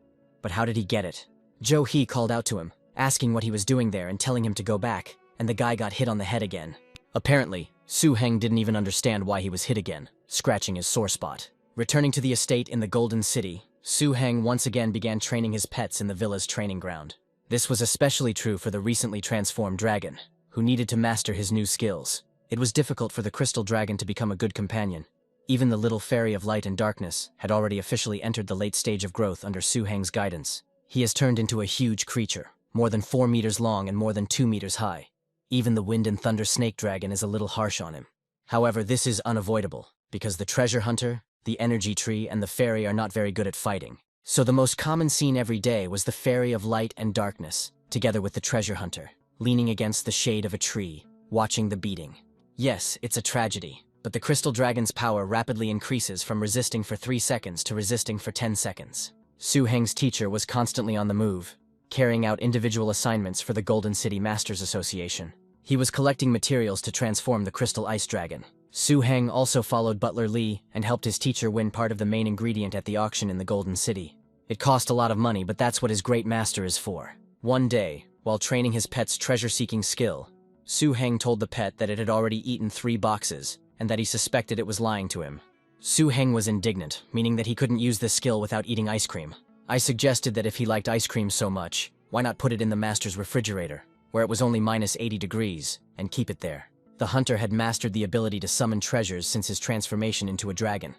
But how did he get it? Jo Hee called out to him, asking what he was doing there and telling him to go back, and the guy got hit on the head again. Apparently, Su Heng didn't even understand why he was hit again, scratching his sore spot. Returning to the estate in the Golden City, Su Heng once again began training his pets in the villa's training ground. This was especially true for the recently transformed dragon, who needed to master his new skills. It was difficult for the crystal dragon to become a good companion. Even the little fairy of light and darkness had already officially entered the late stage of growth under Su Heng's guidance. He has turned into a huge creature, more than 4 meters long and more than 2 meters high. Even the wind and thunder snake dragon is a little harsh on him. However, this is unavoidable, because the treasure hunter, the energy tree, and the fairy are not very good at fighting. So the most common scene every day was the fairy of light and darkness, together with the treasure hunter, leaning against the shade of a tree, watching the beating. Yes, it's a tragedy, but the crystal dragon's power rapidly increases from resisting for 3 seconds to resisting for 10 seconds. Su Heng's teacher was constantly on the move, carrying out individual assignments for the Golden City Masters Association. He was collecting materials to transform the crystal ice dragon. Su Heng also followed Butler Lee and helped his teacher win part of the main ingredient at the auction in the Golden City. It cost a lot of money, but that's what his great master is for. One day, while training his pet's treasure-seeking skill, Su Heng told the pet that it had already eaten 3 boxes, and that he suspected it was lying to him. Su Heng was indignant, meaning that he couldn't use this skill without eating ice cream. I suggested that if he liked ice cream so much, why not put it in the master's refrigerator, where it was only minus 80 degrees, and keep it there. The hunter had mastered the ability to summon treasures since his transformation into a dragon,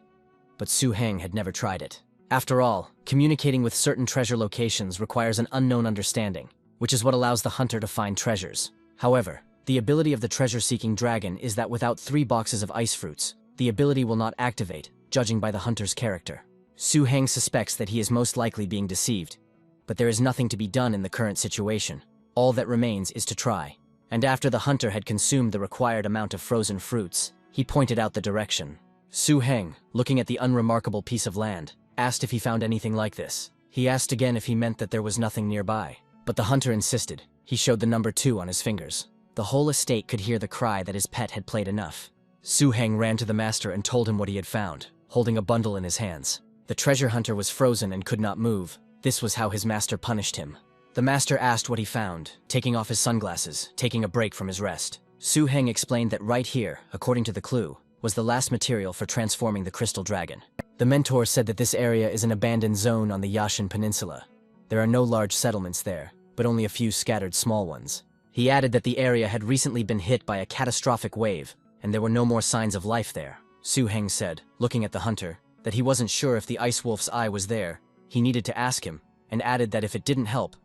but Su Heng had never tried it. After all, communicating with certain treasure locations requires an unknown understanding, which is what allows the hunter to find treasures. However, the ability of the treasure-seeking dragon is that without 3 boxes of ice fruits, the ability will not activate, judging by the hunter's character. Su Heng suspects that he is most likely being deceived, but there is nothing to be done in the current situation. All that remains is to try. And after the hunter had consumed the required amount of frozen fruits, he pointed out the direction. Su Heng, looking at the unremarkable piece of land, asked if he found anything like this. He asked again if he meant that there was nothing nearby, but the hunter insisted. He showed the number 2 on his fingers. The whole estate could hear the cry that his pet had played enough. Su Heng ran to the master and told him what he had found, holding a bundle in his hands. The treasure hunter was frozen and could not move. This was how his master punished him. The master asked what he found, taking off his sunglasses, taking a break from his rest. Su Heng explained that right here, according to the clue, was the last material for transforming the crystal dragon. The mentor said that this area is an abandoned zone on the Yashin Peninsula. There are no large settlements there, but only a few scattered small ones. He added that the area had recently been hit by a catastrophic wave, and there were no more signs of life there. Su Heng said, looking at the hunter, that he wasn't sure if the ice wolf's eye was there. He needed to ask him, and added that if it didn't help,